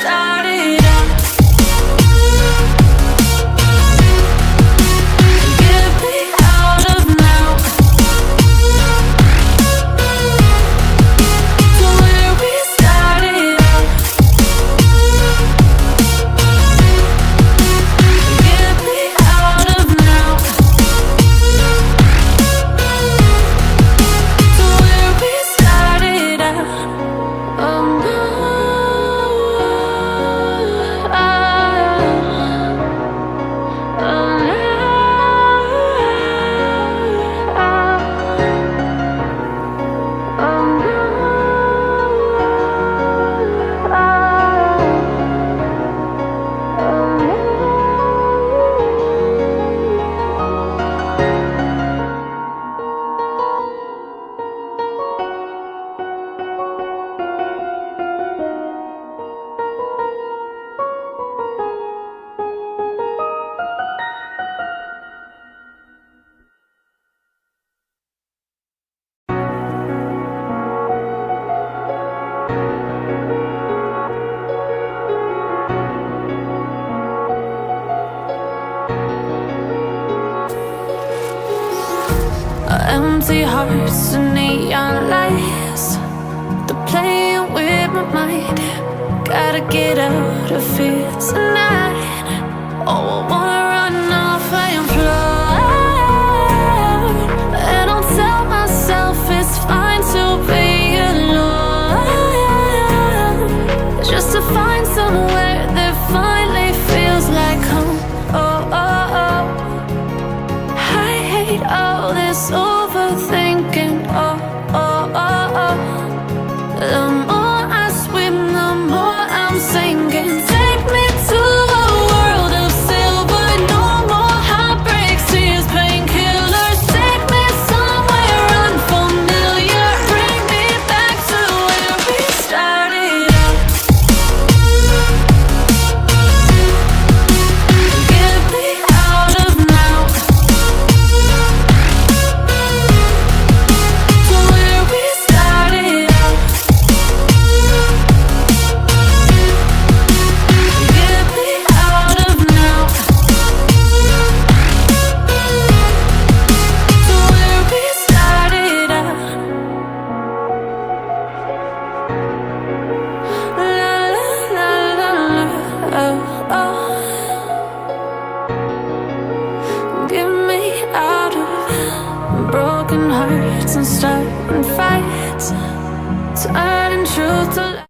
started out. Get me out of now. To where we started out. Get me out of now. To where we started out. Oh no. Empty hearts and neon lights, they're playing with my mind. Gotta get out of here tonight. Oh, I wanna run off and fly. And I'll tell myself it's fine to be alone, just to find somewhere that finally feels like home. Oh, oh, oh. I hate all this overthinking. Oh, oh, oh, oh. The more I swim, the more I'm sinking. Take me to a world of silver. No more heartbreaks, tears, painkillers. Take me somewhere unfamiliar. Bring me back to where we started out. Get me out of now. To where we started out. Get me out of now. To where we started out. La la la la la. Oh, oh. Get me out of broken hearts and starting fights, turning truth to lies.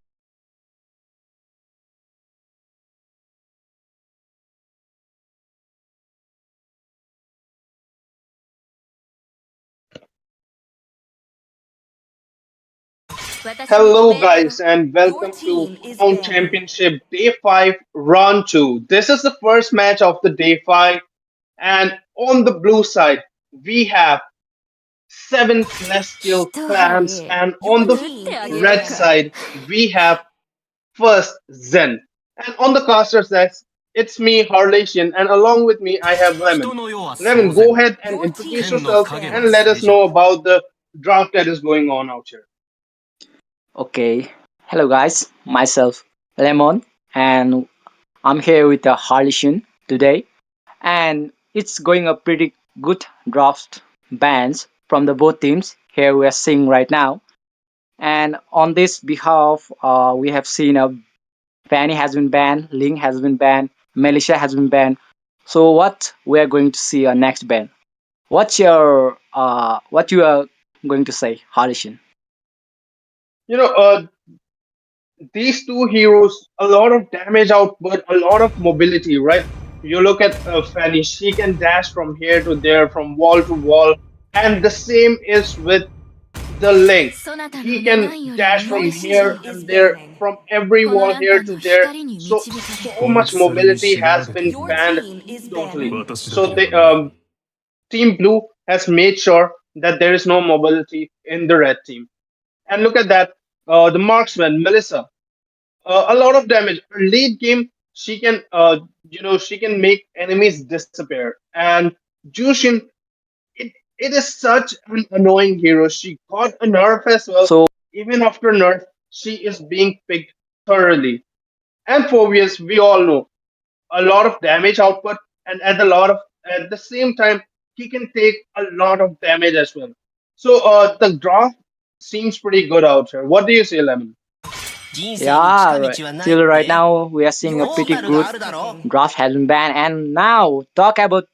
Hello, guys, and welcome to Crown Championship Day 5, Round 2. This is the first match of the Day 5, and on the blue side, we have seven celestial clans, and on the red side, we have first Zen. And on the caster side, it's me, Harlation, and along with me, I have Lemon. 人の世は Lemon, 騒然 go ahead and 天 introduce の yourself 影の and let us 聖者 know about the draft that is going on out here. Okay, hello guys, myself Lemon, and I'm here with the Harlishan today, and it's going a pretty good draft bands from the both teams. Here we are seeing right now, and on this behalf, we have seen a Fanny has been banned, Ling has been banned, Melisha has been banned. So what we are going to see next ban? What you are going to say, Harlishan? You know, these two heroes, a lot of damage output, a lot of mobility, right? You look at Fanny, she can dash from here to there, from wall to wall, and the same is with the Link. そなたの He 願 can いより dash 重 from い指 here 示 and there, from every この wall あん here た to の there. 光に So 導かれ so much mobility has been banned totally. So they Team Blue has made sure that there is no mobility in the red team. And look at that, the marksman Melissa, a lot of damage. Late game, she can, she can make enemies disappear. And Jushin, it is such an annoying hero. She got a nerf as well. So Even after nerf, she is being picked thoroughly. And Phobius, we all know a lot of damage output, and at the same time, he can take a lot of damage as well. So the draft seems pretty good out here. What do you say, Lemon? Yeah, right. Till right now we are seeing a pretty good draft has been banned, and now talk about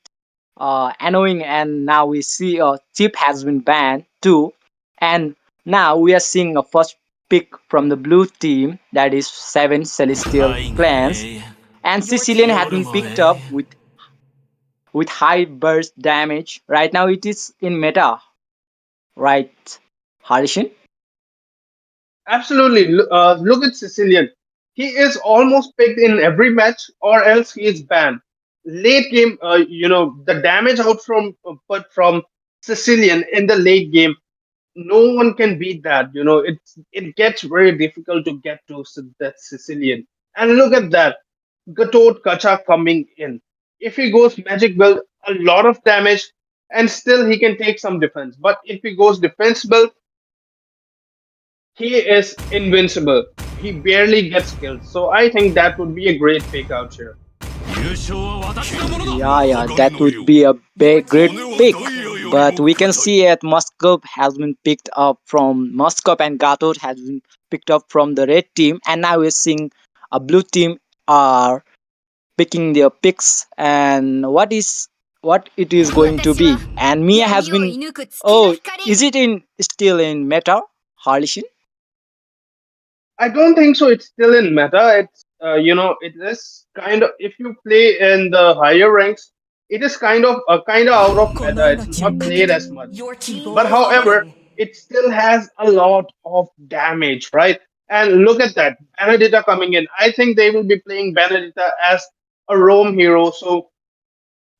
annoying, and now we see a chip has been banned too, and now we are seeing a first pick from the blue team, that is seven celestial clans, and Sicilian has been picked up with high burst damage. Right now it is in meta, right, Harishan? Absolutely. Look at Sicilian. He is almost picked in every match, or else he is banned. Late game, the damage out from put from Sicilian in the late game, no one can beat that. It gets very difficult to get to that Sicilian. And look at that, Gatot Kacha coming in. If he goes magic build, a lot of damage, and still he can take some defense. But if he goes defense build, he is invincible. He barely gets killed. So I think that would be a great pick out here. Yeah, that would be a big, great pick. But we can see at Moscow has been picked up from Moscow, and Gatot has been picked up from the red team, and now we're seeing a blue team are picking their picks, and what it is going to be. And Mia has been, oh, is it in still in meta, Harlishin? I don't think so. It's still in meta. It is kind of, if you play in the higher ranks, it is kind of out of meta. It's not played as much. But however, it still has a lot of damage, right? And look at that, Benedetta coming in. I think they will be playing Benedetta as a roam hero. So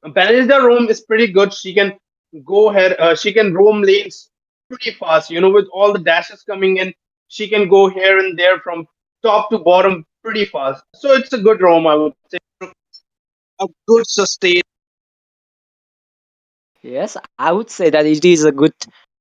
Benedetta roam is pretty good. She can go ahead. She can roam lanes pretty fast. With all the dashes coming in, she can go here and there from top to bottom pretty fast. So it's a good roam, I would say. A good sustain. Yes, I would say that it is a good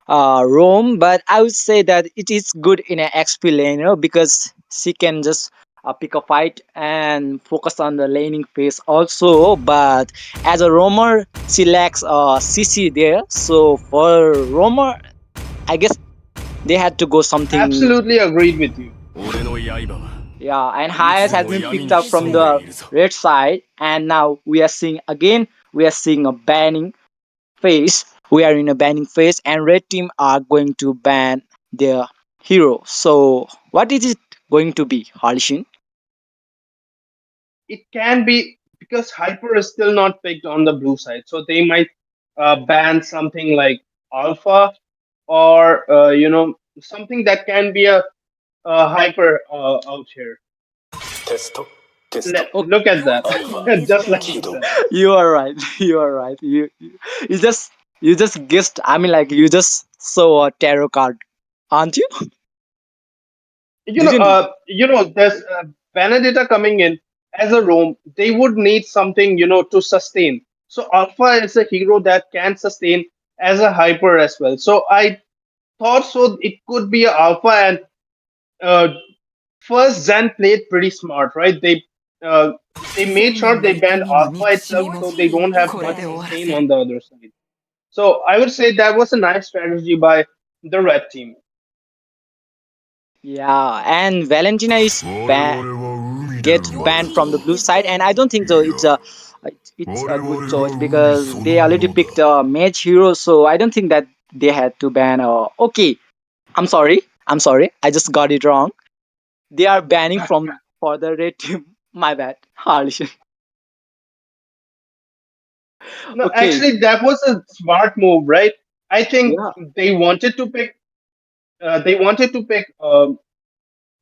roam, but I would say that it is good in an XP lane, because she can just pick a fight and focus on the laning phase also. But as a roamer, she lacks CC there. So for roamer, I guess they had to go something. Absolutely agreed with you. Yeah, and Hayes has been picked up from the red side, and now we are seeing again. We are seeing a banning phase. We are in a banning phase, and red team are going to ban their hero. So what is it going to be, Harshin? It can be because Hyper is still not picked on the blue side. So they might ban something like Alpha or, something that can be a Hyper out here. Look at that. Just like that. You are right. You are right. You just you just guessed. I mean, like you just saw a tarot card, aren't you? Didn't you? There's Benedetta coming in as a roam. They would need something, to sustain. So Alpha is a hero that can sustain as a hyper as well. So I thought so it could be a Alpha, and uh, first Zen played pretty smart, right? Uh, they made sure they banned Alpha itself, so they don't have much sustain on the other side. So I would say that was a nice strategy by the red team. Yeah, and Valentina is get banned from the blue side, and I don't think so. It's a good choice because they already picked a mage hero, so I don't think that they had to ban. Okay, I'm sorry. I'm sorry. I just got it wrong. They are banning from for the red team. My bad. Harsh. No, Okay. actually, that was a smart move, right? I think Yeah. they wanted to pick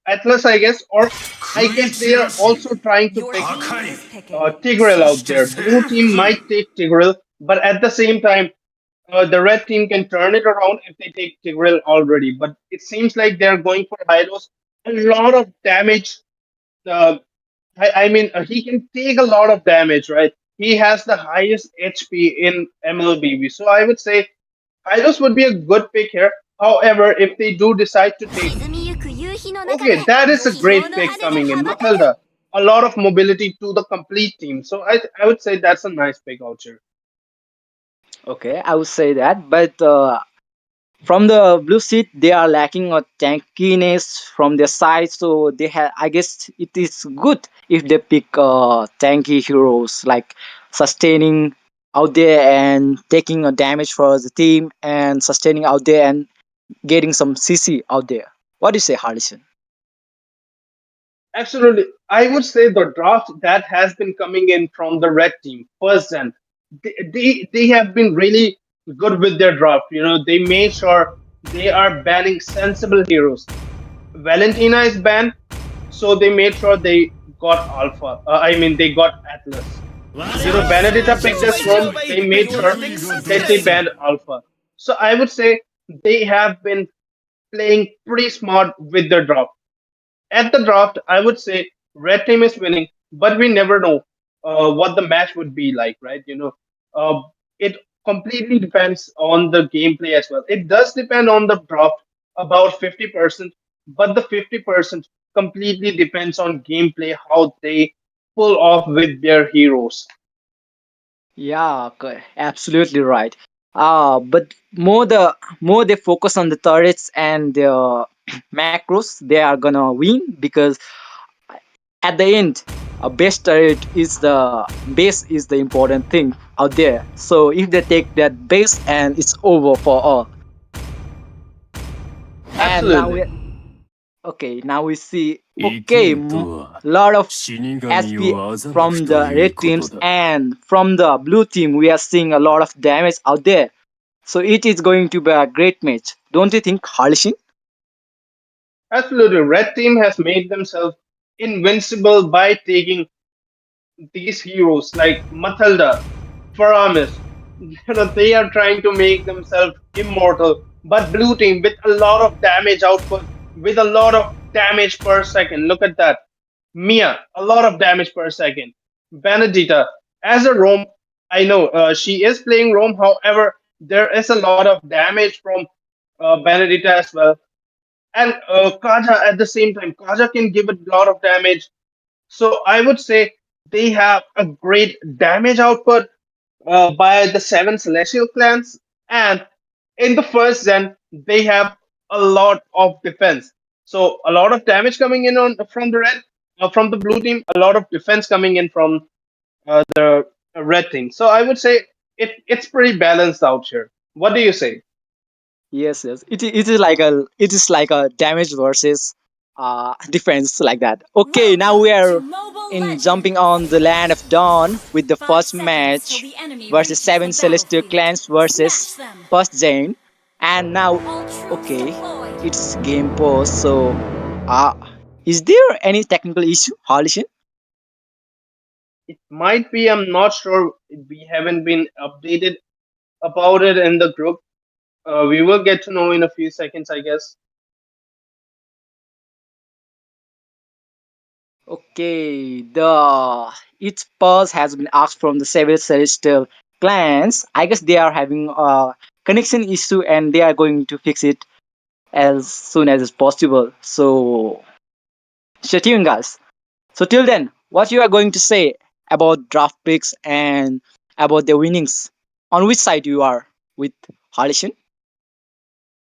Atlas, I guess, or I guess they are also trying to pick Tigreal out there. Blue team might take Tigreal, but at the same time, the red team can turn it around if they take Tigreal already. But it seems like they're going for Hylos. A lot of damage. Uh, he can take a lot of damage, right? He has the highest HP in MLBB. So I would say Hylos would be a good pick here. However, if they do decide to take, okay, that is a great pick coming in. Matilda a lot of mobility to the complete team. So I would say that's a nice pick out here. Okay, I would say that, but from the blue seat they are lacking a tankiness from their side, so they have, I guess it is good if they pick tanky heroes like sustaining out there and taking a damage for the team and sustaining out there and getting some CC out there. What do you say, Harrison? Absolutely. I would say the draft that has been coming in from the red team first, and they have been really good with their draft. They made sure they are banning sensible heroes. Valentina is banned, so they made sure they got Alpha. I mean, they got Atlas. Benedetta picked as Rome. They made sure that they banned Alpha. So I would say they have been playing pretty smart with their draft. At the draft, I would say red team is winning, but we never know what the match would be like, right? It completely depends on the gameplay as well. It does depend on the draft about 50%, but the 50% completely depends on gameplay, how they pull off with their heroes. Yeah, absolutely right. But more they focus on the turrets and the macros, they are gonna win because at the end, a base turret is the base is the important thing out there. So if they take that base and it's over for all. And now Absolutely. we okay, now we see okay, lot of SP from the red teams and from the blue team we are seeing a lot of damage out there. So it is going to be a great match. Don't you think, Harlishin? Absolutely. Red team has made themselves invincible by taking these heroes like Matilda, Faramis. They are trying to make themselves immortal. But blue team with a lot of damage output, with a lot of damage per second. Look at that. Mia, a lot of damage per second. Benedetta, as a roam, I know she is playing roam. However, there is a lot of damage from Benedetta as well. And Kaja at the same time. Kaja can give a lot of damage. So I would say they have a great damage output by the seven celestial clans, and in the first gen they have a lot of defense. So a lot of damage coming in on from the from the blue team, a lot of defense coming in from the red team. So I would say it's pretty balanced out here. What do you say? Yes, yes. It is like a damage versus defense like that. Okay, now we Welcome to are MOBA in jumping Legend! on the land of dawn with the 5 first seconds till match the enemy versus reaches the seven celestial battlefield. clans versus Smash them! first Jane. And now All troops okay, deployed! it's game pause. So uh is there any technical issue, Harlishin? It might be. I'm not sure. We haven't been updated about it in the group. We will get to know in a few seconds, I guess. Okay, the its pulse has been asked from the several celestial clans. I guess they are having a connection issue and they are going to fix it as soon as possible. So stay tuned, guys. So till then, what you are going to say about draft picks and about the winnings? On which side you are with, Harlishin?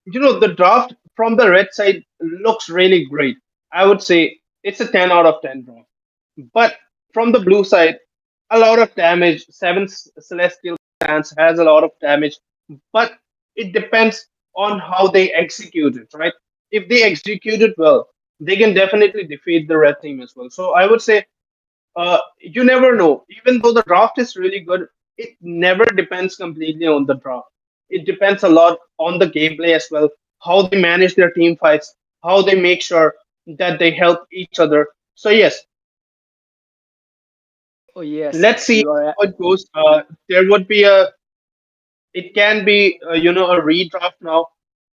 The draft from the red side looks really great. I would say it's a 10 out of 10 draft. But from the blue side, a lot of damage. Seven Celestial Clans has a lot of damage, but it depends on how they execute it, right? If they execute it well, they can definitely defeat the red team as well. So I would say you never know. Even though the draft is really good, it never depends completely on the draft. It depends a lot on the gameplay as well, how they manage their team fights, how they make sure that they help each other. So yes, Oh yes, let's yes, see you are. how it goes. There would be a, it can be, a redraft now.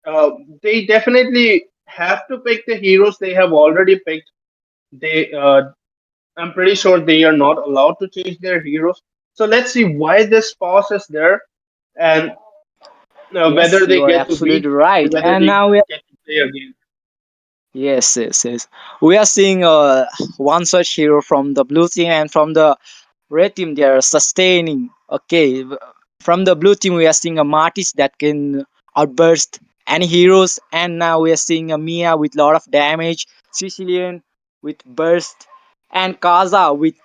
Uh, they definitely have to pick the heroes they have already picked. They I'm pretty sure they are not allowed to change their heroes. So let's see why this pause is there, and Yes, whether you they are get to absolutely read or right. whether And they now we get to play again. Yes, yes, yes. We are seeing one such hero from the blue team, and from the red team they are sustaining. Okay, from the blue team we are seeing a Martis that can outburst any heroes, and now we are seeing a Mia with lot of damage, Sicilian with burst, and Kaza with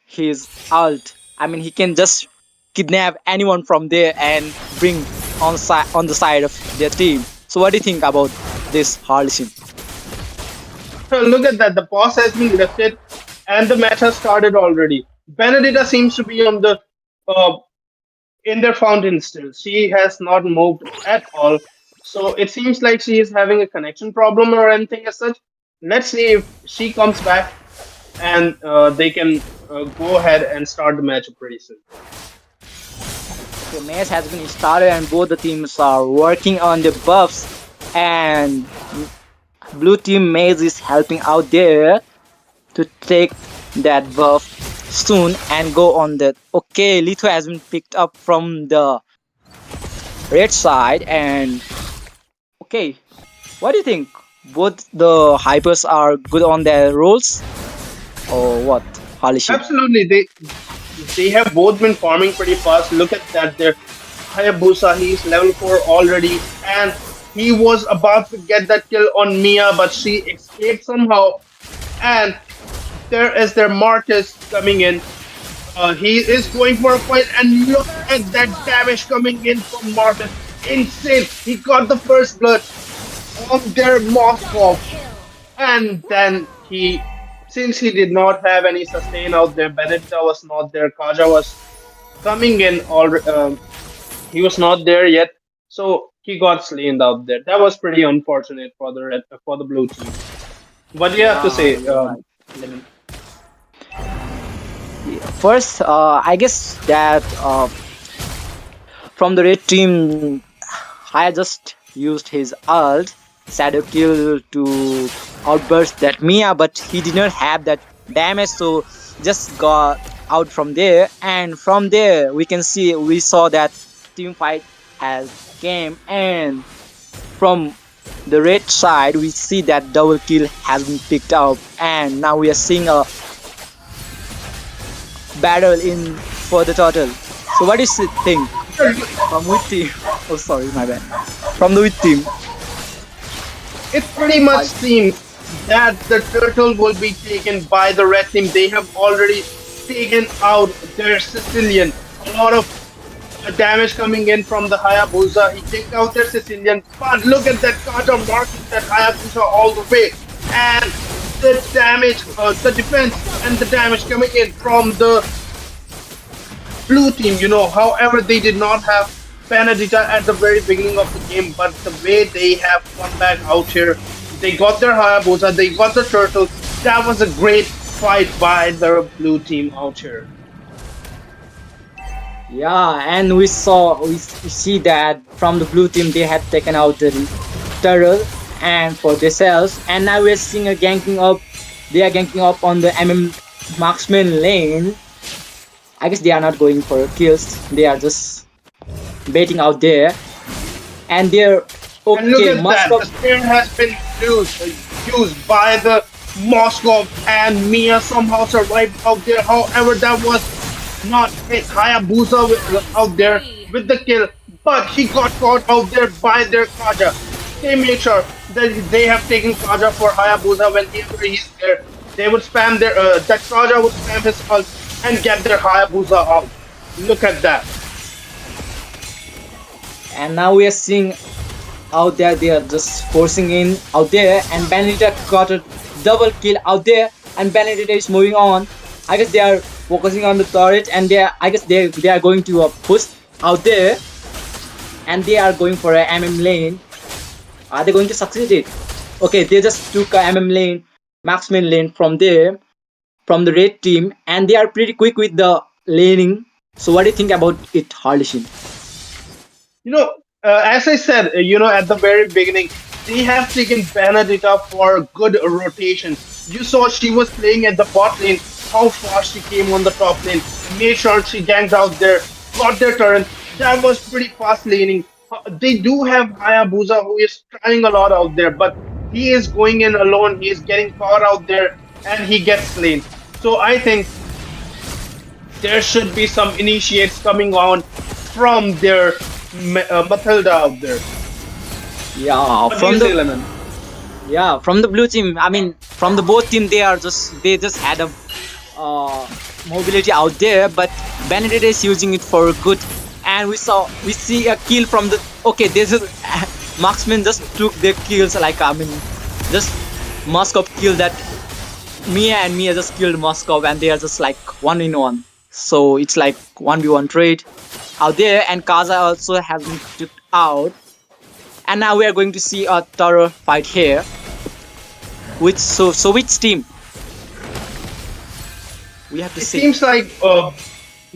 his ult. I mean, he can just kidnap anyone from there and bring on the side of their team. So, what do you think about this Harlison? Look at that. The pause has been lifted and the match has started already. Benedetta seems to be on the uh, in their fountain still. She has not moved at all. So it seems like she is having a connection problem or anything as such. Let's see if she comes back and they can go ahead and start the match pretty soon. The match has been started, and both the teams are working on the buffs. And blue team Maze is helping out there to take that buff soon and go on that. Okay, Litho has been picked up from the red side, and okay, what do you think? Both the hypers are good on their roles, or what, Halishin? Absolutely, they have both been farming pretty fast. Look at that, their Hayabusa, he's level 4 already, and he was about to get that kill on Mia, but she escaped somehow. And there is their Marcus coming in. He is going for a fight, and look at that damage coming in from Marcus. Insane! He got the first blood on their Moskov, and then since he did not have any sustain out there, Benedetta was not there, Kaja was coming in already. He was not there yet, so he got slain out there. That was pretty unfortunate for the for the blue team. What do you have to Yeah, say, you're right. First, I guess that from the red team, I just used his ult, Shadow Kill, to outburst that Mia, but he did not have that damage, so just got out from there. And from there, we saw that team fight has came, and from the red side, we see that double kill has been picked up, and now we are seeing a battle in for the turtle. So what do you think from which team? Oh, sorry, my bad. From the which team? it pretty much seems that the turtle will be taken by the red team. They have already taken out their Sicilian. A lot of damage coming in from the Hayabusa. He took out their Sicilian, but look at that Kata marking that Hayabusa all the way. And the damage, the defense and the damage coming in from the blue team, however, they did not have Benedetta at the very beginning of the game, but the way they have come back out here, they got their Hayabusa, they got the turtle. That was a great fight by the blue team out here. Yeah, and we see that from the blue team they had taken out the turtle and for themselves, and now we're seeing a ganking up. They are ganking up on the marksman lane. I guess they are not going for kills. They are just baiting out there, and they're And look okay. at that, Moscow. the spear has been used by the Moskov, and Mia somehow survived out there. However, that was not hit. Hayabusa out there with the kill, but he got caught out there by their Kaja. They made sure that they have taken Kaja for Hayabusa whenever he's there. They would spam that Kaja would spam his ult and get their Hayabusa out. Look at that. And now we are seeing out there they are just forcing in out there, and Benedetta got a double kill out there, and Benedetta is moving on. I guess they are focusing on the turret, and I guess they are going to push out there, and they are going for a MM lane. Are they going to succeed it? Okay, they just took a MM lane, marksman lane from there, from the red team, and they are pretty quick with the laning. So what do you think about it, Harlishin? As I said, at the very beginning, they have taken Benedetta for good rotation. You saw she was playing at the bot lane, how fast she came on the top lane, made sure she ganked out there, got their turn. That was pretty fast laning. They do have Hayabusa who is trying a lot out there, but he is going in alone. He is getting caught out there, and he gets slain. So I think there should be some initiates coming on from their Matilda out there. Yeah, What do you say, Lemon? from the blue team. I mean, from the both team, they just had a uh, mobility out there, but Benedict is using it for good. And we see a kill from the okay. This is marksman just took their kills like I mean, just Moskov killed that Mia just killed Moskov, and they are just like 1-in-1. So it's like 1v1 trade out there, and Kaza also has been took out. And now we are going to see a thorough fight here. Which team we have to It see? seems like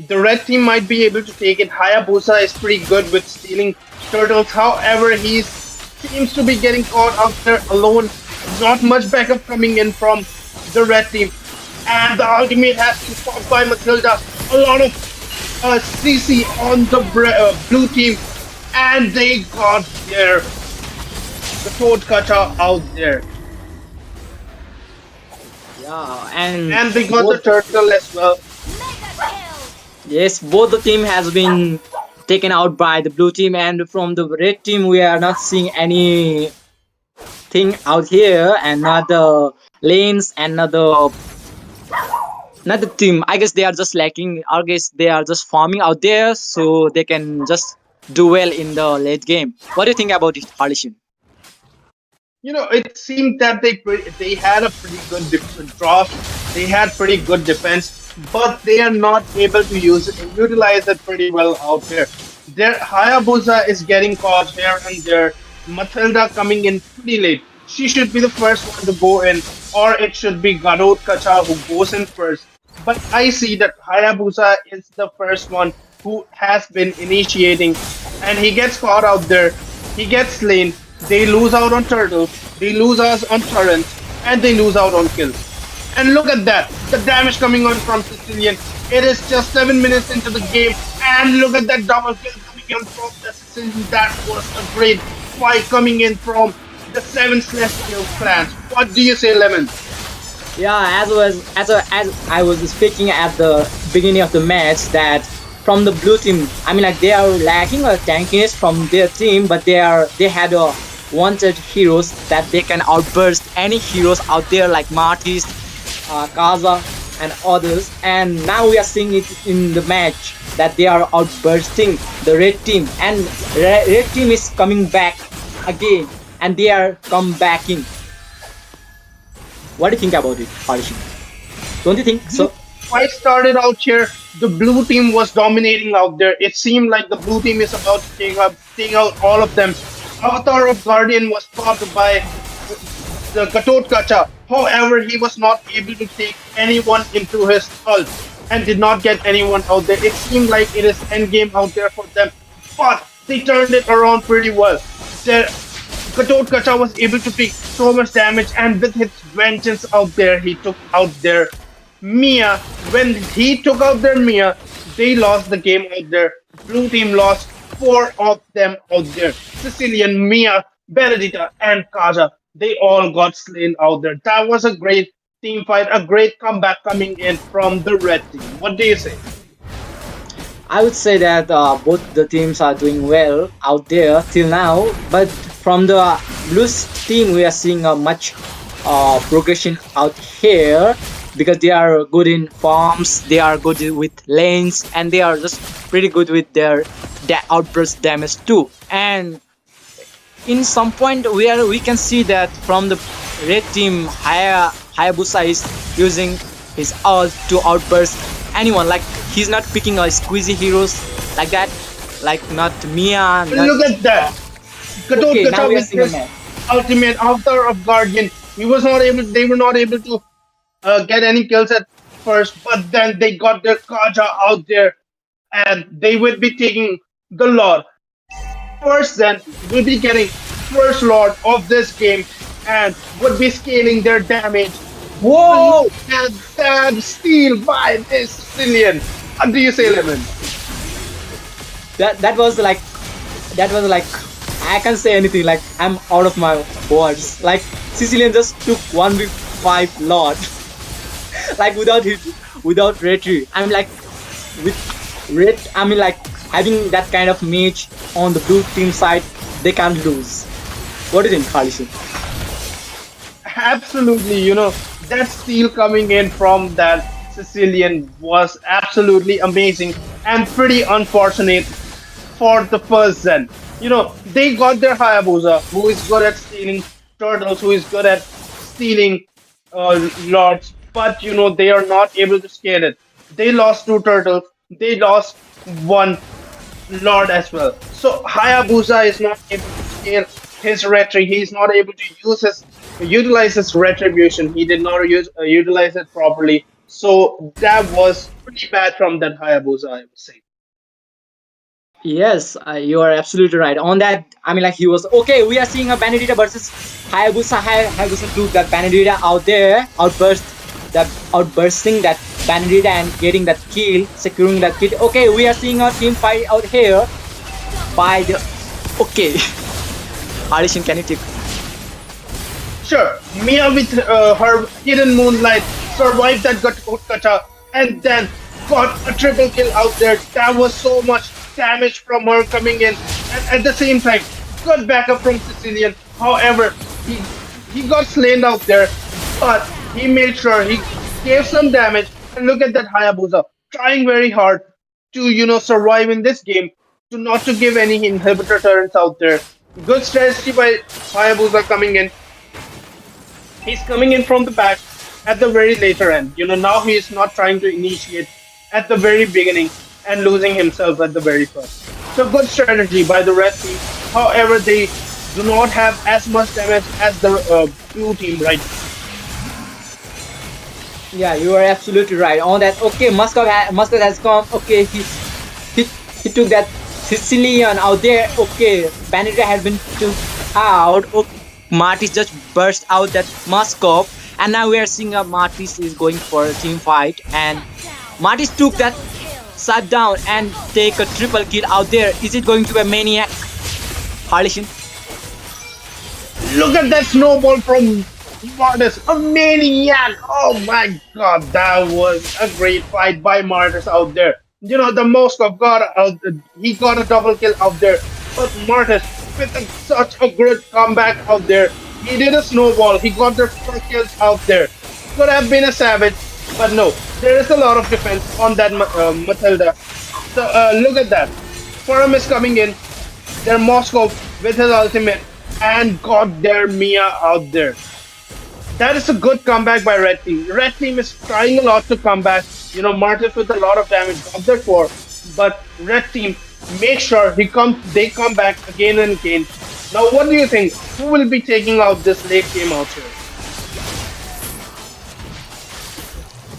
the red team might be able to take it. Hayabusa is pretty good with stealing turtles. However, he seems to be getting caught out there alone. Not much backup coming in from the red team. And the ultimate has been fought by Matilda. A lot of CC on the blue team. And they got the Toad Kacha out there. Yeah, And they got the turtle as well. yes, both the team has been taken out by the blue team, and from the red team we are not seeing anything out here, and not the lanes, and not the team. I guess they are just lacking. I guess they are just farming out there, so they can just do well in the late game. What do you think about it, Halishin? It seemed that they had a pretty good draft. They had pretty good defense, but they are not able to utilize it pretty well out there. Their Hayabusa is getting caught here and there. Matilda coming in pretty late. She should be the first one to go in, or it should be Garot Kacha who goes in first. But I see that Hayabusa is the first one who has been initiating, and he gets caught out there. He gets slain. They lose out on turtles, they lose us on turrets, and they lose out on kills. And look at that, the damage coming on from Sicilian. It is just 7 minutes into the game, and look at that double kill coming in from the Sicilian. That was a great fight coming in from the 7 Celestial clans. What do you say, Lemon? Yeah, as I was speaking at the beginning of the match, that from the blue team, I mean like they are lacking a tankiness from their team, but they had a wanted heroes that they can outburst any heroes out there like Martis, Kaza, and others. And now we are seeing it in the match that they are outbursting the red team, and red team is coming back again, and they are comebacking. What do you think about it, Harish? Don't you think so? Fight started out here. The blue team was dominating out there. It seemed like the blue team is about to take out all of them. Avatar of Guardian was caught by the Gatot Kacha. However, he was not able to take anyone into his ult and did not get anyone out there. It seemed like it is endgame out there for them, but they turned it around pretty well. Their Gatot Kacha was able to take so much damage, and with his vengeance out there, he took out their Mia. When he took out their Mia, they lost the game out there. Blue team lost 4 of them out there. Sicilian, Mia, Benedita, and Kaja. They all got slain out there. That was a great team fight, a great comeback coming in from the red team. What do you say? I would say that both the teams are doing well out there till now, but from the Blues team, we are seeing a much progression out here, because they are good in farms, they are good with lanes, and they are just pretty good with their outburst damage too. And in some point where we can see that from the red team, Hayabusa is using his ult to outburst anyone. Like he's not picking a squeezy heroes like that, like not Mia. Look at that. Gatot Okay, now Kacha we are with seeing a his match. ultimate Avatar of Guardian. They were not able to get any kills at first, but then they got their Kaja out there, and they will be taking the Lord. First, then, will be getting first Lord of this game, and would be scaling their damage. Whoa! And that steal by this Sicilian. What do you say, Lemon? That was like I can't say anything. Like I'm out of my words. Like Sicilian just took 1v5 lot, like without retreat. I mean, like with red. I mean, like having that kind of match on the blue team side, they can't lose. What do you think, Khalishin? Absolutely, that steal coming in from that Sicilian was absolutely amazing and pretty unfortunate for the first Zen. They got their Hayabusa, who is good at stealing turtles, who is good at stealing lords, but they are not able to scale it. They lost two turtles, they lost one lord as well. So Hayabusa is not able to scale his retri. He's not able to utilize his retribution. He did not utilize it properly. So that was pretty bad from that Hayabusa, I would say. Yes, you are absolutely right. On that, I mean, like he was okay. We are seeing a Benedetta versus Hayabusa. Hayabusa took that Benedetta out there, outbursting that Benedetta and getting that kill, securing that kill. Okay, we are seeing a team fight out here by the. Okay, Harishin, can you take? Sure, Mia with her hidden moonlight survived that kata and then got a triple kill out there. That was so much damage from her coming in, and at the same time, good backup from Sicilian. However, he got slain out there, but he made sure he gave some damage. And look at that Hayabusa trying very hard to survive in this game, to not to give any inhibitor turrets out there. Good strategy by Hayabusa coming in. He's coming in from the back at the very later end. Now he is not trying to initiate at the very beginning and losing himself at the very first. So good strategy by the red team. However, they do not have as much damage as the blue team right now. Yeah, you are absolutely right on that. Okay, Muscat has come. Okay, he he took that Sicilian out there. Okay, Benedetta has been took out. Okay, Martis just burst out that Muscov, and now we are seeing Martis is going for a team fight, and Martis took that shut down and take a triple kill out there. Is it going to be a maniac? Harlishin? Look at that snowball from Martis, a maniac! Oh my god, that was a great fight by Martis out there. The Moskov got out, he got a double kill out there, but Martis with such a good comeback out there. He did a snowball, he got the four kills out there. Could have been a savage, but no, there is a lot of defense on that Matilda. So look at that. Forum is coming in, their Moscow with his ultimate and got their Mia out there. That is a good comeback by Red Team. Red Team is trying a lot to come back. Martis with a lot of damage got their core, but Red Team make sure they come back again and again. Now, what do you think? Who will be taking out this late game out here?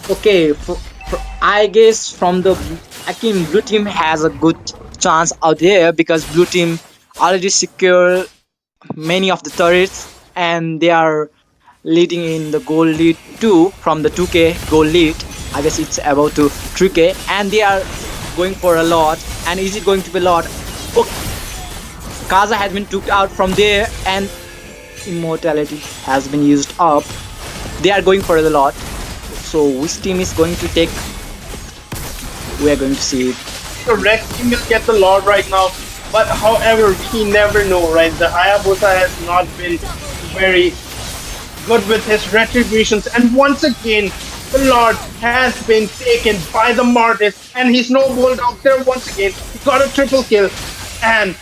Okay, I guess from the I think blue team has a good chance out there because blue team already secure many of the turrets and they are leading in the goal lead too from the 2k goal lead. I guess it's about to 3k and they are going for a lot. And is it going to be a lot? Okay, Kaza has been took out from there and immortality has been used up. They are going for a lot. So which team is going to take? We are going to see it. The Red Team will get the Lord right now, but however, we never know, right? The Hayabusa has not been very good with his retributions, and once again, the Lord has been taken by the Martis, and he's snowballed out there once again. He got a triple kill, and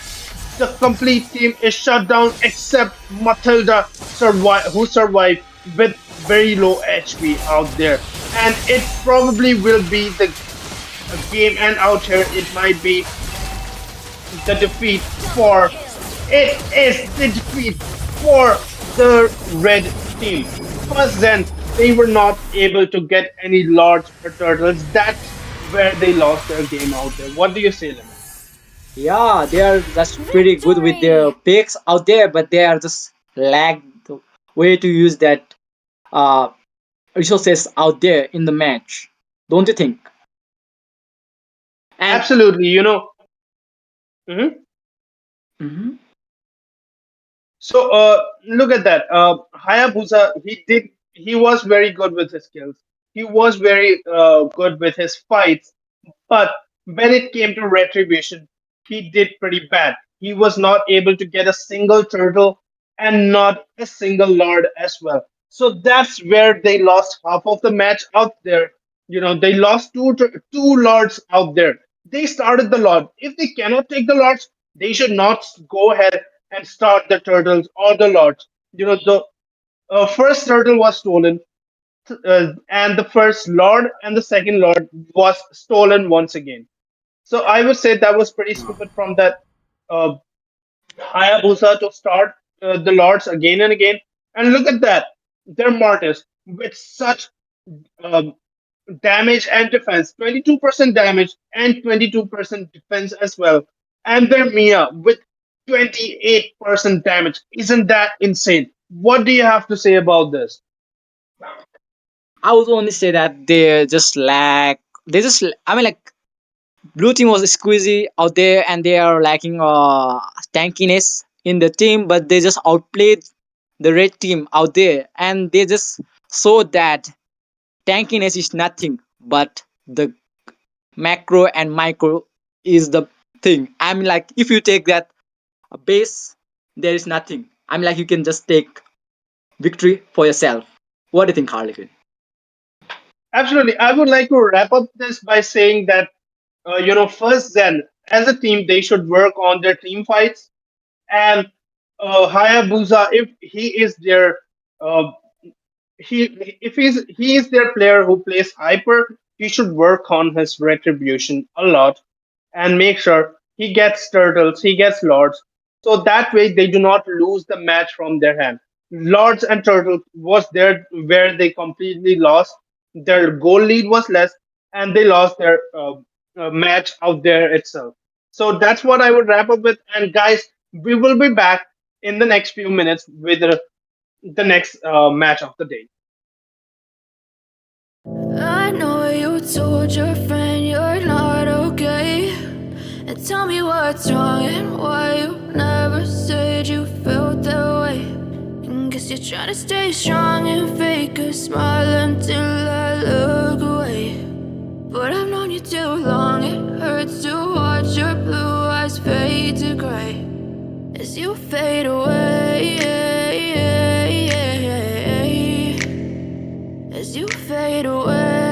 the complete team is shut down except Matilda, who survived with very low HP out there. And it probably will be the game and out here. It might be the defeat for. It is the defeat for the red team. First, then they were not able to get any large turtles. That's where they lost their game out there. What do you say, Lemon? Yeah, they are just pretty good with their Victory! picks out there, but they are just lag the way to use that uh resources out there in the match. Don't you think? And Absolutely, Mhm. mhm. So look at that. Hayabusa, he was very good with his skills. He was very good with his fights. But when it came to retribution, he did pretty bad. He was not able to get a single turtle and not a single lord as well. So that's where they lost half of the match out there. They lost two lords out there. They started the lord. If they cannot take the lords, they should not go ahead and start the turtles or the lords. The first turtle was stolen, and the first lord and the second lord was stolen once again. So I would say that was pretty stupid from that uh, Hayabusa to start the lords again and again. And look at that, their Mortis with such um, damage and defense, 22% damage and 22% defense as well. And their Mia with 28% damage. Isn't that insane? What do you have to say about this? I would only say that they just lack. They just. I mean, like blue team was squeezy out there, and they are lacking tankiness in the team. But they just outplayed the red team out there, and they just showed that tankiness is nothing, but the macro and micro is the thing. I mean, like if you take that base, there is nothing. I mean, like you can just take victory for yourself. What do you think, Harlequin? Absolutely. I would like to wrap up this by saying that, first Zen, as a team, they should work on their team fights. And Hayabusa, if he is their uh, he is their player who plays hyper, he should work on his retribution a lot and make sure he gets turtles, he gets lords, so that way they do not lose the match from their hand. Lords and turtles was there where they completely lost. Their goal lead was less, and they lost their match out there itself. So that's what I would wrap up with. And guys, we will be back in the next few minutes with the next match of the day. I know you told your friend you're not okay. And tell me what's wrong and why you never said you felt that way. And guess you're trying to stay strong and fake a smile until I look away. But I've known you too long, it hurts to watch your blue eyes fade to gray as you fade away. As you fade away.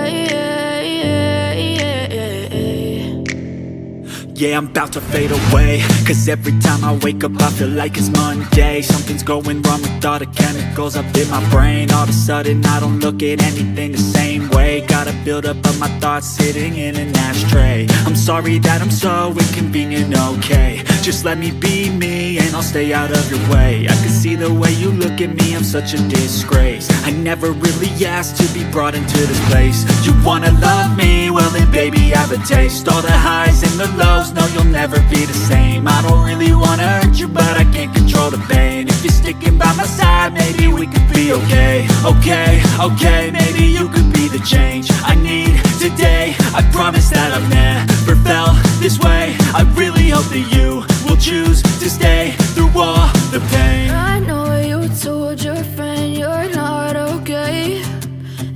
Yeah, I'm about to fade away. Cause every time I wake up I feel like it's Monday. Something's going wrong with all the chemicals up in my brain. All of a sudden I don't look at anything the same way. Gotta build up of my thoughts sitting in an ashtray. I'm sorry that I'm so inconvenient, okay. Just let me be me and I'll stay out of your way. I can see the way you look at me, I'm such a disgrace. I never really asked to be brought into this place. You wanna love me? Well then baby have a taste. All the highs and the lows, no you'll never be the same. I don't really wanna hurt you but I can't control the pain. If you're sticking by my side, maybe we could be okay. Okay, maybe you could be the change I need today. I promise that I've never felt this way. I really hope that you will choose to stay through all the pain. I know you told your friend you're not okay.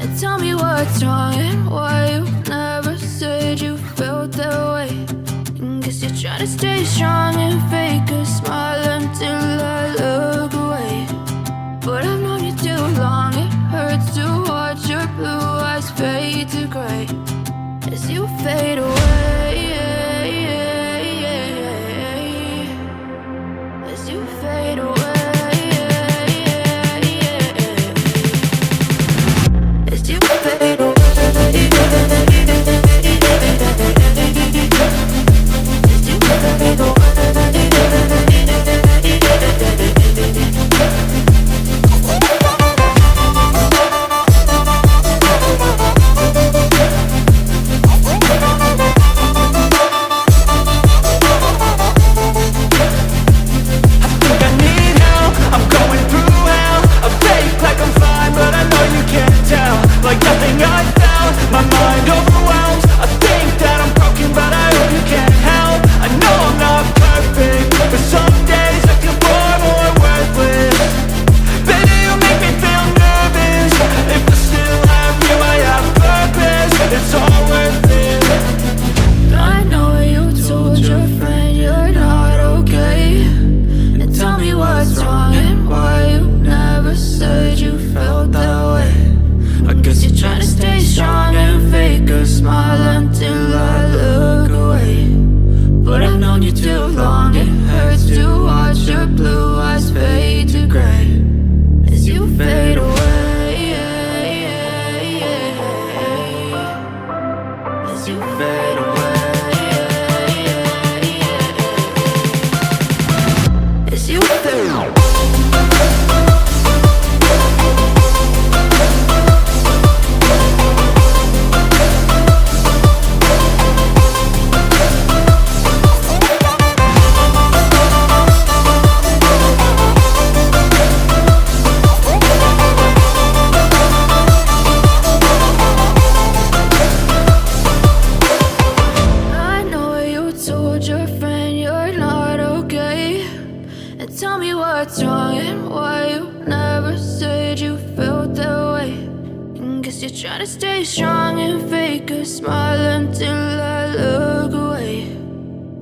And tell me what's wrong and why you never said you felt that way. And guess you're trying to stay strong and fake a smile until I look away. But I've known you too long, it hurts to watch your blue eyes fade to gray as you fade away. As you fade away. As you fade away. As you fade away. as you fade away. As you fade away. Tell me what's wrong and why you never said you felt that way. And guess you're trying to stay strong and fake a smile until I look away.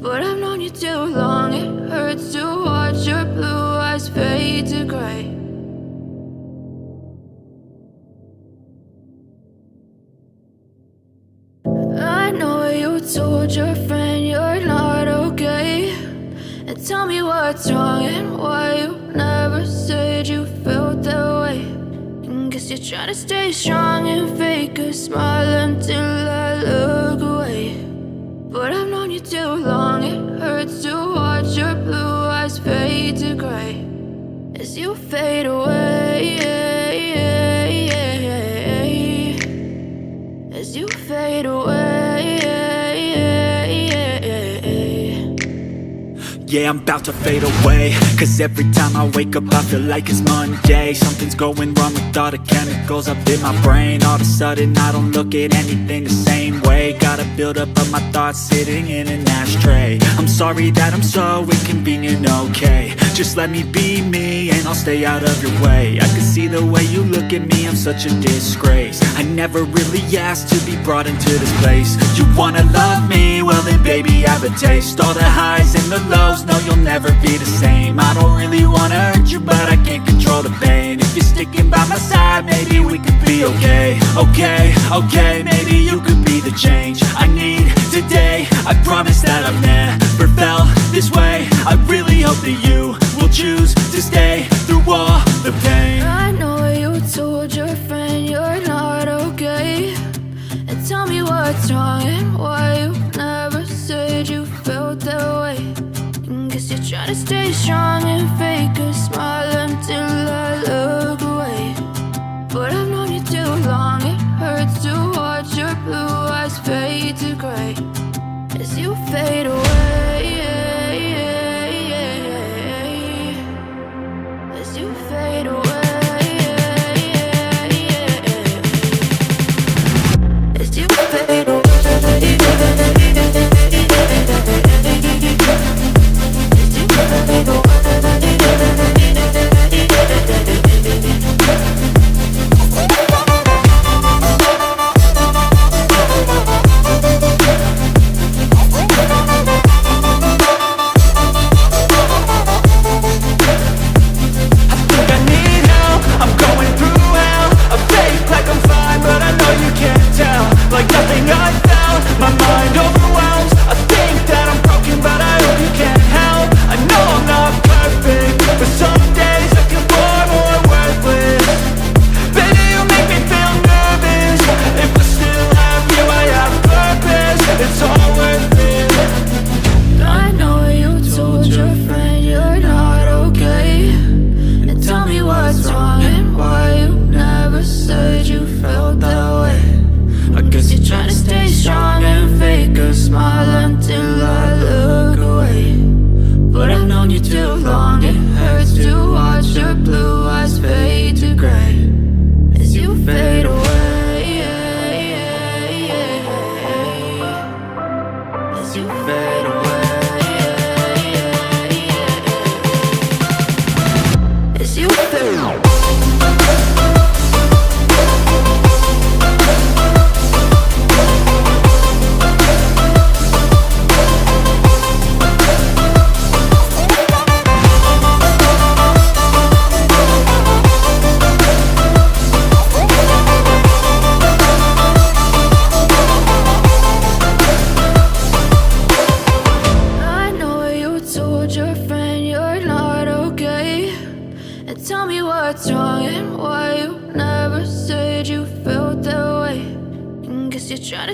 But I've known you too long, it hurts to watch your blue eyes fade to gray. I know you told your friend you're not okay. And tell me what's wrong and why you never said you felt that way. And guess you're trying to stay strong and fake a smile until I look away. But I've known you too long, it hurts to watch your blue eyes fade to gray. As you fade away, as you fade away. Yeah, I'm about to fade away, cause every time I wake up I feel like it's Monday. Something's going wrong with all the chemicals up in my brain. All of a sudden I don't look at anything the same way. Gotta build up of my thoughts sitting in an ashtray. I'm sorry that I'm so inconvenient, okay. Just let me be me and I'll stay out of your way. I can see the way you look at me, I'm such a disgrace. I never really asked to be brought into this place. You wanna love me? Well then baby have a taste. All the highs and the lows, no you'll never be the same. I don't really wanna hurt you but I can't control the pain. If you're sticking by my side, maybe we could be okay. Okay, maybe you could be the change I need today. I promise that I've never felt this way. I really hope that you will choose to stay through all the pain. I know you told your friend you're not okay. And tell me what's wrong and why you never said you felt that way. And guess you're trying to stay strong and fake a smile until I look away. But I've known you too long, it hurts to watch your blue eyes fade to gray. As you fade away, as you fade away. As you fade away.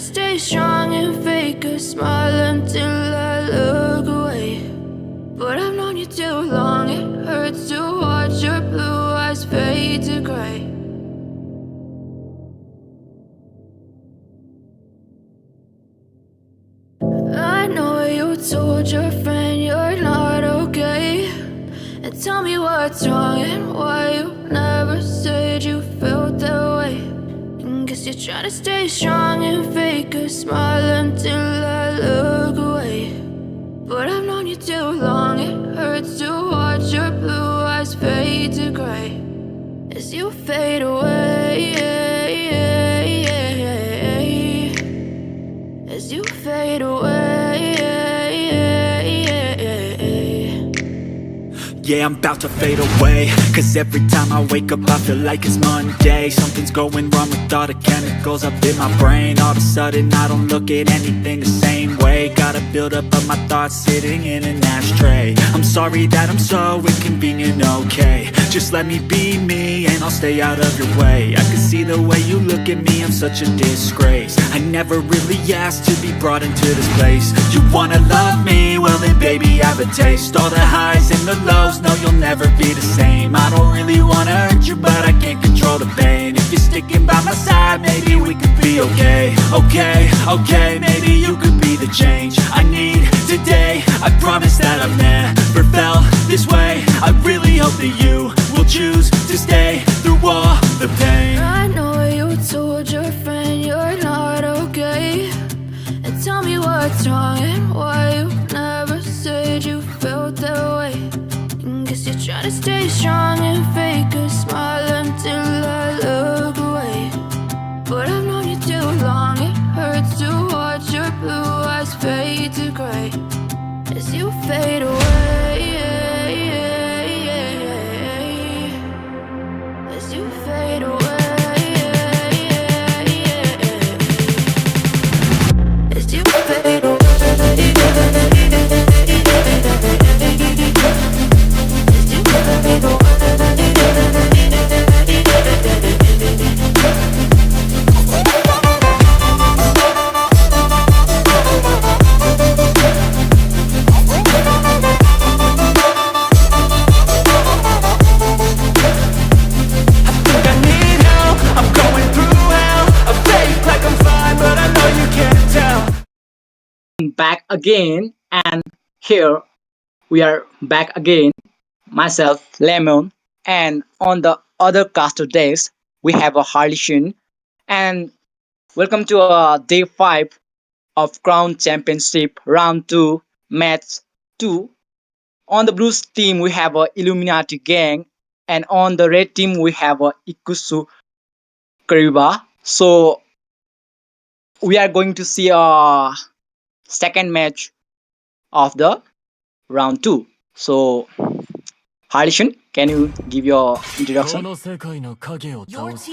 to stay strong and fake a smile until I look away. But I've known you too long, it hurts to watch your blue eyes fade to gray. I know you told your friend you're not okay, and tell me what's wrong and why you never said you felt that way. And guess you're trying to stay strong and fake a smile until I look away. But I've known you too long, it hurts to watch your blue eyes fade to gray as you fade away, as you fade away. Yeah, I'm about to fade away, cause every time I wake up I feel like it's Monday. Something's going wrong with all the chemicals up in my brain. All of a sudden I don't look at anything the same way. Gotta build up of my thoughts sitting in an ashtray. I'm sorry that I'm so inconvenient, okay. Just let me be me and I'll stay out of your way. I can see the way you look at me, I'm such a disgrace. I never really asked to be brought into this place. You wanna love me? Well then baby I have a taste. All the highs and the lows, no you'll never be the same. I don't really wanna hurt you but I can't control the pain. If you're sticking by my side, maybe we could be okay. Okay, maybe you could be the change I need today. I promise that I've never felt this way. I really hope that you will choose to stay through all the pain. I know you told your friend you're not okay, and tell me what's wrong and why you never said you felt that way. And guess you're trying to stay strong and fake a smile until I look away. But I've known you too long, it hurts to watch your blue eyes fade to gray as you fade away, as you fade away. As you fade away, as you fade away. Back again, and here we are back again, myself Lemon, and on the other caster days we have a Harlison. And welcome to day 5 of Crown Championship round 2 match 2. On the blues team we have a Illuminati gang, and on the red team we have a Ikusu Kariba. So we are going to see a second match of the round 2. So Harlison, can you give your introduction?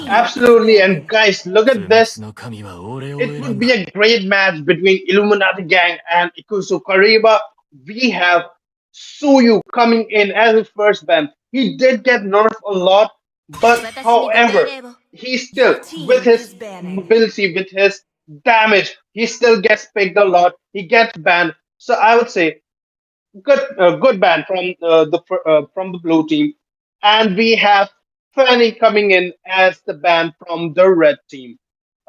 Absolutely, and guys, look at this. It would be a great match between Illuminati Gang and Ikusu Kariba. We have Suyu coming in as his first ban. He did get nerfed a lot, but however, he still, with his mobility, with his damage, he still gets picked a lot. He gets banned. So I would say good ban from the blue team, and we have Fanny coming in as the ban from the red team.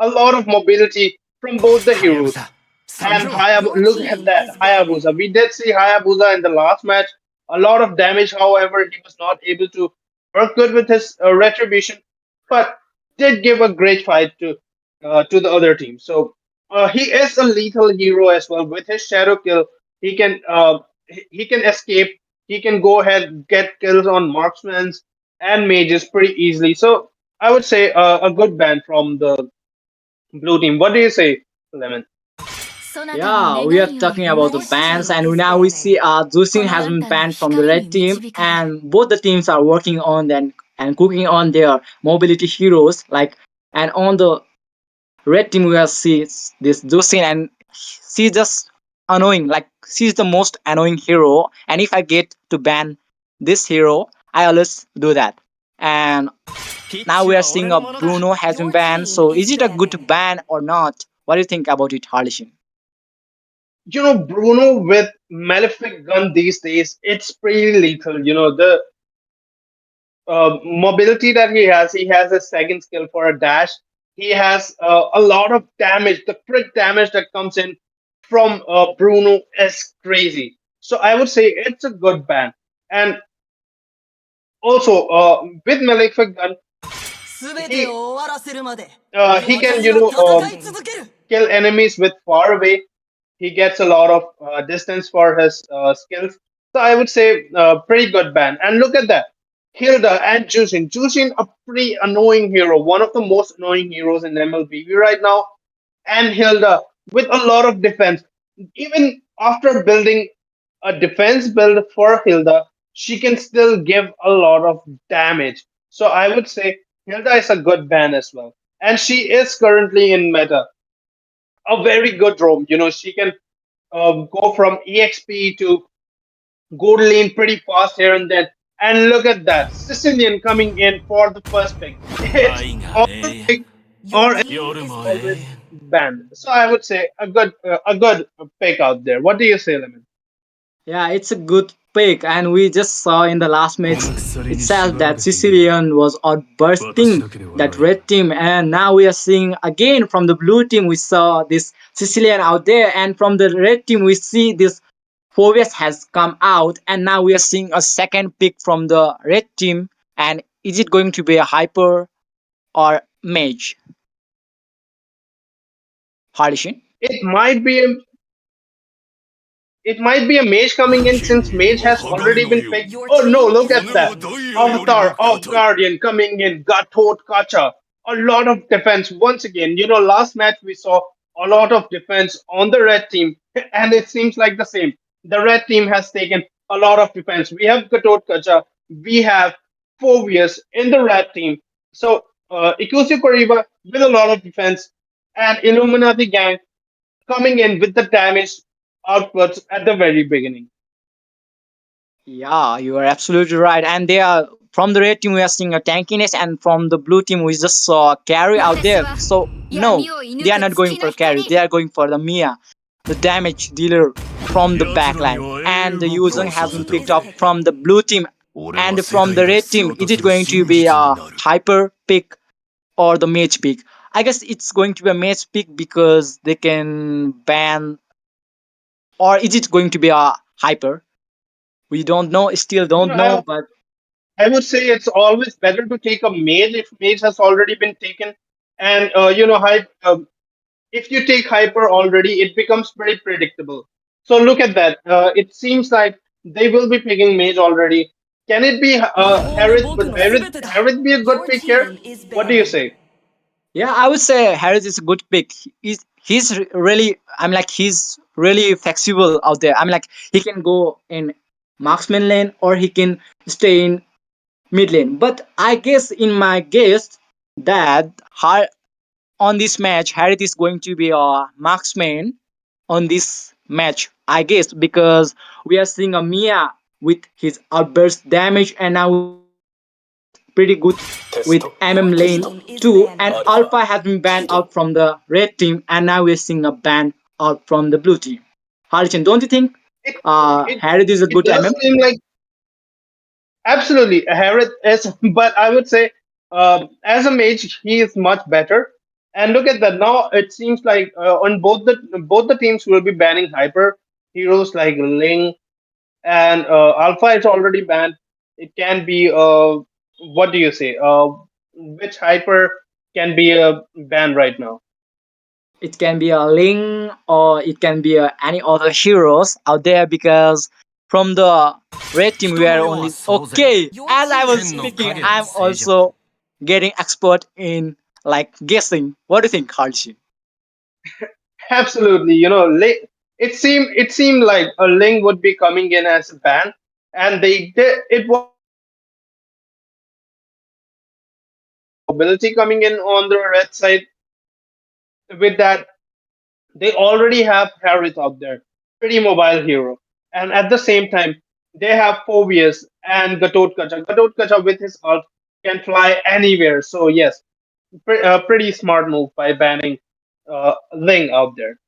A lot of mobility from both the heroes. And Hayabusa, look at that, Hayabusa. We did see Hayabusa in the last match. A lot of damage, however, he was not able to work good with his retribution, but did give a great fight to the other team. So he is a lethal hero as well. With his shadow kill, he can he can escape. He can go ahead and get kills on marksmen and mages pretty easily. So I would say a good ban from the blue team. What do you say, Lemon? Yeah, we are talking about the bans, and now we see Zusin has been banned from the red team, and both the teams are working on them and cooking on their mobility heroes. Like, and on the red team we will see this Zusin, and she's just annoying. Like, she's the most annoying hero, and if I get to ban this hero, I always do that. And now we are seeing Bruno has been banned. So is it a good ban or not? What do you think about it, Harlishin? Bruno with Malefic gun these days, it's pretty lethal. The mobility that he has a second skill for a dash. He has a lot of damage. The crit damage that comes in from Bruno is crazy. So I would say it's a good ban. And also with Malefic gun, he he can kill enemies with far away. He gets a lot of distance for his skills. So I would say pretty good ban. And look at that. Hilda and Jushin. Jushin, a pretty annoying hero, one of the most annoying heroes in MLBB right now. And Hilda with a lot of defense. Even after building a defense build for Hilda, she can still give a lot of damage. So I would say Hilda is a good ban as well. And she is currently in meta. A very good roam. She can go from EXP to gold lane pretty fast here and then. And look at that. Sicilian coming in for the first pick. It's always pick or it's always banned. So I would say a good pick out there. What do you say, Lemon? Yeah, it's a good pick, and we just saw in the last match itself that Sicilian was outbursting that red team, and now we are seeing again from the blue team we saw this Sicilian out there, and from the red team we see this Phoebus has come out, and now we are seeing a second pick from the red team. And is it going to be a hyper or mage? Hardishin? It might be It might be a mage coming in since mage has already been picked. Oh no, look at that. Avatar of Guardian coming in, Gatot Kacha. A lot of defense. Once again, last match we saw a lot of defense on the red team, and it seems like the same. The red team has taken a lot of defense. We have Gatot Kacha, we have Phobius in the red team. So, Ikusu Koriba with a lot of defense, and Illuminati gang coming in with the damage outputs at the very beginning. Yeah, you are absolutely right. And they are from the red team we are seeing a tankiness, and from the blue team we just saw a carry out there. So no, they are not going for carry. They are going for the Mia, the damage dealer from the backline. And the Yuzong has been picked up from the blue team. And from the red team, is it going to be a hyper pick or the mage pick? I guess it's going to be a mage pick because they can ban, or is it going to be a hyper? We don't know, still You don't know, know, I, but I would say it's always better to take a mage if mage has already been taken. And, if you take hyper already, it becomes pretty predictable. So look at that. It seems like they will be picking mage already. Can it be Harith? Would Harith be a good pick here? What do you say? yeah, I would say Harris is a good pick. Really, I'm like he's really flexible out there. I'm like he can go in marksman lane or he can stay in mid lane. But I guess in my guess that on this match Harith is going to be a marksman on this match. I guess because we are seeing a Mia with his outburst damage, and now we are seeing a Harith pretty good with lane too. And Alpha has been banned out from the red team, and now we're seeing a ban out from the blue team. Harichan, don't you think It it Harith is a it good does seem like absolutely Harith is, but I would say as a mage he is much better. And look at that. Now it seems like on both the teams will be banning hyper heroes like Ling and Alpha is already banned. It can be what do you say? Which hyper can be banned right now? it can be a Ling or it can be any other heroes out there because from the red team we are only okay. As I was speaking, I'm also getting expert in like guessing. What do you think, Harshi? Absolutely. It seemed like a Ling would be coming in as a ban, and they did. It was mobility coming in on the red side. With that, they already have Harith out there, pretty mobile hero, and at the same time, they have Phobius and Gatot Kacha. Gatot Kacha with his ult can fly anywhere. So yes, pretty smart move by banning Ling out there.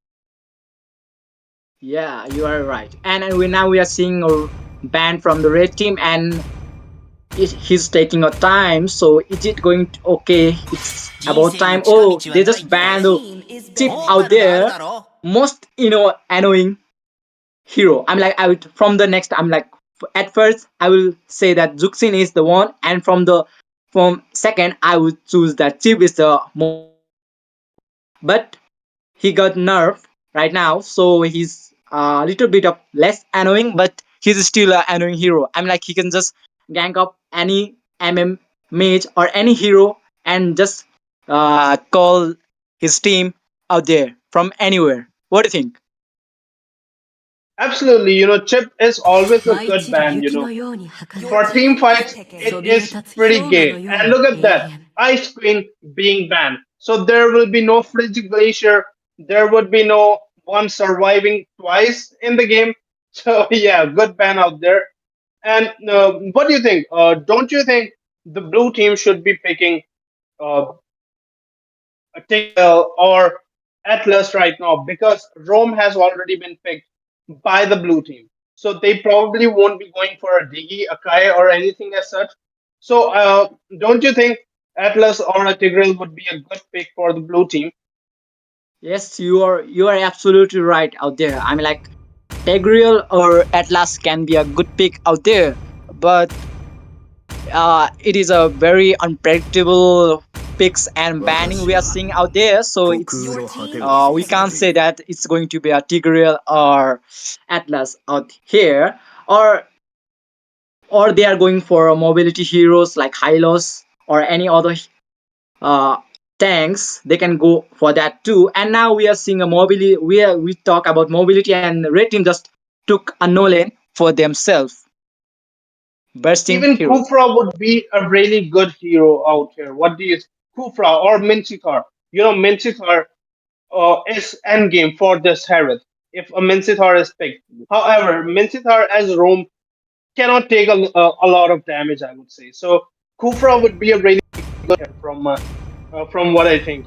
Yeah, you are right. And we now we are seeing a ban from the red team, and he's taking a time. So is it going to, okay? It's about time. Oh, they just banned the chip out there. Most annoying hero. I'm like I would from the next. I'm like at first I will say that Zuxin is the one, and from second I would choose that chip is the most annoying hero. But he got nerfed right now, so he's a little bit of less annoying, but he's still an annoying hero. I'm like he can just gank up any mage or any hero and just call his team out there from anywhere. What do you think? Absolutely, Chip is always a good ban. For team fights, it is pretty gay. And look at that, Ice Queen being banned. So there will be no Frigid Glacier. There would be no one surviving twice in the game. So yeah, good ban out there. And what do you think? Don't you think the blue team should be picking uh, a Tigreal or Atlas right now? Because Rome has already been picked by the blue team. So they probably won't be going for a Digi, a Kai, or anything as such. So don't you think Atlas or a Tigreal would be a good pick for the blue team? Yes, you are absolutely right out there. I mean, like Tegriel or Atlas can be a good pick out there, but it is a very unpredictable picks and banning we are seeing out there. So it's we can't say that it's going to be a Tigreal or Atlas out here, or they are going for mobility heroes like Hylos or any other uh, tanks. They can go for that too. And now we are seeing a mobility. We talk about mobility, and red team just took a Nolan for themselves, bursting Even hero. Kufra would be a really good hero out here. What do you Kufra or Minchikar? Minchikar is endgame for this Harith if a Minchithar is picked. However, Minchithar as Rome cannot take a lot of damage, I would say. So Kufra would be a really good hero from what I think.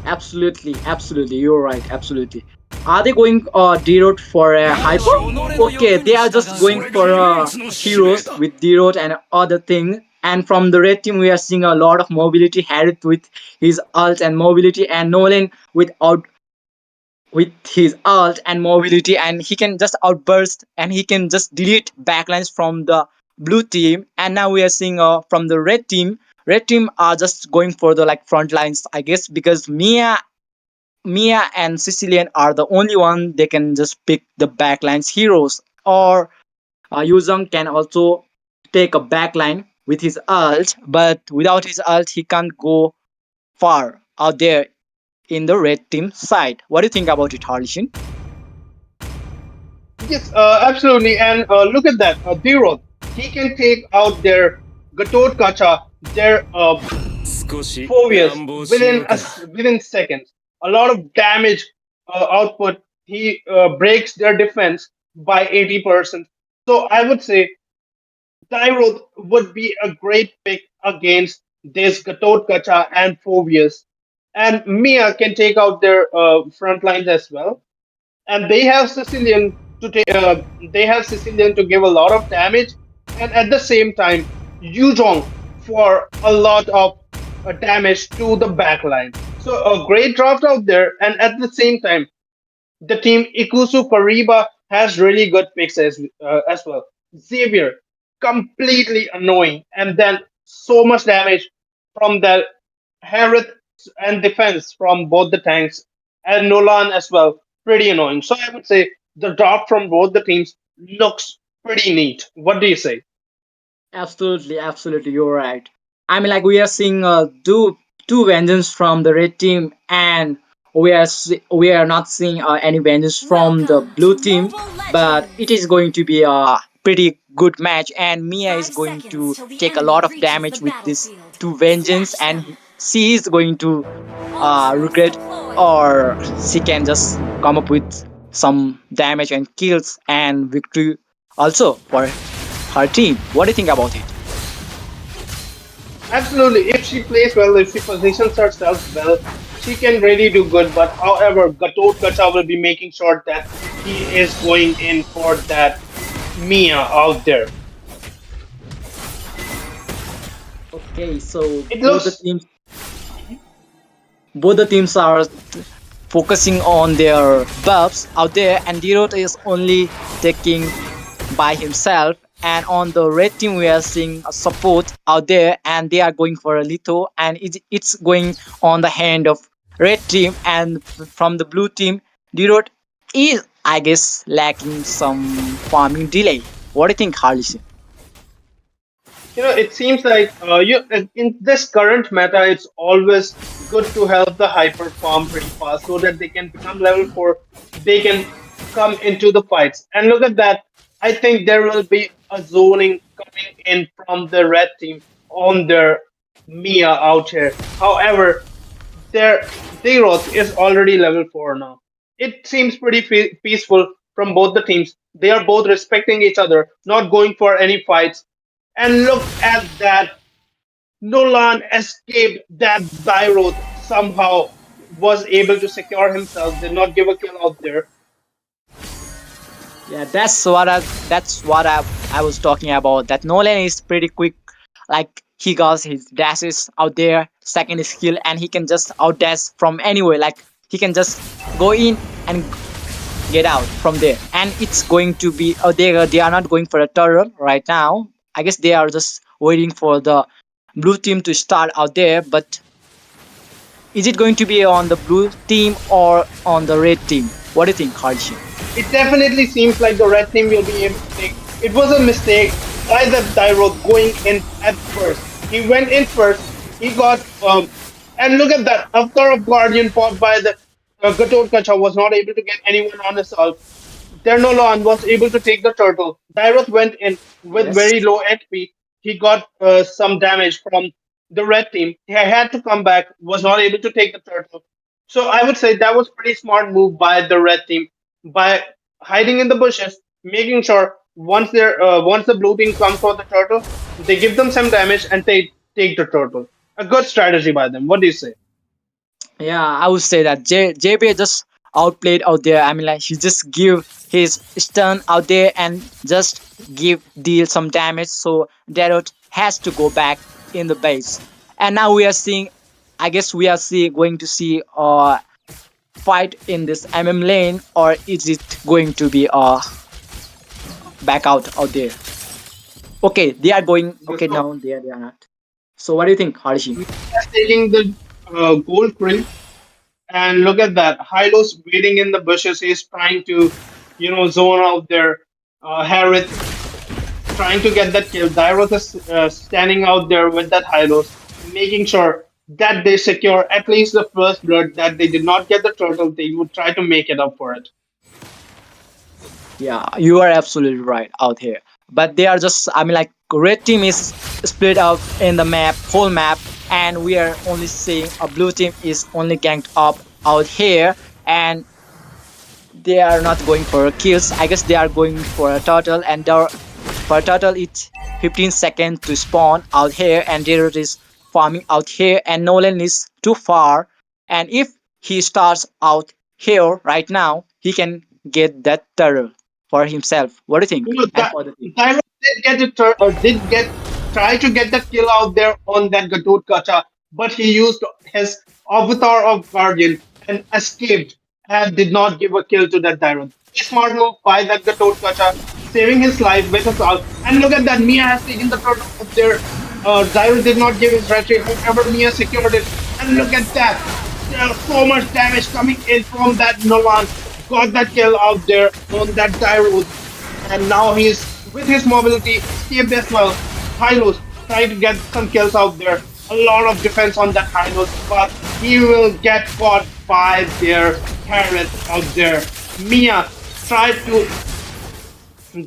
Absolutely, absolutely. You're right. Absolutely. Are they going D road for a hyper? Okay, they are just going for heroes with D road and other thing. And from the red team, we are seeing a lot of mobility. Harith with his ult and mobility, and Nolan with his ult and mobility, and he can just outburst and he can just delete backlines from the blue team. And now we are seeing from the red team are just going for the like front lines, I guess, because Mia and Sicilian are the only one they can just pick the backlines heroes. Or Yuzong can also take a backline with his ult, but without his ult he can't go far out there in the red team side. What do you think about it, Harlishin? Yes, absolutely. And look at that, Dhirod. He can take out their Gatot Kacha, their Phobias within seconds. A lot of damage output. He breaks their defense by 80%. So I would say Tyrod would be a great pick against this Gatot Kacha and Phobias. And Mia can take out their front lines as well. And they have Sicilian to give a lot of damage, and at the same time, Yuzhong for a lot of damage to the backline. So a great draft out there, and at the same time, the team Ikusu Kariba has really good picks as well. Xavier, completely annoying, and then so much damage from the Harith and defense from both the tanks, and Nolan as well. Pretty annoying. So I would say the draft from both the teams looks pretty neat. What do you say? Absolutely, absolutely, you're right. I mean, like we are seeing two vengeance from the red team, and we are not seeing any vengeance from the Welcome blue to team. MOBA But it is Legend! going to be a pretty good match, and Mia is 5 going seconds to till the take a enemy lot of reaches the damage with this battlefield. two vengeance, Smash them! and she is going to Ultimates regret, deployed! or she can just come up with some damage and kills and victory also for her team. What do you think about it? Absolutely. If she plays well, if she positions herself well, she can really do good. But however, Gatot Kacha will be making sure that he is going in for that Mia out there. Okay, so It looks both the teams are focusing on their buffs out there, and Dirot is only taking by himself. And on the red team, we are seeing a support out there, and they are going for a litho, and it's going on the hand of red team. And from the blue team, Dirot is, I guess, lacking some farming delay. What do you think, Harlison? it seems like in this current meta, it's always good to help the hyper farm pretty fast so that they can become level 4. They can come into the fights. And look at that. I think there will be a zoning coming in from the red team on their Mia out here. However, their Zeroth is already level 4 now. It seems pretty peaceful from both the teams. They are both respecting each other, not going for any fights. And look at that. Nolan escaped that Zeroth somehow, was able to secure himself, did not give a kill out there. Yeah, that's what I was talking about. That Nolan is pretty quick. Like he got his dashes out there, second skill, and he can just outdash from anywhere. Like he can just go in and get out from there. And it's going to be they are not going for a turtle right now. I guess they are just waiting for the blue team to start out there. But is it going to be on the blue team or on the red team? What do you think, Harshi? It definitely seems like the red team will be able to take. It was a mistake by the Dyro going in at first. He went in first. He got and look at that. After a guardian fought by the Gatot Kacha was not able to get anyone on assault. Ternolan was able to take the turtle. Dyroth went in with Yes. very low HP. He got some damage from the red team. He had to come back, was not able to take the turtle. So I would say that was pretty smart move by the red team by hiding in the bushes, making sure once the blue team comes for the turtle, they give them some damage and they take the turtle. A good strategy by them. What do you say? Yeah, I would say that JB just outplayed out there. I mean, like he just give his stun out there and just deal some damage. So Darrot has to go back in the base. And now we are seeing, I guess we are going to see a fight in this MM lane, or is it going to be back out there? Okay, they are going. Okay, So no, they are not. So what do you think, Harshi? just taking the gold krill. And look at that. Hylos waiting in the bushes. He's trying to, zone out there. Harith trying to get that kill. Dairoth is standing out there with that Hylos, making sure that they secure at least the first blood, that they did not get the turtle. They would try to make it up for it. Yeah, you are absolutely right out here. But they are just, I mean, like, red team is split up in the map, whole map, and we are only seeing a blue team is only ganked up out here, and they are not going for kills. I guess they are going for a turtle, and for a turtle, it's 15 seconds to spawn out here, and there is farming out here, and Nolan is too far. And if he starts out here right now, he can get that turtle for himself. What do you think? And That for the team. Tyrone did get it, did get try to get the kill out there on that Gadot Kacha, but he used his avatar of Guardian and escaped and did not give a kill to that Tyrone. Smart move by that Gadot Kacha, saving his life with his ult. And look at that, Mia has taken the turtle up there. Zyro did not give his retreat, however, Mia secured it. And look at that. There's so much damage coming in from that Nolan. Got that kill out there on that Zyro. And now he's with his mobility, escaped as well. Hylos trying to get some kills out there. A lot of defense on that Hylos, but he will get caught by their parrot out there. Mia tried to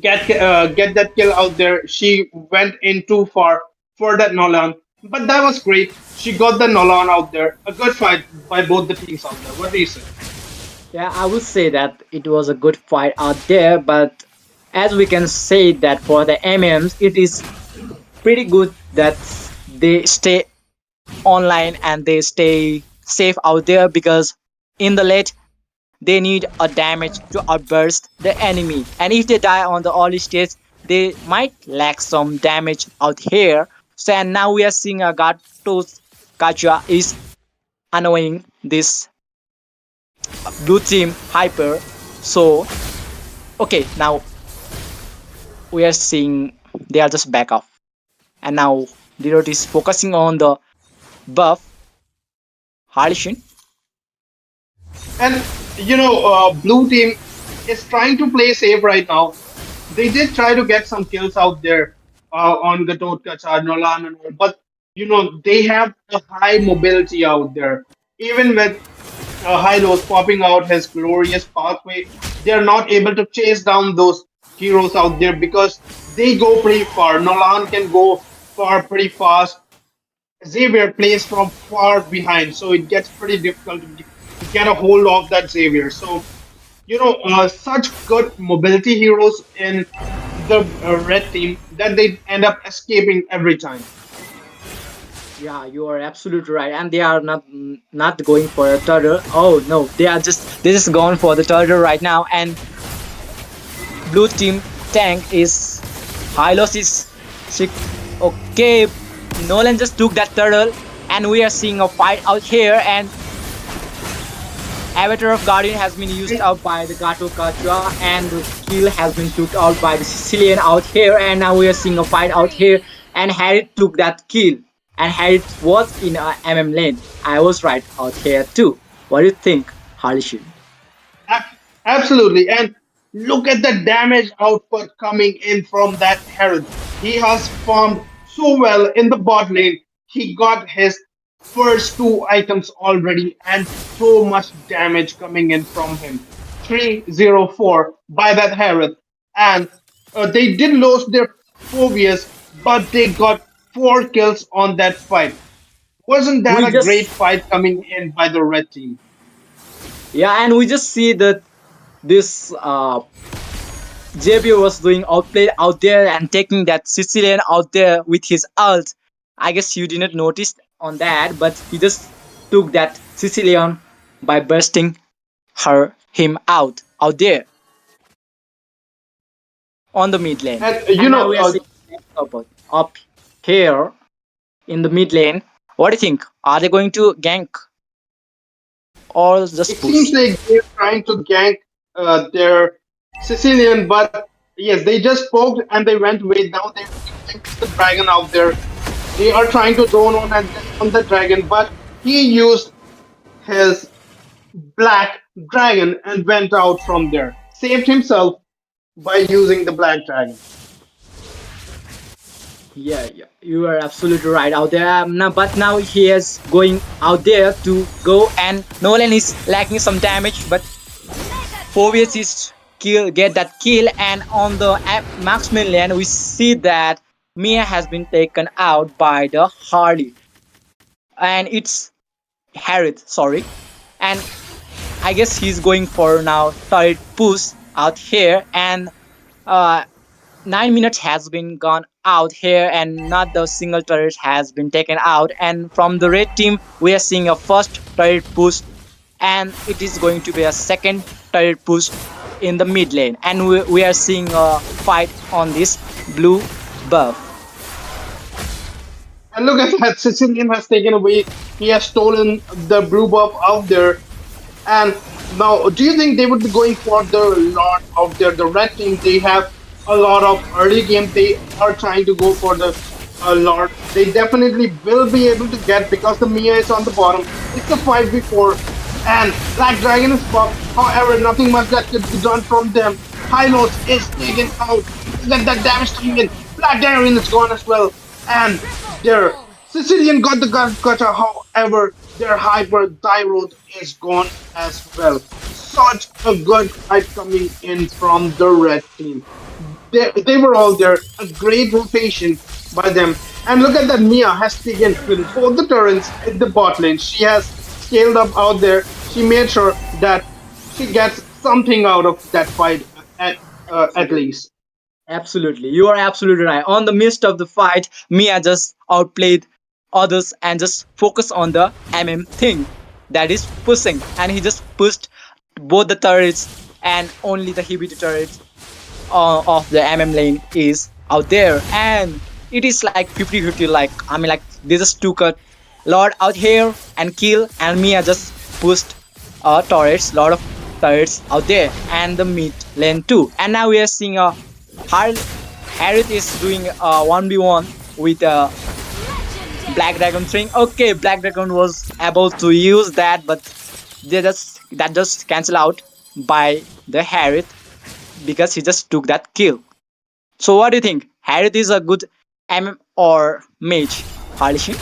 get that kill out there. She went in too far for that Nolan, but that was great. She got the Nolan out there. A good fight by both the teams out there. What do you say? Yeah, I would say that it was a good fight out there, but as we can say that for the MMs, it is pretty good that they stay online and they stay safe out there because in the late they need a damage to outburst the enemy, and if they die on the early stage they might lack some damage out here. So and now we are seeing a Gato's Kaja is annoying this blue team hyper. So okay, now we are seeing they are just back off, and now Dirot is focusing on the buff Harlishin. And blue team is trying to play safe right now. They did try to get some kills out there on the Totka, Nolan, and all, but they have a high mobility out there. Even with Hylos popping out his glorious pathway, they are not able to chase down those heroes out there because they go pretty far. Nolan can go far pretty fast. Xavier plays from far behind, so it gets pretty difficult to get a hold of that Xavier. So such good mobility heroes in the red team that they end up escaping every time. Yeah, you are absolutely right, and they are not going for a turtle. Oh no, they just gone for the turtle right now, and blue team tank is Hylos is sick. Okay, Nolan just took that turtle, and we are seeing a fight out here, and Avatar of Guardian has been used out by the Gato Kachua, and the kill has been took out by the Sicilian out here, and now we are seeing a fight out here, and Harry took that kill, and Harry was in a lane. I was right out here too. What do you think, Harlishin? A- Absolutely. And look at the damage output coming in from that Herod. He has farmed so well in the bot lane. He got his first two items already, and so much damage coming in from him. 304 by that Herod. And they did lose their phobias, but they got four kills on that fight. Wasn't that We a great just fight coming in by the red team? Yeah, and we just see that this JP was doing outplay out there and taking that Sicilian out there with his ult. I guess you didn't notice on that, but he just took that Sicilian by bursting him out there on the mid lane. And And now we are seeing up here in the mid lane. What do you think? Are they going to gank or just it seems push? like they're trying to gank their Sicilian, but yes, they just poked and they went way down. They ganked the dragon out there. They are trying to zone on the dragon, but he used his black dragon and went out from there. Saved himself by using the black dragon. Yeah, you are absolutely right out there. Now, but now he is going out there to go, and Nolan is lacking some damage, but Phobius is get that kill, and on the marksman lane we see that Mia has been taken out by the Harley, and it's Harith, sorry, and I guess he's going for now turret push out here, and uh, 9 minutes has been gone out here, and not the single turret has been taken out, and from the red team we are seeing a first turret push, and it is going to be a second turret push in the mid lane, and we are seeing a fight on this blue buff. And look at that, Sicilian has taken away. He has stolen the blue buff out there. And now, do you think they would be going for the lot of the red team? They have a lot of early game. They are trying to go for the lot. They definitely will be able to get because the Mia is on the bottom. It's a 5v4, and Black Dragon is buffed. However, nothing much that could be done from them. Hylos is taken out. Look at that damage coming in. Black Dragon is gone as well, and their Sicilian got the gotcha. However, their Hyper Tyrod is gone as well. Such a good fight coming in from the red team. They were all there. A great rotation by them. And look at that, Mia has taken both the turrets in the bot lane. She has scaled up out there. She made sure that she gets something out of that fight at least. Absolutely, you are absolutely right. On the midst of the fight, Mia just outplayed others and just focus on the thing. that is pushing, and he just pushed both the turrets, and only the heavy turrets of the lane is out there, and it is like 50-50. Like, I mean, like, they just took a lord out here and kill, and Mia just pushed turrets, lot of turrets out there, and the mid lane too. And now we are seeing a Har- Harith is doing a 1v1 with a Black Dragon thing. Okay, Black Dragon was able to use that, but that just cancel out by the Harith because he just took that kill. So what do you think? Harith is a good MM or mage, Halishin?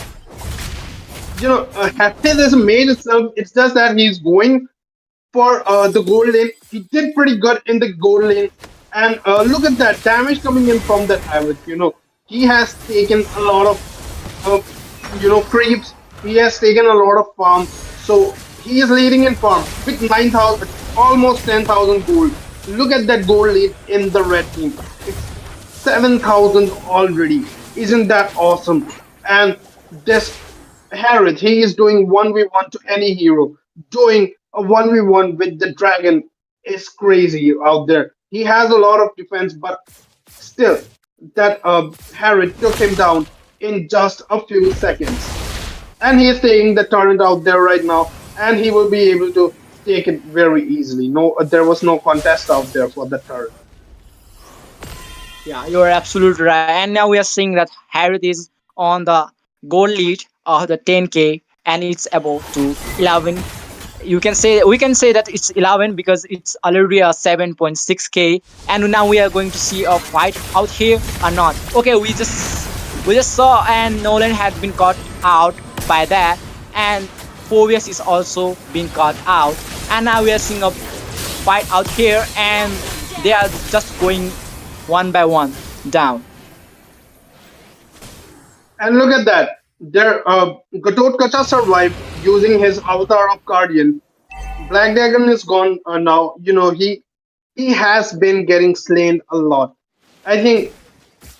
Hafez is a mage itself. It's just that he's going for the gold lane. He did pretty good in the gold lane. And look at that damage coming in from that Havoc. He has taken a lot of, uh, creeps. He has taken a lot of farm. So he is leading in farm with 9,000, almost 10,000 gold. Look at that gold lead in the red team. It's 7,000 already. Isn't that awesome? And this Harith, he is doing 1v1 to any hero. Doing a 1v1 with the dragon is crazy out there. He has a lot of defense, but still, that Harith took him down in just a few seconds. And he is taking the torrent out there right now, and he will be able to take it very easily. No, there was no contest out there for the turret. Yeah, you're absolutely right. And now we are seeing that Harith is on the gold lead of the 10k, and it's about to 11. You can say, we can say that it's 11 because it's already a 7.6k, and now we are going to see a fight out here or not. Okay, we just saw, and Nolan has been caught out by that, and Phobius is also being caught out, and now we are seeing a fight out here, and they are just going one by one down. And look at that. Their Gatot Kacha survived using his avatar of Guardian. Black Dragon is gone now. He has been getting slain a lot. I think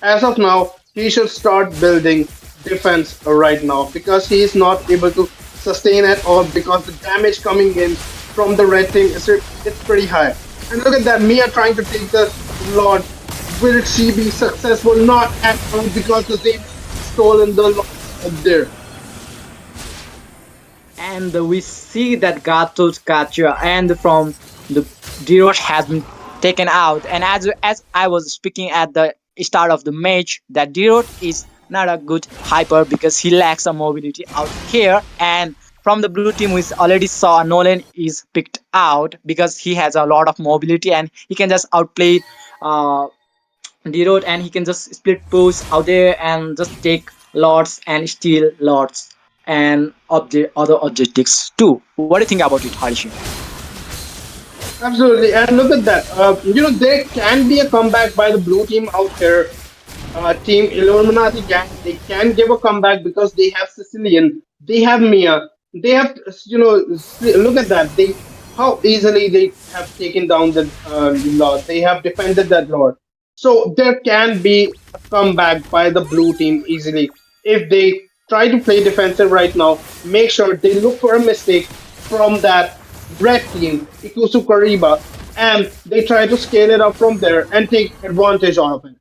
as of now he should start building defense right now because he is not able to sustain at all because the damage coming in from the red team it's pretty high. And look at that, Mia trying to take the Lord. Will she be successful? Not at all because they've stolen the Lord up there. And we see that Gatot Kacha and from the Dirosh has been taken out. And as I was speaking at the start of the match, that Dirosh is not a good hyper because he lacks some mobility out here. And from the blue team, we already saw Nolan is picked out because he has a lot of mobility and he can just outplay uh, D-Road, and he can just split push out there and just take lords and steal lords and other objectives too. What do you think about it, Harishi? Absolutely, and look at that. There can be a comeback by the blue team out here. Team Illuminati gang, they can give a comeback because they have Sicilian, they have Mia, they have look at that. They how easily they have taken down the Lord. They have defended that Lord. So there can be a comeback by the blue team easily if they try to play defensive right now. Make sure they look for a mistake from that red team, Ikusu Kariba, and they try to scale it up from there and take advantage of it.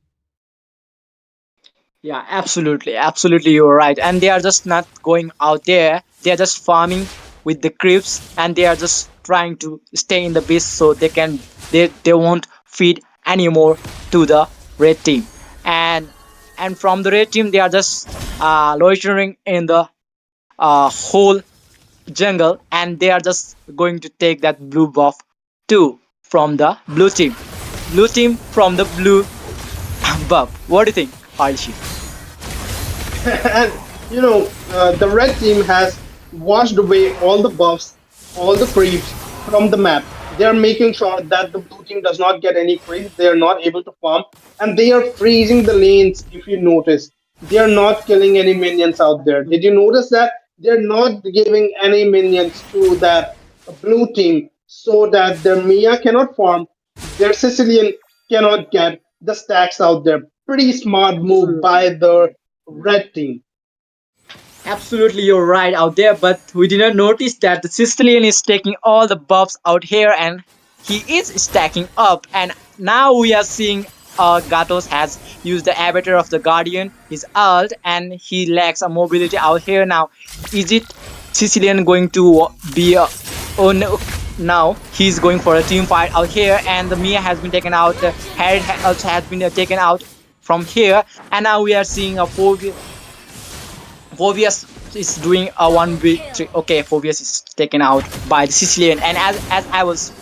Yeah, absolutely, absolutely, you're right. And they are just not going out there. They are just farming with the creeps, and they are just trying to stay in the base so they won't feed anymore to the red team. And from the red team, they are just loitering in the whole jungle, and they are just going to take that blue buff too from the blue team. Blue team from the blue buff. What do you think, Archie? And the red team has washed away all the buffs, all the creeps from the map. They are making sure that the blue team does not get any creeps. They are not able to farm, and they are freezing the lanes. If you notice, they are not killing any minions out there. Did you notice that they are not giving any minions to that blue team so that their Mia cannot farm, their Sicilian cannot get the stacks out there. Pretty smart move by the red team. Absolutely, you're right out there, but we did not notice that the Sicilian is taking all the buffs out here and he is stacking up. And now we are seeing Gatos has used the Avatar of the Guardian, his ult, and he lacks a mobility out here now. Is it Sicilian going to be a. Oh no. Now he's going for a team fight out here, and the Mia has been taken out. Harriet also has been taken out from here, and now we are seeing a Phobius is doing a 1v3. Okay, Phobius is taken out by the Sicilian, and as I was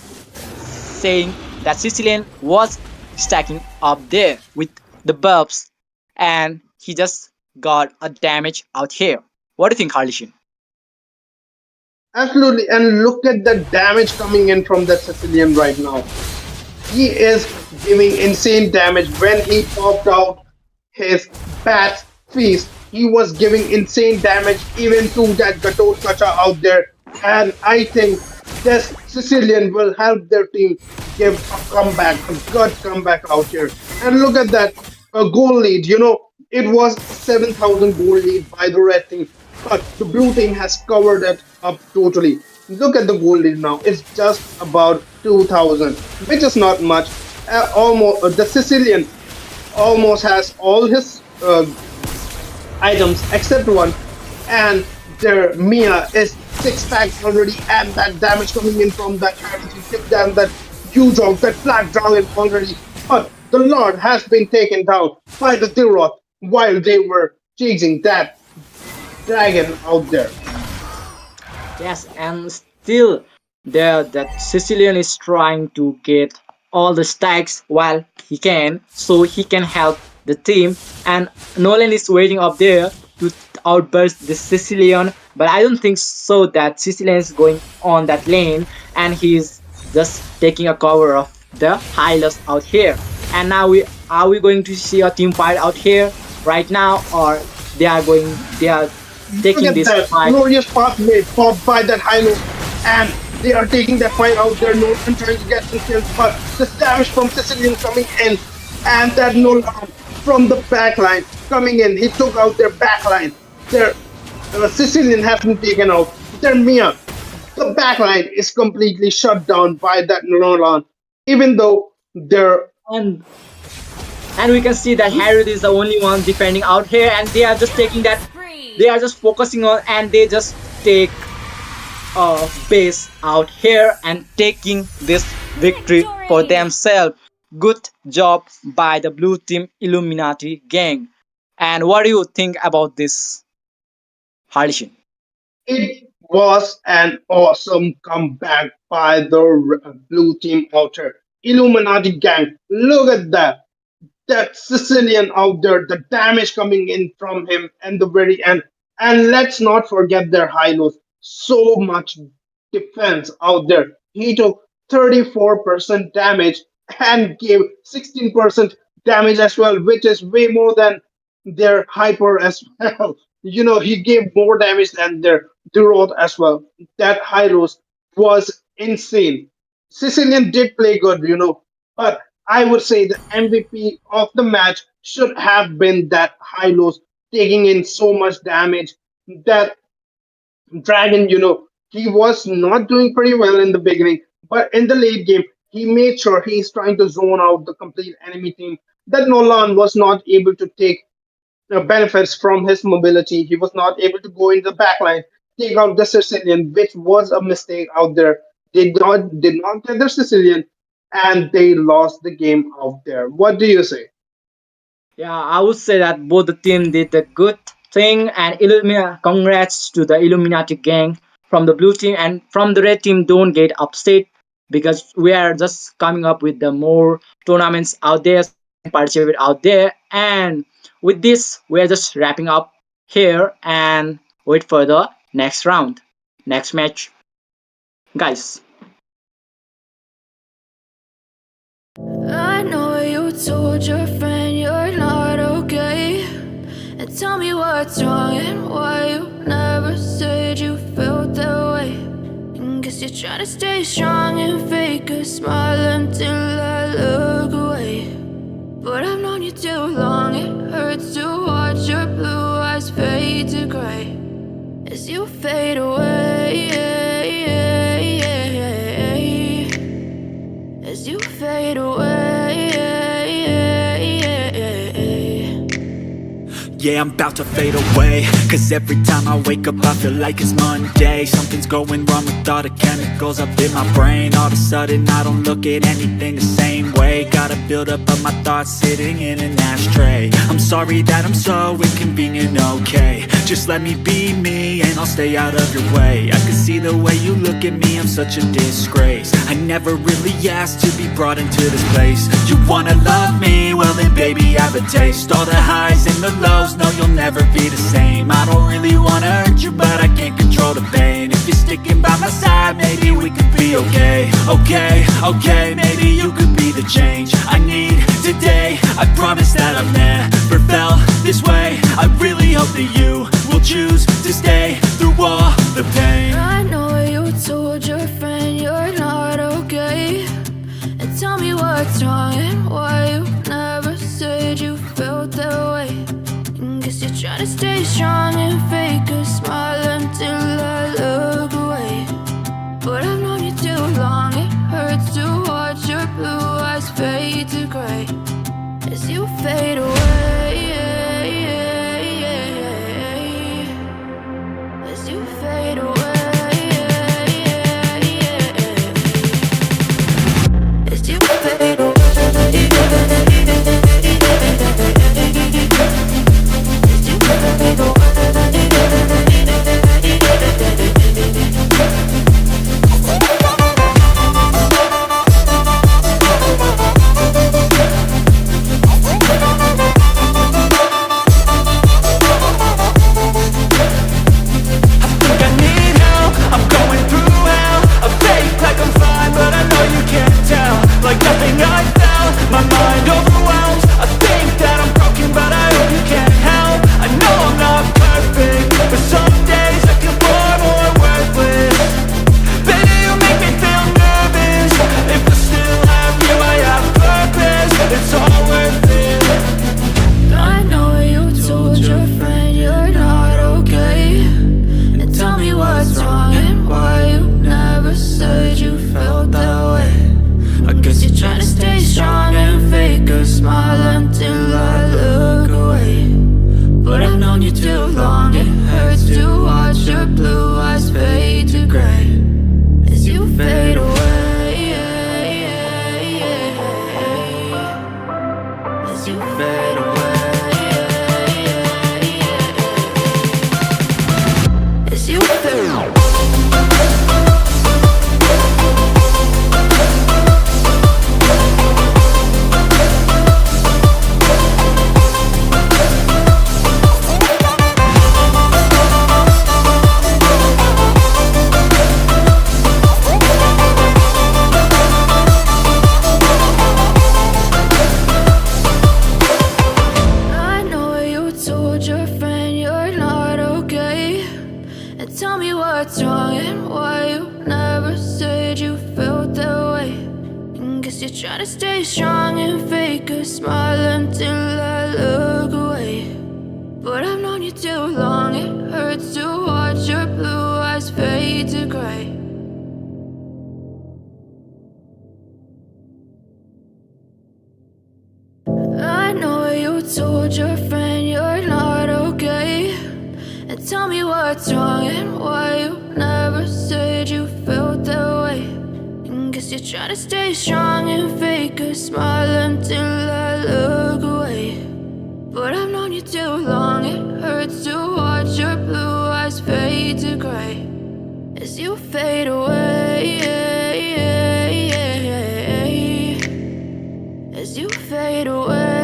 saying, that Sicilian was stacking up there with the buffs, and he just got a damage out here. What do you think, Harlishin? Absolutely, and look at the damage coming in from that Sicilian right now. He is giving insane damage when he popped out his bat feast. He was giving insane damage even to that Gatot Kacha out there. And I think this Sicilian will help their team give a comeback, a good comeback out here. And look at that goal lead. It was 7,000 goal lead by the red team, but the blue team has covered it up totally. Look at the goal lead now. It's just about 2,000, which is not much. Almost the Sicilian almost has all his items except one, and their Mia is six packs already, and that damage coming in from that charity took down that huge of that black dragon already. But the Lord has been taken down by the Tiroth while they were chasing that dragon out there. Yes, and still there that Sicilian is trying to get all the stacks while he can, so he can help the team. And Nolan is waiting up there to outburst the Sicilian, but I don't think so that Sicilian is going on that lane, and he's just taking a cover of the Hylos out here. And now we going to see a team fight out here right now, or they are Look taking at this that fight. glorious pathway popped by that Hilo, and they are taking that fight out there. Nolan trying to get some kills, but the damage from Sicilian coming in, and that Nolan from the backline coming in. He took out their backline. Their Sicilian has been taken out. Their Mia, the backline is completely shut down by that Nolan. Even though their and and we can see that Harriet is the only one defending out here, and they are just taking that, they are just focusing on, and they just take a base out here and taking this victory for themselves. Good job by the blue team Illuminati gang. And what do you think about this, Harlishin? it was an awesome comeback by the blue team out here. Illuminati gang. Look at that. That Sicilian out there, the damage coming in from him and the very end. And let's not forget their highlights. So much defense out there. He took 34% damage and gave 16% damage as well, which is way more than their hyper as well. He gave more damage than their Durod as well. That Hylos was insane. Sicilian did play good, but I would say the MVP of the match should have been that Hylos taking in so much damage. That Dragon, he was not doing pretty well in the beginning, but in the late game, he made sure he's trying to zone out the complete enemy team. That Nolan was not able to take benefits from his mobility. He was not able to go in the backline, take out the Sicilian, which was a mistake out there. They did not get the Sicilian, and they lost the game out there. What do you say? Yeah, I would say that both the team did a good thing, and congrats to the Illuminati gang from the blue team, and from the red team. Don't get upset because we are just coming up with the more tournaments out there, so you can participate out there. And with this, we are just wrapping up here and wait for the next round, next match, guys. I know you told your friend you're not okay. And tell me what's wrong and why you never said you felt that way. And guess you're trying to stay strong and fake a smile until I look away. But I've known you too long, it hurts to watch your blue eyes fade to gray. as you fade away. Yeah, I'm about to fade away, cause every time I wake up I feel like it's Monday. Something's going wrong with all the chemicals up in my brain. All of a sudden I don't look at anything the same way. Gotta build up of my thoughts sitting in an ashtray. I'm sorry that I'm so inconvenient, okay. Just let me be me and I'll stay out of your way. I can see the way you look at me, I'm such a disgrace. I never really asked to be brought into this place. You wanna love me? Well then baby have a taste. All the highs and the lows, no, you'll never be the same. I don't really wanna hurt you, but I can't control the pain. If you're sticking by my side, maybe we could be okay. Okay, maybe you could be the change I need today. I promise that I've never felt this way. I really hope that you will choose to stay through all the pain. I know you told your friend you're not okay, and tell me what's wrong and why you never said you felt that way. Guess you're trying to stay strong and fake a smile until I look away. But I've known you too long, it hurts to watch your blue eyes fade to gray as you fade away. As you fade away. As you fade away.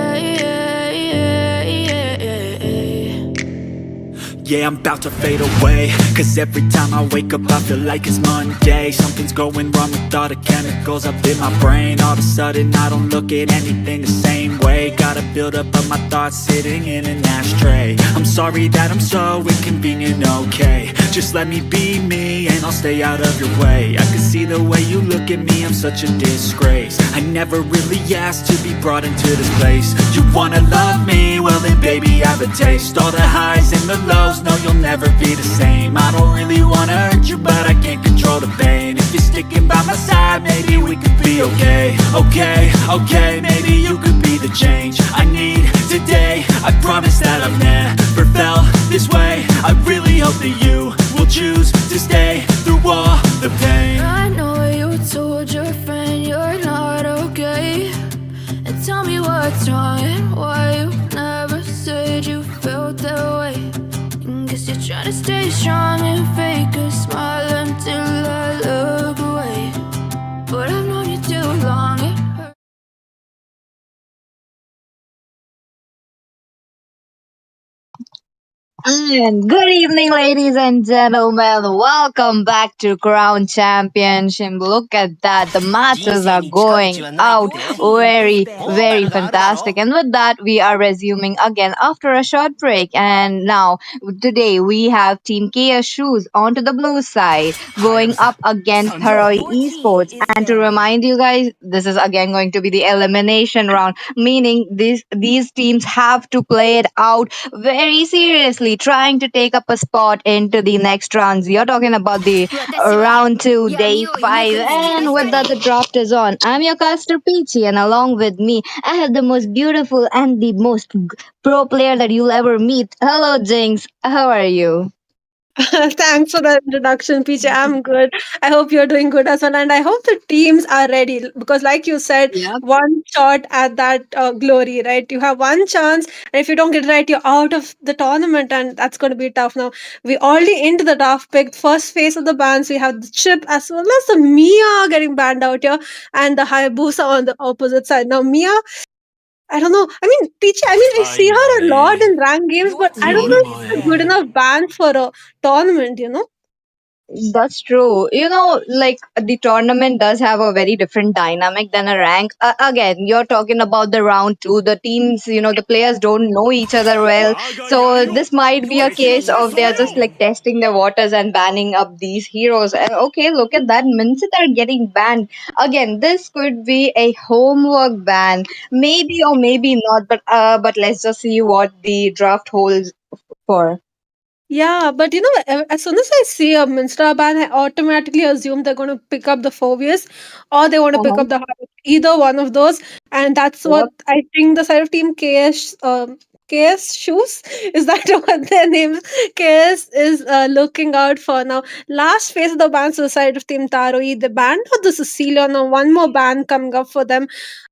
Yeah, I'm about to fade away, cause every time I wake up I feel like it's Monday. Something's going wrong with all the chemicals up in my brain. All of a sudden I don't look at anything the same way. Gotta build up of my thoughts sitting in an ashtray. I'm sorry that I'm so inconvenient, okay. Just let me be me and I'll stay out of your way. I can see the way you look at me, I'm such a disgrace. I never really asked to be brought into this place. You wanna love me? Well then baby have a taste. All the highs and the lows, just know you'll never be the same. I don't really wanna hurt you, but I can't control the pain. If you're sticking by my side, maybe we could be okay. Okay, okay, maybe you could be the change I need today. I promise that I've never felt this way. I really hope that you will choose to stay through all the pain. I know you told your friend you're not okay, and tell me what's wrong and why you never said you felt that way. And guess you're trying to stay strong and fake a smile until I look away. But I've known you too long. It hurts. And good evening, ladies and gentlemen. Welcome back to Crown Championship. Look at that. The matches are going out very, very fantastic. And with that, we are resuming again after a short break. And now, today, we have Team Kia Shoes onto the blue side going up against Tharoi Esports. And to remind you guys, this is again going to be the elimination round, meaning these teams have to play it out very seriously, trying to take up a spot into the next rounds. You're talking about the round two, day five, and with that, the draft is on. I'm your caster Peachy, and along with me, I have the most beautiful and the most pro player that you'll ever meet. Hello, Jinx. How are you? Thanks for the introduction, PJ. I'm good. I hope you're doing good as well. And I hope the teams are ready because, like you said, Yep. one shot at that glory, right? You have one chance. And if you don't get it right, you're out of the tournament. And that's going to be tough. Now, we already into the draft pick. First phase of the bans, we have the Chip as well as the Mia getting banned out here and the Hayabusa on the opposite side. Now, Mia, I don't know. I mean, Peachy, I mean, I see her a lot in ranked games, but I don't know if she's a good enough band for a tournament. That's true. Like the tournament does have a very different dynamic than a rank. Again, you're talking about the round two. The teams, the players don't know each other well. So this might be a case of they're just like testing the waters and banning up these heroes. And okay, look at that. Mincet are getting banned. Again, this could be a homework ban. Maybe or maybe not. But let's just see what the draft holds for. Yeah, but as soon as I see a Minster band, I automatically assume they're going to pick up the Phobius or they want to pick Uh-huh. up the Harvest. Either one of those. And that's what Yep. I think the side of Team KS Shoes, is that what their name is? KS is looking out for now. Last phase of the bans to the side of Team Taroi, the band of the Sicilian, now one more band coming up for them.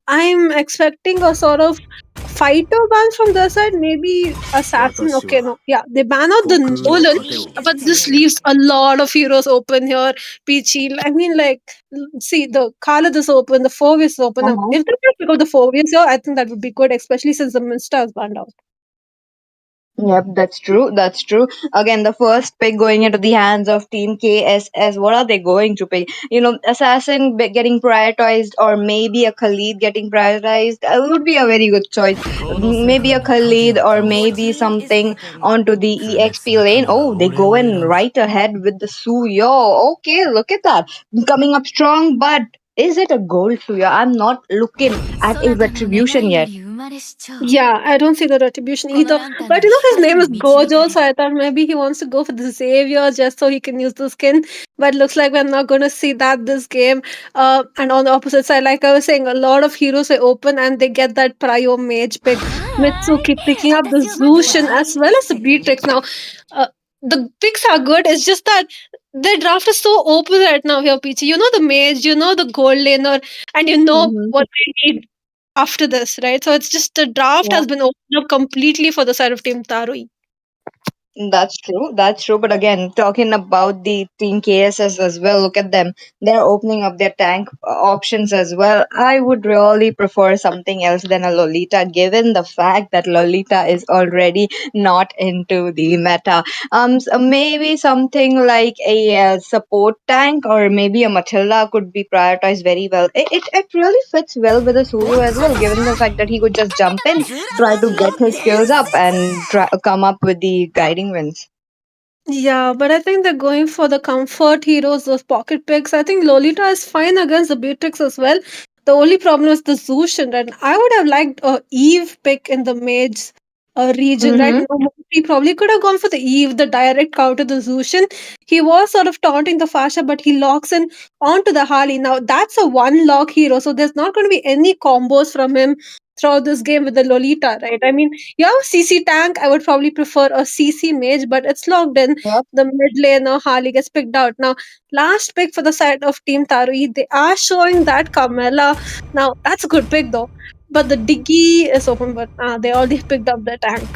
I'm expecting a sort of fighter ban from their side, maybe assassin. Okay, no, yeah, they ban out the Nolan, but this leaves a lot of heroes open here. Peachy, I mean, like, see, the Khalid is open, the Fovius is open. Now, Uh-huh. if they can pick up the Fovius here, I think that would be good, especially since the Minster is banned out. Yep, that's true. That's true. Again, the first pick going into the hands of Team KSS. What are they going to pick? Assassin getting prioritized, or maybe a Khalid getting prioritized. Would be a very good choice. Maybe a Khalid, or maybe something onto the EXP lane. Oh, they go in right ahead with the Suyo. Okay, look at that. Coming up strong, but is it a gold Suyo? I'm not looking at a retribution yet. Yeah, I don't see the retribution either. But his name is Gojo, so I thought maybe he wants to go for the Xavier just so he can use the skin. But looks like we're not going to see that this game. And on the opposite side, like I was saying, a lot of heroes are open and they get that Prio Mage pick. Mitsuki picking up the Zushin as well as the Beatrix. Now, uh, the picks are good. It's just that the draft is so open right now here, Peachy. You know the Mage, you know the Gold Laner, and you know Mm-hmm. what they need after this, right? So it's just the draft has been opened up completely for the side of Team Tarui. That's true. That's true. But again, talking about the Team KSS as well, look at them. They're opening up their tank options as well. I would really prefer something else than a Lolita, given the fact that Lolita is already not into the meta. Maybe something like a support tank or maybe a Matilda could be prioritized very well. It really fits well with a Suyu as well, given the fact that he could just jump in, try to get his skills up, and come up with the guiding wins. Yeah, but I think they're going for the comfort heroes, those pocket picks. I think Lolita is fine against the Beatrix as well. The only problem is the Zushin, and I would have liked a Eve pick in the mage region, right? Mm-hmm. No more he probably could have gone for the Eve, the direct counter the Zushin. He was sort of taunting the Fasha, but he locks in onto the Harley. Now that's a one lock hero, so there's not going to be any combos from him throughout this game with the Lolita, right? I mean, you have CC tank. I would probably prefer a CC mage, but it's locked in. Yep. The mid laner Harley gets picked out. Now, last pick for the side of Team Tarui, they are showing that Carmella. Now that's a good pick though. But the Diggy is open, but they already picked up the tank.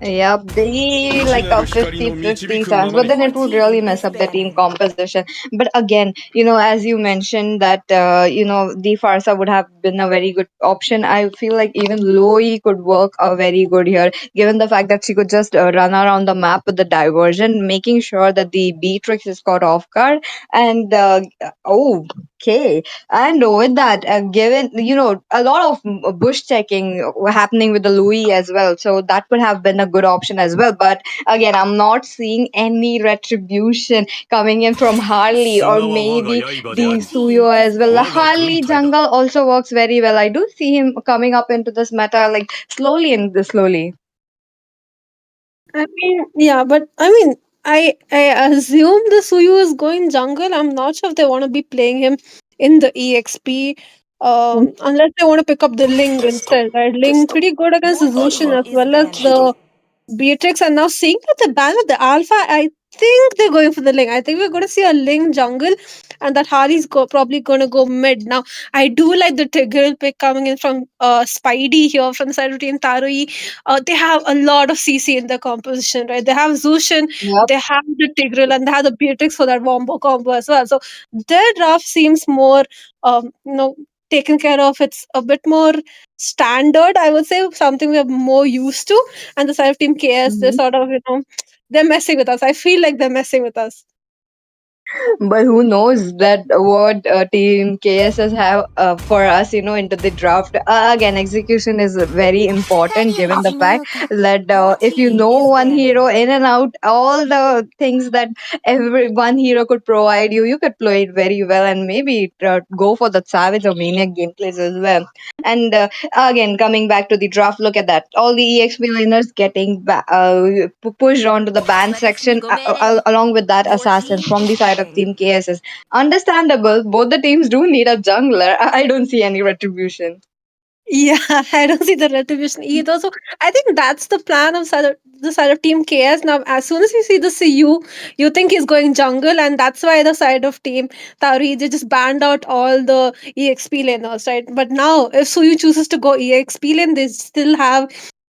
Yep, they like a 50-50 chance, but then it would really mess up the team composition. But again, as you mentioned that, the Farsa would have been a very good option. I feel like even Loi could work a very good here, given the fact that she could just run around the map with the diversion, making sure that the Beatrix is caught off guard. And okay, and with that, given a lot of bush checking happening with the Louis as well, so that would have been a good option as well. But again, I'm not seeing any retribution coming in from Harley or maybe the Suyo as well. The Harley jungle also works very well. I do see him coming up into this meta like slowly and slowly. I mean, yeah, but I mean, I assume the Suyu is going jungle. I'm not sure if they want to be playing him in the EXP. Unless they want to pick up the Ling instead, right? Ling pretty good against the Zushin as well as the Beatrix. And now seeing that the ban with the Alpha, I think they're going for the Ling. I think we're going to see a Ling jungle, and that Harley's probably going to go mid. Now, I do like the Tigreal pick coming in from Spidey here from the side of Team Tarui. They have a lot of CC in their composition, right? They have Zushin, Yep. they have the Tigreal, and they have the Beatrix for that wombo combo as well. So their draft seems more, taken care of. It's a bit more standard, I would say, something we're more used to. And the side of Team KS, they're sort of, they're messing with us. I feel like they're messing with us. But who knows that what team KSS have for us, into the draft. Again, execution is very important given the fact that if you know one hero in and out, all the things that every one hero could provide you, you could play it very well and maybe go for the savage or maniac gameplays as well. And again, coming back to the draft, look at that. All the EXP laners getting pushed onto the ban section, along with that assassin from the side of Team KSS. Understandable. Both the teams do need a jungler. I don't see any retribution. Yeah, I don't see the retribution either. So I think that's the plan of the side of Team KS. Now, as soon as you see the CU, you think he's going jungle, and that's why the side of Team Tauri they just banned out all the EXP laners, right? But now, if Suyu chooses to go EXP lane, they still have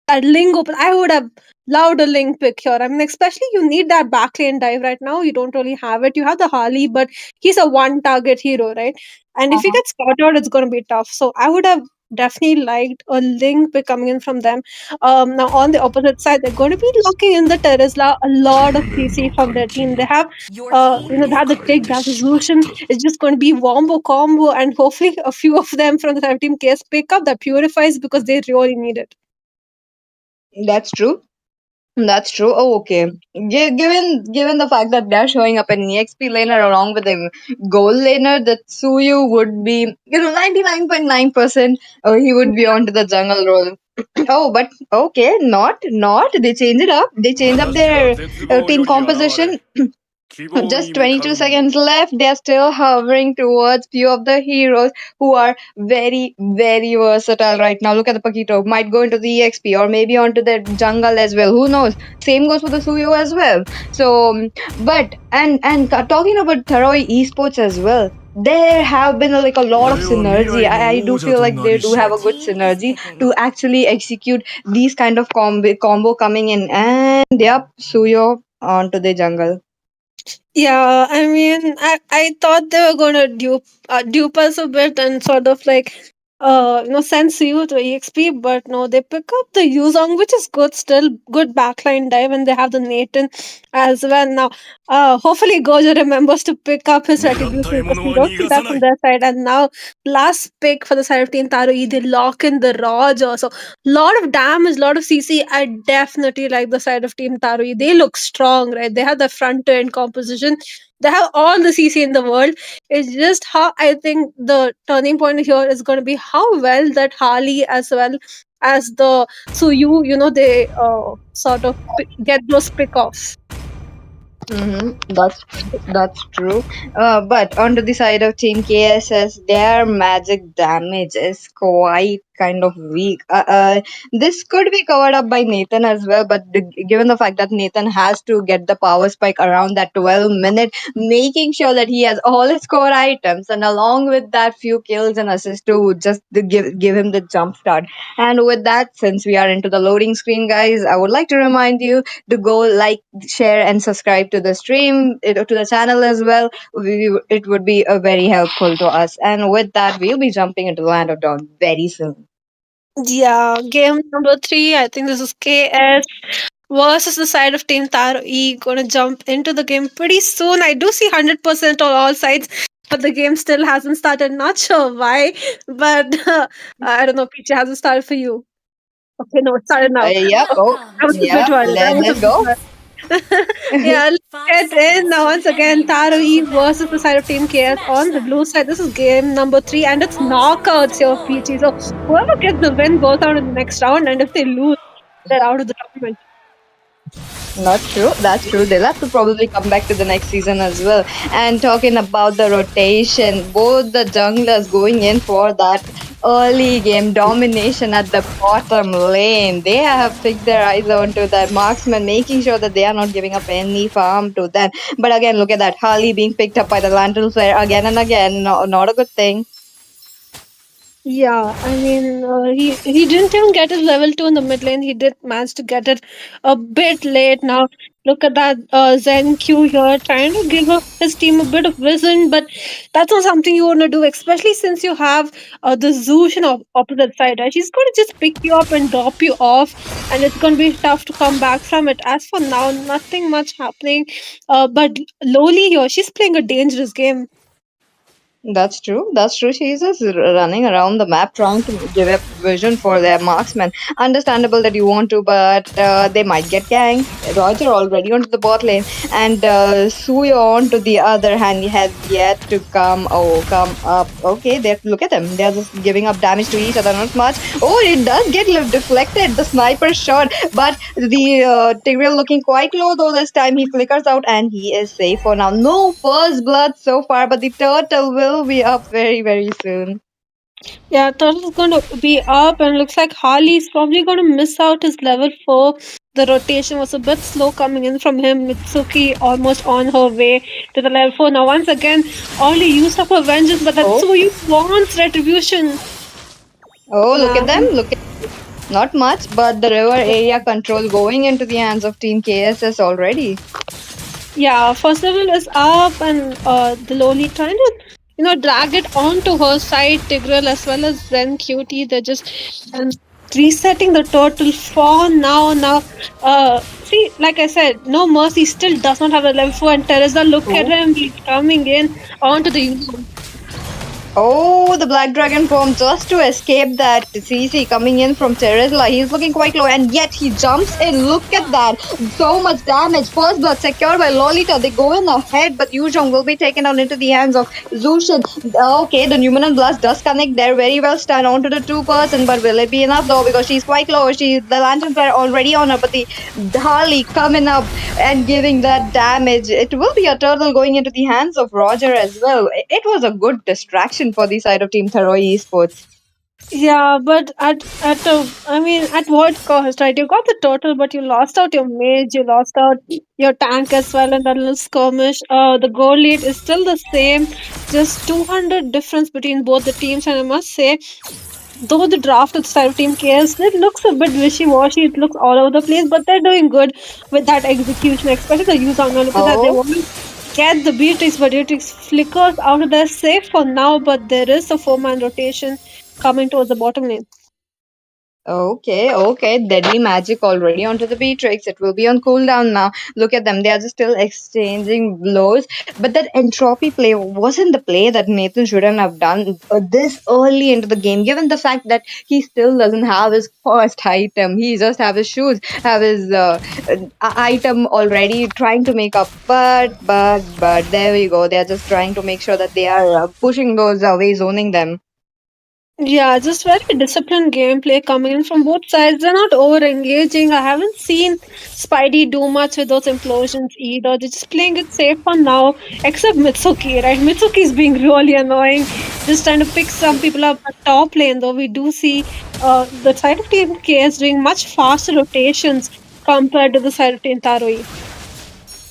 that Ling open. I would have loved a Ling pick here. I mean, especially you need that backlane dive right now. You don't really have it. You have the Harley, but he's a one target hero, right? And if he Uh-huh. gets caught out, it's going to be tough. So I would have definitely liked a Ling pick coming in from them. Now on the opposite side, they're going to be locking in the Terizla, a lot of CC from their team. They have, they have the Tig, they have the Zushin. It's just going to be wombo combo, and hopefully a few of them from the side of Team KS pick up that purifies because they really need it. That's true. That's true. Oh, okay. Given the fact that they're showing up an EXP laner along with a gold laner, that Suyu would be, 99.9%, he would be onto the jungle role. Oh, but okay, not. They change it up. They change up their team composition. Just 22 seconds left. They're still hovering towards few of the heroes who are very, very versatile right now. Look at the Paquito. Might go into the EXP or maybe onto the jungle as well. Who knows? Same goes for the Suyo as well. So, but and talking about Tharoi esports as well. There have been like a lot of synergy. I do feel like they do have a good synergy to actually execute these kind of combo coming in. And yep, Suyo onto the jungle. Yeah, I mean, I thought they were gonna dupe us a bit and sort of like send you to EXP, but no, they pick up the Yuzong, which is good, still good backline dive, and they have the Nathan as well. Now, hopefully Gojo remembers to pick up his retribution because we don't see that from their side. And now, last pick for the side of Team Tarui, they lock in the Raj also. Lot of damage, lot of CC. I definitely like the side of Team Tarui. They look strong, right? They have the front to end composition. They have all the CC in the world. It's just how I think the turning point here is going to be how well that Harley as well as the Suyu, they sort of get those pick offs. That's true. But on the side of Team KSS, their magic damage is quite kind of weak. This could be covered up by Nathan as well, but given the fact that Nathan has to get the power spike around that 12 minute, making sure that he has all his core items, and along with that, few kills and assists to just to give him the jump start. And with that, since we are into the loading screen, guys, I would like to remind you to go like, share, and subscribe to the stream, to the channel as well. It would be very helpful to us. And with that, we'll be jumping into Land of Dawn very soon. Yeah, game number three. I think this is KS versus the side of Team Taro E. Gonna jump into the game pretty soon. I do see 100% on all sides, but the game still hasn't started. Not sure why, but I don't know. Peach hasn't started for you. Okay, no, it started now. Yep. Oh, I was a bit yeah. worried. I was a Let's bit go. worried. Yeah, let's get in now once again. Taro E versus the side of Team KS on the blue side. This is game number three, and it's knockouts here, Peachy. So whoever gets the win goes out in the next round, and if they lose, they're out of the tournament. Not true. That's true. They'll have to probably come back to the next season as well. And talking about the rotation, both the junglers going in for that early game domination at the bottom lane. They have fixed their eyes onto that marksman, making sure that they are not giving up any farm to them. But again, look at that. Harley being picked up by the Lantern Flare again and again. No, not a good thing. Yeah, I mean, he didn't even get his level 2 in the mid lane. He did manage to get it a bit late. Now, look at that Zen Q here, trying to give his team a bit of vision, but that's not something you want to do, especially since you have the Zeus on opposite side. Right? She's going to just pick you up and drop you off, and it's going to be tough to come back from it. As for now, nothing much happening. But Loli here, she's playing a dangerous game. That's true. That's true. She's just running around the map trying to give up vision for their marksmen. Understandable that you want to, but they might get ganked. Roger already onto the bot lane, and Suyo on to the other hand he has yet to come up. Okay, they look at them. They're just giving up damage to each other, not much. Oh, it does get deflected, the sniper shot, but the Tigreal looking quite low though this time. He flickers out and he is safe for now. No first blood so far, but the turtle will be up very, very soon. Yeah, Turtle's going to be up, and looks like Harley's probably going to miss out his level 4. The rotation was a bit slow coming in from him. Mitsuki almost on her way to the level 4. Now, once again, only used up her vengeance, but that's Oh. Suyu wants retribution. Oh, look at Yeah. them. Look at not much, but the river area control going into the hands of Team KSS already. Yeah, first level is up, and the Loli trying to, drag it onto her side. Tigreal as well as Zen Cutie. They're just resetting the turtle for now. Now, see, like I said, no mercy still does not have a level 4, and Teresa, look at him. He's coming in onto the unicorn. Oh, the Black Dragon form just to escape that CC coming in from Terizla. He's looking quite low, and yet he jumps in. Look at that. So much damage. First blood secured by Lolita. They go in ahead, but Yuzhong will be taken out into the hands of Zushin. Okay, the Numenon Blast does connect there. Very well stand onto the 2-person, but will it be enough though? Because she's quite low. The lanterns are already on her, but the Harley coming up and giving that damage. It will be a turtle going into the hands of Roger as well. It was a good distraction for the side of Team Tharoi Esports. Yeah, but at what cost, right? You got the total, but you lost out your mage, you lost out your tank as well, and that little skirmish. The goal lead is still the same, just 200 difference between both the teams, and I must say, though the draft of the side of Team KS, it looks a bit wishy-washy, it looks all over the place, but they're doing good with that execution, especially the use on look at that. They want to get the Beatrix, but Beatrix flickers out of there safe for now, but there is a 4-man rotation coming towards the bottom lane. Okay, okay. Deadly magic already onto the Beatrix. It will be on cooldown now. Look at them. They are just still exchanging blows. But that entropy play wasn't the play that Nathan shouldn't have done this early into the game, given the fact that he still doesn't have his first item. He just have his shoes, have his item already trying to make up. But there we go. They are just trying to make sure that they are pushing those away, zoning them. Yeah, just very disciplined gameplay coming in from both sides. They're not over engaging. I haven't seen Spidey do much with those implosions either. They're just playing it safe for now, except Mitsuki, right? Mitsuki is being really annoying, just trying to pick some people up at top lane, though we do see the side of Team KS doing much faster rotations compared to the side of Team Taroi.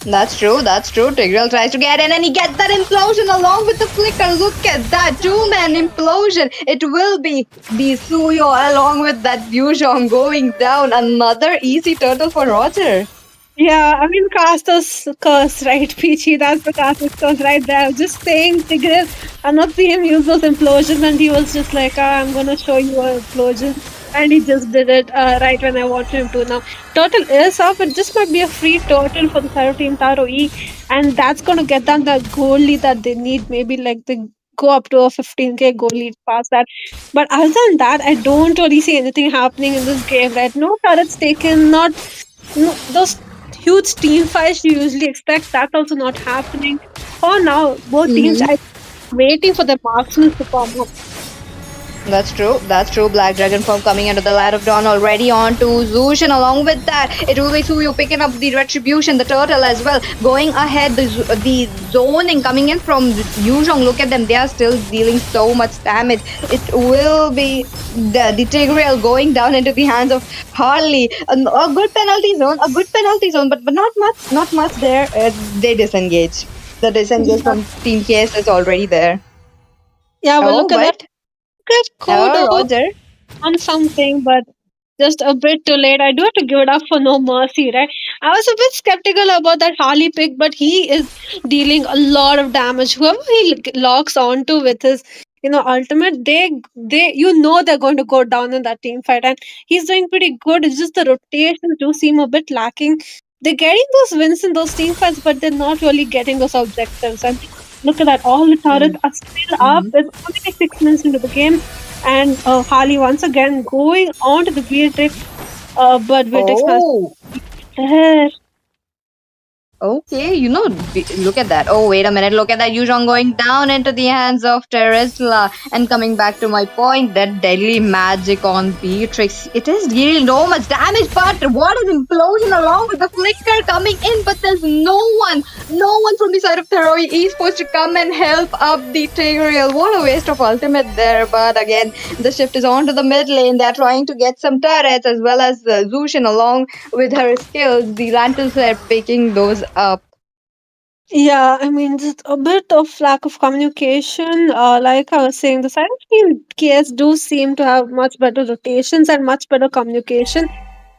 That's true, that's true. Tigreal tries to get in and he gets that implosion along with the flicker. Look at that two-man implosion. It will be the Suyo along with that Yuzhong going down. Another easy turtle for Roger. Yeah, I mean, Caster's curse, right, Peachy? That's the Caster's curse right there. Just saying, Tigreal, I'm not seeing him use those implosions, and he was just like, I'm gonna show you an implosion. And he just did it right when I wanted him to. Now, turtle is up. It just might be a free turtle for the side of Team Taro E, and that's gonna get them the goal lead that they need. Maybe like they go up to a 15k goal lead past that. But other than that, I don't really see anything happening in this game, right? No turrets taken, not no, those huge team fights you usually expect. That's also not happening. For now, both teams Mm-hmm. are waiting for the marksmen to come up. That's true. That's true. Black Dragon form coming into the Light of Dawn already on to Zush, and along with that, it will be Suyu picking up the Retribution, the turtle as well. Going ahead, the zoning coming in from Yuzhong. Look at them. They are still dealing so much damage. It will be the Tigreal going down into the hands of Harley. A good penalty zone. A good penalty zone, but not much. Not much there. They disengage. The disengage Yeah, from Team KS is already there. yeah, but Oh, look at that. but Good oh, Kodo Roger. on something, but just a bit too late. I do have to give it up for No Mercy, right? I was a bit skeptical about that Harley pick, but he is dealing a lot of damage. Whoever he locks onto with his, ultimate, they're going to go down in that team fight, and he's doing pretty good. It's just the rotations do seem a bit lacking. They're getting those wins in those team fights, but they're not really getting those objectives. And look at that, all the turrets are still up. It's only like 6 minutes into the game, and Harley once again going on to the Beatrix, but Beatrix has Oh, there. okay. Look at that. Oh, wait a minute. Look at that. Yuzhong going down into the hands of Teresla. And coming back to my point, that deadly magic on Beatrix. It is really no much damage, but what an implosion along with the flicker coming in. But there's no one from the side of Teroi is supposed to come and help up the Tigreal. What a waste of ultimate there. But again, the shift is on to the mid lane. They're trying to get some turrets as well as Zushin along with her skills. The Lantils are picking those up. Yeah, I mean, just a bit of lack of communication. Like I was saying, the side of Team KS do seem to have much better rotations and much better communication.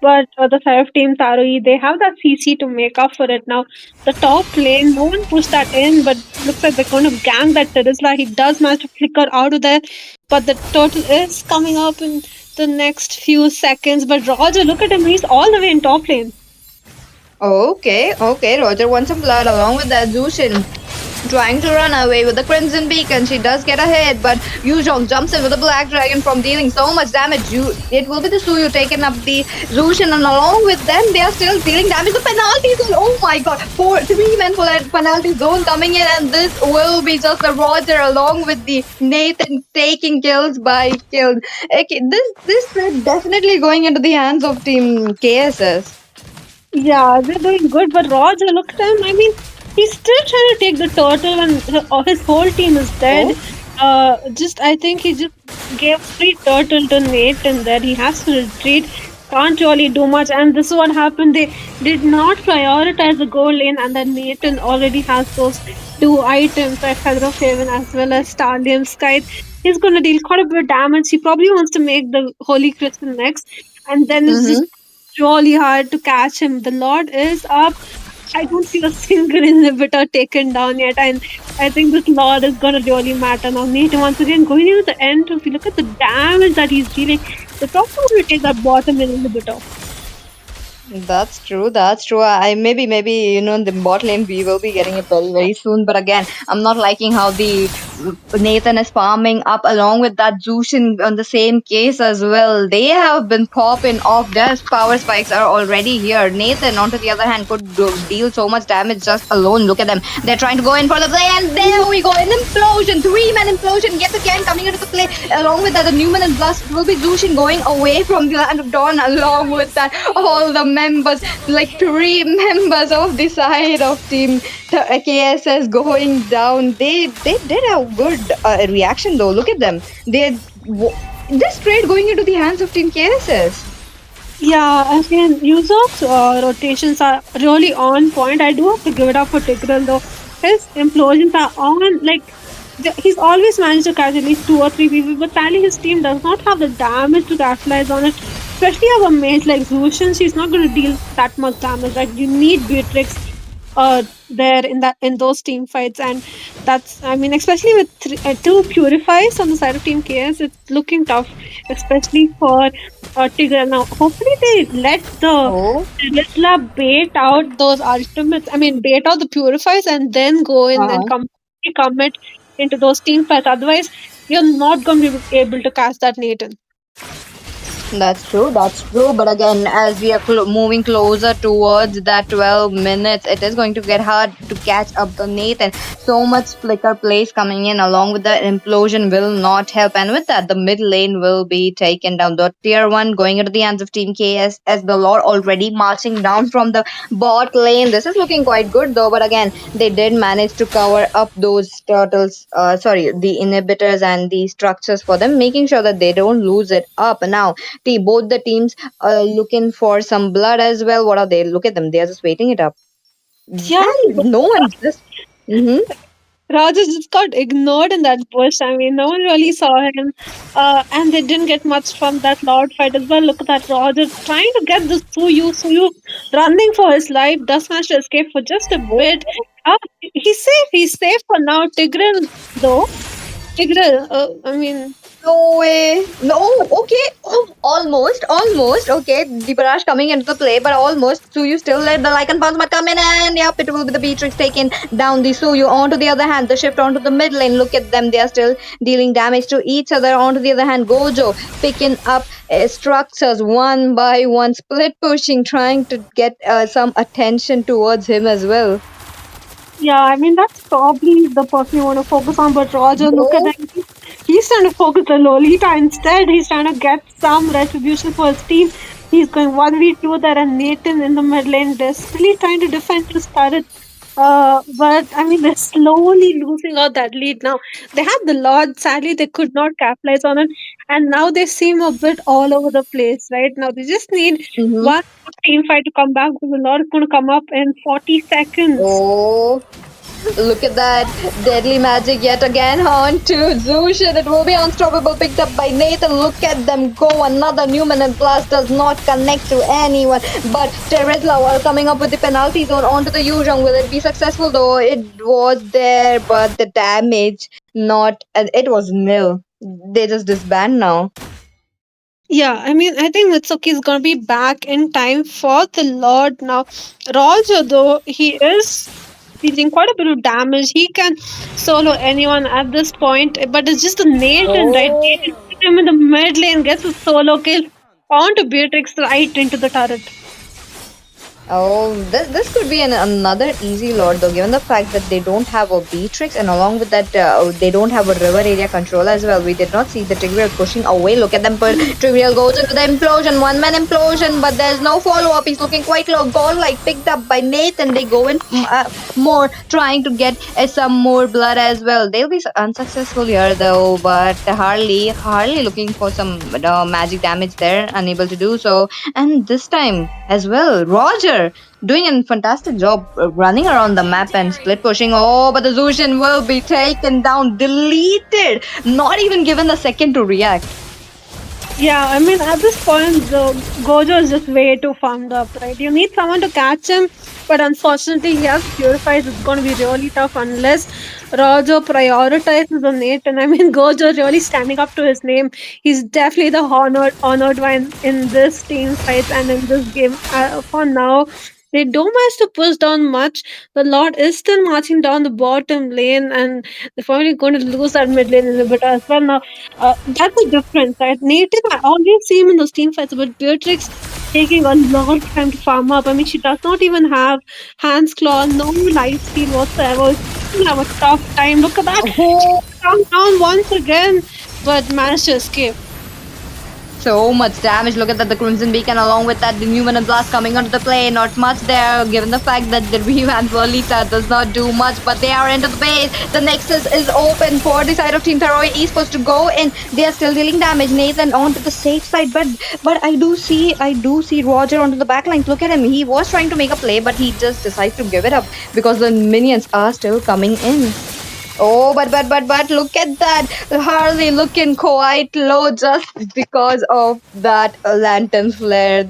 But the side of Team Tarui, they have that CC to make up for it. Now, the top lane, no one pushed that in, but looks like they're going to gang that Terisla. He does manage to flicker out of there, but the turtle is coming up in the next few seconds. But Roger, look at him, he's all the way in top lane. Okay, okay. Roger wants some blood along with that Zushin. Trying to run away with the Crimson Beacon. She does get a hit, but Yuzhong jumps in with the Black Dragon from dealing so much damage. It will be the Suyu taking up the Zushin, and along with them, they are still dealing damage. The penalty zone, oh my god, 3 men for that penalty zone coming in, and this will be just a Roger along with the Nathan taking kills by kills. Okay, this is definitely going into the hands of Team KSS. Yeah, they're doing good, but Roger, look at him. I mean, he's still trying to take the turtle when his whole team is dead. I think he just gave free turtle to Nate, and then he has to retreat. Can't really do much, and this is what happened. They did not prioritize the goal lane, and then Nathan already has those two items like Feather of Haven as well as Starlium Sky. He's gonna deal quite a bit of damage. He probably wants to make the Holy Crystal next, and then it's just really hard to catch him. The Lord is up. I don't see a single inhibitor taken down yet, and I think this Lord is gonna really matter now. Nate once again going into the end. If you look at the damage that he's dealing, The top one will take that bottom lane inhibitor. That's true. That's true. I maybe in the bot lane we will be getting it very very soon. But again, I'm not liking how the Nathan is farming up along with that Zushin on the same case as well. They have been popping off. Their power spikes are already here. Nathan, on to the other hand, could deal so much damage just alone. Look at them. They're trying to go in for the play, and there we go. An implosion, 3-man implosion yet again coming into the play. Along with that, the Newman and Blast will be Zushin going away from the land of Dawn. Along with that, all the members, like 3 members of the side of team KSS going down. They did a good reaction though. Look at them. This trade going into the hands of team KSS. Yeah, I mean, Yusuf's rotations are really on point. I do have to give it up for Tigran though. His implosions are on, like, he's always managed to catch at least 2 or 3 people, but sadly his team does not have the damage to capitalize on it. Especially our mage like Zushin, she's not going to deal that much damage. Right? You need Beatrix there in those team fights, and that's, I mean, especially with 2 purifies on the side of team KS, it's looking tough, especially for Tigran. Now hopefully they let the Rizla bait out those ultimates, I mean bait out the purifies and then go in and commit into those team fights. Otherwise you're not going to be able to catch that Nathan. That's true, that's true. But again, as we are moving closer towards that 12 minutes, it is going to get hard to catch up the Nathan. So much flicker plays coming in, along with the implosion will not help. And with that, the mid lane will be taken down. The tier 1 going into the hands of Team KS as the Lord already marching down from the bot lane. This is looking quite good though, but again, they did manage to cover up those turtles, the inhibitors and the structures for them, making sure that they don't lose it up. Now, both the teams are looking for some blood as well. What are they? Look at them. They are just waiting it up. Yeah, no one just. Roger just got ignored in that bush. I mean, no one really saw him, and they didn't get much from that Lord fight as well. Look at that Roger trying to get this Suyu running for his life. Does manage to escape for just a bit. He's safe. He's safe for now. Tigran though. Tigran. I mean. No way. No, okay. Oh, almost. Okay, the barrage coming into the play, but almost. Suyu still let the Lycan bounce but come in, and yep, it will be the Beatrix taking down the Suyu. Onto the other hand, the shift onto the mid lane. Look at them. They are still dealing damage to each other. Onto the other hand, Gojo picking up structures one by one, split pushing, trying to get some attention towards him as well. Yeah, I mean, that's probably the person you want to focus on, but Roger, look at him. He's trying to focus on Lolita instead. He's trying to get some retribution for his team. He's going 1v2 there, and Nathan in the mid lane desperately trying to defend his turret. But I mean, they're slowly losing out that lead now. They had the Lord, sadly, they could not capitalize on it, and now they seem a bit all over the place right now. They just need one team fight to come back because the Lord is going to come up in 40 seconds. Oh. Look at that. Deadly magic yet again on to Zushin. It will be unstoppable. Picked up by Nathan. Look at them go. Another Newman and Blast does not connect to anyone. But Terizla are coming up with the penalty zone onto the Yuzhong. Will it be successful though? It was there, but the damage not. It was nil. They just disband now. Yeah, I mean, I think Mitsuki is going to be back in time for the Lord now. Roger, though, he is dealing quite a bit of damage. He can solo anyone at this point, but it's just a Nathan, right? Nathan him in the mid lane, gets a solo kill onto Beatrix right into the turret. Oh, this could be another easy Lord though, given the fact that they don't have a Beatrix, and along with that, they don't have a river area control as well. We did not see the Tigreal pushing away. Look at them, but Tigreal goes into the implosion, 1-man implosion, but there's no follow-up. He's looking quite low. Goal like picked up by Nathan. They go in more, trying to get some more blood as well. They'll be unsuccessful here though, but Harley looking for some magic damage there, unable to do so. And this time as well, Roger doing a fantastic job running around the map and split pushing. Oh, but the Zushin will be taken down, deleted, not even given a second to react. Yeah, I mean, at this point, the Gojo is just way too farmed up, right? You need someone to catch him, but unfortunately, he has purifies. It's going to be really tough unless Rojo prioritizes the Nathan. I mean, Gojo really standing up to his name. He's definitely the honored one in this team fights and in this game. For now, they don't manage to push down much. The Lord is still marching down the bottom lane, and they're probably going to lose that mid lane in a bit as well. Now, that's the difference, right? Native, I always see him in those team fights, but Beatrix taking a lot of time to farm up. I mean, she does not even have hands claw, no life steal whatsoever. She'll have a tough time. Look at that. She Oh, down once again, but managed to escape. so much damage. Look at that, the Crimson Beacon, along with that, the Newman and Blast coming onto the play. Not much there, given the fact that the Revamp Lolita does not do much, but they are into the base. The Nexus is open for the side of Team Tharoi Esports to go in. They are still dealing damage. Nathan onto the safe side, but I do see Roger onto the back lines. Look at him. He was trying to make a play, but he just decides to give it up because the minions are still coming in. Oh, but look at that. Harley looking quite low just because of that lantern flare.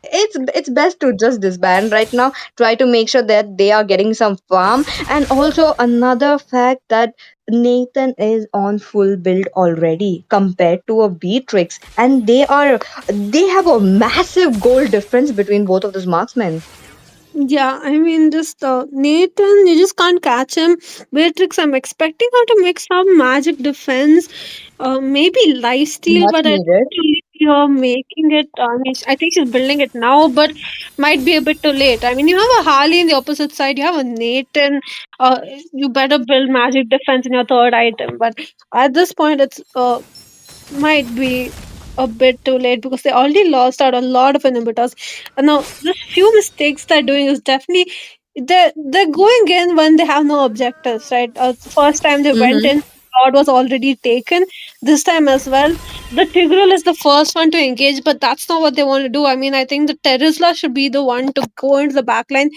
It's best to just disband right now. Try to make sure that they are getting some farm. And also another fact that Nathan is on full build already compared to a Beatrix, and they have a massive goal difference between both of those marksmen. Yeah, I mean, just Nathan, you just can't catch him. Beatrix, I'm expecting her to make some magic defense, maybe lifesteal, Much but I needed. don't believe you're making it. I mean, I think she's building it now, but might be a bit too late. I mean, you have a Harley in the opposite side, you have a Nathan. Uh, you better build magic defense in your third item, but at this point, it's might be a bit too late because they already lost out a lot of inhibitors. And now, the few mistakes they're doing is definitely they're going in when they have no objectives, right? The first time they went Mm-hmm. in, God was already taken. This time as well, the Tigreal is the first one to engage, but that's not what they want to do. I mean, I think the Terizla should be the one to go into the backline,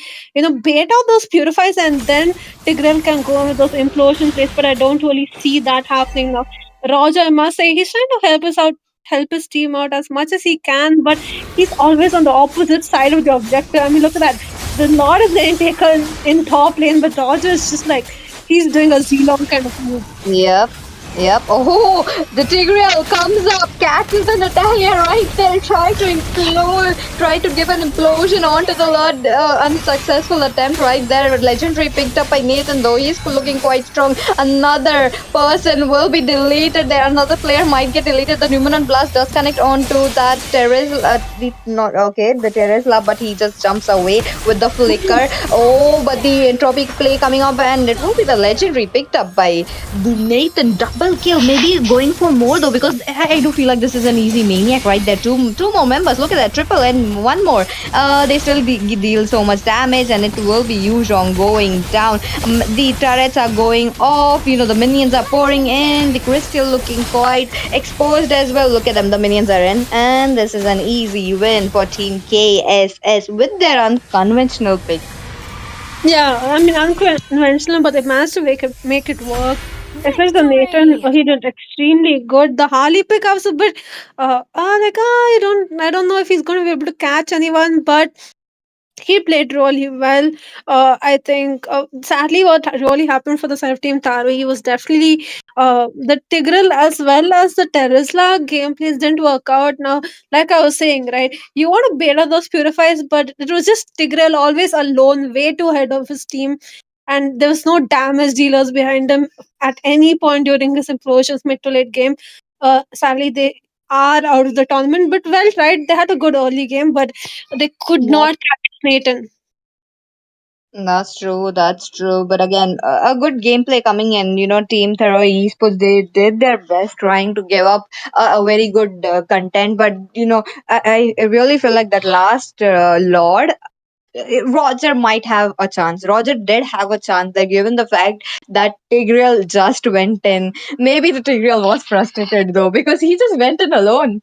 bait out those purifies, and then Tigreal can go with those implosion plays. But I don't really see that happening now. Roger, I must say, he's trying to help his team out as much as he can, but he's always on the opposite side of the objective. I mean, look at that. The Lord is getting taken in top lane, but Roger is just like he's doing a Zilong kind of move. Yep. Yep. Oh, the Tigreal comes up, catches the Natalia right there, try to give an implosion onto the Lord. Unsuccessful attempt right there. Legendary picked up by Nathan, though he's looking quite strong. Another person will be deleted there. Another player might get deleted. The Numenon Blast does connect onto that terrace. Not okay, the terrace lab, but he just jumps away with the flicker. Oh, but the entropy play coming up, and it will be the legendary picked up by the Nathan double kill. Maybe going for more though, because I do feel like this is an easy maniac right there. Two more members. Look at that triple and one more. They still deal so much damage, and it will be Yuzhong going down. The turrets are going off. The minions are pouring in. The crystal looking quite exposed as well. Look at them. The minions are in, and this is an easy win for Team KSS with their unconventional pick. Yeah, I mean unconventional, but they managed to make it work. Especially the Nathan, he did extremely good. The Harley pick I was a bit, I don't know if he's going to be able to catch anyone, but he played really well. I think sadly, what really happened for the self team Taro, he was definitely the Tigreal as well as the Terizla gameplays didn't work out. Now, like I was saying, right, you want to bail out those purifies, but it was just Tigreal always alone, way too ahead of his team, and there was no damage dealers behind him at any point during his implosions mid to late game. Sadly, they are out of the tournament, but well tried. They had a good early game, but they could not catch Nathan. That's true. That's true. But again, a good gameplay coming in. Team Thero Esports, they did their best trying to give up a very good content. But I really feel like that last Lord, Roger might have a chance. Roger did have a chance. That given the fact that Tigreal just went in, maybe the Tigreal was frustrated though because he just went in alone.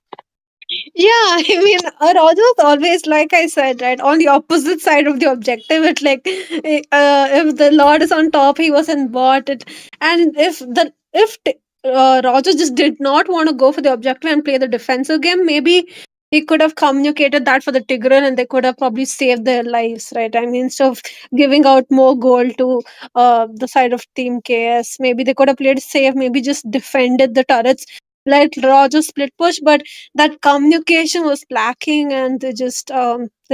Yeah, I mean, Roger was always, like I said, right, on the opposite side of the objective. It like, if the Lord is on top, he was in bot. And if Roger just did not want to go for the objective and play the defensive game. Maybe he could have communicated that for the Tigran and they could have probably saved their lives, right? I mean, instead of giving out more gold to the side of Team KS, maybe they could have played safe, maybe just defended the turrets, let Roger split push, but that communication was lacking and they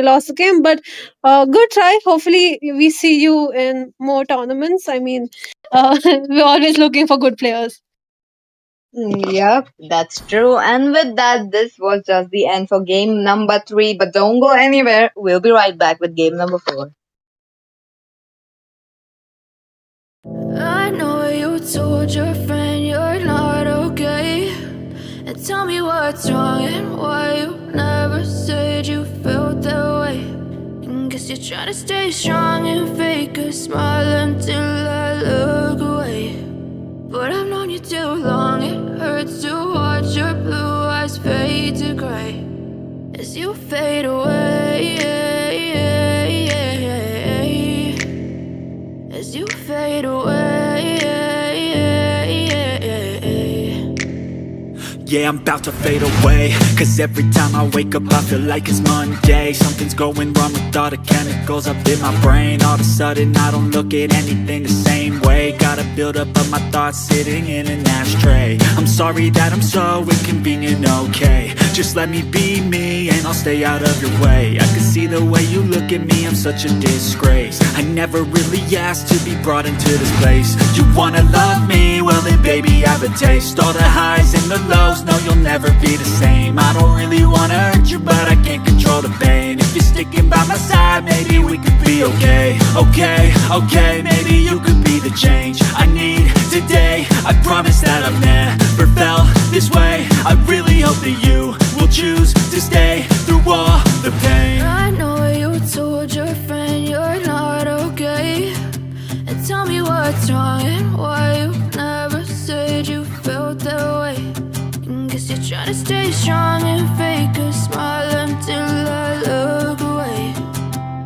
lost the game. But good try. Hopefully, we see you in more tournaments. I mean, we're always looking for good players. Yep, that's true. And with that, this was just the end for game number 3. But don't go anywhere. We'll be right back with game number 4. I know you told your friend you're not okay. And tell me what's wrong and why you never said you felt that way. And guess you're trying to stay strong and fake a smile until I look away. But I've known you too long, it hurts to watch your blue eyes fade to gray as you fade away. As you fade away. Yeah, I'm about to fade away, cause every time I wake up I feel like it's Monday. Something's going wrong with all the chemicals up in my brain. All of a sudden I don't look at anything the same way. Got a buildup of my thoughts sitting in an ashtray. I'm sorry that I'm so inconvenient, okay. Just let me be me and I'll stay out of your way. I can see the way you look at me, I'm such a disgrace. I never really asked to be brought into this place. You wanna love me? Well then baby I have a taste. All the highs and the lows, no you'll never be the same. I don't really wanna hurt you but I can't control the pain. If you're sticking by my side maybe we could be okay. Okay, maybe you could be the change I need today. I promise that I've never felt this way. I really hope that you will choose to stay through all the pain. I know you told your friend you're not okay. And tell me what's wrong and why you never said you felt that way. And guess you're trying to stay strong and fake a smile until I look away.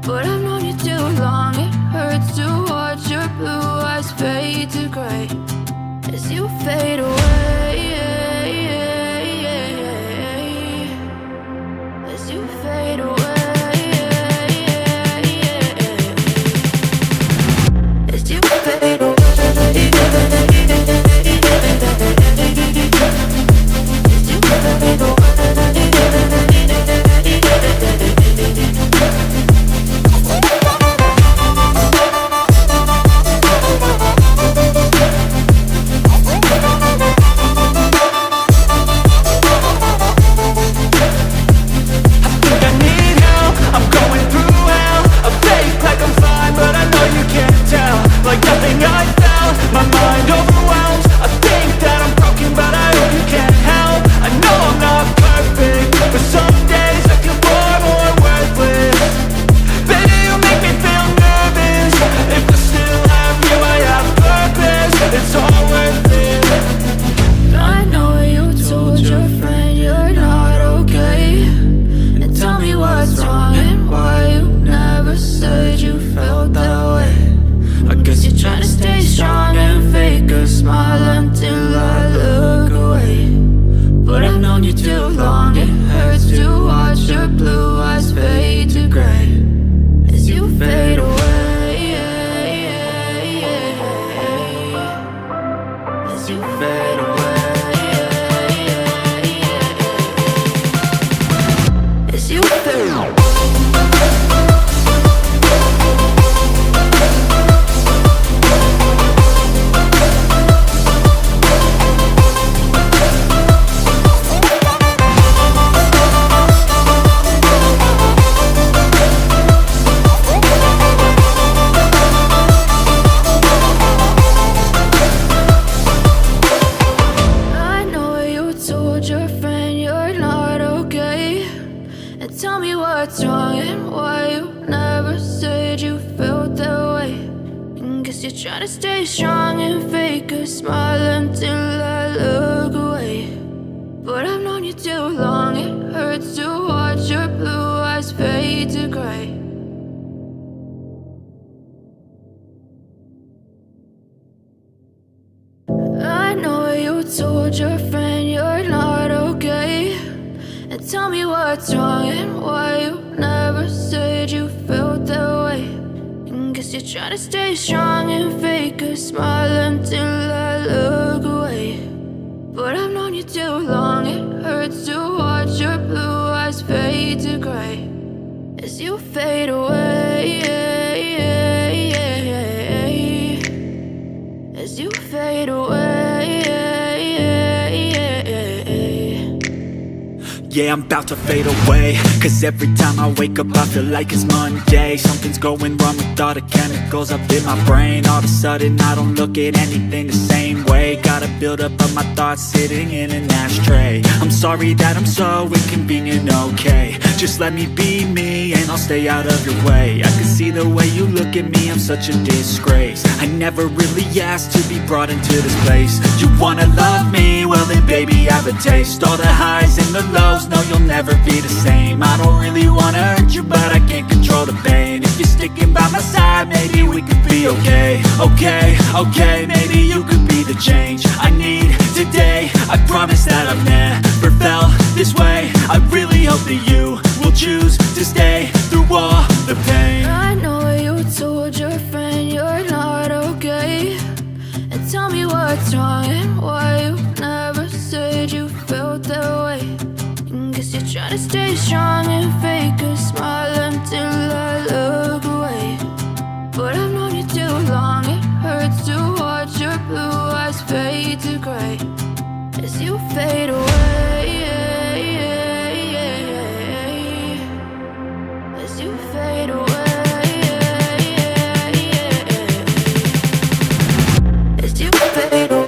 But I've known you too long, it hurts to watch your blue eyes fade to gray as you fade away. As you fade away. As you fade away. As you fade away. Like nothing I felt, my mind overwhelmed. I think that I'm broken, but I hope you can't help. I know I'm not perfect, but some days I feel far more worthless. Baby, you make me feel nervous. If I still have you, I have purpose. It's all worth it. I know you told your friend you're not okay. And tell me what's wrong and why you never said you felt that way. I guess you're trying to stay strong and fake a smile until I look away. But I've known you too long, it hurts to watch your blue eyes fade to gray as you fade away. As you fade away. As you fade away. What's wrong and why you never said you felt that way. And guess you're trying to stay strong and fake a smile until I look away. But I've known you too long, it hurts to watch your blue eyes fade to gray. I know you tell me what's wrong and why you never said you felt that way. And guess you're trying to stay strong and fake a smile until I look away. But I've known you too long, it hurts to watch your blue eyes fade to gray as you fade away, as you fade away. Yeah, I'm about to fade away, cause every time I wake up I feel like it's Monday. Something's going wrong with all the chemicals up in my brain. All of a sudden I don't look at anything the same way. Gotta build up of my thoughts sitting in an ashtray. I'm sorry that I'm so inconvenient, okay. Just let me be me and I'll stay out of your way. I can see the way you look at me, I'm such a disgrace. I never really asked to be brought into this place. You wanna love me? Well then baby I have a taste. All the highs and the lows, no you'll never be the same. I don't really wanna hurt you but I can't control the pain. If you're sticking by my side maybe we could be okay. Okay, maybe you could be the change I need today. I promise that I've never felt this way. I really hope that you will choose to stay through all the pain. I know you told your friend you're not okay, and tell me what's wrong and why you never said you felt that way. And guess you're trying to stay strong and fake a smile until I look away. But I've known you too long, it hurts to watch your blue eyes fade to gray as you fade away, as you fade away, as you fade away.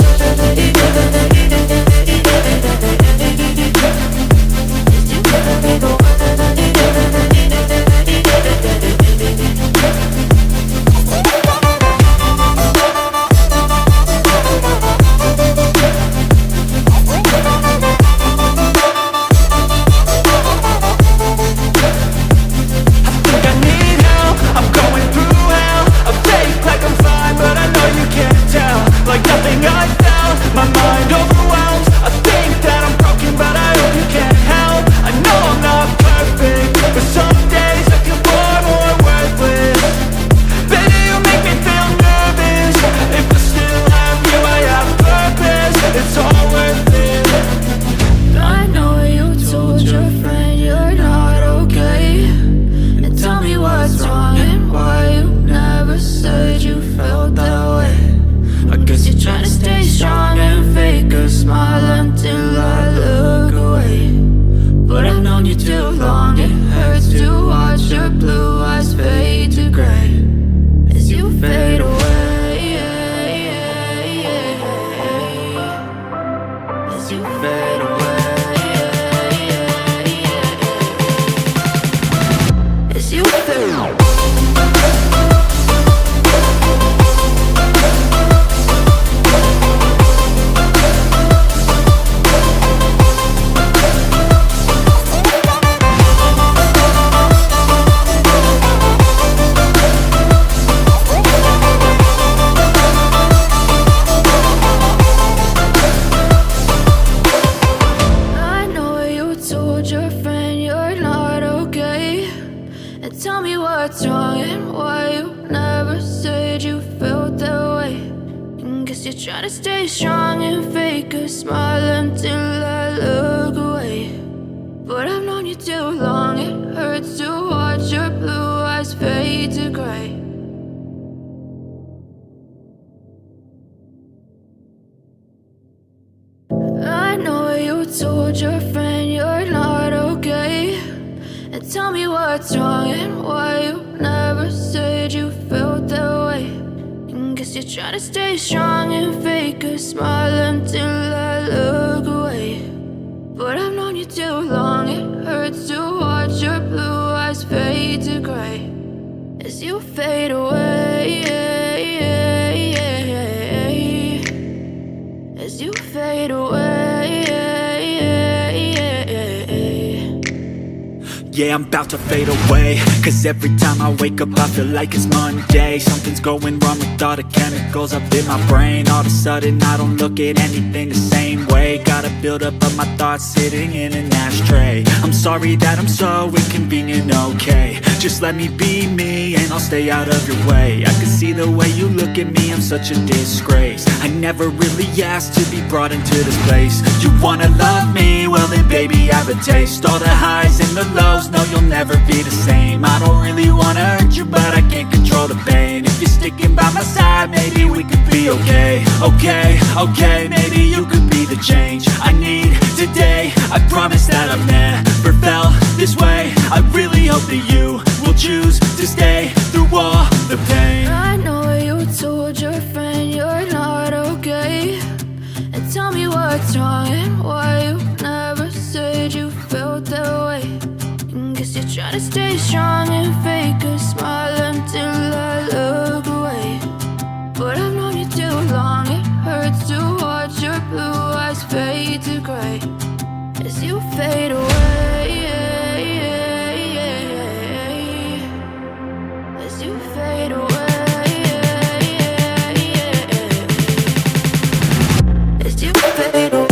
Like nothing I felt, my mind overwhelmed. I think that I'm broken, but I hope you can't help. I know I'm not perfect, but some days I feel far more worthless. Baby, you make me feel nervous. If I still have you, I have purpose. It's all worth it. I know you told your friend you're not okay, and tell me what's wrong and why you never said you felt that way. I guess you're trying to stay strong and fake a smile until I look away. But I've known you too long, it hurts to watch your blue eyes fade to gray as you fade away, as you fade away, as you fade away. What's wrong and why you never said you felt that way. And guess you're trying to stay strong and fake a smile until I look away. But I've known you too long, it hurts to watch your blue eyes fade to gray. I know you told your friend you're not okay, and tell me what's wrong and why you never said you felt that way. And guess you're trying to stay strong and fake a smile until I look away. But I've known you too long, it hurts to watch your blue eyes fade to gray as you fade away, as you fade away. Yeah, I'm about to fade away, cause every time I wake up I feel like it's Monday. Something's going wrong with all the chemicals up in my brain. All of a sudden I don't look at anything the same way. Gotta build up of my thoughts sitting in an ashtray. I'm sorry that I'm so inconvenient, okay. Just let me be me and I'll stay out of your way. I can see the way you look at me, I'm such a disgrace. I never really asked to be brought into this place. You wanna love me? Well then baby I have a taste. All the highs and the lows, no you'll never be the same. I don't really wanna hurt you but I can't control the pain. If you're sticking by my side maybe we could be okay. Okay, maybe you could be the change I need today. I promise that I've never felt this way. I really hope that you will choose to stay through all the pain. I know you told your friend you're not okay, and tell me what's wrong and why you never said you felt that way. Guess you're trying to stay strong and fake a smile until I look away. But I've known you too long, it hurts to watch your blue eyes fade to gray as you fade away. As you fade away. As you fade away.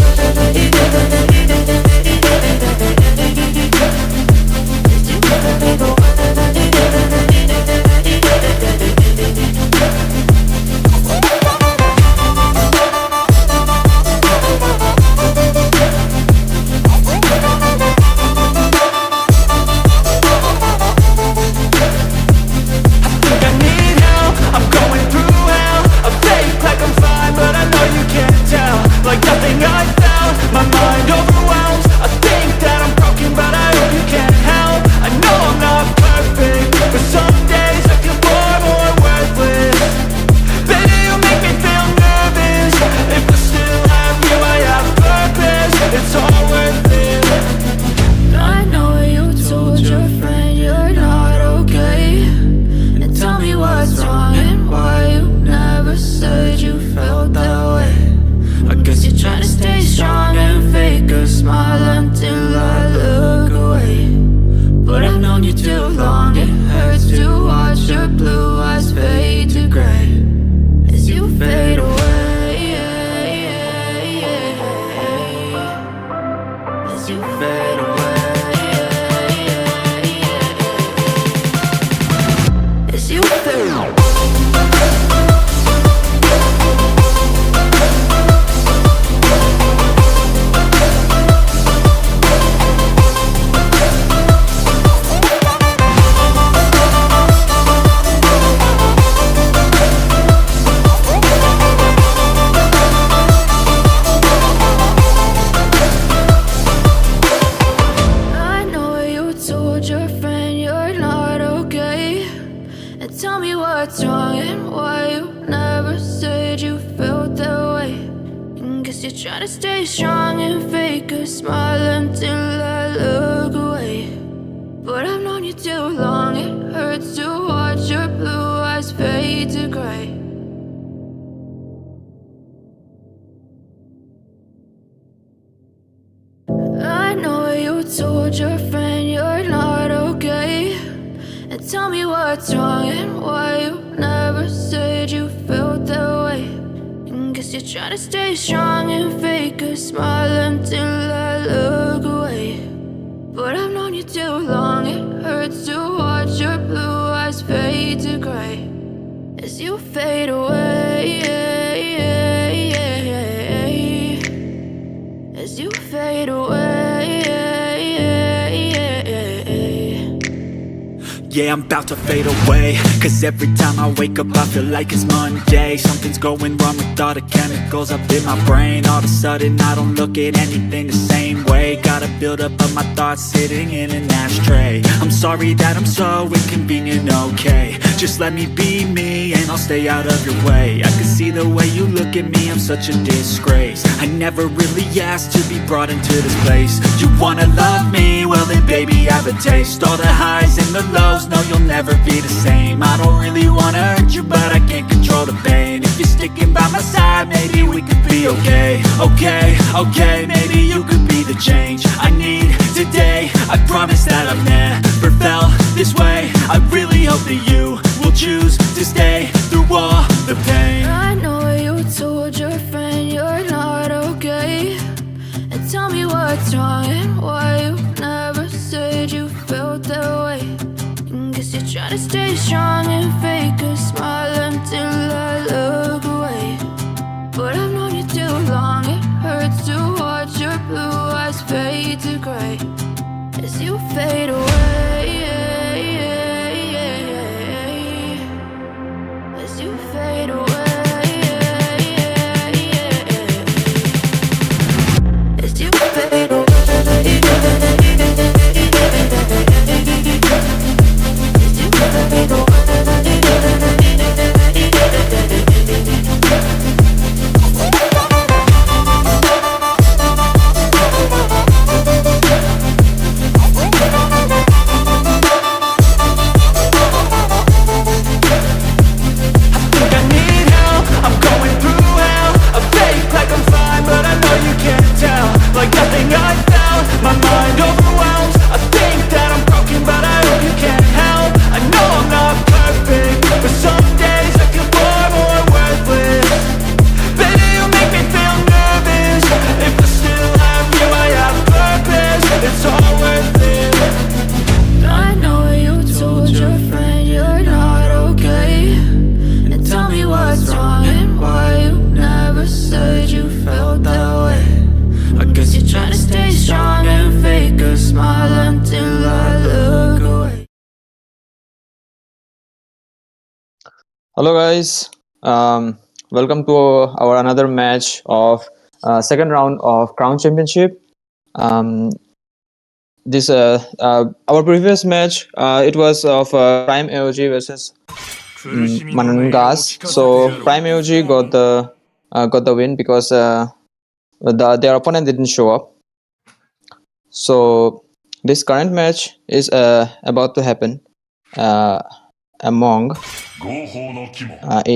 Like nothing I found, my mind overwhelms. I think that I'm broken, but I hope you can't help. I know I'm not perfect, but some days I feel far more worthless. Baby, you make me feel nervous. If I still have you, I have purpose. It's all worth it. I know you told your friend you're not okay, and tell me what's wrong and why you never said you felt that way. I guess you're trying to stay strong and fake a smile until I look away. But I've known you too long, it hurts to watch your blue eyes fade to gray as you fade away. As you fade away. As you fade away. What's wrong and why you never said you felt that way. Guess you're trying to stay strong and fake a smile until I look away. But I've known you too long, it hurts to watch your blue eyes fade to gray. I know you told your friend you're not okay, and tell me what's wrong and why you never said you felt that way. Guess you're trying to stay strong and fake a smile until I look away. But I've known you too long, it hurts to watch your blue eyes fade to gray as you fade away. As you fade away. Yeah, I'm about to fade away, cause every time I wake up I feel like it's Monday. Something's going wrong with all the chemicals up in my brain. All of a sudden I don't look at anything the same way. Gotta build up of my thoughts sitting in an ashtray. I'm sorry that I'm so inconvenient, okay. Just let me be me and I'll stay out of your way. I can see the way you look at me, I'm such a disgrace. I never really asked to be brought into this place. You wanna love me? Well then baby I have a taste. All the highs and the lows, no you'll never be the same. I don't really wanna hurt you but I can't control the pain. If you're sticking by my side maybe we could be okay. Okay, maybe you could be the change I need today. I promise that I've never this way. I really hope that you will choose to stay through all the pain. I know you told your friend you're not okay, and tell me what's wrong and why you never said you felt that way. Guess you're trying to stay strong and fake a smile until I look away. But I've known you too long, it hurts to watch your blue eyes fade to gray as you fade away. As you fade away. As you fade away. As you fade away. Think I need help, I'm going through hell. I fake like I'm fine, but I know you can't tell. Like nothing I found, my mind overwhelms. I think that I'm broken, but I hope you can't help. I know I'm not perfect, but some days I feel far more worthless. Baby, you make me feel nervous. If I still have you, I have purpose. It's all worth it. I know you told your friend you're not okay, and tell me what's wrong and why you never said you felt that way. I guess you're trying to stay strong and fake a smile until I look away. Hello guys, welcome to our another match of second round of Crown Championship. This our previous match it was of Prime AOG versus Manangas. So Prime AOG got the win because their opponent didn't show up. So this current match is about to happen among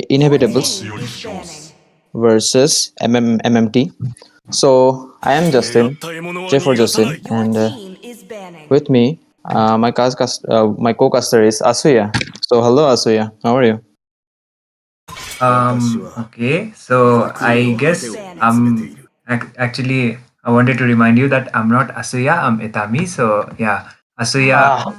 Inhabitables versus MMT. So I am Justin, J for Justin, and with me, my co-caster is Asuya. So hello Asuya, how are you? Okay, so I guess actually I wanted to remind you that I'm not Asuya, I'm Itami. So yeah, Asuya,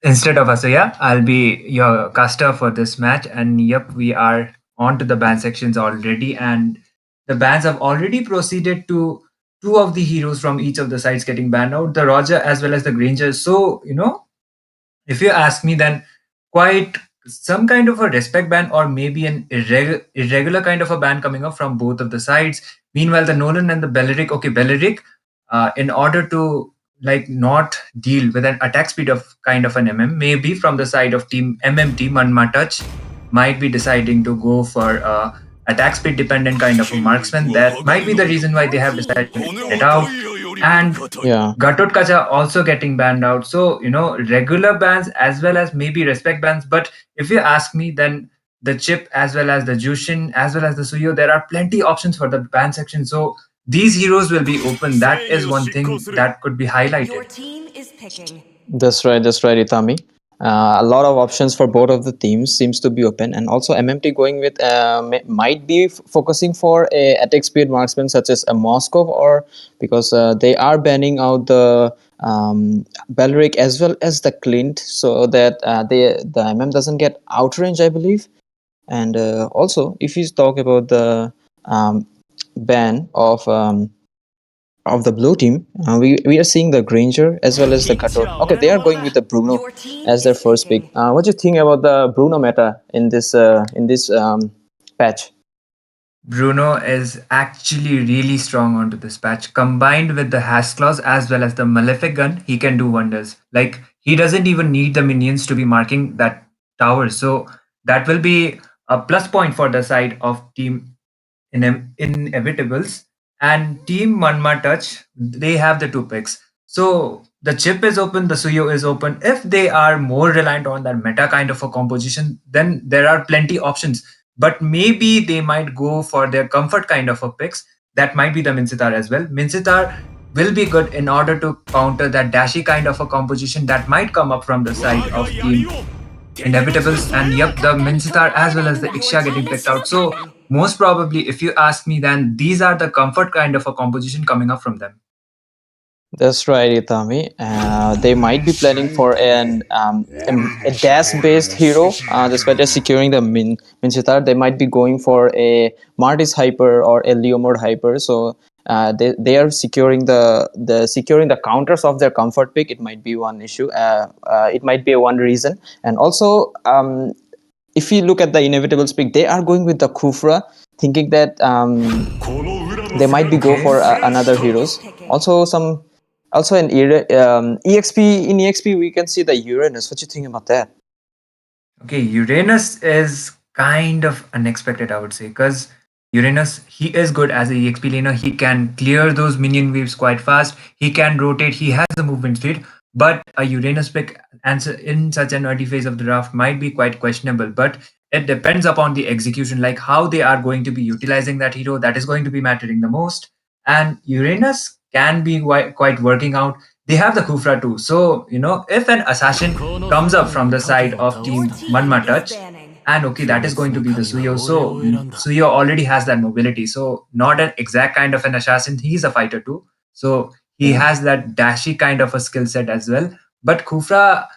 instead of Asuya, I'll be your caster for this match. And yep, we are on to the ban sections already, and the bans have already proceeded to two of the heroes from each of the sides getting banned out, the Roger as well as the Granger. So if you ask me, then quite some kind of a respect ban or maybe an irregular kind of a ban coming up from both of the sides. Meanwhile, the Nolan and the Belleric, okay, Belleric, in order to like not deal with an attack speed of kind of an maybe from the side of team MMT, Manma Touch, might be deciding to go for attack speed dependent kind of a marksman. That might be the reason why they have decided to get it out. And Yeah. Gatot Kacha also getting banned out. So, regular bans as well as maybe respect bans. But if you ask me, then the Chip as well as the Jushin as well as the Suyo, there are plenty options for the ban section. So these heroes will be open. That is one thing that could be highlighted. That's right, Itami. A lot of options for both of the teams seems to be open, and also MMT going with might be focusing for a attack speed marksman such as a Moskov, or because they are banning out the Belric as well as the Clint, so that the MM doesn't get outrange, I believe. And also, if you talk about the ban of the blue team, we are seeing the Granger as well as the Gatot. Okay, they are going with the Bruno as their first pick. What do you think about the Bruno meta in this patch? Bruno is actually really strong onto this patch. Combined with the hash claws as well as the malefic gun, he can do wonders. Like he doesn't even need the minions to be marking that tower. So that will be a plus point for the side of team Inevitables and team Manma Touch. They have the two picks. So the Chip is open, the Suyo is open. If they are more reliant on that meta kind of a composition, then there are plenty options. But maybe they might go for their comfort kind of a picks. That might be the Minsitar as well. Minsitar will be good in order to counter that dashy kind of a composition that might come up from the side of team Inevitables. And yep, the Minsitar as well as the Iksha getting picked out. So most probably, if you ask me, then these are the comfort kind of a composition coming up from them. That's right, Itami. They might be planning for a dash-based hero. Despite they're securing the Minchitar, they might be going for a Martis Hyper or a Leomord Hyper. So they are securing the counters of their comfort pick. It might be one issue. It might be one reason. And also, if you look at the Inevitables pick, they are going with the Kufra, thinking that they might be go for another heroes. Also in EXP we can see the Uranus. What do you think about that? Okay, Uranus is kind of unexpected, I would say, because Uranus, he is good as a EXP laner. He can clear those minion waves quite fast. He can rotate. He has the movement speed. But a Uranus pick in such an early phase of the draft might be quite questionable. But it depends upon the execution, like how they are going to be utilizing that hero. That is going to be mattering the most. And Uranus can be quite working out. They have the Kufra too. So, if an assassin comes up from the side of Team Manma Touch, and okay, that is going to be the Suyo. So Suyo already has that mobility. So not an exact kind of an assassin. He's a fighter too. So he has that dashy kind of a skill set as well. But Kufra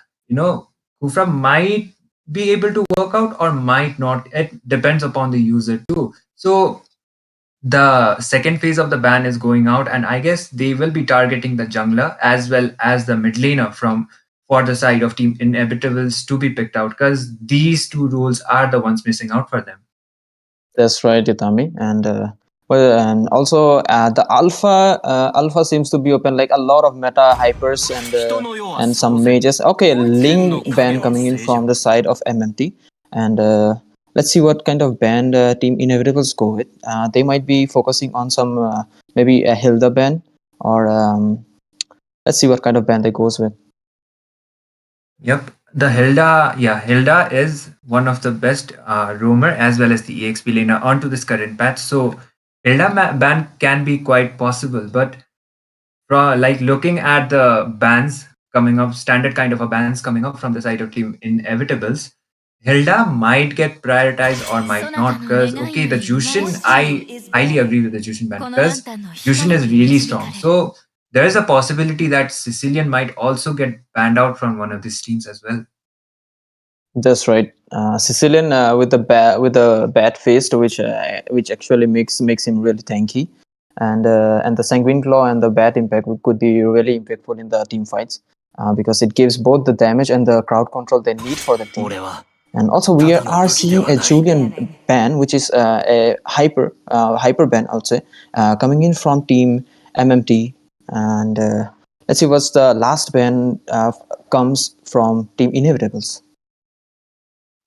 might be able to work out or might not. It depends upon the user too. So the second phase of the ban is going out, and I guess they will be targeting the jungler as well as the mid laner from for the side of Team Inevitables to be picked out, because these two roles are the ones missing out for them. That's right, Itami. And also the alpha seems to be open, like a lot of meta hypers and some mages. Okay, Ling ban coming in from the side of MMT, and let's see what kind of band Team Inevitables go with. They might be focusing on some maybe a Hilda band, or let's see what kind of band they goes with. Yep. The Hilda, yeah, Hilda is one of the best roamer as well as the EXP laner onto this current patch. So Hilda ban can be quite possible, but like looking at the bans coming up, standard kind of a bans coming up from the side of Team Inevitables, Hilda might get prioritized or might not, because okay, the Jushin, I highly agree with the Jushin ban because Jushin is really strong. So there is a possibility that Sicilian might also get banned out from one of these teams as well. That's right. Sicilian with the bat face, which actually makes him really tanky, and the Sanguine Claw and the bat impact could be really impactful in the team fights because it gives both the damage and the crowd control they need for the team. And also we are seeing a Julian ban, which is a hyper ban, I would say, coming in from Team MMT, and let's see what's the last ban comes from Team Inevitables.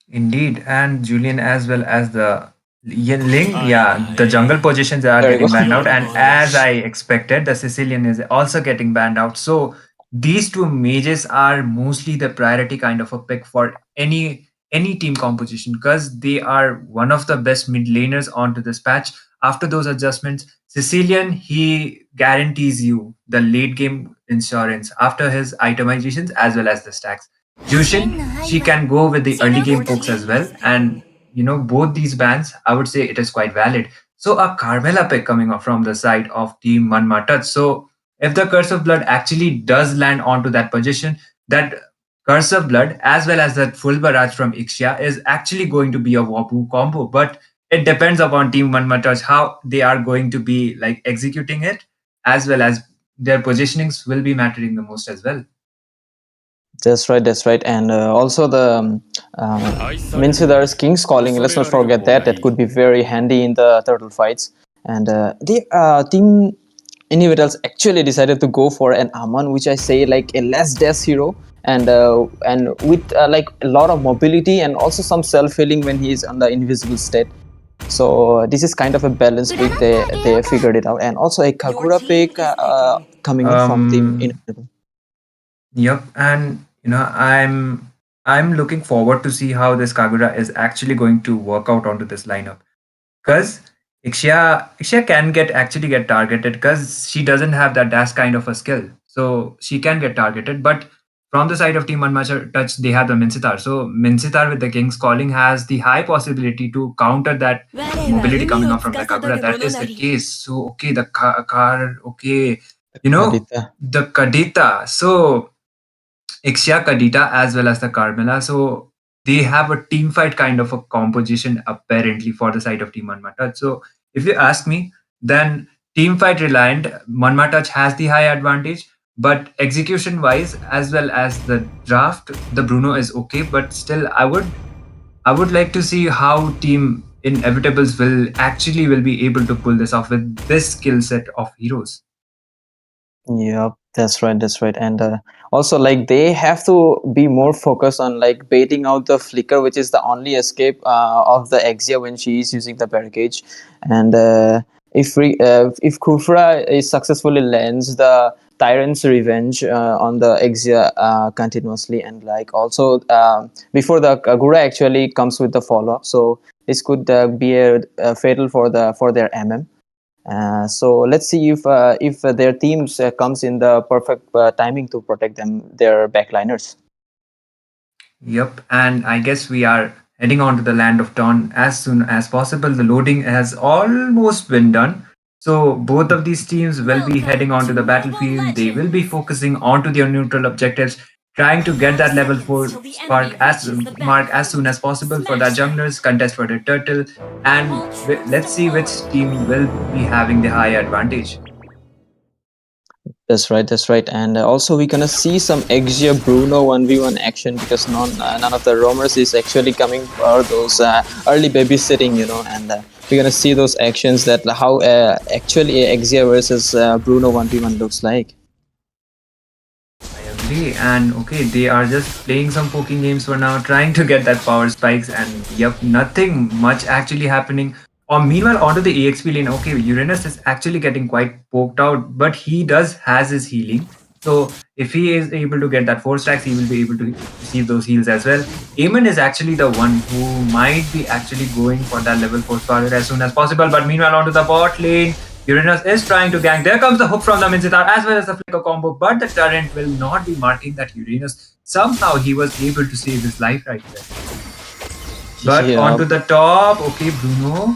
Indeed, and Julian as well as the Ling, yeah, the jungle positions are getting banned out, and as I expected, the Sicilian is also getting banned out. So these two mages are mostly the priority kind of a pick for any team composition, because they are one of the best mid laners onto this patch. After those adjustments, Sicilian, he guarantees you the late game insurance after his itemizations as well as the stacks. Jushin, she can go with the early game pokes as well. And both these bans, I would say it is quite valid. So a Carmela pick coming up from the side of Team Manma Touch. So if the Curse of Blood actually does land onto that position, that Curse of Blood as well as that full barrage from Ixia is actually going to be a Wapu combo. But it depends upon Team Manma Touch how they are going to be like executing it, as well as their positionings will be mattering the most as well. That's right. And also the Minsidar's King's Calling, let's not forget that. That could be very handy in the turtle fights. And the Team Inevitals actually decided to go for an Aman, which I say like a less death hero, and with like a lot of mobility and also some self-healing when he is on the invisible state. So this is kind of a balanced pick. They figured it out. And also a Kagura pick coming in from Team Inevitable. Yep, and I'm looking forward to see how this Kagura is actually going to work out onto this lineup, because Ixia can get targeted because she doesn't have that dash kind of a skill. So she can get targeted. But from the side of Team Unmatched Touch, they have the Minsitar. So Minsitar with the King's Calling has the high possibility to counter that mobility coming up from the Kagura. That is the case. So okay, the car, okay, Kadita. the Kadita. So Ixia, Kadita, as well as the Carmela. So they have a team fight kind of a composition apparently for the side of Team Manma Touch. So if you ask me, then team fight reliant, Manma Touch has the high advantage. But execution wise, as well as the draft, the Bruno is okay. But still, I would like to see how Team Inevitables will be able to pull this off with this skill set of heroes. Yep, that's right, that's right. And also, like, they have to be more focused on like baiting out the flicker, which is the only escape of the Exia when she is using the barricade. And if Kufra is successfully lands the Tyrant's Revenge on the Exia continuously, and like also before the Kagura actually comes with the follow up, so this could be a fatal for their MM. So let's see if their teams comes in the perfect timing to protect their backliners. Yep, and I guess we are heading on to the land of Dawn as soon as possible. The loading has almost been done. So both of these teams will be heading on to the battlefield. They will be focusing onto their neutral objectives, trying to get that level 4 mark as soon as possible for the junglers, contest for the turtle, and let's see which team will be having the high advantage. That's right, that's right. And also we're gonna see some Exia Bruno 1v1 action because none of the roamers is actually coming for those early babysitting, and we're gonna see those actions that how actually Exia versus Bruno 1v1 looks like. I agree. And okay, they are just playing some poking games for now, trying to get that power spikes, and yep, nothing much actually happening. Or meanwhile, onto the EXP lane, okay, Uranus is actually getting quite poked out, but he does has his healing. So if he is able to get that 4 stacks, he will be able to receive those heals as well. Eamon is actually the one who might be actually going for that level 4 starter as soon as possible. But meanwhile, onto the bot lane, Uranus is trying to gank. There comes the hook from the Minzitar as well as the flicker combo, but the turret will not be marking that Uranus. Somehow he was able to save his life right there. But Yeah. onto the top, okay, Bruno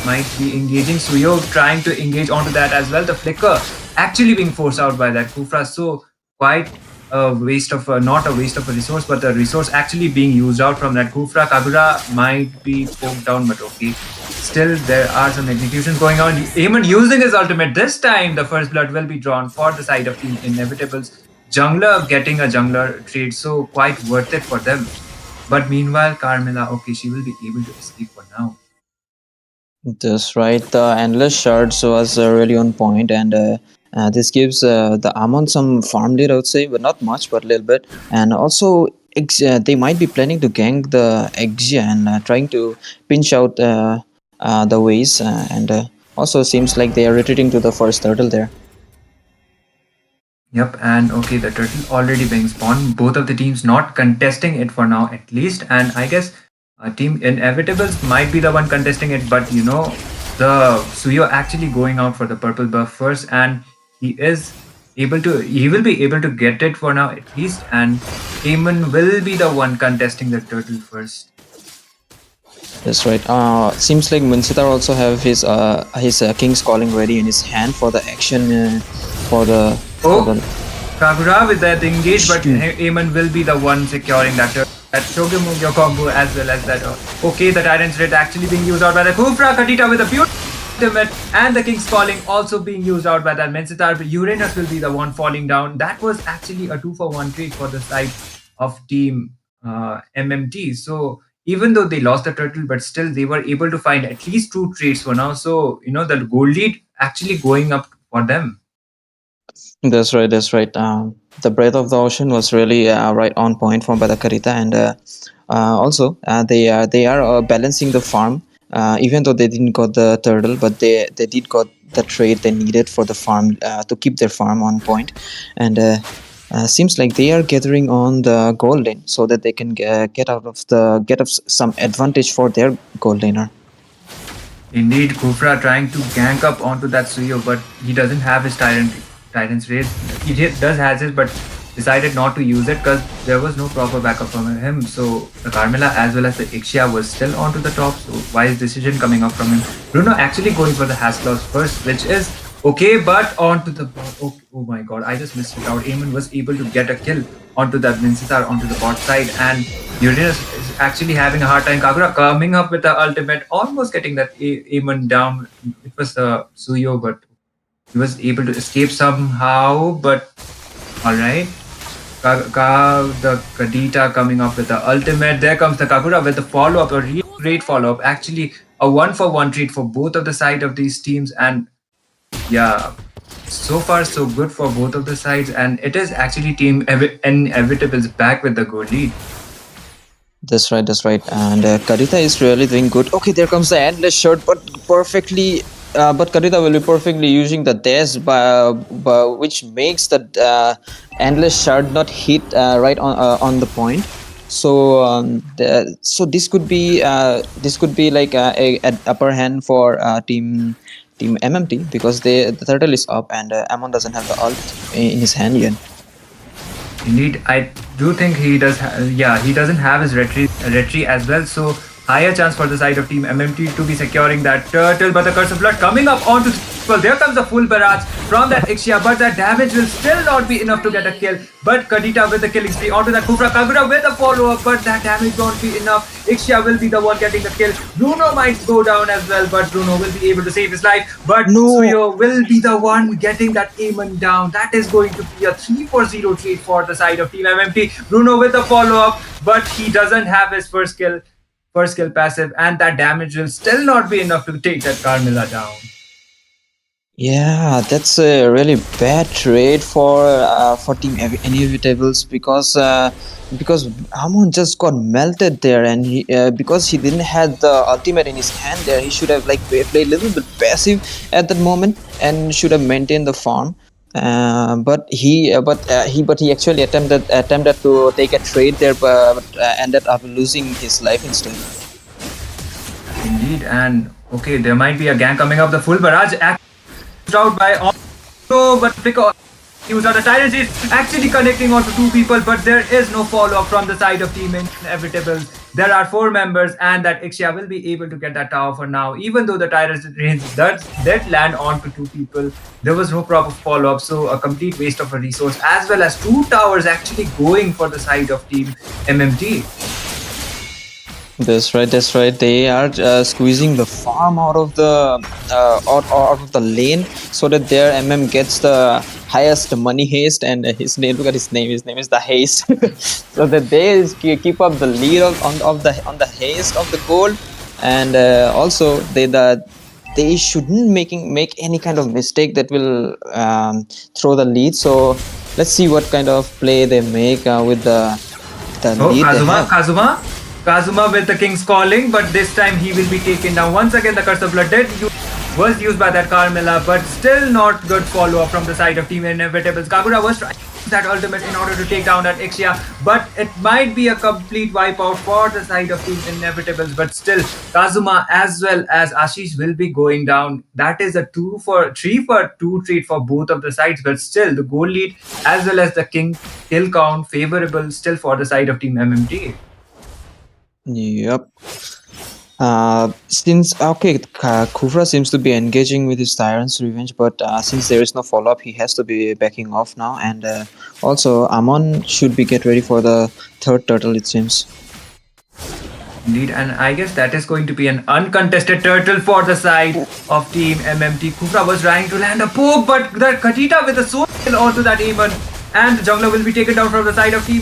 might be engaging. Suyo trying to engage onto that as well. The flicker actually being forced out by that Kufra. So quite a waste of not a waste of a resource, but the resource actually being used out from that Kufra. Kagura might be poked down, but okay. Still, there are some executions going on. Eamon using his ultimate. This time, the first blood will be drawn for the side of Team Inevitables. Jungler getting a jungler trade, so quite worth it for them. But meanwhile, Carmela, okay, she will be able to escape for now. That's right. The endless shards was really on point, and this gives the Amon some farm lead, I would say, but not much, but a little bit. And also, they might be planning to gank the Exia and trying to pinch out the ways, and also seems like they are retreating to the first turtle there. Yep, and okay, the turtle already being spawned. Both of the teams not contesting it for now, at least. And I guess Team Inevitables might be the one contesting it, but the Suyo actually going out for the purple buff first, and he will be able to get it for now at least. And Eamon will be the one contesting the turtle first. That's right. Seems like Munsitar also have his King's Calling ready in his hand for the action for the. Oh, Kagura with that engage, but Eamon will be the one securing that Shogemugyo combo as well as that. Okay, the Tyrant's Red actually being used out by the Kufra. Kadita with a beautiful ultimate, and the King's Calling also being used out by that Mensitar. Uranus will be the one falling down. That was actually a 2-for-1 trade for the side of Team MMT. So even though they lost the turtle, but still they were able to find at least 2 trades for now. So the gold lead actually going up for them. That's right. That's right. The breath of the ocean was really right on point from Badakarita, and also they are balancing the farm. Even though they didn't got the turtle, but they did got the trade they needed for the farm to keep their farm on point, and seems like they are gathering on the gold lane so that they can get some advantage for their gold laner. Indeed, Kufra trying to gank up onto that Suyo, but he doesn't have his Tyrant's Raid. Does has it, but decided not to use it because there was no proper backup from him. So the Carmilla as well as the Ixia was still onto the top. So wise decision coming up from him. Bruno actually going for the Hasklaus first, which is okay, but onto the bot. Oh my god, I just missed it out. Eamon was able to get a kill onto that Vincesar onto the bot side, and Uranus is actually having a hard time. Kagura coming up with the ultimate, almost getting that Eamon down. It was the Suyo, but he was able to escape somehow. But alright. The Kadita coming up with the ultimate. There comes the Kagura with the follow-up, a really great follow-up. Actually, a 1-for-1 treat for both of the side of these teams, and yeah, so far so good for both of the sides, and it is actually team Inevitables back with the goal lead. That's right, that's right. And Karita is really doing good. Okay, there comes the endless shot, but perfectly. But Karita will be perfectly using the dash, which makes the endless shard not hit right on the point. So so this could be like an upper hand for team MMT, because the turtle is up and Amon doesn't have the ult in his hand yet. Indeed, I do think he does. He doesn't have his retreat as well. So higher chance for the side of team MMT to be securing that turtle. But the curse of blood coming up onto. Well, there comes a full barrage from that Ixia, but that damage will still not be enough to get a kill. But Kadita with the killing spree onto that Kufra. Kagura with a follow-up, but that damage won't be enough. Ixia will be the one getting the kill. Bruno might go down as well, but Bruno will be able to save his life. But Suyo will be the one getting that Eamon down. That is going to be a 3-for-0 trade for the side of team MMT. Bruno with a follow-up, but he doesn't have his first kill passive, and that damage will still not be enough to take that Carmilla down. Yeah, that's a really bad trade for Team Inevitables, because Amon just got melted there, and he because he didn't have the ultimate in his hand there, he should have like played a little bit passive at that moment and should have maintained the farm. But he actually attempted to take a trade there, but ended up losing his life instead. Indeed, and okay, there might be a gang coming up. The full barrage out by also, but because use of the Tyrants is actually connecting onto 2 people, but there is no follow-up from the side of Team Inevitables. There are 4 members, and that Ixia will be able to get that tower for now. Even though the Tyrants did land onto 2 people, there was no proper follow-up, so a complete waste of a resource, as well as 2 towers actually going for the side of Team MMT. That's right. They are squeezing the farm out of the out of the lane, so that their MM gets the highest money haste, and his name. Look at his name. His name is the haste. So that they keep up the lead on the haste of the goal, and also they shouldn't make any kind of mistake that will throw the lead. So let's see what kind of play they make with the lead. Kazuma with the King's Calling, but this time he will be taken down. Once again, the Curse of Blood was used by that Carmilla, but still not good follow-up from the side of Team Inevitables. Kagura was trying to use that ultimate in order to take down that Ixia, but it might be a complete wipeout for the side of Team Inevitables, but still, Kazuma as well as Ashish will be going down. That is a 3-for-2 treat for both of the sides, but still, the goal lead as well as the kill count favorable still for the side of Team MMT. Yep. Kufra seems to be engaging with his Tyrant's Revenge, but since there is no follow-up, he has to be backing off now, and also Amon should be get ready for the 3rd turtle, it seems. Indeed, and I guess that is going to be an uncontested turtle for the side of Team MMT. Kufra was trying to land a poke, but the Kajita with a soul kill onto that Eamon, and the jungler will be taken down from the side of Team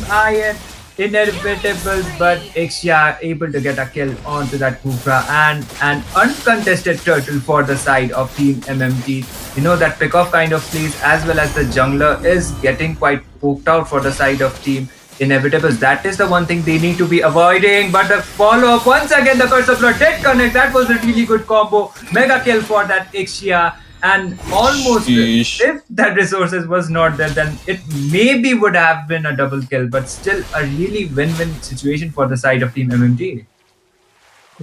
Inevitables, but Ixia able to get a kill onto that Kufra, and an uncontested turtle for the side of Team MMT. You know, that pick-off kind of plays as well as the jungler is getting quite poked out for the side of Team Inevitables. That is the one thing they need to be avoiding, but the follow-up, once again the Curse of Blood did connect. That was a really good combo. Mega kill for that Ixia. And almost, if that resources was not there, then it maybe would have been a double kill, but still a really win-win situation for the side of Team MMT.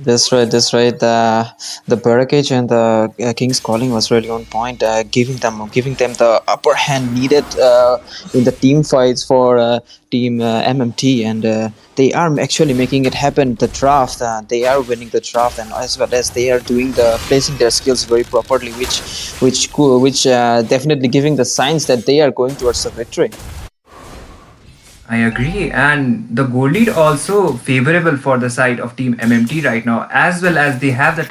That's right. That's right. The barricade and the King's calling was really on point, giving them the upper hand needed in the team fights for team MMT, and they are actually making it happen. The draft, they are winning the draft, and as well as they are doing the placing their skills very properly, which definitely giving the signs that they are going towards the victory. I agree, and the goal lead also favorable for the side of Team MMT right now, as well as they have the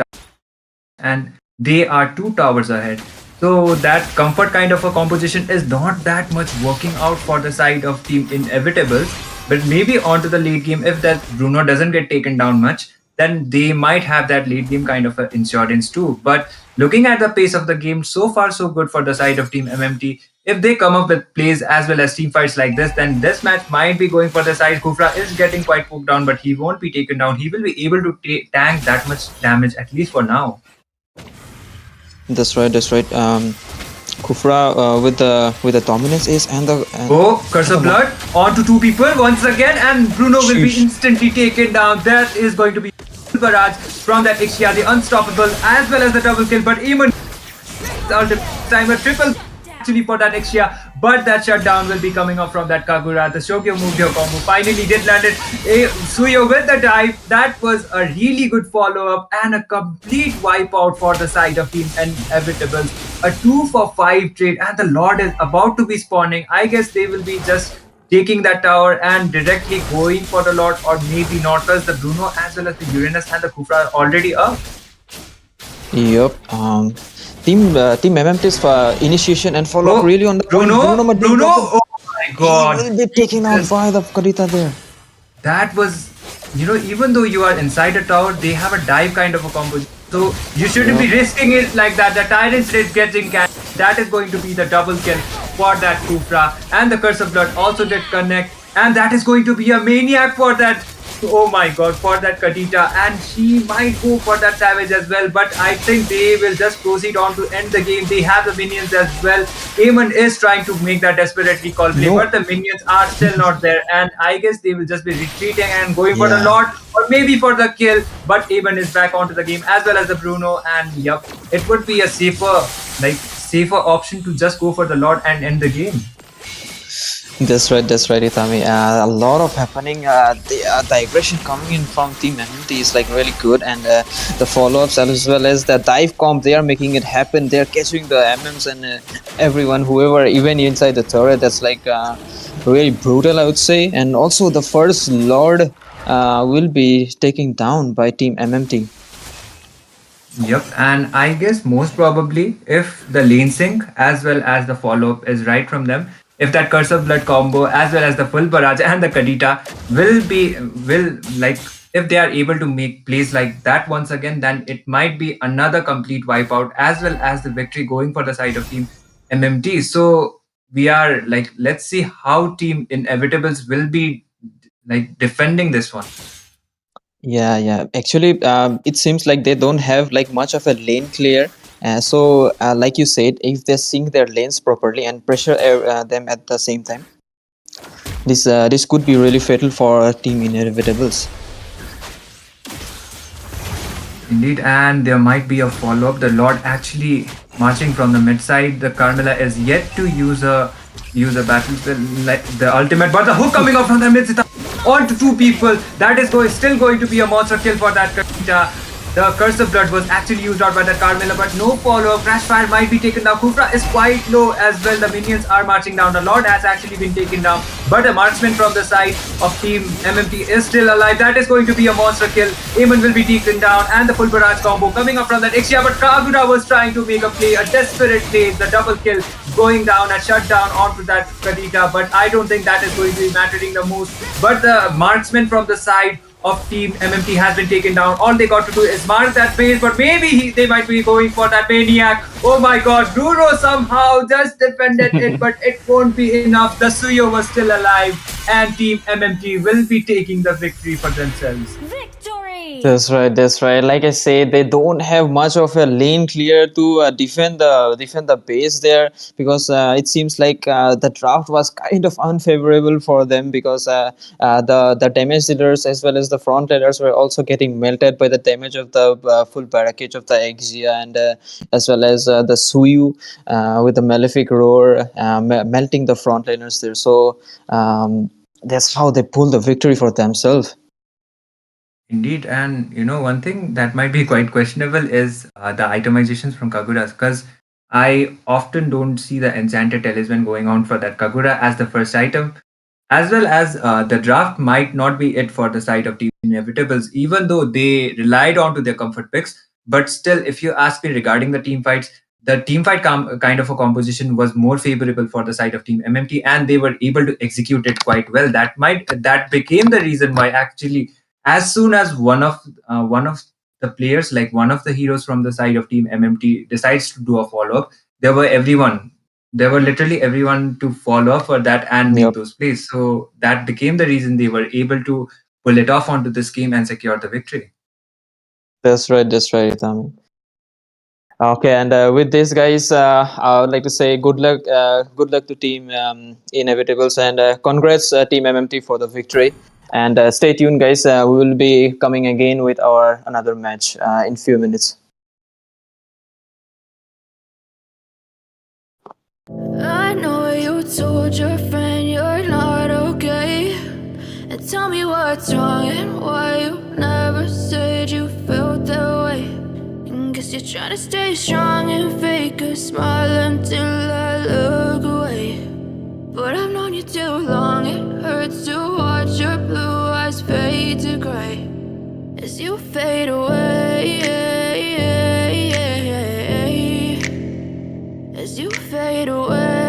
and they are 2 towers ahead. So that comfort kind of a composition is not that much working out for the side of Team Inevitables. But maybe onto the late game, if that Bruno doesn't get taken down much, then they might have that late game kind of insurance too. But looking at the pace of the game, so far so good for the side of Team MMT. If they come up with plays as well as team fights like this, then this match might be going for the side. Kufra is getting quite poked down, but he won't be taken down. He will be able to tank that much damage, at least for now. That's right. That's right. Kufra with the dominance ace and the Oh, Curse of Blood onto two people once again, and Bruno will be instantly taken down. That is going to be barrage from that Ixia, the unstoppable, as well as the double kill. But even ultimate time a triple actually for that Ixia, but that shutdown will be coming up from that Kagura. The Shogyo moved your combo finally did land it. Suyo with the dive. That was a really good follow-up and a complete wipeout for the side of Team Inevitables. A 2-for-5 trade, and the Lord is about to be spawning. I guess they will be just taking that tower and directly going for the Lord, or maybe not, because the Bruno as well as the Uranus and the Kufra are already up. Yep. Team MMT's initiation and follow up really on the Bruno. Oh my God! He will be taken out by the Kadita there. That was, even though you are inside a tower, they have a dive kind of a combo. So you shouldn't be risking it like that. The Tyrant's Raid getting catch. That is going to be the double kill for that Kufra. And the Curse of Blood also did connect. And that is going to be a maniac for that. Oh my God, for that Kadita. And she might go for that Savage as well. But I think they will just proceed on to end the game. They have the minions as well. Eamon is trying to make that desperately call play. But the minions are still not there. And I guess they will just be retreating and going for the Lord. Or maybe for the kill. But Eamon is back onto the game as well as the Bruno. And yep, it would be a safer option to just go for the Lord and end the game. That's right, Itami. A lot of happening. The aggression coming in from Team MMT is like really good, and the follow-ups as well as the dive comp, they are making it happen. They are catching the MMs and everyone, whoever, even inside the turret. That's like really brutal, I would say. And also the first Lord will be taken down by Team MMT. Yep, and I guess most probably if the lane sync as well as the follow-up is right from them, if that Curse of Blood combo as well as the full barrage and the Kadita if they are able to make plays like that once again, then it might be another complete wipeout as well as the victory going for the side of Team MMT. So we are let's see how Team Inevitables will be defending this one. Yeah. Actually, it seems like they don't have much of a lane clear. So, like you said, if they sync their lanes properly and pressure them at the same time, this could be really fatal for Team Inevitables. Indeed, and there might be a follow-up. The Lord actually marching from the mid side. The Carmela is yet to use a battle spell like the ultimate, but the hook coming up from the mid on to two people. That is still going to be a monster kill for that Kadita. The Curse of Blood was actually used out by the Carmela, but no follow-up. Crashfire might be taken down. Kufra is quite low as well. The minions are marching down. The Lord has actually been taken down, but the marksman from the side of Team MMT is still alive. That is going to be a monster kill. Eamon will be taken down, and the full barrage combo coming up from that Ixia, but Kagura was trying to make a play, a desperate play. The double kill going down, a shutdown onto that Kadita, but I don't think that is going to be mattering the most. But the marksman from the side of Team MMT has been taken down. All they got to do is mark that base, but maybe they might be going for that maniac. Oh my God, Bruno somehow just defended it, but it won't be enough. The Suyo was still alive, and Team MMT will be taking the victory for themselves. Victory! That's right. That's right. Like I say, they don't have much of a lane clear to defend the base there, because it seems like the draft was kind of unfavorable for them, because the damage dealers as well as the front ladders were also getting melted by the damage of the full barricade of the Exia, and as well as the Suyu with the Malefic Roar melting the front laners there. So that's how they pull the victory for themselves. Indeed, and one thing that might be quite questionable is the itemizations from Kagura, because I often don't see the enchanted talisman going on for that Kagura as the first item, as well as the draft might not be it for the side of Team Inevitables, even though they relied on to their comfort picks. But still, if you ask me regarding the team fights, the team fight kind of a composition was more favorable for the side of Team MMT, and they were able to execute it quite well. That became the reason why actually, as soon as one of the players, like one of the heroes from the side of Team MMT, decides to do a follow up, there were literally everyone to follow up for that and make Yep. those plays. So that became the reason they were able to pull it off onto this game and secure the victory. That's right. That's right, Itami. Okay, and with this, guys, I would like to say good luck. Good luck to Team Inevitables, and congrats, Team MMT, for the victory. And stay tuned, guys. We will be coming again with our another match in few minutes. I know you told your friend you're not okay. And tell me what's wrong and why you never said you felt that way. And guess you're trying to stay strong and fake a smile until I look away. But I've known you too long, it hurts to watch your blue eyes fade to gray as you fade away. As you fade away.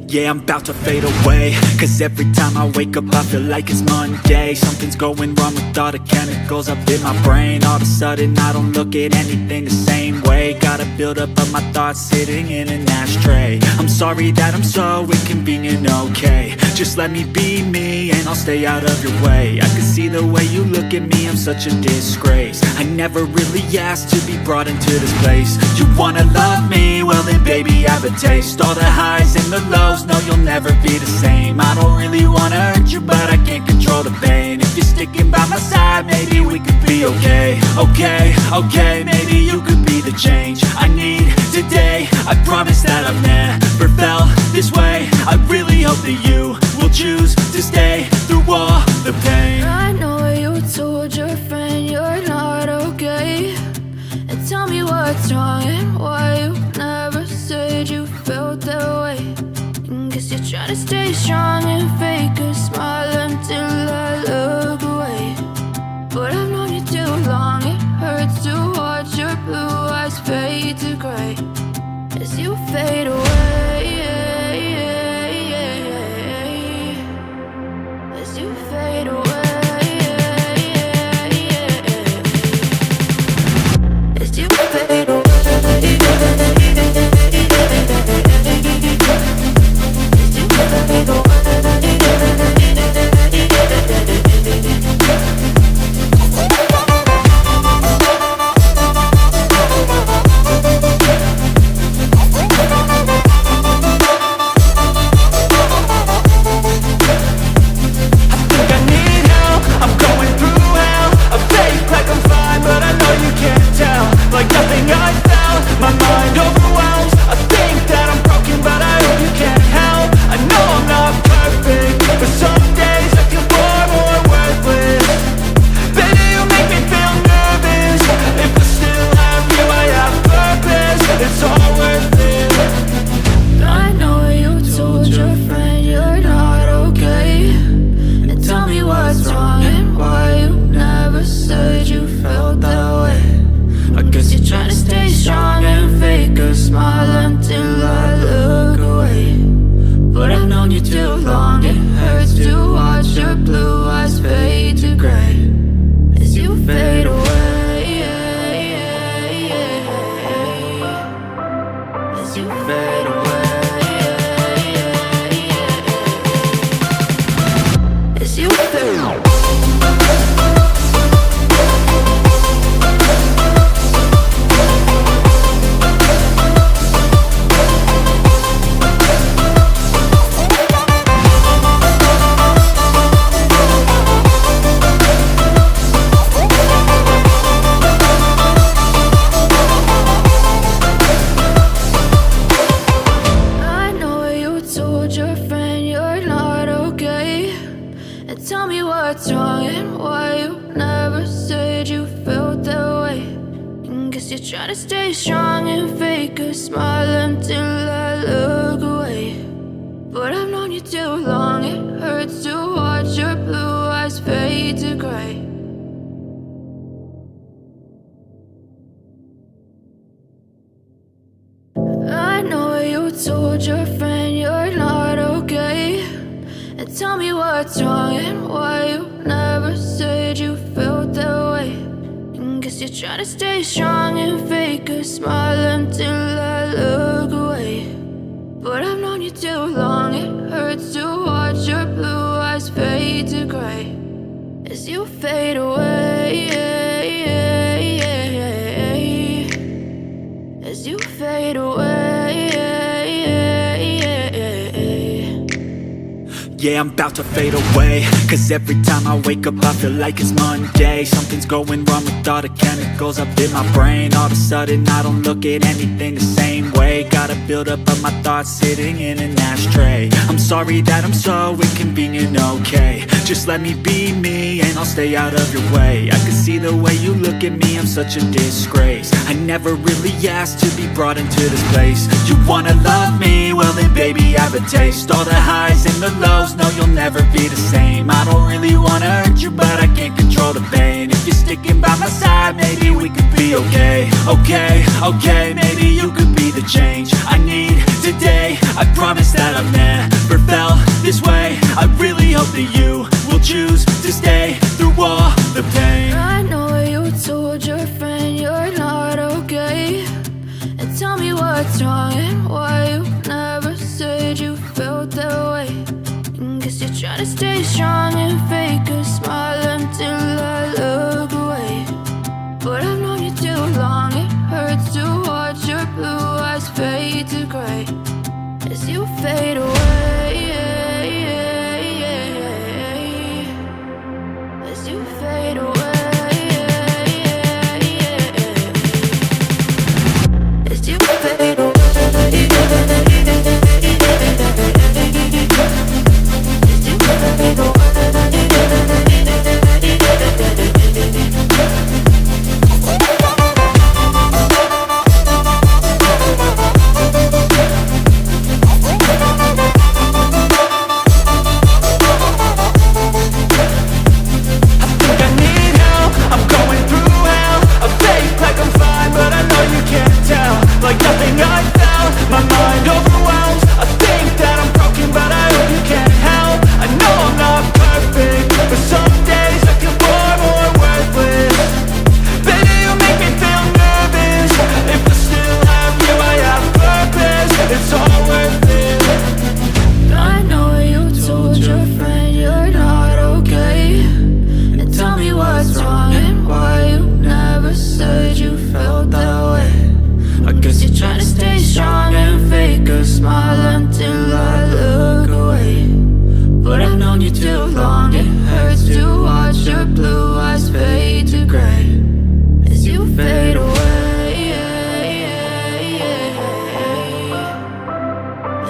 Yeah, I'm about to fade away, cause every time I wake up I feel like it's Monday. Something's going wrong with all the chemicals up in my brain. All of a sudden I don't look at anything the same way. Gotta build up of my thoughts sitting in an ashtray. I'm sorry that I'm so inconvenient, okay. Just let me be me and I'll stay out of your way. I can see the way you look at me, I'm such a disgrace. I never really asked to be brought into this place. You wanna love me? Well then baby have a taste. All the highs and the lows, no you'll never be the same. I don't really wanna hurt you but I can't control the pain. If you're sticking by my side, maybe we could be okay. Okay, maybe you could be the change I need today. I promise that I've never felt this way. I really hope that you will choose to stay through all the pain. I know you told your friend you're not okay. And tell me what's wrong and why you never said you felt that way. And guess you're trying to stay strong and fake a smile until I look away. But I've known you too long, it hurts to watch your blue eyes fade to gray as you fade away. As you fade away. As you fade away. what's wrong and why you never said you felt that way. Guess you're trying to stay strong and fake a smile until I look away. But I've known you too long, it hurts to watch your blue eyes fade to gray. I know you told your friend you're not okay, and tell me what's wrong and why you never said you felt that way. Guess you're trying to stay strong and fake a smile until I look away. But I've known you too long, it hurts to watch your blue eyes fade to gray as you fade away, as you fade away. Yeah, I'm about to fade away, cause every time I wake up I feel like it's Monday. Something's going wrong with all the chemicals up in my brain. All of a sudden I don't look at anything the same way. Gotta build up of my thoughts sitting in an ashtray. I'm sorry that I'm so inconvenient, okay. Just let me be me and I'll stay out of your way. I can see the way you look at me, I'm such a disgrace. I never really asked to be brought into this place. You wanna love me? Well then baby I have a taste. All the highs and the lows, no you'll never be the same. I don't really wanna hurt you but I can't control the pain. If you're sticking by my side maybe we could be okay. Okay, maybe you could be the change I need today. I promise that I've never felt this way. I really hope that you will choose to stay through all the pain. I know you told your friend you're not okay, and tell me what's wrong and why you never said you felt that way. Guess you're trying to stay strong and fake a smile until I look away. But I've known you too long, it hurts to watch your blue eyes fade to gray as you fade away, as you fade away, as you fade away. Like nothing I felt, my mind overwhelmed. I think that I'm broken, but I hope you can't help. I know I'm not perfect, but some days I feel more worthless. Baby, you make me feel nervous. If I still have you, I have purpose. It's all worth it. I know you told your friend you're not okay, and tell me what's wrong and why you never said you felt that way. I guess you're trying to stay strong and fake a smile until I look away. But I've known you too long, it hurts to watch your blue eyes fade to gray as you fade away,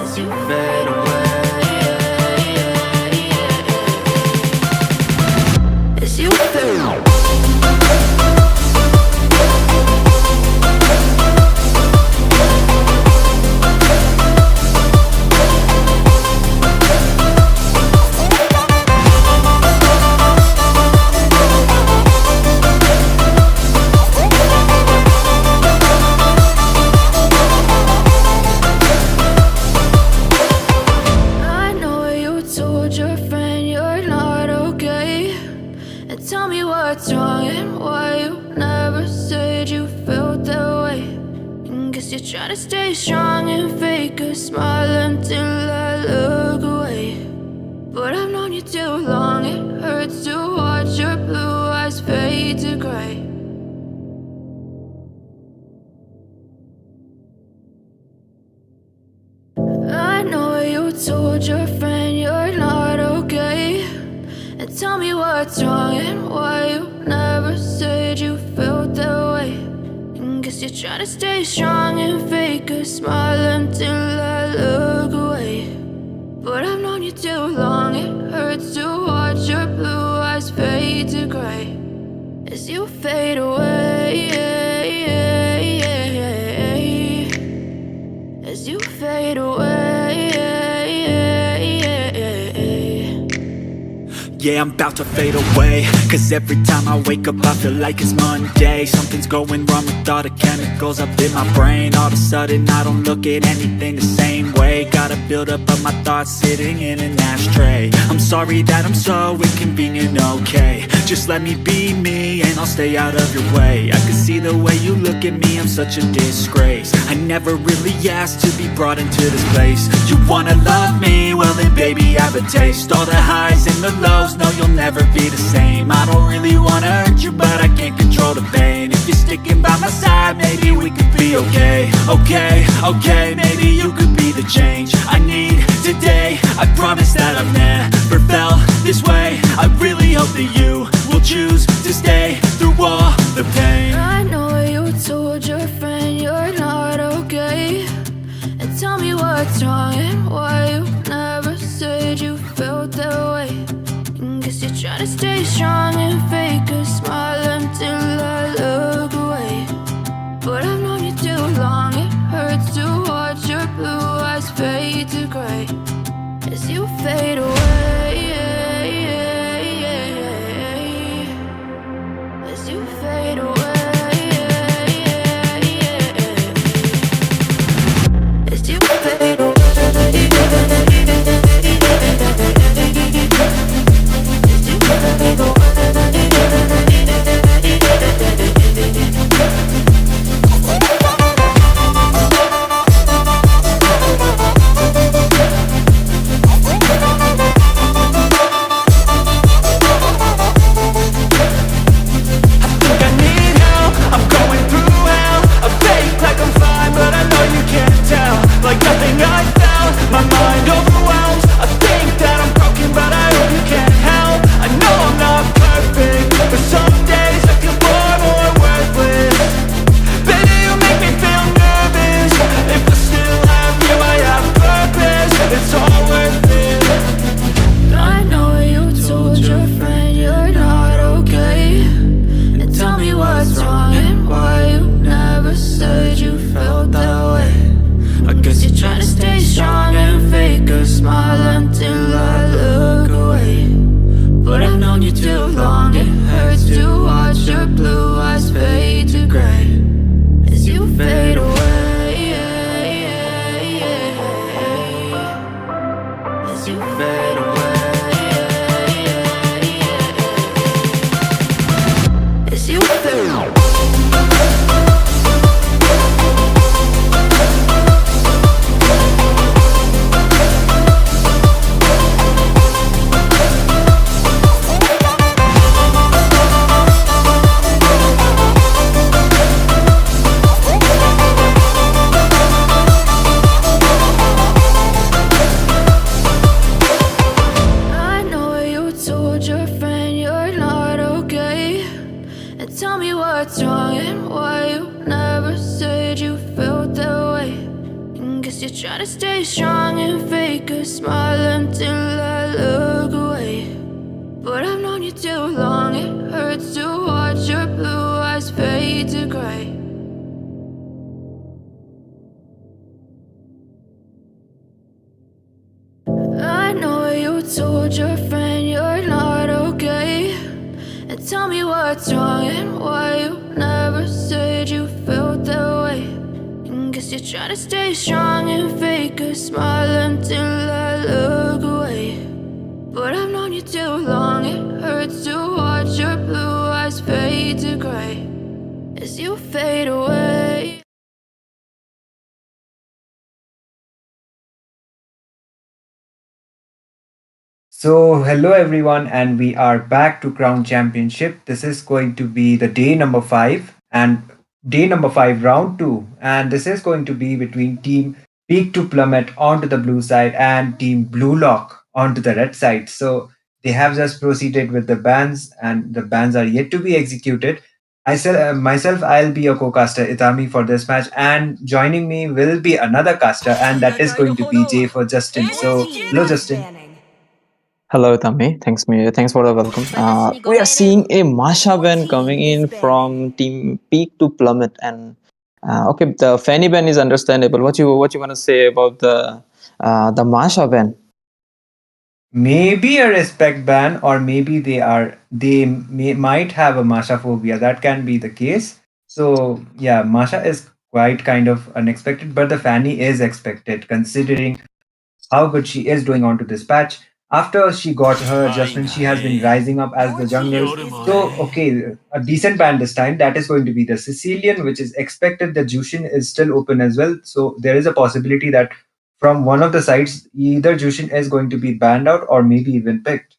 as you fade away, as you fade away. Tell me what's wrong and why you never said you felt that way. Guess you're trying to stay strong and fake a smile until I look away. But I've known you too long, it hurts to watch your blue eyes fade to gray. I know you told your friend you're not okay, and tell me what's wrong and why you never said you felt that way. Guess you're trying to stay strong and fake a smile until I look away. But I've known you too long, it hurts to watch your blue eyes yeah, I'm about to fade away. Cause every time I wake up I feel like it's Monday. Something's going wrong with all the chemicals up in my brain. All of a sudden I don't look at anything the same way. Gotta build up of my thoughts sitting in an ashtray. I'm sorry that I'm so inconvenient, okay. Just let me be me and I'll stay out of your way. I can see the way you look at me, I'm such a disgrace. I never really asked to be brought into this place. You wanna love me? Well then baby have a taste. All the highs and the lows, no you'll never be the same. I don't really wanna hurt you but I can't control the pain. If you're sticking by my side, maybe we could be okay. Okay, maybe you could be the change I need today. I promise that I've never felt this way. I really hope that you will choose to stay through all the pain. I know you told your friend you're not okay, and tell me what's wrong and why you never said you felt that way. And guess you're trying to stay strong and fake a smile until I look away. But I've known you too long, it hurts to watch your blue eyes fade to gray as you fade away. As you fade away. As you fade away. As you fade away. Like nothing I felt, my mind overwhelms. I think that I'm broken, but I hope you can't help. I know I'm not perfect, but some days I feel far more worthless. Baby, you make me feel nervous. If I still have you, I have purpose. It's all worth it. I know you told your friend you're not okay, and tell me what's wrong and why you never said you felt that way. I guess you're trying to stay strong and fake a smile until I look away. But I've known you too long, it hurts to watch your blue eyes fade to gray as you fade away. As you fade away. As you fade away. Tell me what's wrong and why you never said you felt that way. And guess you're trying to stay strong and fake a smile until I look away. But I've known you too long, it hurts to watch your blue eyes fade to gray. I know you told your friend you're not okay, and tell me what's wrong and why you never said you felt that way. And guess you're trying to stay strong and fake a smile until I look away. But I've known you too long, it hurts to watch your blue eyes fade to gray as you fade away. So, hello everyone, and we are back to Crown Championship. This is going to be the day number 5 and day number 5, round 2. And this is going to be between Team Peak to Plummet onto the blue side and Team Blue Lock onto the red side. So, they have just proceeded with the bans, and the bans are yet to be executed. Myself, I'll be your co-caster Itami for this match, and joining me will be another caster, and that is going to be Jay for Justin. So, hello, Justin. Hello, Tami. Thanks for the welcome. We are seeing a Masha ban coming in from Team Peak to Plummet, and okay, the Fanny ban is understandable. What you want to say about the Masha ban? maybe a respect ban, or maybe might have a Masha phobia. That can be the case. So yeah, Masha is quite kind of unexpected, but the Fanny is expected considering how good she is doing onto this patch. After she got her adjustment, she has been rising up as the junglers. So, okay, a decent ban this time. That is going to be the Sicilian, which is expected. The Jushin is still open as well. So, there is a possibility that from one of the sides, either Jushin is going to be banned out or maybe even picked.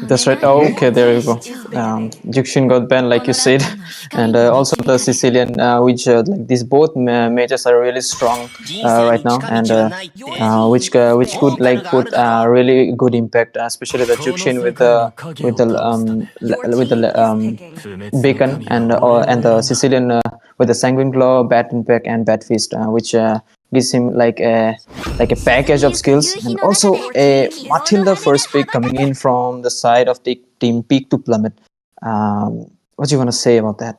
That's right. Oh, Okay. okay, there you go. Juxin got banned, like you said, and also the Sicilian, which like these both majors are really strong right now, and which could like put really good impact, especially the Juxin with the Bacon and the Sicilian with the Sanguine Claw, Bat Impact, and Bat Fist, which gives him like a package of skills, and also a Matilda first pick coming in from the side of the team Peak to Plummet. What do you want to say about that?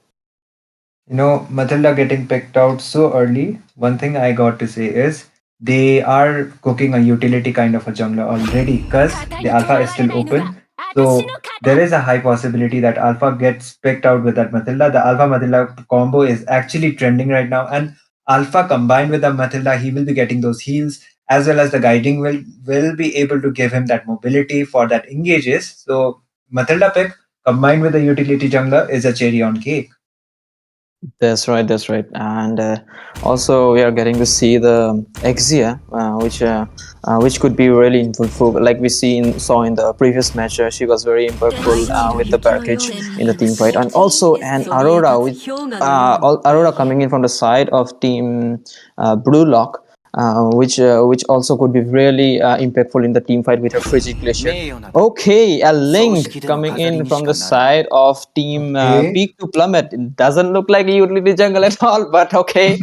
Matilda getting picked out so early, one thing I got to say is they are cooking a utility kind of a jungler already because the alpha is still open. So there is a high possibility that alpha gets picked out with that Matilda. The alpha Matilda combo is actually trending right now, and alpha combined with the Matilda, he will be getting those heals as well as the guiding will be able to give him that mobility for that engages. So Matilda pick combined with the utility jungler is a cherry on cake. That's right, that's right. And also we are getting to see the Exia, which could be really impactful. Like we saw in the previous match, she was very impactful with the package in the team fight. And also an Aurora, Aurora coming in from the side of team Blue Lock, which also could be really impactful in the team fight with her Frigid Glacier. Okay, a Link coming in from the side of team Okay. Peak to Plummet. It doesn't look like a utility jungle at all, but okay.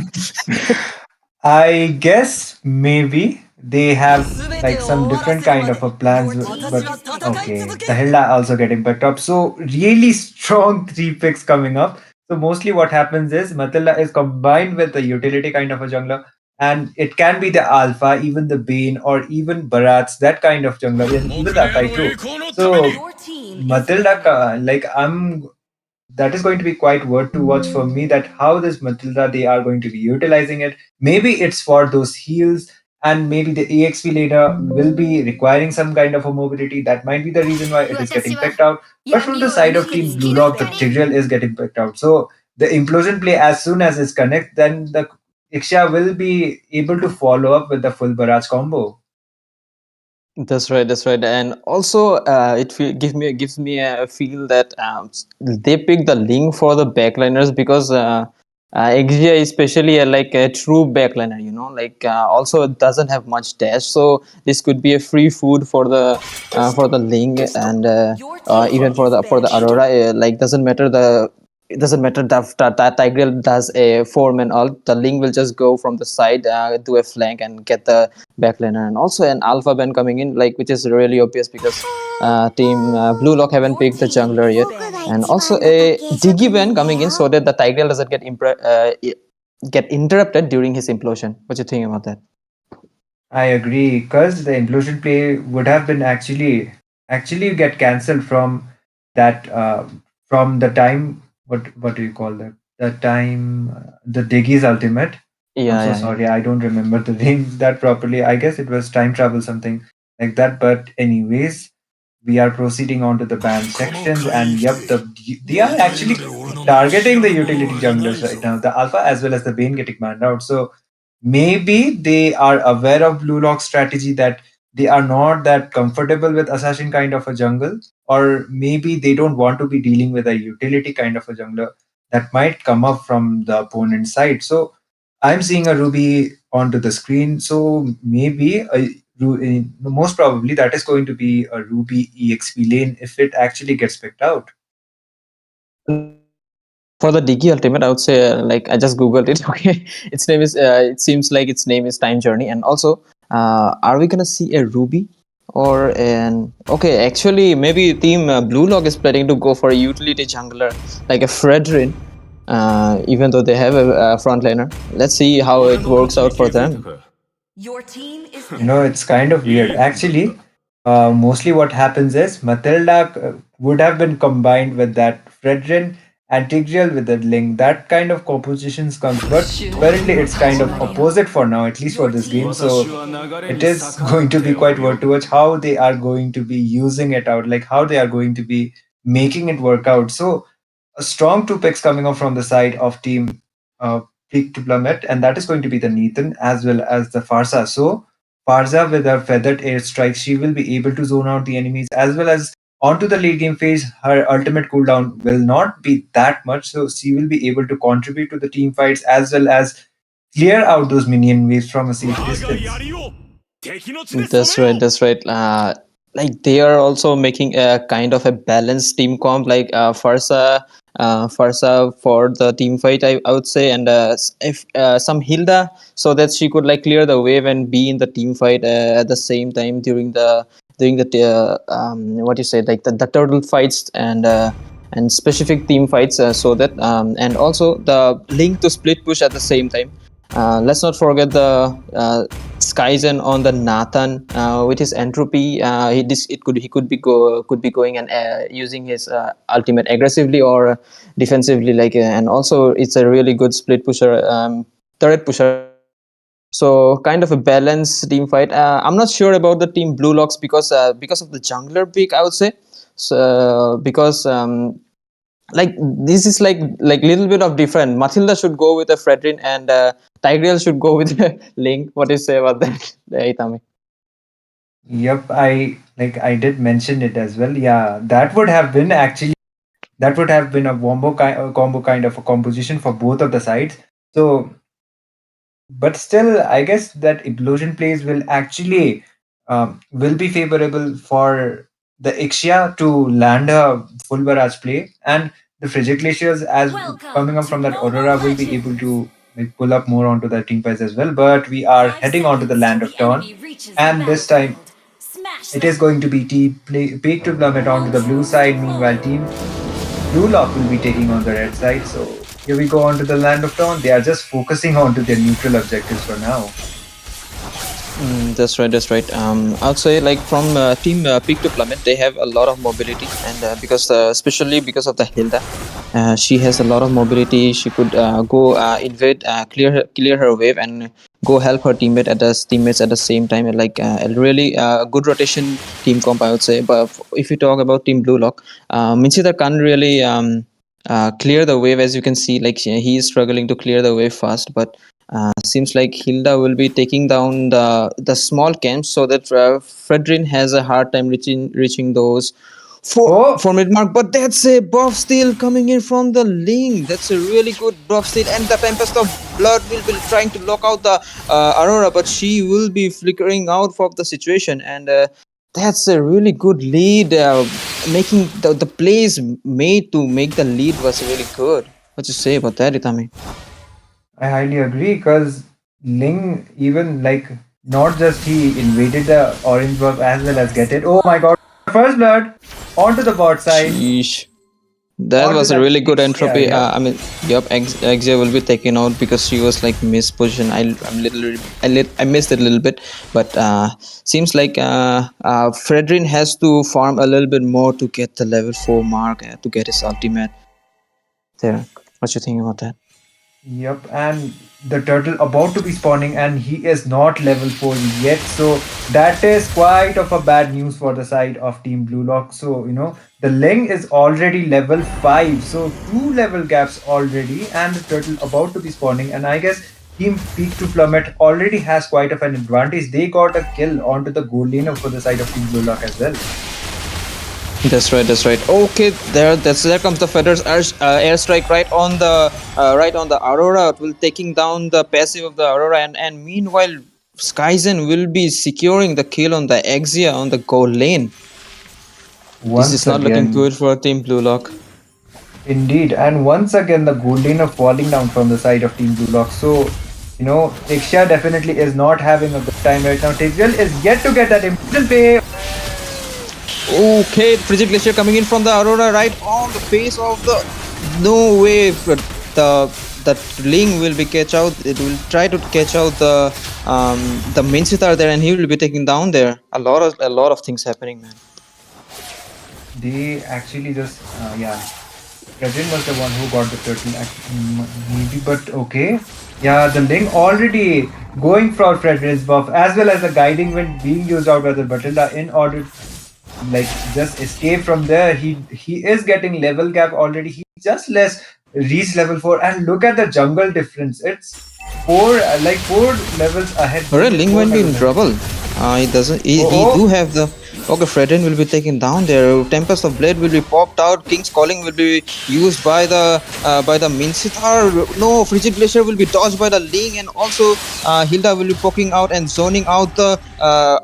I guess maybe they have like some different kind of a plans, but okay. The Hilda also getting picked up. So really strong three picks coming up. So mostly what happens is Matilda is combined with the utility kind of a jungler, and it can be the Alpha, even the Bane, or even Barats, that kind of jungler, and even the Akai too. So Matilda, like that is going to be quite worth to watch for me, that how this Matilda they are going to be utilizing it. Maybe it's for those heals, and maybe the EXP later will be requiring some kind of a mobility. That might be the reason why it is getting picked out. But from the side of Team Blue Lock, the Tigreal is getting picked out. So the implosion play, as soon as it's connect, then the Ixia will be able to follow up with the full barrage combo. That's right. That's right. And also, gives me a feel that they pick the Link for the backliners because Exia is especially like a true backliner. Like also it doesn't have much dash, so this could be a free food for the Link, and even for the Aurora. Like doesn't matter that Tigreal does a 4-man ult. The Link will just go from the side to a flank and get the backliner. And also an alpha ban coming in, like, which is really obvious because team Blue Lock haven't picked the jungler yet. And also a Diggy ban coming in so that the Tigreal doesn't get interrupted during his implosion. What do you think about that? I agree, because the implosion play would have been actually get cancelled from that from the time, what do you call that? The time the Diggy's ultimate. I'm Yeah, so yeah, yeah. sorry, I don't remember the name that properly. I guess it was time travel, something like that. But anyways, we are proceeding on to the banned sections, and yep, they are actually targeting the utility junglers right now. The Alpha as well as the Bane getting banned out. So maybe they are aware of Blue Lock's strategy, that they are not that comfortable with Assassin kind of a jungle, or maybe they don't want to be dealing with a utility kind of a jungler that might come up from the opponent's side. So I'm seeing a Ruby onto the screen. So maybe most probably that is going to be a Ruby EXP lane if it actually gets picked out. For the Diggy Ultimate, I would say, like, I just googled it. Okay, its name is. It seems like its name is Time Journey. And also, are we gonna see a Ruby or an? Okay, actually, maybe Team Blue Lock is planning to go for a utility jungler like a Fredrin. Even though they have a frontliner, let's see how it works out for them. It's kind of weird. Actually, Mostly what happens is Matilda would have been combined with that Fredrin and Tigreal with the Ling. That kind of compositions comes, but apparently it's kind of opposite for now, at least for this game. So it is going to be quite worth to watch how they are going to be using it out, like how they are going to be making it work out. So a strong two picks coming up from the side of team Peak to Plummet, and that is going to be the Nathan as well as the Farsa. So Farsa with her feathered airstrike, she will be able to zone out the enemies as well as onto the late game phase. Her ultimate cooldown will not be that much, so she will be able to contribute to the team fights as well as clear out those minion waves from a safe distance. That's right. That's right. Like they are also making a kind of a balanced team comp, like Farsa for the team fight, I would say, and if some Hilda, so that she could like clear the wave and be in the team fight at the same time during the what you say, like the turtle fights and specific team fights, so that and also the link to split push at the same time. Let's not forget the Skyzen on the Nathan with his entropy. He could be going and using his ultimate aggressively or defensively, like and also it's a really good split pusher, turret pusher. So kind of a balanced team fight. I'm not sure about the team Blue Locks because of the jungler pick, I would say. So because like this is like little bit of different. Matilda should go with a Fredrin and Tigreal should go with a Link. What do you say about that, Itami? Yep, I did mention it as well. Yeah, that would have been actually that would have been a combo kind of a composition for both of the sides. So but still, I guess that implosion plays will actually will be favorable for the Ixia to land a full barrage play, and the frigid glaciers as coming up from that aurora will be able to like pull up more onto the team fights as well. But we are heading onto the land of dawn, and this time it is going to be peak to plummet onto the blue side. Meanwhile, team Blue Lock will be taking on the red side. So here we go on to the land of dawn. They are just focusing on to their neutral objectives for now. That's right. That's right. I'll say like from team Peak to Plummet, they have a lot of mobility, and because especially because of the Hilda, she has a lot of mobility. She could go invade, clear her wave, and go help her teammates at the same time. And like a really good rotation team comp, I would say. But if you talk about Team Blue Lock, Minchita can't really clear the wave, as you can see. Like he is struggling to clear the wave fast, but seems like Hilda will be taking down the small camps, so that Fredrin has a hard time reaching those for mid mark. But that's a buff steal coming in from the Link. That's a really good buff steal, and the Tempest of Blood will be trying to lock out the Aurora, but she will be flickering out of the situation, and that's a really good lead. Making the plays made to make the lead was really good. What you say about that, Itami? I highly agree because Ling even like not just he invaded the orange buff as well as get it. Oh my god! First blood onto the bot side. Sheesh. That Onto was a that really good Ixia, entropy. yeah. I mean, yep, Exia will be taken out because she was like mispositioned. I missed it a little bit, but seems like Fredrin has to farm a little bit more to get the level 4 mark to get his ultimate. There, what you think about that? Yep, and the turtle about to be spawning, and he is not level 4 yet. So that is quite of a bad news for the side of Team Blue Lock. So the Ling is already level 5, so 2 level gaps already, and the turtle about to be spawning. And I guess Team Peak to Plummet already has quite of an advantage. They got a kill onto the gold laner for the side of Team Blue Lock as well. That's right. That's right. Okay, there comes the Feathers airstrike right on the Aurora. It will taking down the passive of the Aurora, and meanwhile Skyzen will be securing the kill on the Exia on the gold lane. This is not looking good for Team Blue Lock. Indeed, and once again the gold laner falling down from the side of Team Blue Lock. So Ixia definitely is not having a good time right now. Tigreal is yet to get that important pay. Okay, Frigid Glacier coming in from the Aurora right on the face of the... No way, but the that Ling will be catch out. It will try to catch out the main sitar there, and he will be taking down there. A lot of things happening, man. They actually just yeah. Fredrin was the one who got the turtle, maybe, but okay. Yeah, the Ling already going for Fredrin's buff as well as the guiding wind being used out by the Batilda in order like just escape from there. He is getting level gap already. He just less reach level 4 and look at the jungle difference. It's four levels ahead. Alright, Ling Four might be in levels ahead. trouble. He doesn't. He Oh, do have the. Okay, Fredrin will be taken down there. Tempest of Blade will be popped out. King's Calling will be used by the Minsitar. No, Frigid Glacier will be dodged by the Ling, and also Hilda will be poking out and zoning out the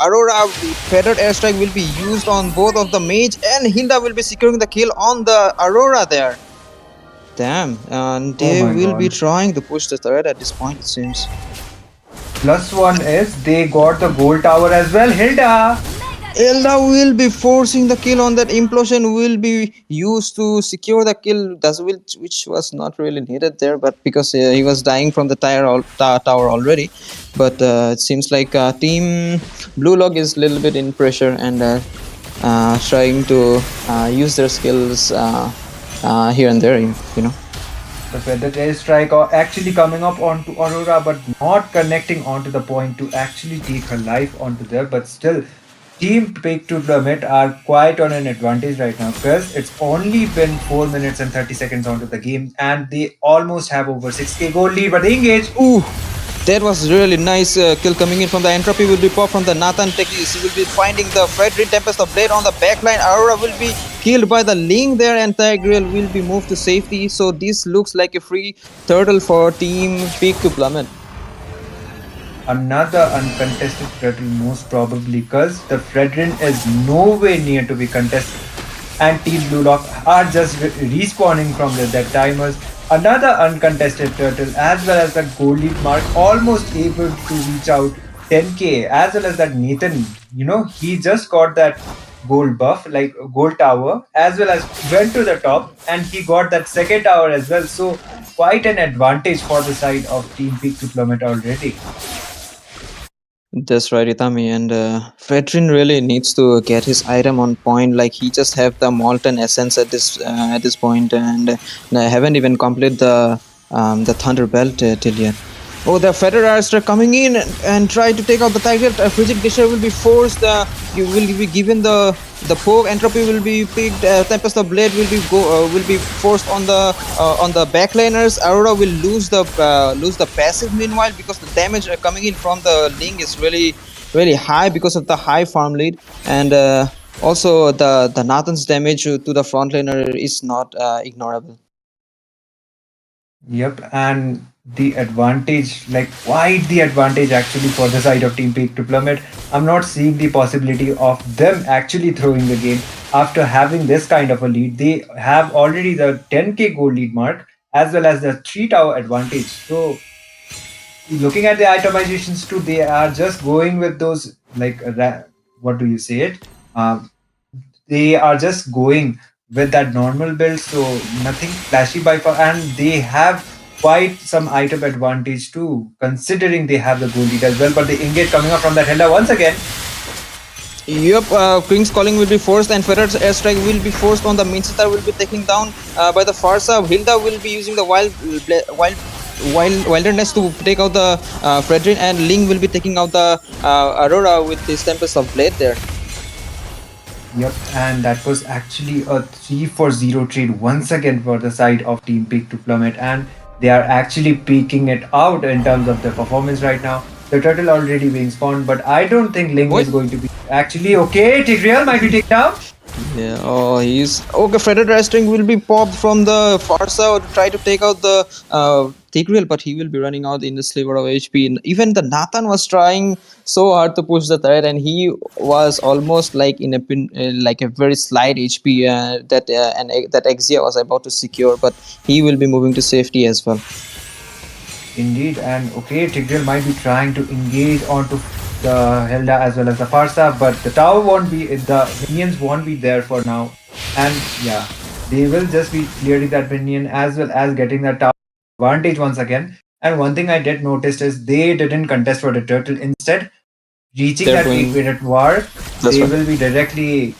Aurora. Feathered Airstrike will be used on both of the mage, and Hilda will be securing the kill on the Aurora there. Damn, and oh they my will be god. trying to push the thread at this point, it seems. Plus one is they got the gold tower as well. Hilda. Elda will be forcing the kill on that implosion will be used to secure the kill, which was not really needed there, but because he was dying from the tower already. But it seems like Team Blue Log is a little bit in pressure and trying to use their skills here and there, you know. The feathered airstrike are actually coming up onto Aurora, but not connecting onto the point to actually take her life onto there. But still, Team Pick to Plummet are quite on an advantage right now because it's only been 4 minutes and 30 seconds onto the game, and they almost have over 6k gold lead. But they engage. Ooh, that was really nice kill coming in from the Entropy will be popped from the Nathan Tekis. He will be finding the Fredrin Tempest of Blade on the backline. Aurora will be killed by the Ling there, and Tigreal will be moved to safety. So this looks like a free turtle for Team Peak to Plummet. Another uncontested turtle, most probably because the Fredrin is nowhere near to be contested, and Team Blue Lock are just respawning from their timers. Another uncontested turtle, as well as the gold lead mark, almost able to reach out 10k, as well as that Nathan. You know, he just got that gold buff, like gold tower, as well as went to the top, and he got that second tower as well. So quite an advantage for the side of Team Peak to Plummet already. That's right, Itami. And Fredrin really needs to get his item on point. Like he just have the molten essence at this point, and haven't even completed the thunder belt till yet. Oh, the Feather are coming in and try to take out the target. Frigid Glacier will be forced. You will be given the poke. Entropy will be picked. Tempest of Blade will be forced on the backliners. Aurora will lose the passive meanwhile, because the damage coming in from the Ling is really really high because of the high farm lead, and also the Nathan's damage to the frontliner is not ignorable. Yep, and the advantage, like quite the advantage actually for the side of Team Peak to Plummet. I'm not seeing the possibility of them actually throwing the game after having this kind of a lead. They have already the 10k gold lead mark as well as the 3 tower advantage. So looking at the itemizations too, they are just going with those like what do you say it? They are just going with that normal build, so nothing flashy by far, and they have quite some item advantage too, considering they have the gold lead as well. But the engage coming up from that Hilda once again. Yep, King's Calling will be forced, and Feather's Airstrike will be forced on the Minsitar will be taken down by the Farsa. Hilda will be using the Wilderness to take out the Fredrin, and Ling will be taking out the Aurora with his Tempest of Blade there. Yep, and that was actually a 3-for-0 trade once again for the side of Team Peak to Plummet, and they are actually peaking it out in terms of their performance right now. The turtle already being spawned, but I don't think Ling is going to be actually okay. Tigreal might be taken down. Yeah, oh, he's okay. Feather String will be popped from the Farsa to try to take out the Tigreal, but he will be running out in the sliver of HP. And even the Nathan was trying so hard to push the thread, and he was almost like in like a very slight HP that Exia was about to secure, but he will be moving to safety as well. Indeed, and okay, Tigreal might be trying to engage onto the Hilda as well as the Farsa, but the tower won't be, the minions won't be there for now. And yeah, they will just be clearing that minion as well as getting that tower advantage once again. And one thing I did notice is they didn't contest for the turtle. Instead, reaching They're that doing 8-minute mark, that's they right. will be directly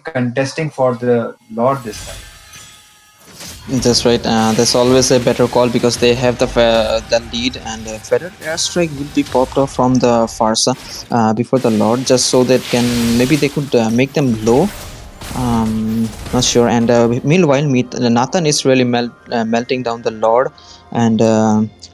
contesting for the Lord this time. That's right. That's always a better call because they have the lead, and Feather airstrike will be popped off from the Farsa before the Lord, just so that maybe they could make them low. Not sure. And meanwhile, Nathan is really melting down the Lord, and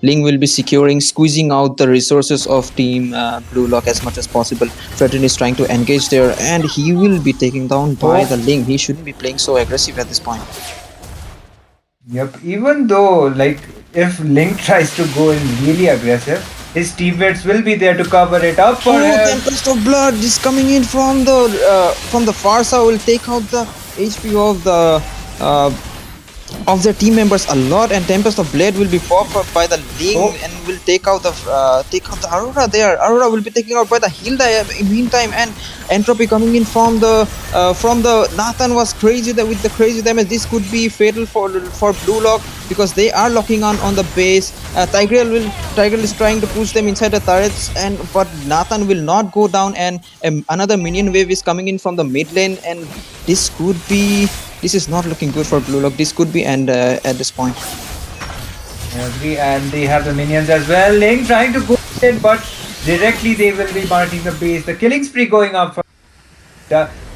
Ling will be squeezing out the resources of Team Blue Lock as much as possible. Fredrin is trying to engage there, and he will be taken down by the Oh, Ling. He shouldn't be playing so aggressive at this point. yep. Even though, like, if Link tries to go in really aggressive, his teammates will be there to cover it up for Oh, him. Tempest of Blood is coming in from the Farsa. Will take out the HP uh, of their team members a lot, and Tempest of Blade will be popped up by the Ling Oh, and will take out the Aurora there. Aurora will be taken out by the Hilda in meantime, and Entropy coming in from the Nathan was crazy with the crazy damage. This could be fatal for Blue Lock because they are locking on the base. Tigreal is trying to push them inside the turrets, but Nathan will not go down, and another minion wave is coming in from the mid lane, and this is not looking good for Blue Lock. This could be end at this point. I agree, and they have the minions as well. Link trying to go in, but directly they will be marking the base. The killing spree going up for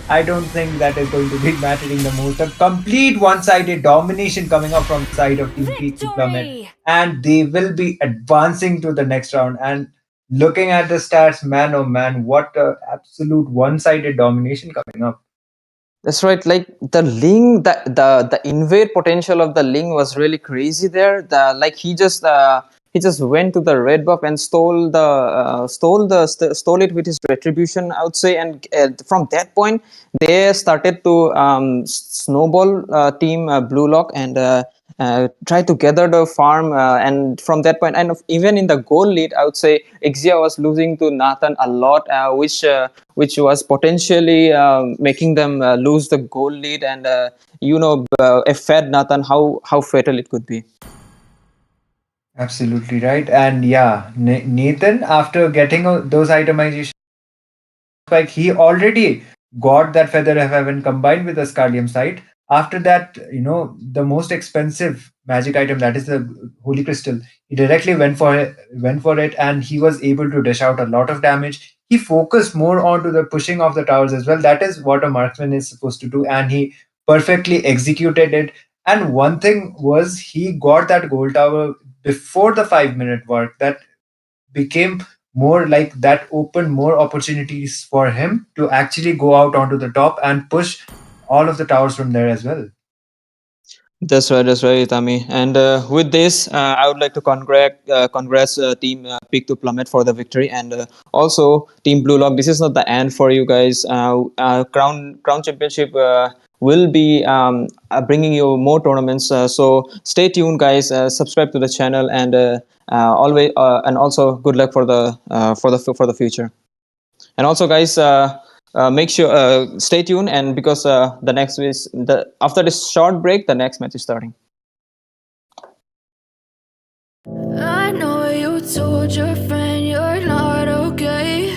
I don't think that is going to be mattering the most. A complete one-sided domination coming up from the side of Team Peak to Plummet, and they will be advancing to the next round. And looking at the stats, man, oh man, what a absolute one-sided domination coming up. That's right. Like the Ling, the invade potential of the Ling was really crazy there. He just went to the red buff and stole it with his retribution, I would say. And from that point, they started to snowball team Blue Lock and try to gather the farm. And from that point, and even in the goal lead, I would say Ixia was losing to Nathan a lot, which was potentially making them lose the goal lead, and a fed Nathan, how fatal it could be. Absolutely right. And yeah, Nathan, after getting those itemizations, like he already got that Feather of Heaven combined with the Scardium Sight. After that, the most expensive magic item, that is the Holy Crystal, he directly went for it, and he was able to dish out a lot of damage. He focused more onto the pushing of the towers as well. That is what a marksman is supposed to do, and he perfectly executed it. And one thing was he got that gold tower before the 5-minute mark. That became more like that opened more opportunities for him to actually go out onto the top and push all of the towers from there as well. That's right, Itami. And with this, I would like to congrats Team Peak to Plummet for the victory, and also Team Blue Lock. This is not the end for you guys. Crown Championship will be bringing you more tournaments. So stay tuned, guys. Subscribe to the channel, and always and also good luck for the future. And also, guys. Make sure stay tuned, and because the next is after this short break, the next match is starting. I know you told your friend you're not okay,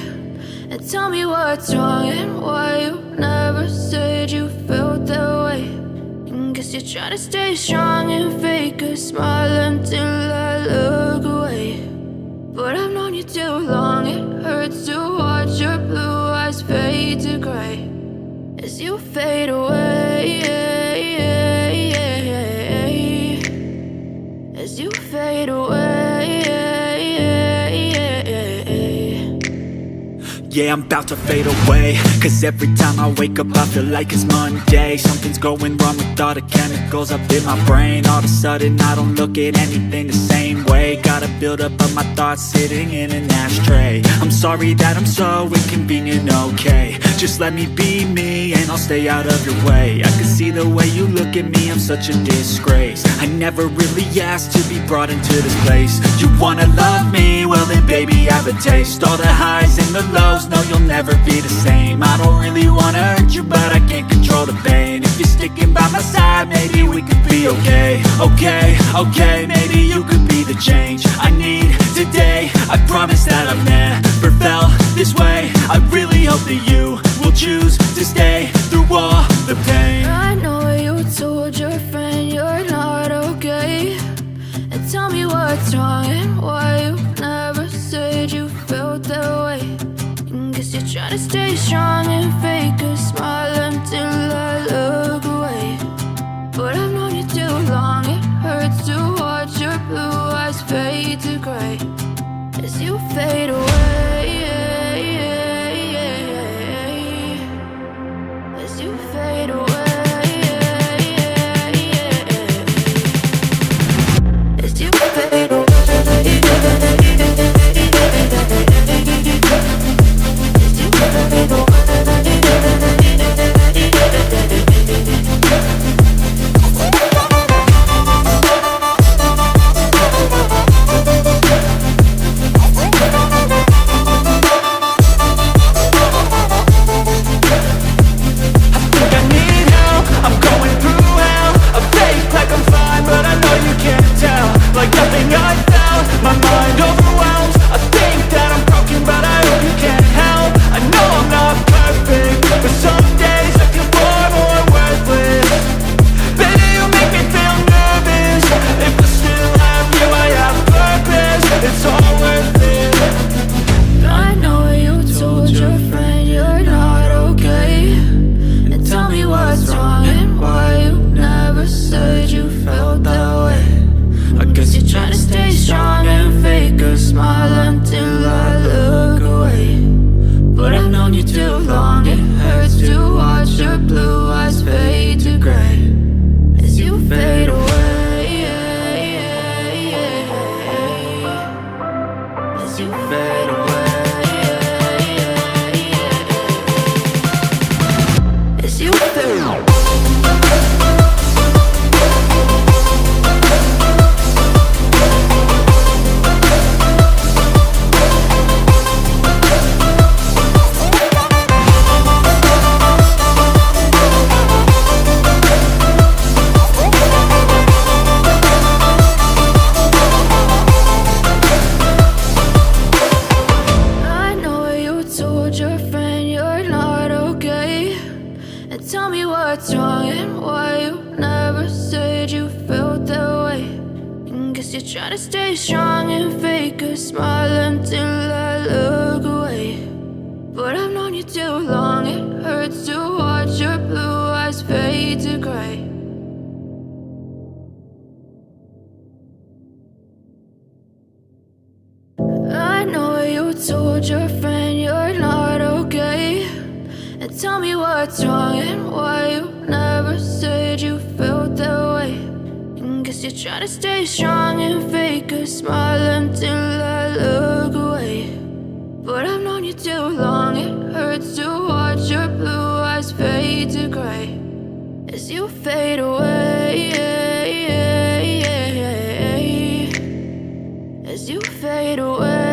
and tell me what's wrong and why you never said you felt that way. And guess you're trying to stay strong and fake a smile until I look away. But I've known you too long, it hurts to watch your blue eyes fade to gray as you fade away, as you fade away. Yeah, I'm about to fade away, cause every time I wake up I feel like it's Monday. Something's going wrong with all the chemicals up in my brain. All of a sudden I don't look at anything the same way. Gotta build up of my thoughts sitting in an ashtray. I'm sorry that I'm so inconvenient, okay. Just let me be me and I'll stay out of your way. I can see the way you look at me, I'm such a disgrace. I never really asked to be brought into this place. You wanna love me? Well then baby I have a taste. All the highs and the lows, no you'll never be the same. I don't really wanna hurt you but I can't control the pain. If you're sticking by my side, maybe we could be okay. Okay, maybe you could be the change I need today. I promise that I've never felt this way. I really hope that you will choose to stay through all the pain. I know you told your friend you're not okay, and tell me what's wrong and why you never said you felt that way. And guess you're trying to stay strong and fake a smile until I look away. But I've known you too long, it hurts to watch your blue eyes fade to gray as you fade away. As you fade away. As you fade away. As you fade away. Like nothing I felt, my mind overwhelmed. I think that I'm broken, but I hope you can't help. I know I'm not perfect, but some days I feel far more worthless. Baby, you make me feel nervous. If I still have you, I have purpose. It's all worth it. I know you told your friend you're not okay, and tell me what's wrong and why you never said you felt that way. I guess you're trying to stay strong and fake a smile until I look away. But I've known you too long, it hurts to watch your blue eyes fade to gray as you fade away. As you fade away. As you fade away. What's wrong and why you never said you felt that way. And guess you're trying to stay strong and fake a smile until I look away. But I've known you too long, it hurts to watch your blue eyes fade to gray. I know you told your friend you're not okay, and tell me what's wrong and why you never said you felt that way. And guess you're trying to stay strong and fake a smile until I look away. But I've known you too long, it hurts to watch your blue eyes fade to gray as you fade away. As you fade away.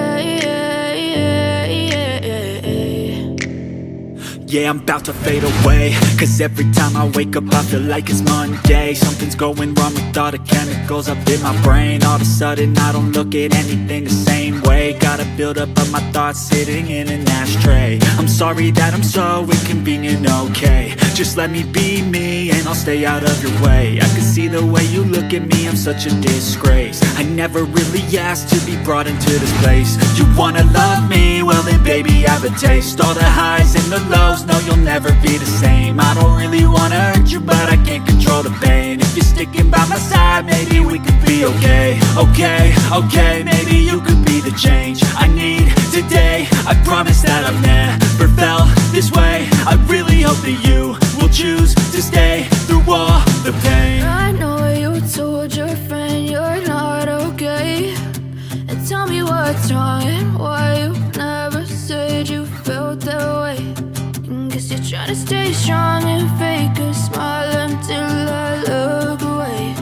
Yeah, I'm about to fade away, cause every time I wake up I feel like it's Monday. Something's going wrong with all the chemicals up in my brain. All of a sudden I don't look at anything the same way. Gotta build up of my thoughts sitting in an ashtray. I'm sorry that I'm so inconvenient, okay. Just let me be me and I'll stay out of your way. I can see the way you look at me, I'm such a disgrace. I never really asked to be brought into this place. You wanna love me? Well then baby I have a taste. All the highs and the lows, no you'll never be the same. I don't really wanna hurt you but I can't control the pain. If you're sticking by my side, maybe we could be okay. Okay, maybe you could be the change I need today. I promise that I've never felt this way. I really hope that you will choose to stay through all the pain. I know you told your friend you're not okay, and tell me what's wrong and why you never said you felt that way. And guess try to stay strong and fake a smile until I look away.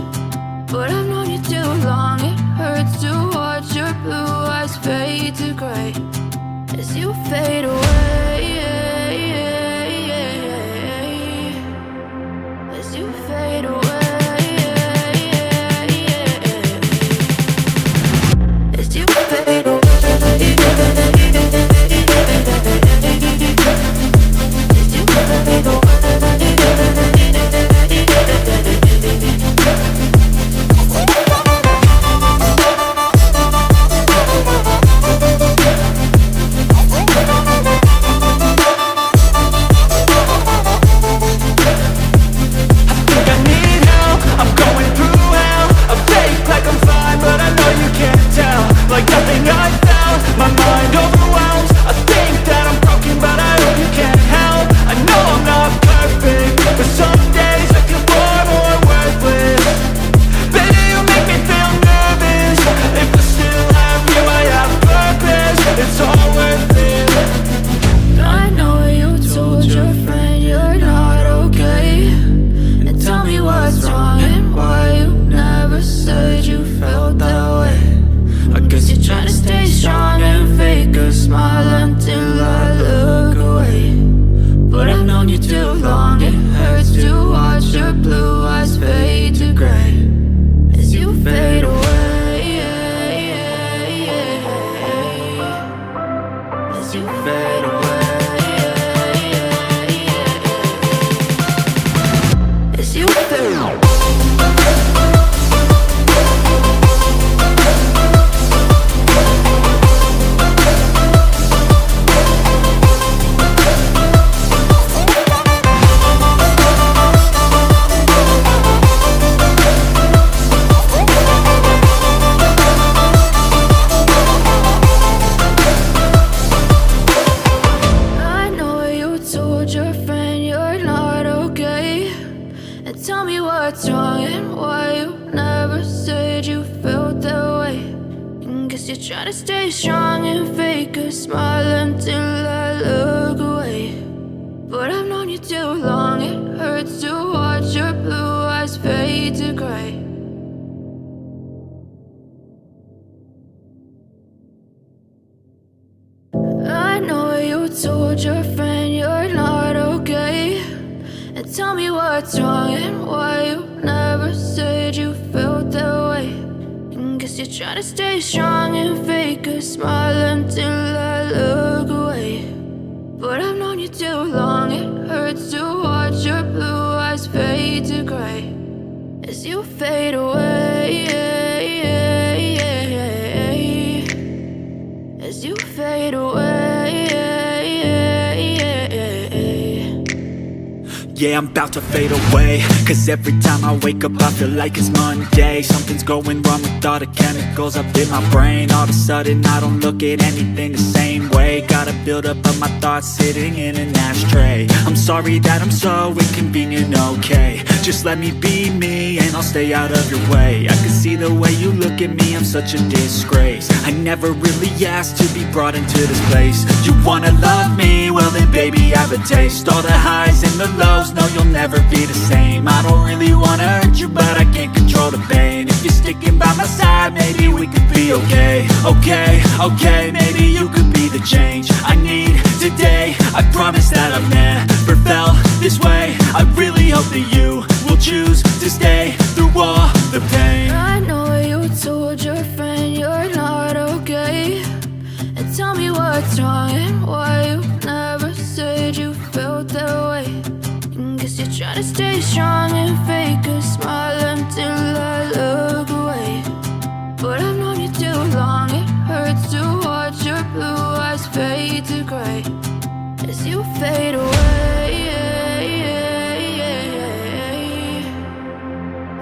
But I've known you too long, it hurts to watch your blue eyes fade to gray as you fade away. As you fade away. As you fade away. Like nothing I found, my mind overwhelms. I think that I'm broken, but I hope you can't help. I know I'm not perfect, but some days I feel far more worthless. Baby, you make me feel nervous. If I still have you, I have purpose. It's all worth it. I know you told your friend you're not okay, and tell me what's wrong and why you never said you felt that way. I guess you're trying to stay strong and fake a smile until I look away. But I've known you too long, it hurts to watch your blue eyes fade to gray as you fade away. As you fade away. As you fade away. What's wrong and why you never said you felt that way. And guess you're trying to stay strong and fake a smile until I look away. But I've known you too long, it hurts to watch your blue eyes fade to gray. I know you told your friend you're not okay, and tell me what's wrong and why you never said you felt that way. And guess you're trying to stay strong and fake a smile until I look away. But I've known you too long, it hurts to watch your blue eyes fade to gray as you fade away. As you fade away. Yeah, I'm about to fade away, cause every time I wake up I feel like it's Monday. Something's going wrong with all the chemicals up in my brain. All of a sudden I don't look at anything the same way. Gotta build up of my thoughts sitting in an ashtray. I'm sorry that I'm so inconvenient, okay. Just let me be me and I'll stay out of your way. I can see the way you look at me, I'm such a disgrace. I never really asked to be brought into this place. You wanna love me? Well then baby I have a taste. All the highs and the lows, no you'll never be the same. I don't really wanna hurt you but I can't control the pain. If you're sticking by my side maybe we could be okay. Okay, maybe you could be the change I need today. I promise that I've never felt this way. I really hope that you will choose to stay through all the pain. I know you told your friend you're not okay, and tell me what's wrong and why you never said you felt that way. And guess you're trying to stay strong and fake a smile until I look away. But I've known you too long, it hurts to watch your blue eyes fade to gray as you fade away.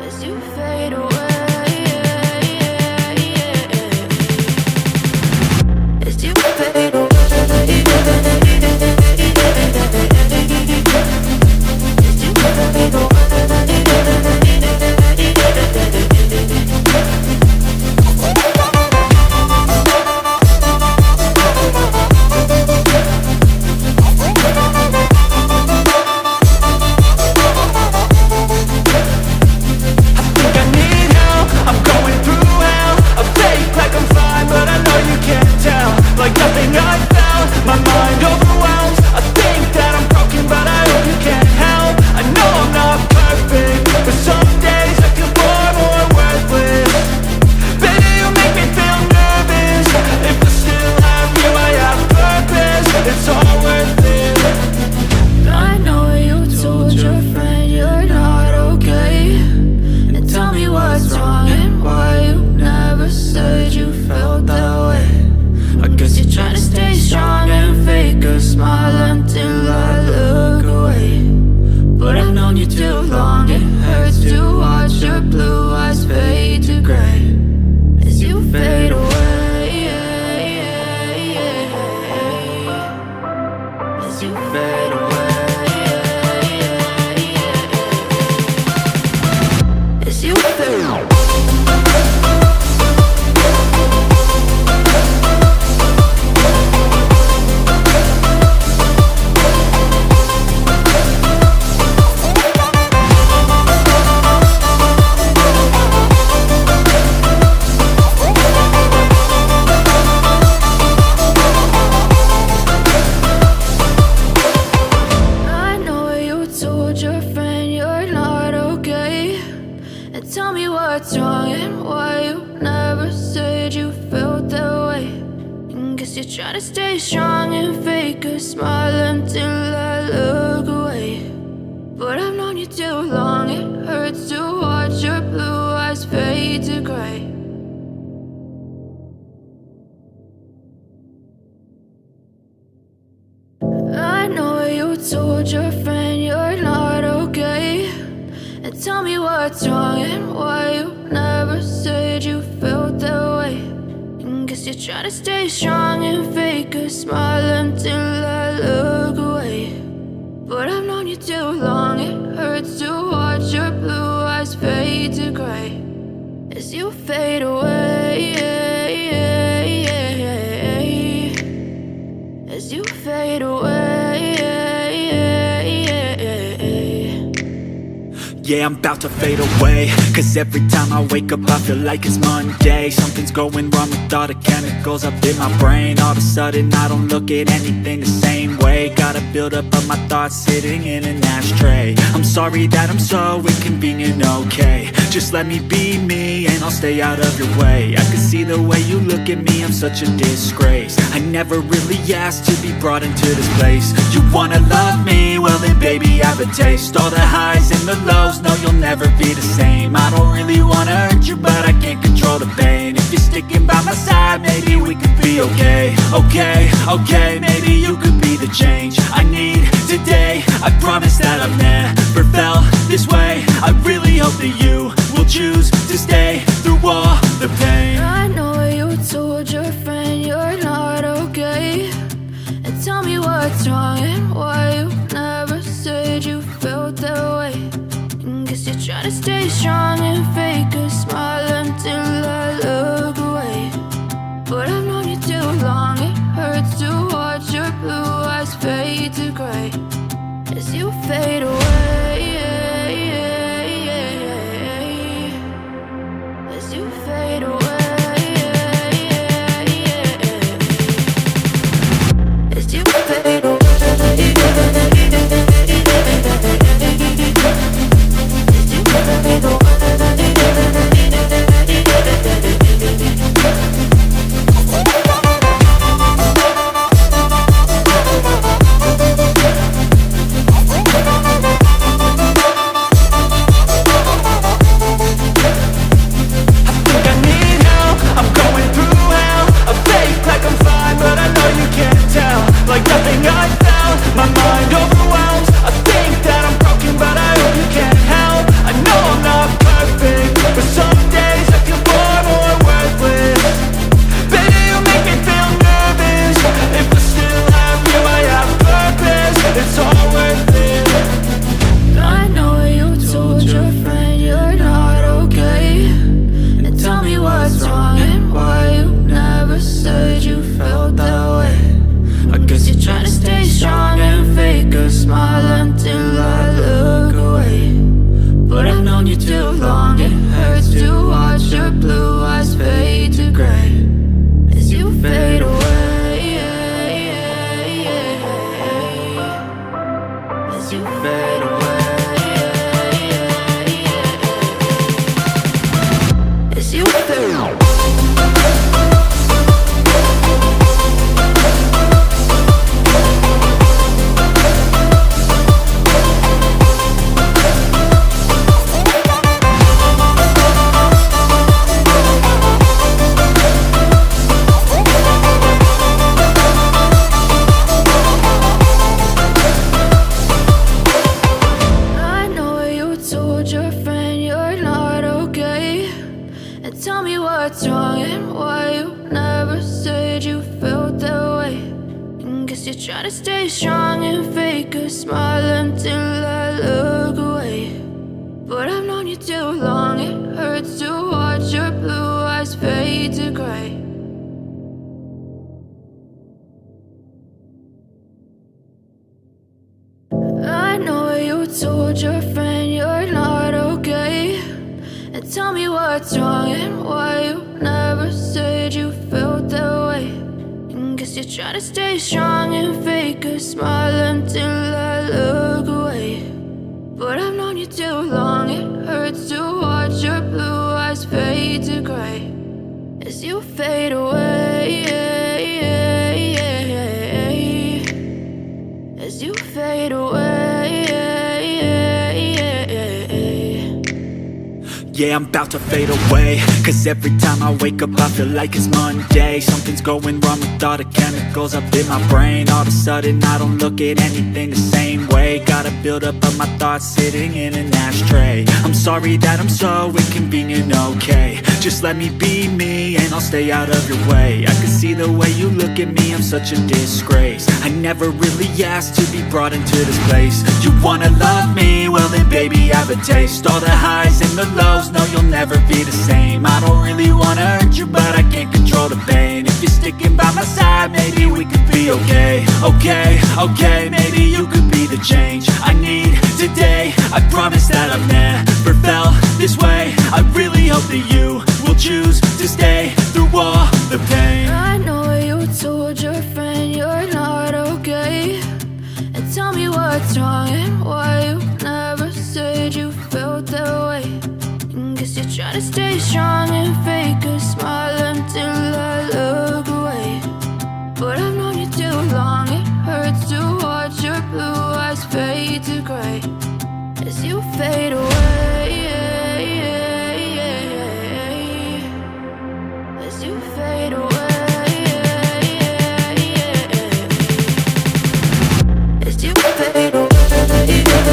As you fade away. As you fade away. fade away. As you fade away. I know you told your friend you're not okay. And tell me what's wrong and why you never said you felt that way. And guess you're trying to stay strong and fake a smile until I look away. But I've known you too long, it hurts to watch your blue eyes fade to gray. I know you told your friend you're not okay. And tell me what's wrong and why you never said you felt that way. And guess you're trying to stay strong and fake a smile until I look away. But I've known you too long, it hurts to watch your blue eyes fade to gray. As you fade away. As you fade away. Yeah, I'm about to fade away. Cause every time I wake up I feel like it's Monday. Something's going wrong with all the chemicals up in my brain. All of a sudden I don't look at anything the same way. Gotta build up of my thoughts sitting in an ashtray. I'm sorry that I'm so inconvenient, okay. Just let me be me and I'll stay out of your way. I can see the way you look at me, I'm such a disgrace. I never really asked to be brought into this place. You wanna love me? Well then baby I have a taste. All the highs and the lows, no you'll never be the same. I don't really wanna hurt you but I can't control the pain. If you're sticking by my side maybe we could be okay. Okay, maybe you could be the change I need today. I promise that I've never felt this way. I really hope that you will choose to stay through all the pain. I know you told your friend you're not okay. And tell me what's wrong and why you never said you felt that way. And guess you're trying to stay strong and fake a smile until I look away. But I've known you too long, it hurts to watch your blue eyes fade to gray. As you fade away. As you fade away. As you fade away. Like nothing I felt, my mind overwhelms. I think that I'm broken, but I hope you can't help. I know I'm not perfect, but some days I feel far more worthless. Baby, you make me feel nervous. If I still have you, I have purpose. It's all worth it. I know you told your friend you're not okay. And tell me what's wrong and why you never said you felt that way. I guess you're trying to stay strong and fake a smile until I look away. But I've known you too long, it hurts to watch your blue eyes fade to gray. As you fade away. As you fade away. As you fade away. try to stay strong and fake a smile until I look away. But I've known you too long, it hurts to watch your blue eyes fade to gray. I know you told your friend you're not okay. And tell me what's wrong and why you never said you felt that way. And guess you're trying to stay strong and fake a smile until I look away. But I've known you too long, it hurts to watch your blue eyes fade to gray as you fade away. As you fade away. Yeah, I'm about to fade away. Cause every time I wake up I feel like it's Monday. Something's going wrong with all the chemicals up in my brain. All of a sudden I don't look at anything the same way. Gotta build up of my thoughts sitting in an ashtray. I'm sorry that I'm so inconvenient, okay. Just let me be me and I'll stay out of your way. I can see the way you look at me, I'm such a disgrace. I never really asked to be brought into this place. You wanna love me? Well then baby I have a taste. All the highs and the lows, no you'll never be the same. I don't really wanna hurt you but I can't control the pain. If you're sticking by my side maybe we could be okay. Okay, maybe you could be the change I need today. I promise that I've never felt this way. I really hope that you will choose to stay through all the pain. I know you told your friend you're not okay. And tell me what's wrong and why you never said you felt that way. And guess you're trying to stay strong and fake a smile until I look away. But I've known you too long, it hurts to watch your blue eyes fade to gray as you fade away. As you fade away. As you fade away. As you fade away.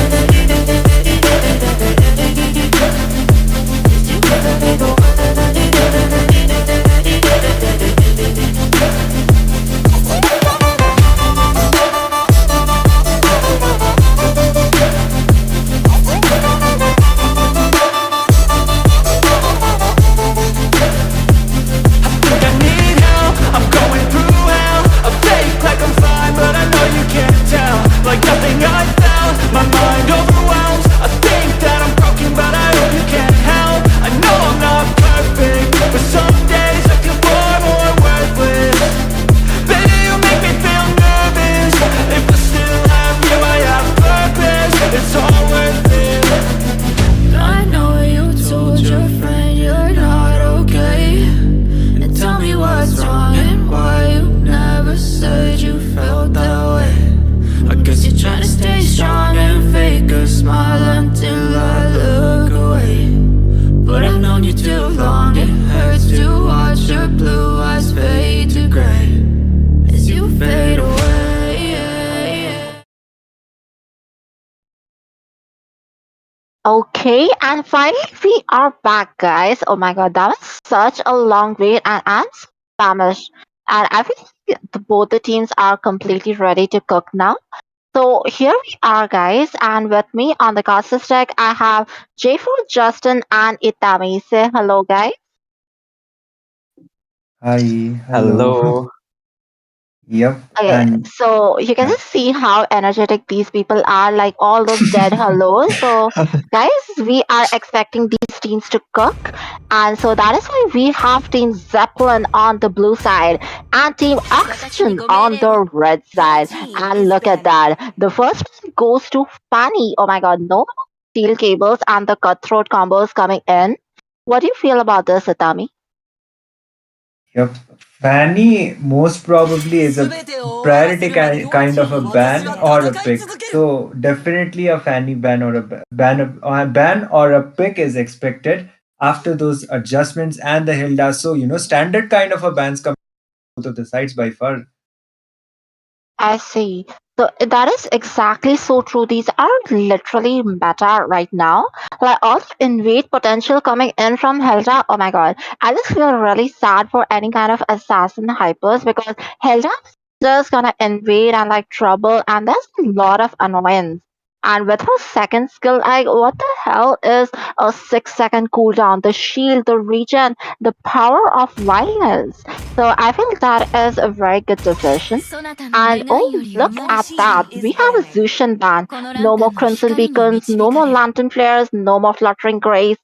Like nothing I felt, my mind overwhelms. I think that I'm broken, but I hope you can't help. I know I'm not perfect, but some days I feel far more worthless. Baby, you make me feel nervous. If I still have you, I have purpose. It's all worth it. I know you told your friend you're not okay. And tell me what's wrong and why you never said you felt that way. I guess you're trying to stay strong and fake a smile until I look away. But I've known you too long, it hurts to watch your blue eyes fade to gray as you fade away. Okay, and finally we are back, guys. Oh my god, that was such a long wait, and I'm famished. And I think both the teams are completely ready to cook now. So here we are, guys, and with me on the caster deck, I have J4, Justin, and Itami. Say hello, guys. Hi, hello. Hello. Yep, Okay, and so you can yeah. just see how energetic these people are, like all those dead hellos. So, guys, we are expecting these teams to cook, and so that is why we have Team Zeppelin on the blue side and Team Oxygen on the red side. And look at that. The first one goes to Fanny. Oh my god, no steel cables and the cutthroat combos coming in. What do you feel about this, Atami? Yep. Fanny most probably is a priority kind of a ban or a pick. So definitely a Fanny ban or a ban or a pick is expected after those adjustments and the Hilda. So standard kind of a bans come both of the sides by far. I see. So that is exactly so true. These are literally meta right now. Like all the invade potential coming in from Helda. Oh my god. I just feel really sad for any kind of assassin hypers because Helda just gonna invade and like trouble, and there's a lot of annoyance. And with her second skill, like what the hell is a 6 second cooldown, the shield, the regen, the power of wildness. So I feel that is a very good decision. そなたの And 願い oh, より look 重い at シー that. ル We have a Zushin ban. このラン No タ more ンの Crimson 光に beacons, 導 no か more れる lantern flares, no more fluttering grace.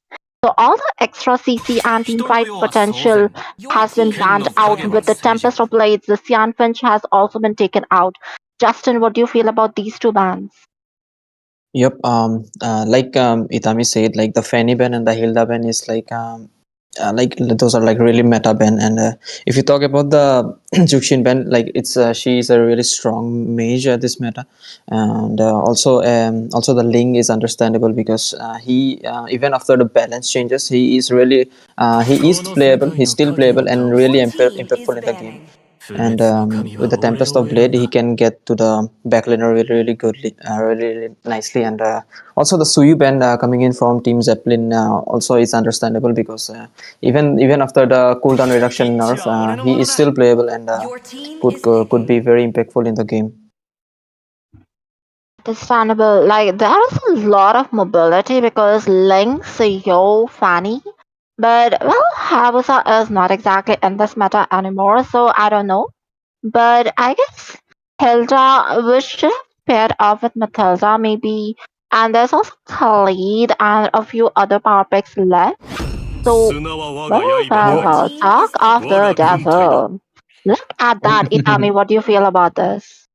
So all the extra CC and teamfight potential has been banned out with the Tempest of Blades. The Cyan Finch has also been taken out. Justin, what do you feel about these two bans? Yep. Like Itami said, like the Fanny ban and the Hilda ban is like those are like really meta ban. And if you talk about the Juxin ban, like it's she is a really strong mage at this meta, and also the Ling is understandable because he even after the balance changes, he is playable. He's still playable and really impactful in the game. And with the Tempest of Blade, he can get to the backliner really goodly, really nicely. And also the Suyu band coming in from Team Zeppelin also is understandable because even after the cooldown reduction nerf, he is still playable and could be very impactful in the game. Understandable. Like there is a lot of mobility because Ling, Suyo, Fanny. But well, Hayabusa is not exactly in this meta anymore, so I don't know. But I guess Hilda, we should have paired up with Matilda maybe. And there's also Khalid and a few other power picks left. So, well, talk of the devil. Look at that, Itami. What do you feel about this?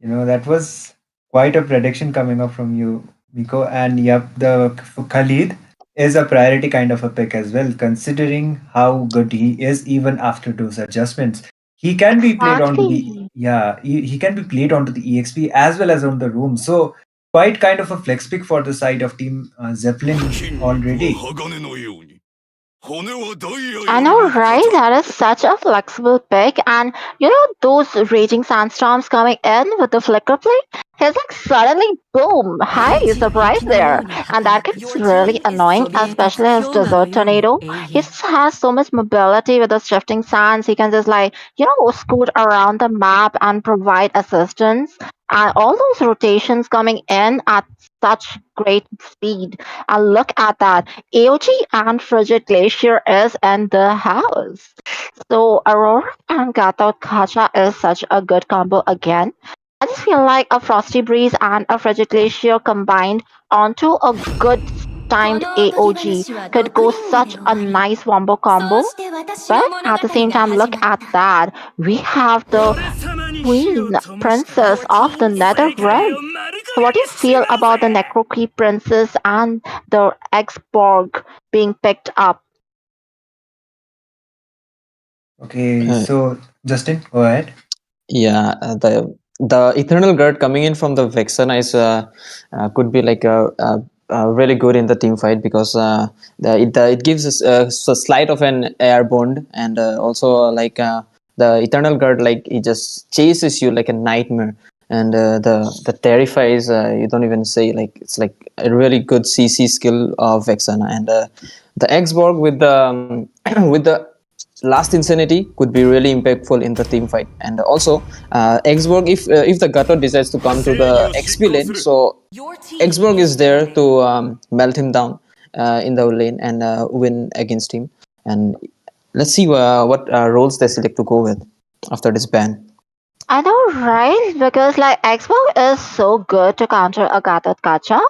That was quite a prediction coming up from you, Miko. And yep, the Khalid is a priority kind of a pick as well, considering how good he is even after those adjustments. He can be played onto the Exactly. he can be played onto the EXP as well as on the room. So quite kind of a flex pick for the side of Team Zeppelin already. I know, right? That is such a flexible pick. And you know, those raging sandstorms coming in with the flicker play? He's like suddenly, boom, hi, surprise there. And that gets really annoying, especially his desert tornado. He just has so much mobility with the shifting sands. He can just like, scoot around the map and provide assistance. And all those rotations coming in at such great speed. And look at that. AOG and Frigid Glacier is in the house. So Aurora and Gatot Kacha is such a good combo again. I just feel like a Frosty Breeze and a Frigid Glacier combined onto a good こ timed のおとぎ AOG 話は could 毒 go 用意で such 終 a わり nice wombo そう combo. して私の But 物語 at the same が time, 始 look まっ at た that. We have the Queen Princess of the Nether Realm. So what do you feel about the Necrokeep Princess and the X-Borg being picked up? Okay, Uh, so Justin, go ahead. yeah, the Eternal Guard coming in from the Vexana is could be like really good in the team fight because it gives us a slight of an air bond and also the Eternal Guard, like it just chases you like a nightmare. And the terrifies, you don't even say, like it's like a really good CC skill of Vexana. And the Xborg with the with the last insanity could be really impactful in the team fight. And also Xborg, if the Gato decides to come to the XP lane, so Xborg is there to melt him down in the lane and win against him. And let's see what roles they select to go with after this ban. I know, right? Because like Xbox is so good to counter a Gatot Kacha.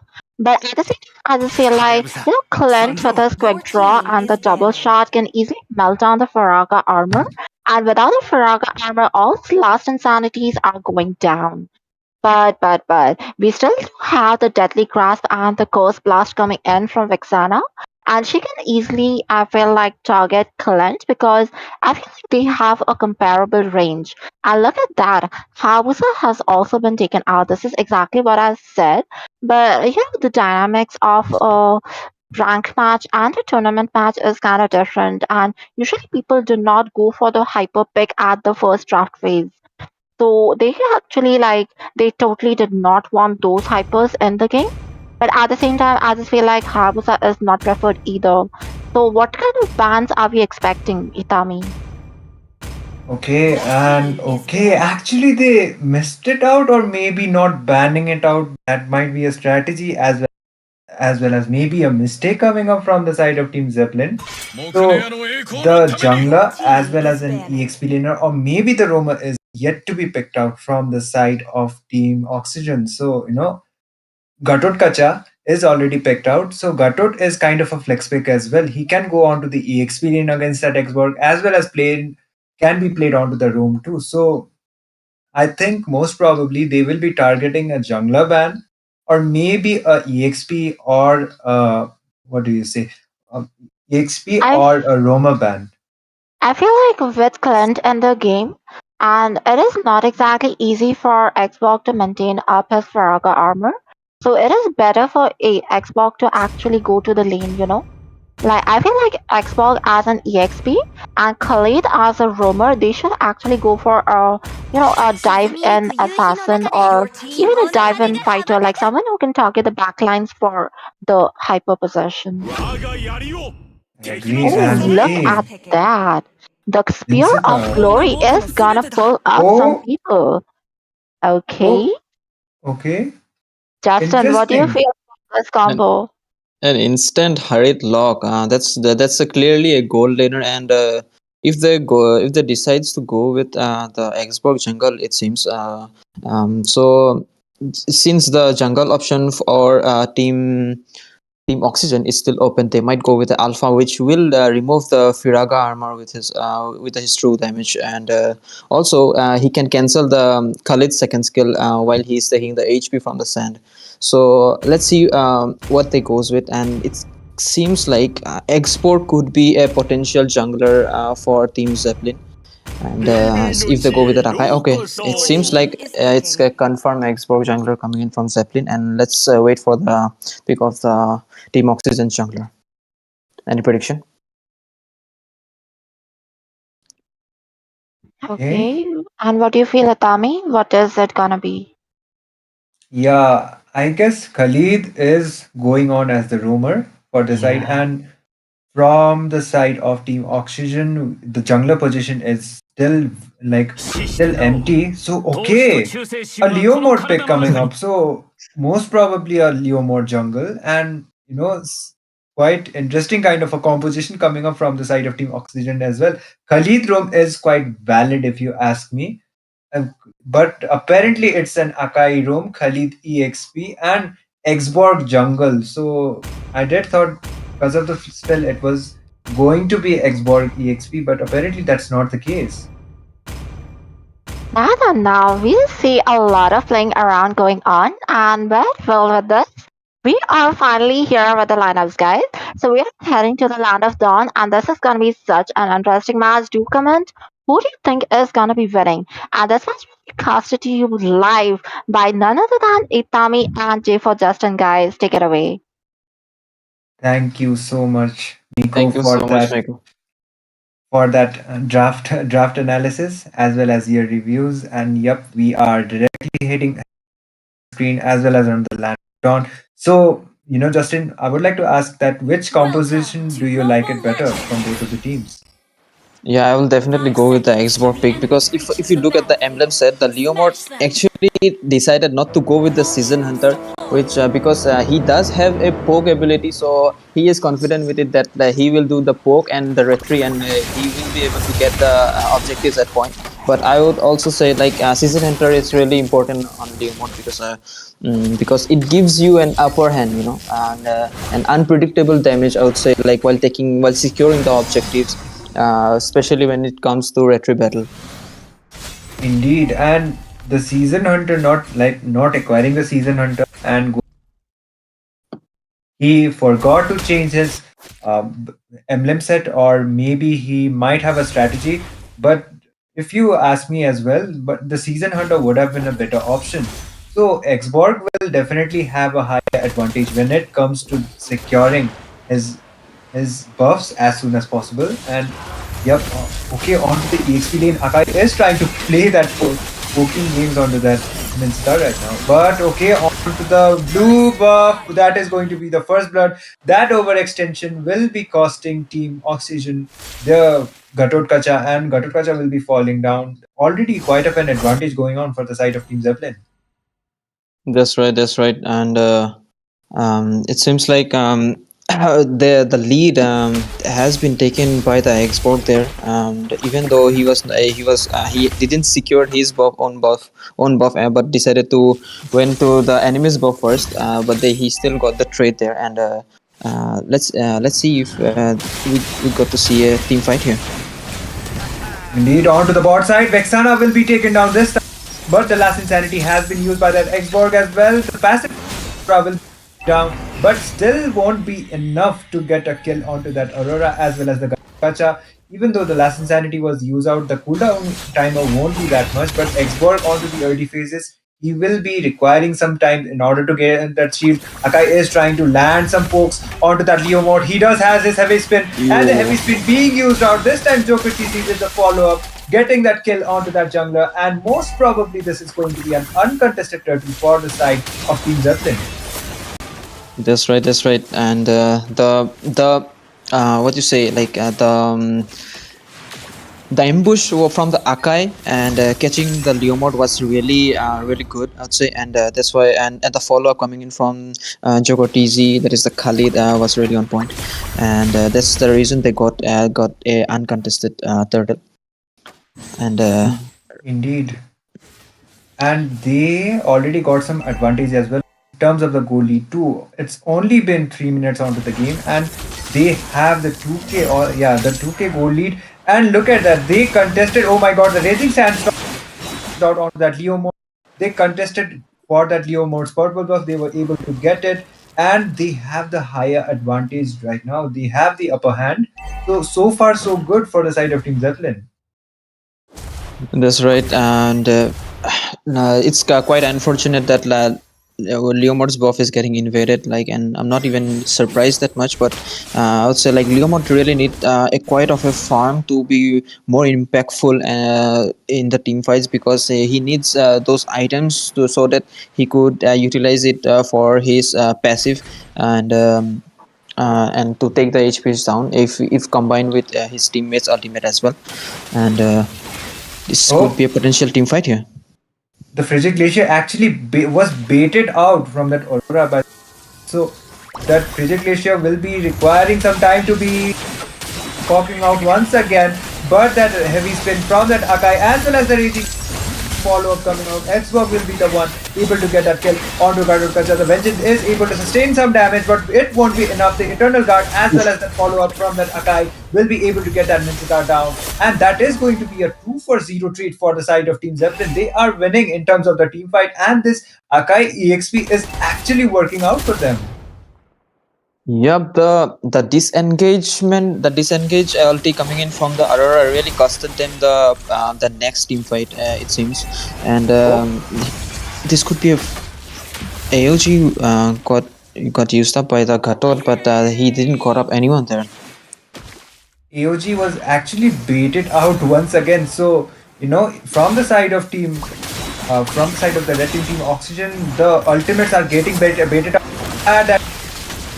But at the same time, I just feel like, Clint with his quick draw and the double shot can easily melt down the Faraga armor. And without the Faraga armor, all his last insanities are going down. But we still have the Deadly Grasp and the Ghost Blast coming in from Vexana. And she can easily, I feel like, target Clint because I feel like they have a comparable range. And look at that. Habusa has also been taken out. This is exactly what I said. But the dynamics of a ranked match and a tournament match is kind of different. And usually people do not go for the hyper pick at the first draft phase. So they actually they totally did not want those hypers in the game. But at the same time, I just feel like Hayabusa is not preferred either. So what kind of bans are we expecting, Itami? Okay, and okay, actually they missed it out, or maybe not banning it out. That might be a strategy as well as maybe a mistake coming up from the side of Team Zeppelin. So the jungler as well as an EXP laner, or maybe the roamer is yet to be picked out from the side of Team Oxygen. So Gatot Kacha is already picked out. So Gatot is kind of a flex pick as well. He can go on to the EXP lane against that Xborg as well as can be played onto the roam too. So I think most probably they will be targeting a jungler ban or maybe a EXP or what do you say? Um, EXP I or a roamer ban. I feel like with Clint in the game, and it is not exactly easy for Xbox to maintain up his Faraga armor. So it is better for a Xbox to actually go to the lane. Like I feel like Xbox as an EXP and Khalid as a roamer, they should actually go for a dive in assassin or even a dive in fighter, like someone who can target the backlines for the hyper possession. I agree. Oh, And look okay, at that. The Spear of Insita. Glory is gonna pull up some Oh, people. Okay. oh, okay. Justin, what do you Interesting. feel about this And combo? an instant hurried lock. That's a clearly a goal laner, and if they decides to go with the Xbox jungle, it seems. So since the jungle option for Team Oxygen is still open, they might go with the Alpha, which will remove the Firaga armor with his true damage, and also he can cancel the Khalid second skill while he's taking the HP from the sand. So let's see what they goes with, and it seems like Export could be a potential jungler for Team Zeppelin. And if they go with the Rakai, okay, it seems like it's a confirmed Xbox jungler coming in from Zeppelin, and let's wait for the pick of the Team Oxygen jungler. Any prediction? Okay. Okay. And what do you feel, Atami? What is it gonna be? Yeah, I guess Khalid is going on as the roamer for the side, Yeah. and from the side of Team Oxygen, the jungler position is still empty. So okay, a Leo mode pick coming up. So most probably a Leo mode jungle, and quite interesting kind of a composition coming up from the side of Team Oxygen as well. Khalid roam is quite valid if you ask me. Um, but apparently it's an Akai roam, Khalid EXP, and Xborg jungle. So I did thought because of the spell it was going to be Xborg EXP, but apparently that's not the case. Now we see a lot of playing around going on, and with this, we are finally here with the lineups, guys. So we are heading to the land of Dawn, and this is gonna be such an interesting match. Do comment who do you think is gonna be winning, and this match will be casted to you live by none other than Itami and J for Justin. Guys, take it away. Thank you so much, Nico, Thank you so much, Michael. for that draft analysis as well as your reviews. And yep, we are directly hitting screen as well as on the land on. So Justin, I would like to ask that which composition do you like it better from both of the teams? Yeah, I will definitely go with the Xbox pick because if you look at the emblem set, the Leomord actually decided not to go with the Season Hunter, which because he does have a poke ability, so he is confident with it that he will do the poke and the retry, and he will be able to get the objectives at point. But I would also say like Season Hunter is really important on Leomord because it gives you an upper hand, and an unpredictable damage. I would say like while securing the objectives, especially when it comes to retry battle. Indeed, and the season hunter not acquiring the season hunter and he forgot to change his emblem set, or maybe he might have a strategy. But if you ask me as well, but the season hunter would have been a better option. So Xborg will definitely have a higher advantage when it comes to securing his his buffs as soon as possible. And yep, okay, on to the EXP lane. Akai is trying to play that poking games onto that Minster right now. But okay, on to the blue buff. That is going to be the first blood. That overextension will be costing Team Oxygen the Gatotkacha, and Gatotkacha will be falling down. Already quite of an advantage going on for the side of Team Zeppelin. That's right. That's right. And it seems like the lead has been taken by the export there. And even though he didn't secure his buff, but decided to went to the enemy's buff first. But he still got the trade there. And let's see if we got to see a team fight here. Indeed, on to the bot side. Vexana will be taken down this time. But the last insanity has been used by that Xborg as well. The passive will be down, but still won't be enough to get a kill onto that Aurora as well as the Gacha. Even though the last insanity was used out, the cooldown timer won't be that much. But Xborg onto the early phases, he will be requiring some time in order to get that shield. Akai is trying to land some pokes onto that Leo mode. He does has his heavy spin, and the heavy spin being used out. This time Joker TC with the follow-up, getting that kill onto that jungler, and most probably this is going to be an uncontested turtle for the side of Team Zeppelin. That's right. That's right. And what you say, like the ambush from the Akai and catching the Leomord was really really good, I'd say. And that's why, and the follow up coming in from Jogo TZ, that is the Khalid, was really on point. And that's the reason they got a uncontested turtle. And Indeed, and they already got some advantage as well in terms of the goal lead too. It's only been 3 minutes onto the game, and they have the 2k, or yeah, the 2k goal lead. And look at that, they contested, oh my god, the Raging Sandstorm out on that Leo mode. They contested for that Leo mode's purple buff, they were able to get it, and they have the higher advantage right now. They have the upper hand. So far so good for the side of Team Zeppelin. that's right. And it's quite unfortunate that Leomord's buff is getting invaded. Like, and I'm not even surprised that much. But I would say like Leomord really need a quite of a farm to be more impactful in the team fights, because he needs those items so that he could utilize it for his passive, and to take the HPs down if combined with his teammates ultimate as well. And this could be a potential team fight here. The Frigid Glacier actually was baited out from that Aurora, so that Frigid Glacier will be requiring some time to be popping out once again. But that heavy spin from that Akai as well as the Raging follow-up coming out, Xbox will be the one able to get that kill onto Gatotkacha. The Vengeance is able to sustain some damage, but it won't be enough. The Eternal Guard as well as that follow-up from that Akai will be able to get that Minchita down, and that is going to be a 2-for-0 treat for the side of Team Zeppelin. They are winning in terms of the team fight, and this Akai EXP is actually working out for them. Yep, the disengage ulti coming in from the Aurora really costed them the next team fight, it seems. And this could be a AOG got used up by the Gatot, but he didn't caught up anyone there. AOG was actually baited out once again. So from the side of the red team Oxygen, the ultimates are getting baited out. And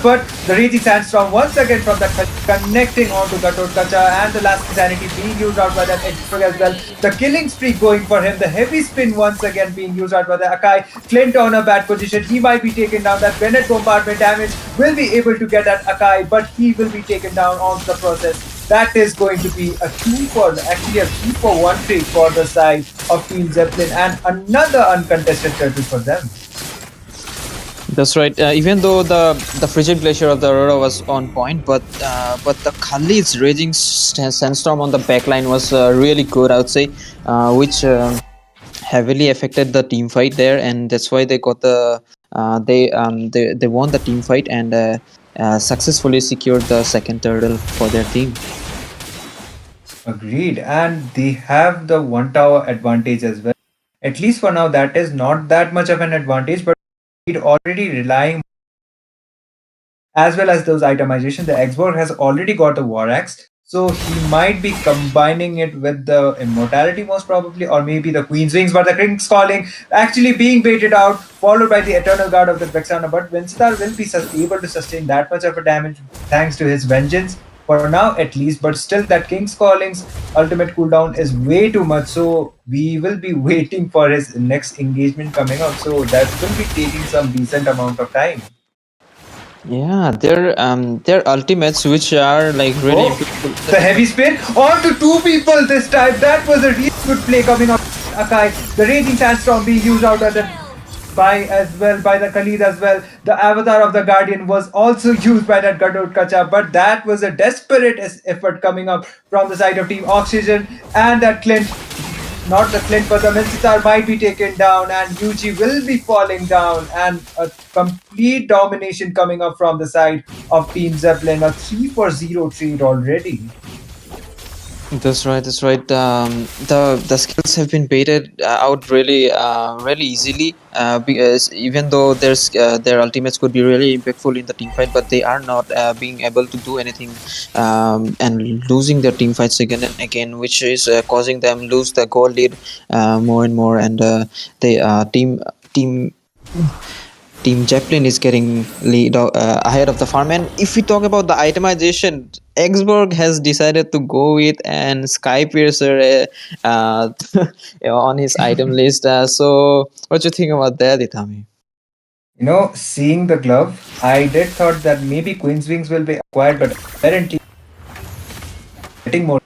but the Raging Sandstorm once again from that connecting onto Gatotkacha, and the last insanity being used out by that Xborg as well. The killing streak going for him. The heavy spin once again being used out by the Akai. Clint on a bad position. He might be taken down. That Bennett bombardment damage will be able to get that Akai, but he will be taken down on the process. That is going to be a 3-for-1 trade for the side of Team Zeppelin, and another uncontested turtle for them. That's right. Even though the Frigid Glacier of the Aurora was on point, but the Khalid's Raging Sandstorm on the backline was really good, I would say, which heavily affected the team fight there, and that's why they got they won the team fight and successfully secured the second turtle for their team. Agreed, and they have the 1 tower advantage as well. At least for now, that is not that much of an advantage, but already relying as well as those itemization. The Xborg has already got the War Axe, so he might be combining it with the Immortality most probably, or maybe the Queen's Wings, but the King's Calling actually being baited out, followed by the Eternal Guard of the Vexana. But Vinstar will be able to sustain that much of a damage thanks to his Vengeance. for now at least. But still, that King's Calling's ultimate cooldown is way too much. So we will be waiting for his next engagement coming up. So that will be taking some decent amount of time. Yeah, their ultimates, which are like really Oh, the heavy spin onto two people this time. That was a really good play coming out. Akai, the raging sandstorm being used out at the by the Khalid as well. The avatar of the Guardian was also used by that Gadot Kacha, but that was a desperate effort coming up from the side of Team Oxygen, and that Clint, not the Clint, but the Minstar might be taken down, and Yuji will be falling down, and a complete domination coming up from the side of Team Zeppelin. A 3-for-0 trade already. That's right. That's right. The skills have been baited out really easily. Because even though their ultimates could be really impactful in the team fight, but they are not being able to do anything, and losing their team fights again and again, which is causing them lose the goal lead more and more. And they Team Zeppelin is getting ahead of the farm. And if we talk about the itemization, Xborg has decided to go with an Sky Piercer on his item list. So, what do you think about that, Itami? Seeing the glove, I did thought that maybe Queen's Wings will be acquired, but apparently getting more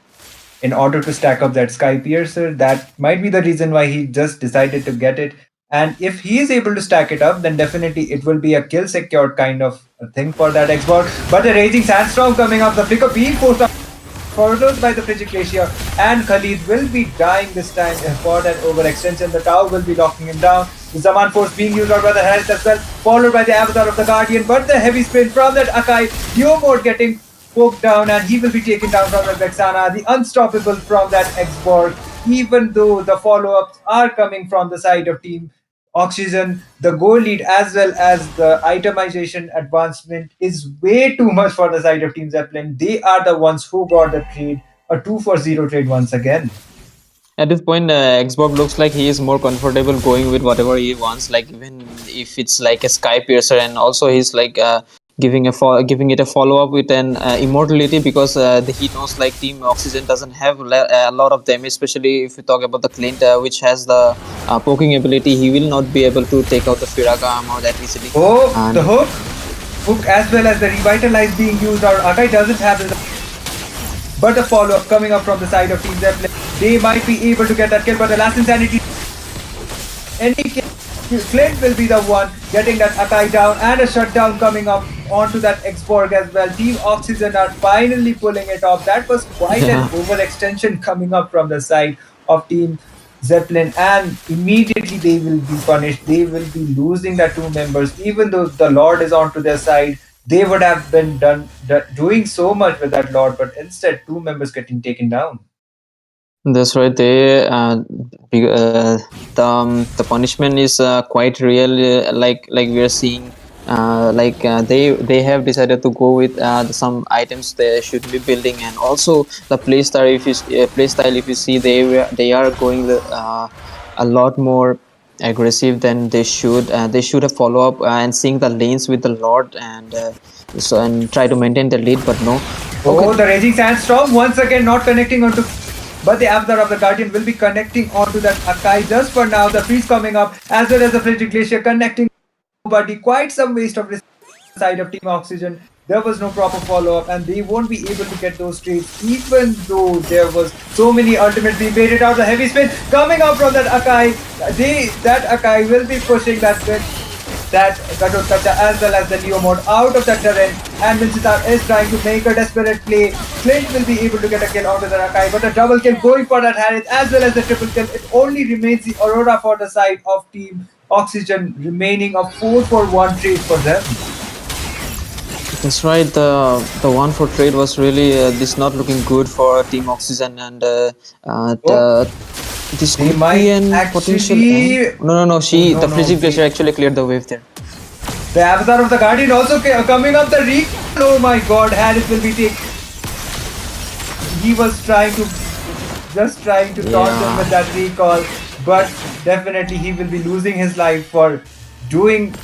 in order to stack up that Sky Piercer. That might be the reason why he just decided to get it. And if he is able to stack it up, then definitely it will be a kill secured kind of a thing for that Xbox. But the Raging Sandstorm coming up, the flicker being forced up, followed by the Frigid Glacier, and Khalid will be dying this time for that overextension. The tower will be locking him down. The Zaman Force being used out by the Harris as well, followed by the Avatar of the Guardian. But the heavy spin from that Akai, Duo mode getting poked down, and he will be taken down from the Vexana. The unstoppable from that Xborg, even though the follow-ups are coming from the side of Team Oxygen, the goal lead as well as the itemization advancement is way too much for the side of Team Zeppelin. They are the ones who got the trade, a 2-for-0 trade once again. At this point, Xbox looks like he is more comfortable going with whatever he wants, like even if it's like a Sky Piercer, and also he's like giving it a follow up with an immortality, because he knows like Team Oxygen doesn't have a lot of damage, especially if we talk about the Clint, which has the poking ability. He will not be able to take out the Firaga armor that easily. Oh, and the hook as well as the revitalize being used. Our Akai doesn't have it, but the follow up coming up from the side of Team Zeppelin. They might be able to get that kill, but the last insanity, any kill, Clint will be the one getting that Akai down, and a shutdown coming up onto that Xborg as well. Team Oxygen are finally pulling it off. That was quite an overextension coming up from the side of Team Zeppelin, and immediately they will be punished. They will be losing the two members. Even though the Lord is onto their side, they would have been doing so much with that Lord, but instead two members getting taken down. That's right. The punishment is quite real. Like we are seeing, they have decided to go with some items they should be building, and also the playstyle. If you see, they are going a lot more aggressive than they should. They should have follow up and seeing the lanes with the Lord, and try to maintain the lead, but no. Oh, the Raging Sandstorm once again not connecting onto. But the Avatar of the Guardian will be connecting onto that Akai just for now. The freeze coming up as well as the Frigid Glacier connecting. But quite some waste of side of Team Oxygen. There was no proper follow-up, and they won't be able to get those trades, even though there was so many ultimates being baited out. The heavy spin coming up from that Akai. That Akai will be pushing that Gadot Kacha as well as the Leo mode out of the terrain, and Minstar is trying to make a desperate play. Clint will be able to get a kill out of the Akai, but a double kill going for that Harith as well as the triple kill. It only remains the Aurora for the side of Team Oxygen, remaining a 4-for-1 trade for them. That's right. The 1-for trade was really this not looking good for Team Oxygen, and this could be an potential end. No. The Frigid Glacier actually cleared the wave there. The Avatar of the Guardian also coming up the recall. Oh my god, Harris will be taking. He was trying to taunt them with that recall, but definitely he will be losing his life for doing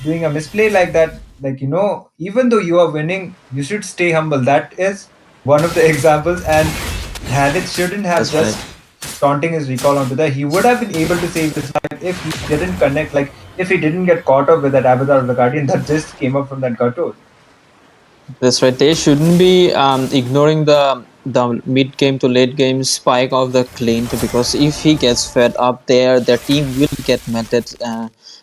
a misplay like that. like, even though you are winning, you should stay humble. That is one of the examples. And Hadith shouldn't have That's right. just taunting his recall onto that. He would have been able to save his life if he didn't connect, like if he didn't get caught up with that avatar of the guardian that just came up from that gutter. That's right. They shouldn't be ignoring the mid game to late game spike of the Clint, because if he gets fed up there, their team will get melted,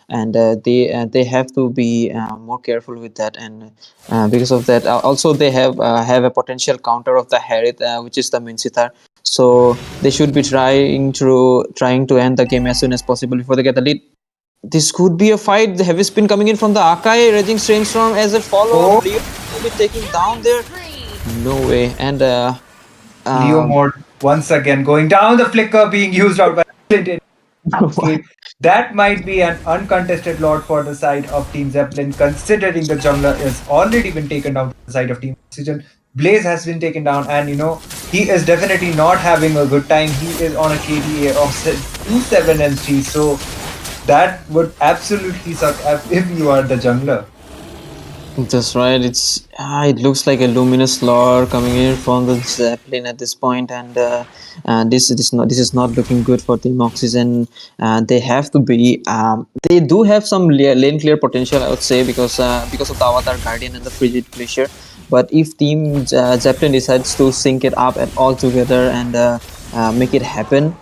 and they have to be more careful with that. And because of that, also they have a potential counter of the Harith, which is the Minsitar. So they should be trying to end the game as soon as possible before they get the lead. This could be a fight. The heavy spin coming in from the Akai, raging Strainstorm as a follow up. Oh, Leo will be taking down there. No way. And Leo um, mode once again going down, the flicker being used out by Clinton. Okay, that might be an uncontested lot for the side of Team Zeppelin, considering the jungler has already been taken down to the side of Team Oxygen. Blaze has been taken down, and he is definitely not having a good time. He is on a KDA of 2-7 and 3, so that would absolutely suck if you are the jungler. that's right. It looks like a luminous lore coming in from the Zeppelin at this point, and this is not looking good for Team Oxygen. They have to be. They do have some lane clear potential, I would say, because of the Avatar Guardian and the Frigid Glacier. But if Team Zeppelin decides to sync it up and all together and make it happen,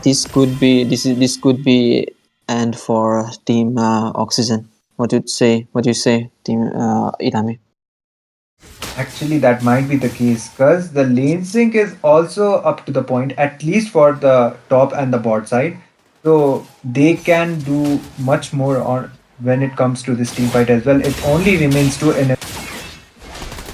this could be and for Team Oxygen. What do you say, Team Itami? Actually, that might be the case because the lane sync is also up to the point, at least for the top and the bot side. So they can do much more on when it comes to this team fight as well. It only remains to an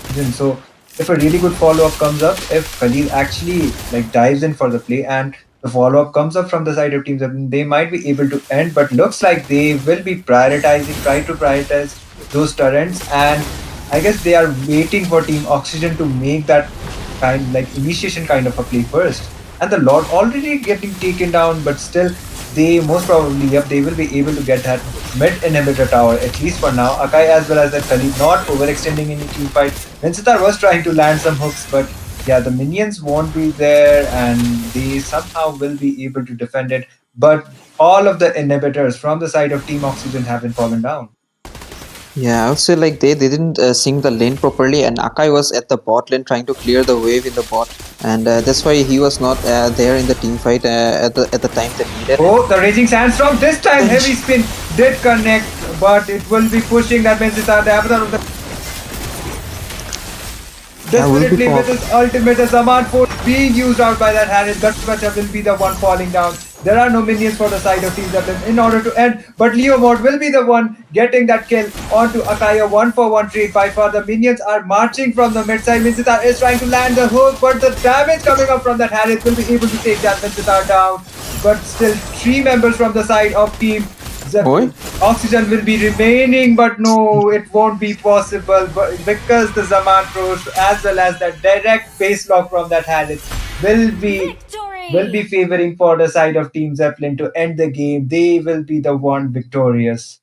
season. So if a really good follow up comes up, if Khalil actually like dives in for the play and the follow up comes up from the side of teams, they might be able to end. But looks like they will be try to prioritize those turrets, and I guess they are waiting for Team Oxygen to make that initiation kind of a play first. And the Lord already getting taken down, but still they most probably, yep, they will be able to get that mid inhibitor tower, at least for now. Akai as well as that Khalid not overextending any team fight. Vincitar was trying to land some hooks, but yeah, the minions won't be there and they somehow will be able to defend it. But all of the inhibitors from the side of Team Oxygen have been fallen down. Yeah, I would say like they didn't sync the lane properly, and Akai was at the bot lane trying to clear the wave in the bot, and that's why he was not there in the team fight at the time they needed. Oh, the Raging Sandstorm this time heavy spin did connect, but it will be pushing that Vincitar, the avatar of the desperately with his ultimate, as Zaman force being used out by that Harris. Gacha will be the one falling down. There are no minions for the side of Team Zeppelin in order to end, but Leo Mod will be the one getting that kill onto Akaya. 1-for-1 trade. By far, the minions are marching from the mid side. Vincitar is trying to land the hook, but the damage coming up from that Harris will be able to take that Vincitar down. But still, 3 members from the side of Team Zeppelin. Oxygen will be remaining, but no, it won't be possible. But because the Zaman Pros as well as the direct base lock from that Harris will be favoring for the side of Team Zeppelin to end the game. They will be the one victorious.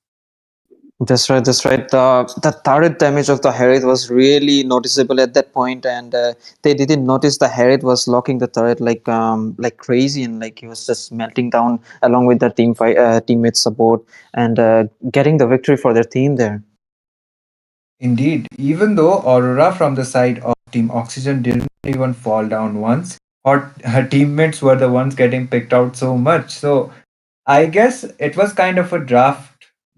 That's right. That's right. The turret damage of the Harriet was really noticeable at that point, and they didn't notice the Harriet was locking the turret like crazy, and like he was just melting down along with their teammate support and getting the victory for their team there. Indeed, even though Aurora from the side of Team Oxygen didn't even fall down once, her teammates were the ones getting picked out so much. So I guess it was kind of a draft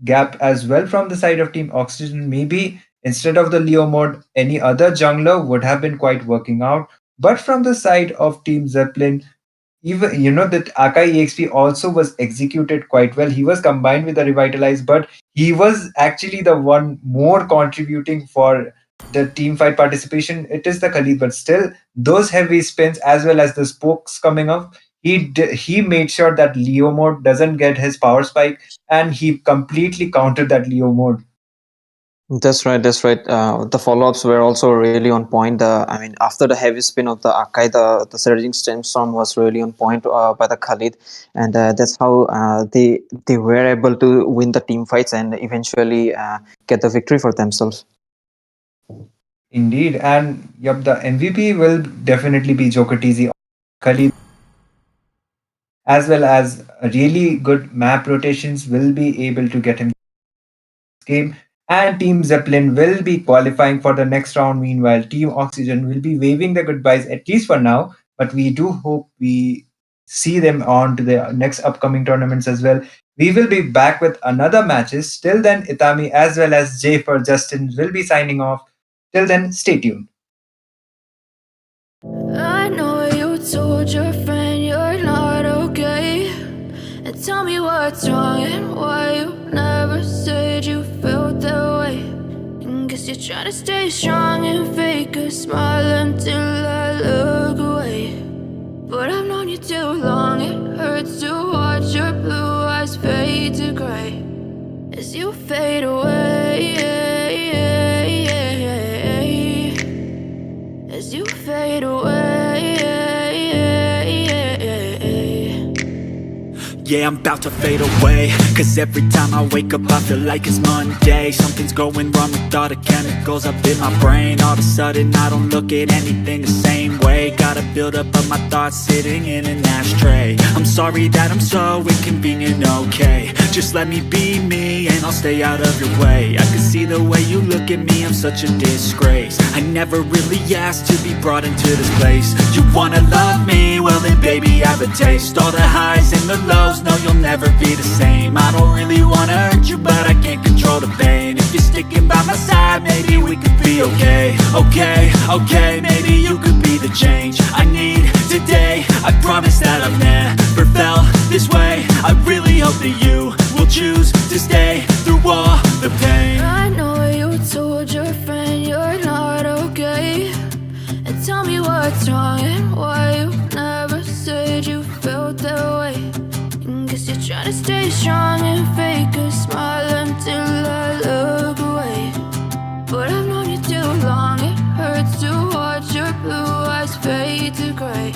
gap as well from the side of Team Oxygen. Maybe instead of the Leo mode, any other jungler would have been quite working out. But from the side of Team Zeppelin, even that Akai EXP also was executed quite well. He was combined with the Revitalize, but he was actually the one more contributing for the team fight participation. It is the Khalid, but still those heavy spins as well as the spokes coming up, he made sure that Leo mode doesn't get his power spike, and he completely countered that Leo mode. That's right. That's right. The follow-ups were also really on point. I mean, after the heavy spin of the Akai, the surging storm was really on point by the Khalid, and that's how they were able to win the team fights and eventually get the victory for themselves. Indeed, and yep, the MVP will definitely be Joker TZ Khalid, as well as really good map rotations will be able to get him game. And Team Zeppelin will be qualifying for the next round. Meanwhile, Team Oxygen will be waving their goodbyes, at least for now. But we do hope we see them on to the next upcoming tournaments as well. We will be back with another matches. Till then, Itami as well as Jay for Justin will be signing off. Till then, stay tuned. I know you told your friend you're not okay. And tell me what's wrong and why you never said you felt that way. And guess you're trying to stay strong and fake a smile until I look away. But I've known you too long, it hurts to watch your blue eyes fade to gray as you fade away. As you fade away. Yeah, I'm about to fade away. Cause every time I wake up I feel like it's Monday. Something's going wrong with all the chemicals up in my brain. All of a sudden I don't look at anything the same way. Gotta build up of my thoughts sitting in an ashtray. I'm sorry that I'm so inconvenient, okay. Just let me be me and I'll stay out of your way. I can see the way you look at me, I'm such a disgrace. I never really asked to be brought into this place. You wanna love me? Well then baby I have a taste. All the highs and the lows, no you'll never be the same. I don't really wanna hurt you but I can't control the pain. If you're sticking by my side maybe we could be okay. Okay, maybe you could be the change I need today. I promise that I've never felt this way. I really hope that you will choose to stay through all the pain. I know you told your friend you're not okay. And tell me what's wrong and why you never said you felt that way. And guess you're trying to stay strong and fake a smile until I look away. But I've known you too long, it hurts to watch your blue eyes fade to gray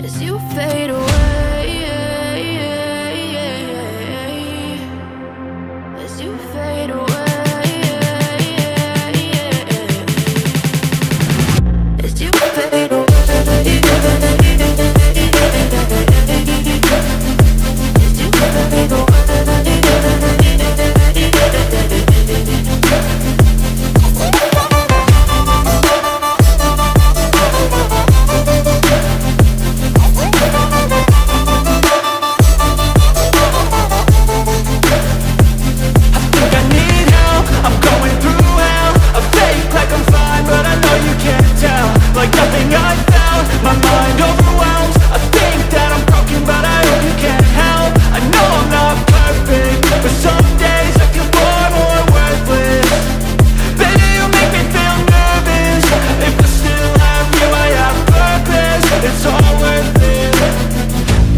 as you fade away. As you fade away. As you fade away. Like nothing I found, my mind overwhelms. I think that I'm broken, but I hope you can't help. I know I'm not perfect, but some days I feel far more worthless. Baby, you make me feel nervous. If I still have you, I have purpose. It's all worth it.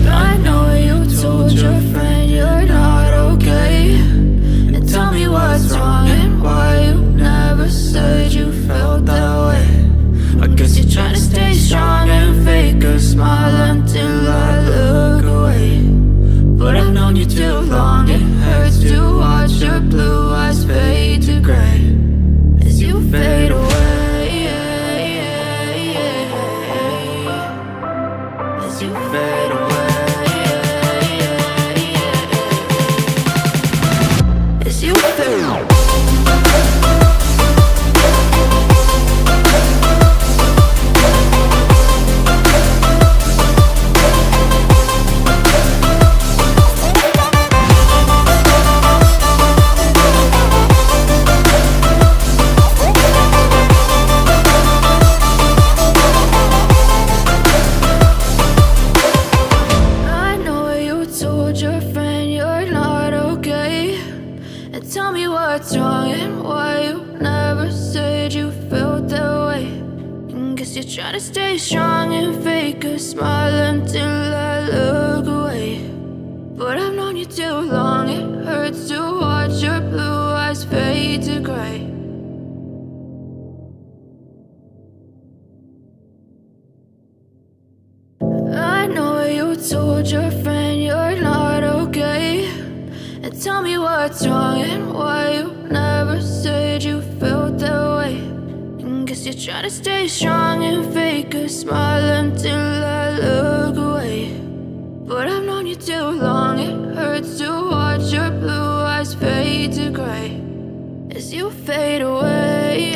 I know you told your friend you're not okay. And tell me what's wrong and why you never said you felt that way. I guess you're trying to stay strong and fake a smile until I look away. But I've known you too long, it hurts to watch your blue eyes fade to gray as you fade away. As you fade away. As you fade away. I know you told your friend you're not okay. And tell me what's wrong and why you never said you felt that way. And guess you're trying to stay strong and fake a smile until I look away. But I've known you too long, it hurts to watch your blue eyes fade to gray. I know you told your friend you're not okay. And tell me what's wrong and why you never said you felt that way. And guess you're trying to stay strong and fake a smile until I look away. But I've known you too long, it hurts to watch your blue eyes fade to gray as you fade away.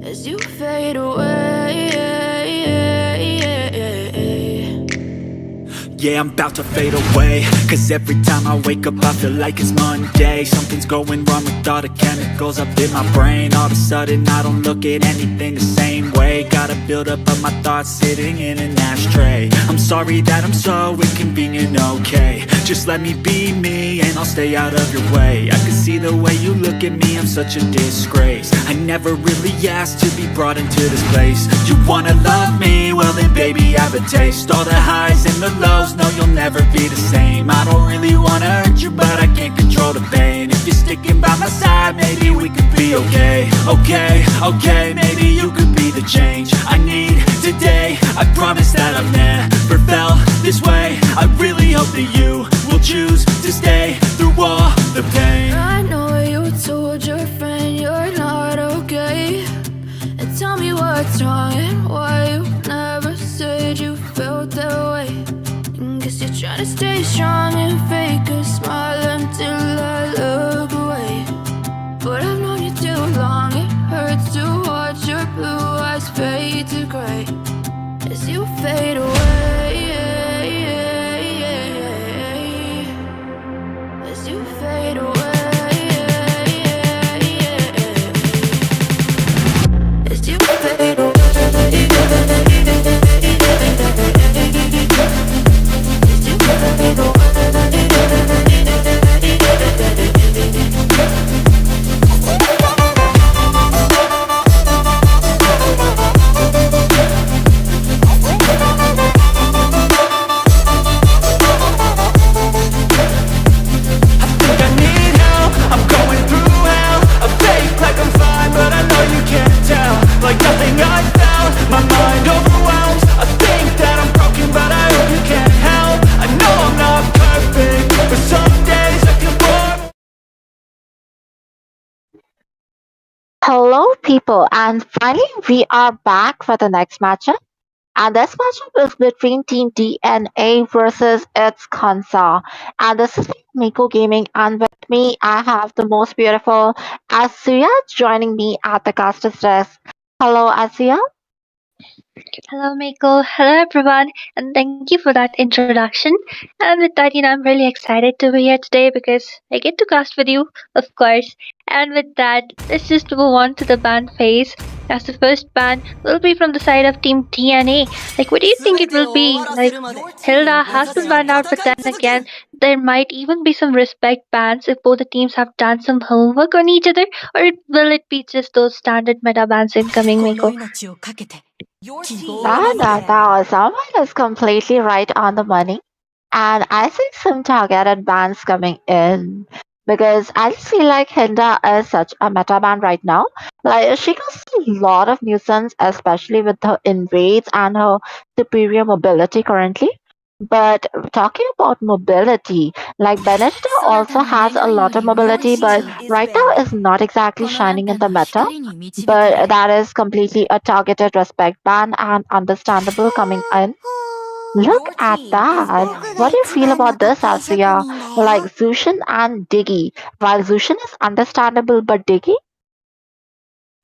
As you fade away. Yeah, I'm about to fade away. Cause every time I wake up I feel like it's Monday. Something's going wrong with all the chemicals up in my brain. All of a sudden I don't look at anything the same way. Gotta build up of my thoughts sitting in an ashtray. I'm sorry that I'm so inconvenient, okay. Just let me be me and I'll stay out of your way. I can see the way you look at me, I'm such a disgrace. I never really asked to be brought into this place. You wanna love me? Well then baby I have a taste. All the highs and the lows, no you'll never be the same. I don't really wanna hurt you but I can't control the pain. If you're sticking by my side maybe we could be okay. Okay, maybe you could be the change I need today. I promise that I've never felt this way. I really hope that you will choose to stay through all the pain. I know you told your friend you're not okay. And tell me what's wrong and why you never said you felt that way. And guess you're trying to stay strong and fake a smile until I look away. But I've known you too long, it hurts to watch your blue eyes fade to gray as you fade away. As you fade away. As you fade away. As you fade away. Like nothing I found, my mind overwhelms. I think that I'm broken, but I hope you can't help. I know I'm not perfect, but some days I feel bored. Hello, people, and finally we are back for the next matchup. And this matchup is between Team DNA versus its Kansa. And this is Miko Gaming, and with me I have the most beautiful Asuya joining me at the caster's desk. Hello, Asuya. Hello, Miko. Hello, everyone, and thank you for that introduction. And with that, I'm really excited to be here today because I get to cast with you, of course. And with that, let's just move on to the ban phase. As the first ban will be from the side of Team TNA. Like, what do you think it will be? Like, Hilda has been banned out, but then again, there might even be some respect bans if both the teams have done some homework on each other, or will it be just those standard meta bans incoming, Miko? That someone is completely right on the money. And I see some targeted bans coming in because I just feel like Hinda is such a meta ban right now. Like she causes a lot of nuisance, especially with her invades and her superior mobility currently. But talking about mobility, like Benedetta also has a lot of mobility, but right now is not exactly shining in the meta. But that is completely a targeted respect ban and understandable coming in. Look at that. What do you feel about this, Asiya? Like Zushin and Diggy. While Zushin is understandable, but Diggy?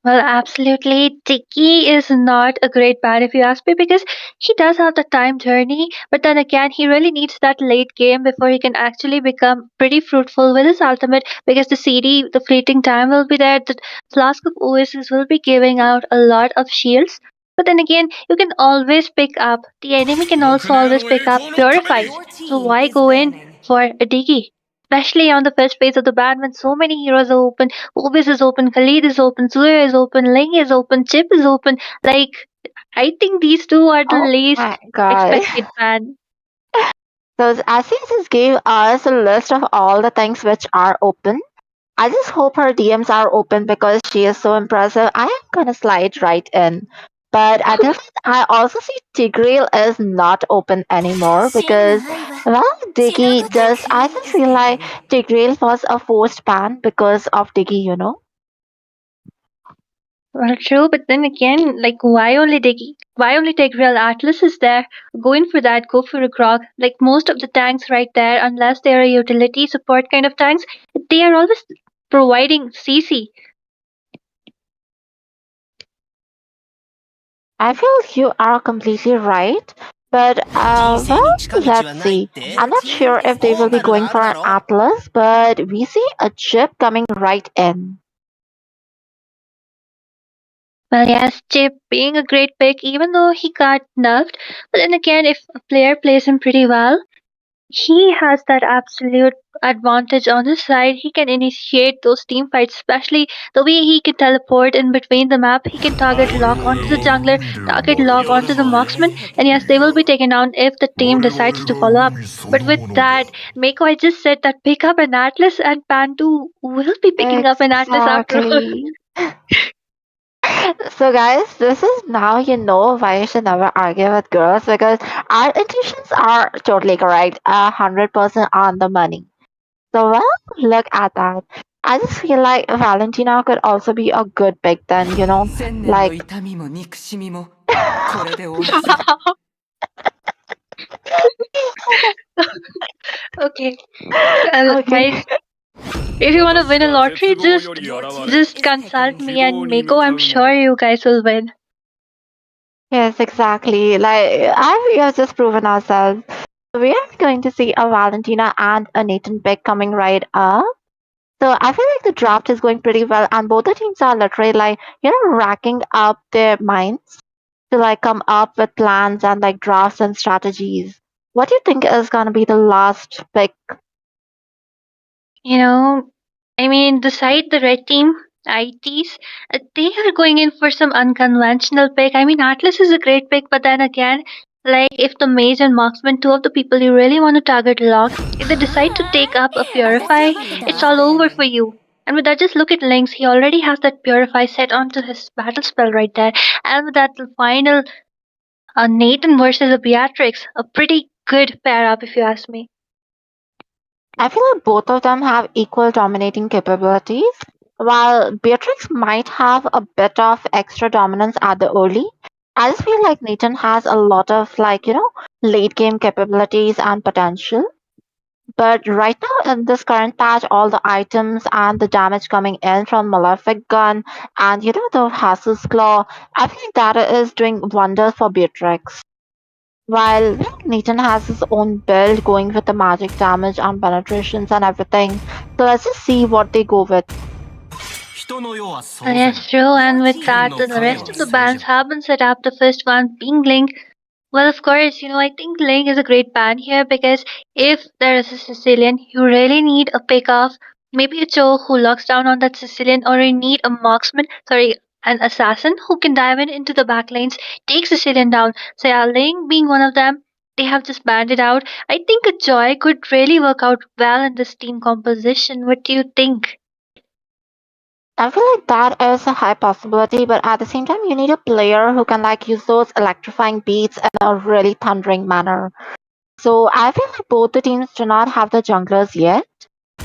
Well, absolutely. Tiki is not a great ban if you ask me because he does have the time journey, but then again, he really needs that late game before he can actually become pretty fruitful with his ultimate because the CD, the fleeting time will be there. The Flask of Oasis will be giving out a lot of shields. But then again, you can always pick up, the enemy can also always pick up Purifies. So why go in for a Digi? Especially on the first phase of the ban when so many heroes are open. Obis is open, Khalid is open, Zuya is open, Ling is open, Chip is open. Like, I think these two are the Oh least my god. expected ban. So Asia just gave us a list of all the things which are open. I just hope her DMs are open because she is so impressive. I am gonna slide right in. But at this point, I also see Tigreal is not open anymore because, well, Diggy just, I just feel like Tigreal was a forced ban because of Diggy. Well, true, but then again, like, why only take real Atlas is there? Going for that, go for a Grog. Like, most of the tanks right there, unless they are a utility support kind of tanks, they are always providing CC. I feel you are completely right. But, well, let's see. I'm not sure if they will be going for an Atlas, but we see a chip coming right in. Well, yes, Chip being a great pick, even though he got nerfed. But then again, if a player plays him pretty well, he has that absolute advantage on his side. He can initiate those team fights, especially the way he can teleport in between the map. He can target lock onto the jungler, target lock onto the marksman, and yes, they will be taken down if the team decides to follow up. But with that, Mako, I just said that pick up an Atlas, and Pandu will be picking up an Atlas after all. Exactly. So, guys, this is now you know why you should never argue with girls because our intuitions are totally correct, 100% on the money. So, well, look at that. I just feel like Valentina could also be a good pick then, like. Okay, Okay. guys, if you want to win a lottery, just consult me and Mako. I'm sure you guys will win. Yes, exactly. We have just proven ourselves. We are going to see a Valentina and a Nathan pick coming right up. So I feel like the draft is going pretty well, and both the teams are literally racking up their minds to come up with plans and drafts and strategies. What do you think is gonna be the last pick? You know, I mean, the red team, ITs, they are going in for some unconventional pick. I mean, Atlas is a great pick, but then again, like if the mage and marksman, two of the people you really want to target lock, if they decide to take up a purify, it's all over for you. And with that, just look at Lynx. He already has that purify set onto his battle spell right there. And with that final Nathan versus a Beatrix, a pretty good pair up if you ask me. I feel like both of them have equal dominating capabilities. While Beatrix might have a bit of extra dominance at the early, I just feel like Nathan has a lot of late game capabilities and potential. But right now in this current patch, all the items and the damage coming in from Malefic Gun and the Hassle's Claw, I think that is doing wonders for Beatrix. While Nathan has his own build going with the magic damage and penetrations and everything. So let's just see what they go with. Yes, true. And with that, the rest of the bands have been set up. The first one being Link. Well, of course, I think Link is a great band here because if there is a Sicilian, you really need a pick off, maybe a Joe who locks down on that Sicilian, or you need a marksman, sorry, an assassin who can dive into the back lanes, take Sicilian down. So yeah, Link being one of them, they have just banded out. I think a Joy could really work out well in this team composition. What do you think? I feel like that is a high possibility, but at the same time, you need a player who can use those electrifying beats in a really thundering manner. So I feel like both the teams do not have the junglers yet.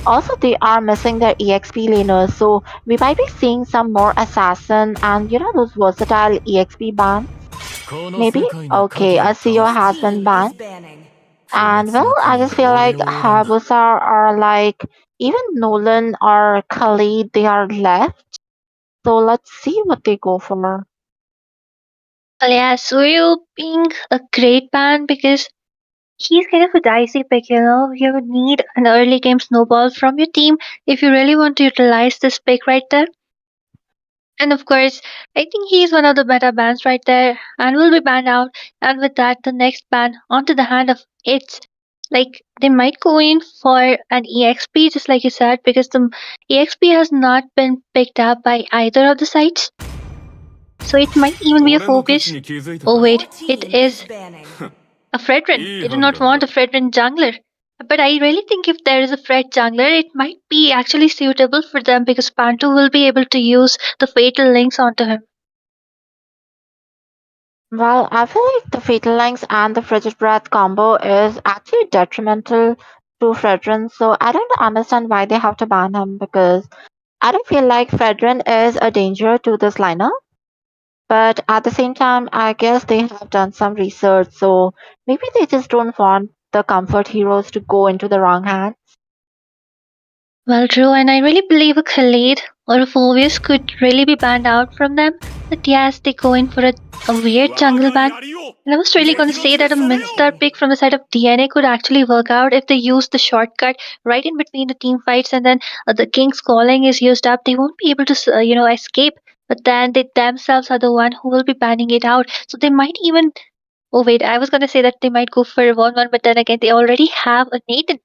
Also, they are missing their EXP laners, so we might be seeing some more assassin and those versatile EXP bans. Maybe? Okay, a CEO has been banned. And well, I just feel like Hayabusa are even Nolan or Khalid, they are left. So let's see what they go for. Well, yeah, Suryo being a great band because he's kind of a dicey pick. You would need an early game snowball from your team if you really want to utilize this pick right there. And of course, I think he's one of the better bands right there and will be banned out. And with that, the next ban onto the hand of it. Like they might go in for an EXP, just like you said, because the EXP has not been picked up by either of the sites. So it might even be a focus. Oh wait, it is. a Fredrin. They do not want a Fredrin jungler. But I really think if there is a Fred jungler, it might be actually suitable for them because Pantu will be able to use the fatal links onto him. Well, I feel like the Fatal Links and the Frigid Breath combo is actually detrimental to Fredrin, so I don't understand why they have to ban him because I don't feel like Fredrin is a danger to this lineup. But at the same time, I guess they have done some research, so maybe they just don't want the comfort heroes to go into the wrong hands. Well, true, and I really believe a Khalid or a Phobius could really be banned out from them. But yes, they go in for a weird jungle ban. And I was really going to say that a Minstar pick from the side of DNA could actually work out if they use the shortcut right in between the team fights, and then the King's Calling is used up. They won't be able to, escape. But then they themselves are the one who will be banning it out. So they might even. Oh wait, I was going to say that they might go for a 1-1, but then again, they already have a Nathan.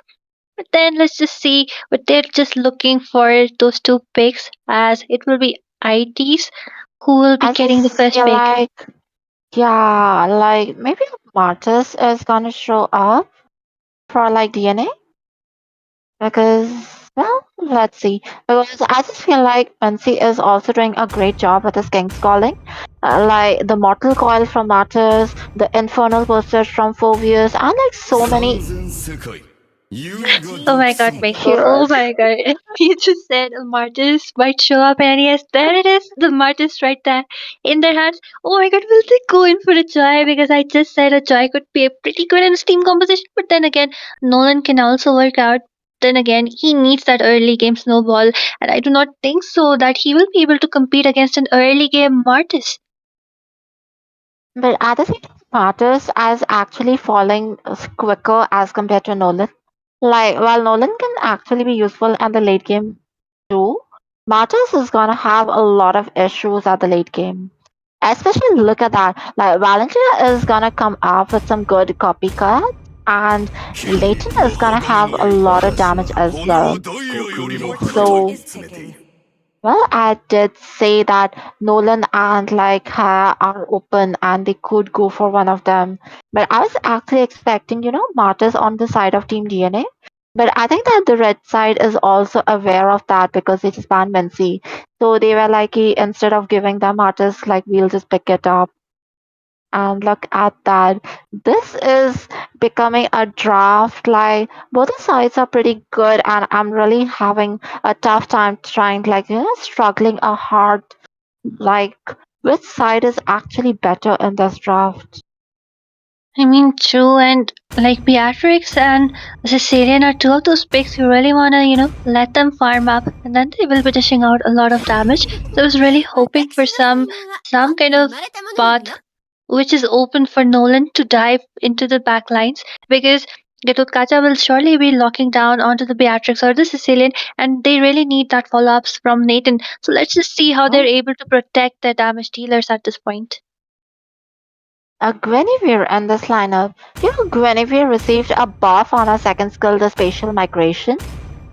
But then let's just see. But they're just looking for those two picks, as it will be ITs who will be I getting the just first feel pick. like, yeah, like maybe Martis is gonna show up for like DNA because, well, let's see. Because I just feel like Pansy is also doing a great job with his King's Calling. Like the Mortal Coil from Martis, the Infernal Pursuit from Phobius, and like so many Oh my god, Meiko. Oh heroes. my god. You just said a Martis might show up, and yes, there it is. The Martis right there in their hands. Oh my god, will they go in for a Joy? Because I just said a Joy could be pretty good in Steam composition, but then again, Nolan can also work out. Then again, he needs that early game snowball, and I do not think so that he will be able to compete against an early game Martis. But at the same time, Martis is actually falling quicker as compared to Nolan. Like, while Nolan can actually be useful in the late game too, Martis is gonna have a lot of issues at the late game. Especially look at that. Like Valentina is gonna come up with some good copycat, and Leighton is gonna have a lot of damage as well. So well, I did say that Nolan and like Ha are open and they could go for one of them. But I was actually expecting, Martyrs on the side of Team DNA. But I think that the red side is also aware of that because they just banned Mency. So they were like, instead of giving them Martyrs, like we'll just pick it up. And look at that. This is becoming a draft. Like both the sides are pretty good, and I'm really having a tough time trying, like, struggling a hard, like, which side is actually better in this draft. I mean, true, and like Beatrix and Cecilian are two of those picks you really wanna, let them farm up, and then they will be dishing out a lot of damage. So I was really hoping for some kind of path which is open for Nolan to dive into the back lines because Getutkacha will surely be locking down onto the Beatrix or the Sicilian, and they really need that follow ups from Nathan. So let's just see how they're Oh, able to protect their damage dealers at this point. a Guinevere in this lineup. Guinevere received a buff on her second skill, the spatial migration,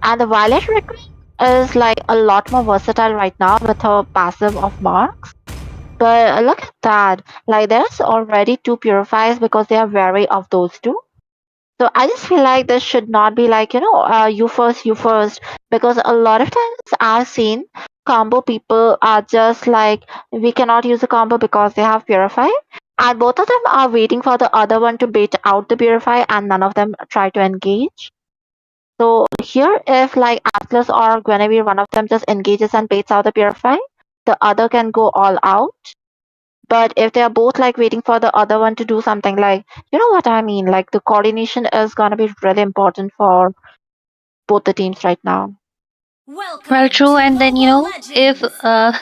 and the Violet Recruit is like a lot more versatile right now with her passive of marks. But look at that. Like there's already two purifiers because they are wary of those two. So I just feel like this should not be like, you first. Because a lot of times I've seen combo people are just like, we cannot use a combo because they have purify. And both of them are waiting for the other one to bait out the purify and none of them try to engage. So here, if like Atlas or Guinevere, one of them just engages and baits out the purify, the other can go all out. But if they are both like waiting for the other one to do something, like, you know what I mean? Like the coordination is gonna be really important for both the teams right now. Well, true, and then if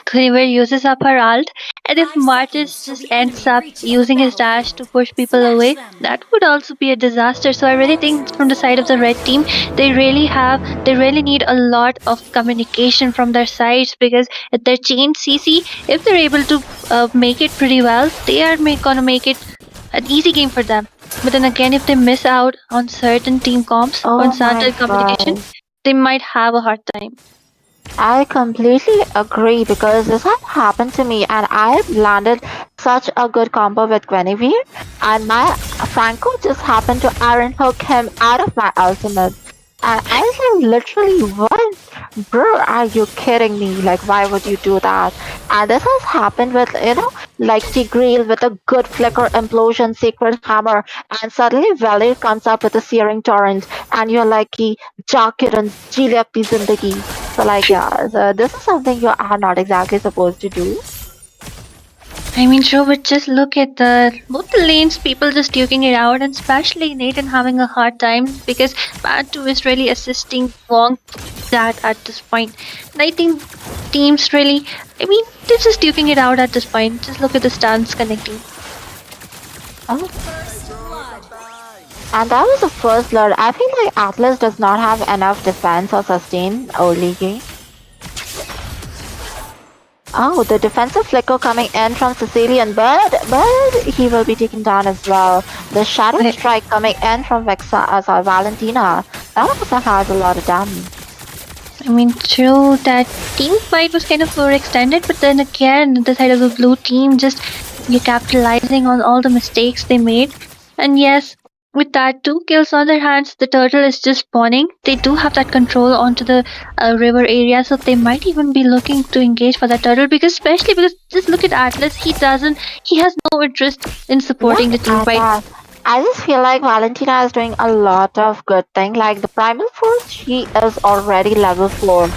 Kramer uses up her ult, and if Martis just ends up using his dash to push people away, that would also be a disaster. So I really think from the side of the red team, they really need a lot of communication from their sides because if their chain CC, if they're able to make it pretty well, they are gonna make it an easy game for them. But then again, if they miss out on certain team comps, on Oh my certain communication, god. they might have a hard time. I completely agree because this had happened to me and I had landed such a good combo with Guinevere and my Franco just happened to Iron Hook him out of my ultimate. And I was like literally, what? Bro, are you kidding me? Like, why would you do that? And this has happened with, like Tigreal with a good flicker implosion secret hammer, and suddenly Valir comes up with a searing torrent, and you're like, "Ki, Jakiran, Jili apni zindagi." So, like, yeah, so this is something you are not exactly supposed to do. I mean, sure, but just look at the both the lanes, people just duking it out, and especially Nathan having a hard time because Batu is really assisting Wong that at this point. And I think teams really, I mean, they're just duking it out at this point. Just look at the stance connecting. Oh. And that was the first blood. I feel like Atlas does not have enough defense or sustain early game. Oh, the defensive flicker coming in from Sicilian, but he will be taken down as well. The shadow strike coming in from Valentina. That also has a lot of damage. I mean, true, that team fight was kind of overextended, but then again, the side of the blue team just you're capitalizing on all the mistakes they made. And yes, with that, two kills on their hands, the turtle is just spawning. They do have that control onto the river area, so they might even be looking to engage for that turtle. Because especially because just look at Atlas, he has no interest in supporting the team fight. I just feel like Valentina is doing a lot of good thing. Like the Primal Force, she is already level 4.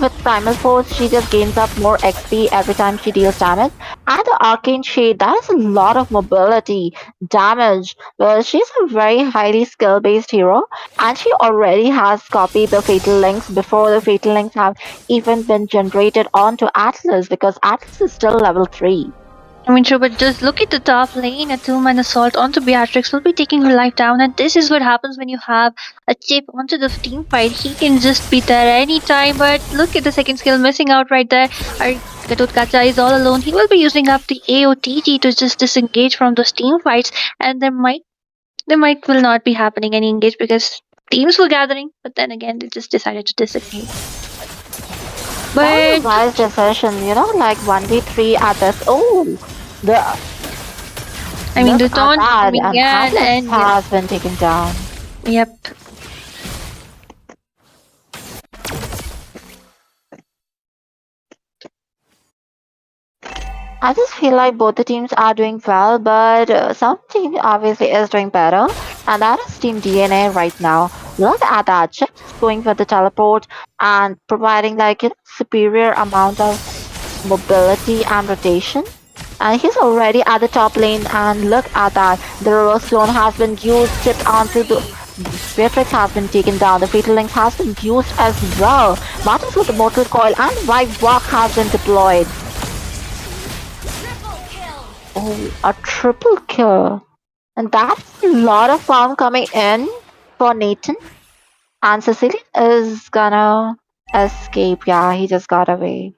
With Primal Force, she just gains up more XP every time she deals damage. And the Arcane Shade, that is a lot of mobility, damage. Well, she's a very highly skill-based hero, and she already has copied the Fatal Links before the Fatal Links have even been generated onto Atlas, because Atlas is still level 3. I mean, true, but just look at the top lane. A two-man assault onto Beatrix will be taking her life down, and this is what happens when you have a chip onto the team fight. He can just be there anytime, but look at the second skill missing out right there. Our Gatut Kacha is all alone. He will be using up the AOTG to just disengage from those team fights, and there might will not be happening any engage because teams were gathering, but then again they just decided to disengage. That was But a wise decision, like 1v3 at this. Oh, the I mean, the look at taunt that, coming and in, Atlas and has been taken down. yep. I just feel like both the teams are doing well, but some team obviously is doing better, and that is Team DNA right now. Look at that, just going for the teleport and providing like superior amount of mobility and rotation. And he's already at the top lane, and look at that. The reverse clone has been used, chipped onto the Beatrix has been taken down. The Fatal Link has been used as well. Martins with the Mortal Coil and White Walk has been deployed. Oh, a triple kill. And that's a lot of farm coming in for Nathan. And Cecilia is gonna escape. Yeah, he just got away.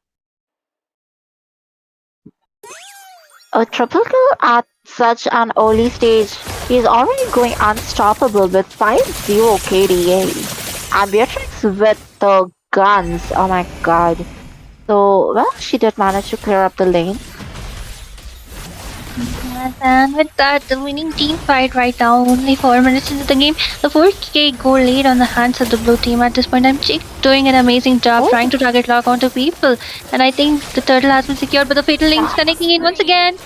A triple kill at such an early stage. He's already going unstoppable with 5-0 KDA. And Beatrix with the guns. Oh my god. So, well, she did manage to clear up the lane. Yes, and with that, the winning team fight right now, only 4 minutes into the game, the 4K goal laid on the hands of the blue team at this point. I'm doing an amazing job trying to target lock onto people, and I think the turtle has been secured, but the Fatal Link's connecting in once again.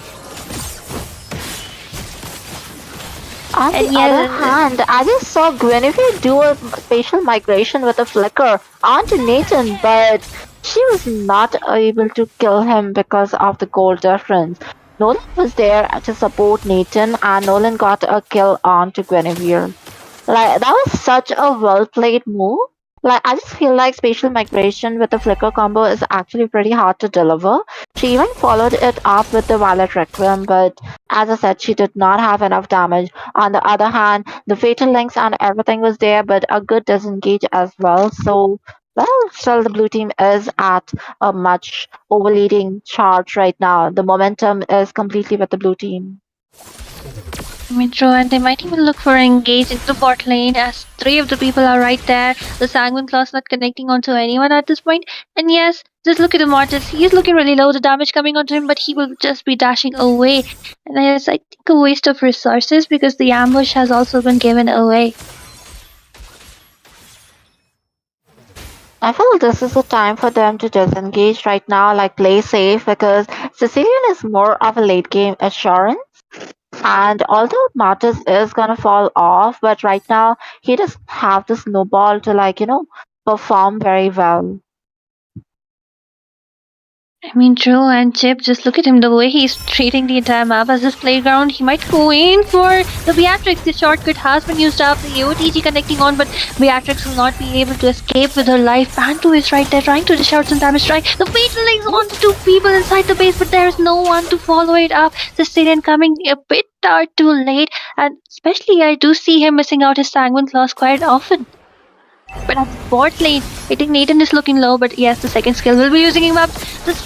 On the other hand, I just saw Guinevere do a spatial migration with a flicker onto Nathan, but she was not able to kill him because of the goal difference. Nolan was there to support Nathan, and Nolan got a kill onto Guinevere. Like, that was such a well played move. Like, I just feel like spatial migration with the flicker combo is actually pretty hard to deliver. She even followed it up with the Violet Requiem, but as I said, she did not have enough damage. On the other hand, the Fatal Links and everything was there, but a good disengage as well. So, well, still the blue team is at a much overleading charge right now. The momentum is completely with the blue team. Metro, and they might even look for engage into the bot lane as three of the people are right there. The Sanguine Claw's not connecting onto anyone at this point. And yes, just look at the Mortis. He is looking really low, the damage coming onto him, but he will just be dashing away. And it's, I think, a waste of resources because the ambush has also been given away. I feel this is the time for them to disengage right now, like play safe, because Sicilian is more of a late game assurance. And although Martis is gonna fall off, but right now he doesn't have the snowball to perform very well. I mean, true, and Chip, just look at him, the way he's treating the entire map as his playground. He might go in for the Beatrix. The shortcut has been used up, the AOTG connecting on, but Beatrix will not be able to escape with her life. Panto is right there trying to dish out some damage. Try the fatal links on to two people inside the base, but there's no one to follow it up. Sicilian coming a bit too late, and especially I do see him missing out his Sanguine Claws quite often. But at the bot lane, I think Nathan is looking low, but yes, the second skill will be using him up. This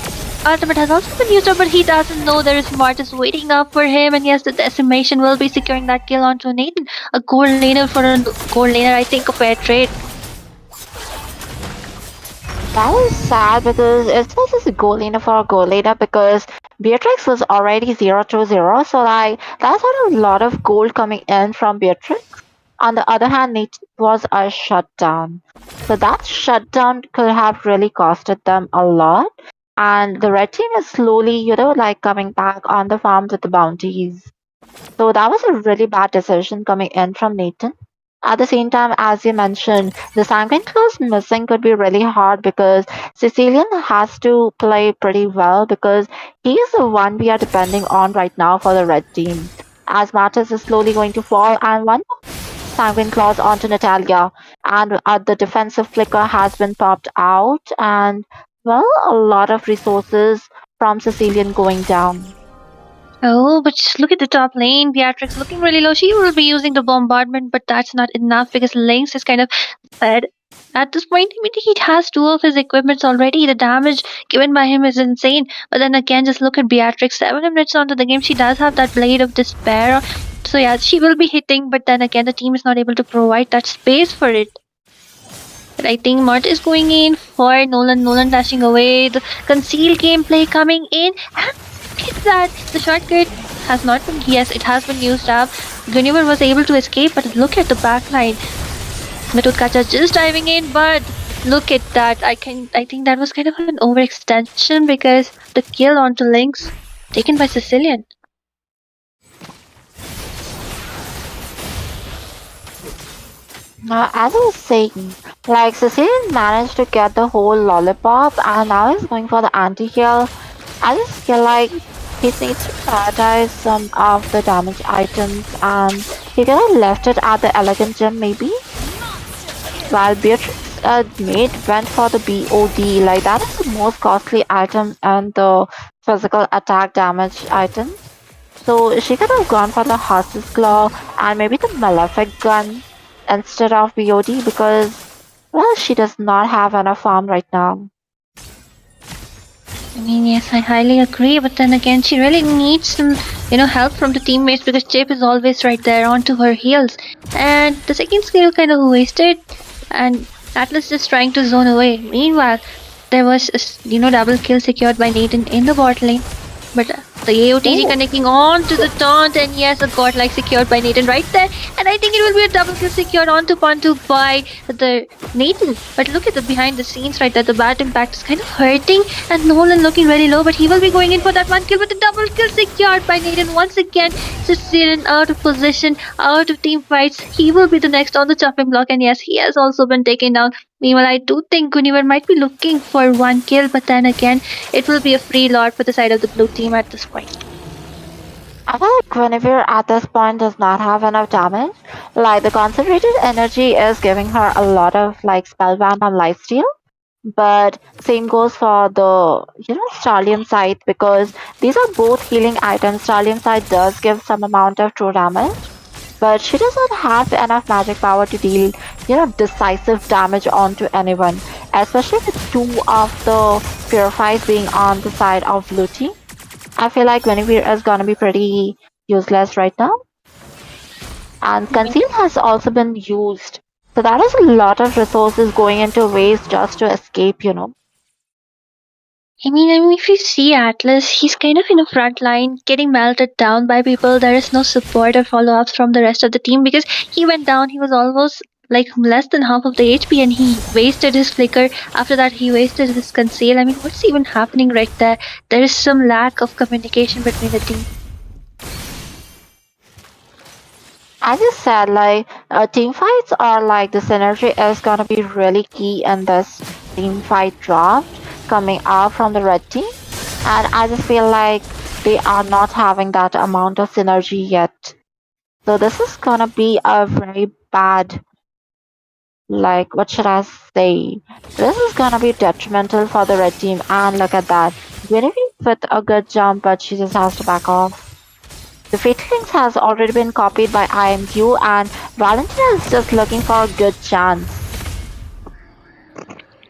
ultimate has also been used up, but he doesn't know there is Martis waiting up for him, and yes, the decimation will be securing that kill onto Nathan. A gold laner for a gold laner, I think a fair trade. That was sad because it's not just a goal laner for a goal laner because Beatrix was already 0-0, so that's not a lot of gold coming in from Beatrix. On the other hand, Nathan was a shutdown. So that shutdown could have really costed them a lot. And the red team is slowly, coming back on the farm with the bounties. So that was a really bad decision coming in from Nathan. At the same time, as you mentioned, the Sanguine Claws missing could be really hard because Sicilian has to play pretty well because he is the one we are depending on right now for the red team. As Martis is slowly going to fall, and one Sanguine Claws onto Natalia, and the defensive flicker has been popped out, and well, a lot of resources from Sicilian going down. Oh, but just look at the top lane. Beatrix looking really low. She will be using the bombardment, but that's not enough because Lynx is kind of fed. At this point, I mean, he has two of his equipments already. The damage given by him is insane. But then again, just look at Beatrix. 7 minutes onto the game, she does have that Blade of Despair. So yeah, she will be hitting, but then again, the team is not able to provide that space for it. But I think Mart is going in for Nolan. Nolan dashing away. The concealed gameplay coming in. And look at that. The shortcut has not been. Yes, it has been used up. Guinevere was able to escape, but look at the backline. Mitutkacha just diving in, but look at that. I think that was kind of an overextension because the kill onto Lynx taken by Sicilian. Now, as I was saying, Sicilian managed to get the whole lollipop and now he's going for the anti-heal. I just feel like he needs to prioritize some of the damage items and he could have left it at the elegant gem maybe. While Beatrix mate went for the BOD, that is the most costly item and the physical attack damage item. So she could have gone for the Horse's Claw and maybe the Malefic Gun instead of BOD because, well, she does not have enough farm right now. I mean, yes, I highly agree, but then again, she really needs some, help from the teammates because Chip is always right there onto her heels. And the second skill kind of wasted, and Atlas just trying to zone away. Meanwhile, there was, double kill secured by Nathan in the bot lane. But the AOTG connecting on to the taunt, and yes, a godlike secured by Nathan right there. And I think it will be a double kill secured onto Pontu by the Nathan. But look at the behind the scenes right there. The bad impact is kind of hurting, and Nolan looking really low, but he will be going in for that one kill. But the double kill secured by Nathan once again. Sicilian out of position, out of team fights. He will be the next on the chopping block, and yes, he has also been taken down. Meanwhile, I do think Guinevere might be looking for one kill, but then again, it will be a free lord for the side of the blue team at this point. I feel like Guinevere at this point does not have enough damage. The concentrated energy is giving her a lot of spellbound and lifesteal. But same goes for the Starlium Scythe because these are both healing items. Starlium Scythe does give some amount of true damage. But she does not have enough magic power to deal, decisive damage onto anyone, especially with two of the purifies being on the side of blue team. I feel like Guinevere is gonna be pretty useless right now. And conceal has also been used. So that is a lot of resources going into waste just to escape. I mean, if you see Atlas, he's kind of in a front line, getting melted down by people. There is no support or follow ups from the rest of the team because he went down. He was almost like less than half of the HP, and he wasted his flicker. After that, he wasted his conceal. I mean, what's even happening right there? There is some lack of communication between the team. As you said, team fights are like the synergy is gonna be really key in this team fight draft coming out from the red team. And I just feel like they are not having that amount of synergy yet. So this is gonna be a very bad, like, what should I say? This is gonna be detrimental for the red team. And look at that. Guinevere with a good jump, but she just has to back off. The Fatal Links has already been copied by IMQ, and Valentina is just looking for a good chance.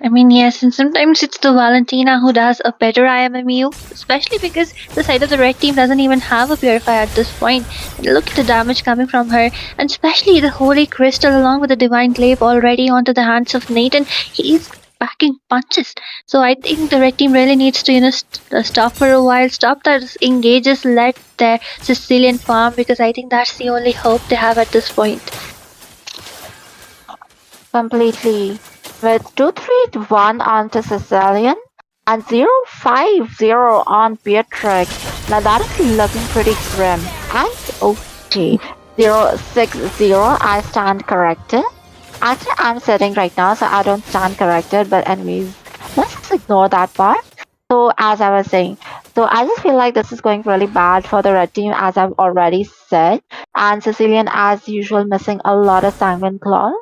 I mean, yes, and sometimes it's the Valentina who does a better IMMU, especially because the side of the red team doesn't even have a purifier at this point. And look at the damage coming from her, and especially the Holy Crystal along with the Divine Glaive already onto the hands of Nathan. He's packing punches. So I think the red team really needs to, stop for a while, stop those engages, let their Sicilian farm, because I think that's the only hope they have at this point. Completely. With 2-3-1 onto Sicilian and 0-5-0 on Beatrix. Now that is looking pretty grim. And okay, 0-6-0, I stand corrected. Actually, I'm sitting right now, so I don't stand corrected. But anyways, let's just ignore that part. So as I was saying, so I just feel like this is going really bad for the red team, as I've already said. And Sicilian, as usual, missing a lot of Sanguine Claws.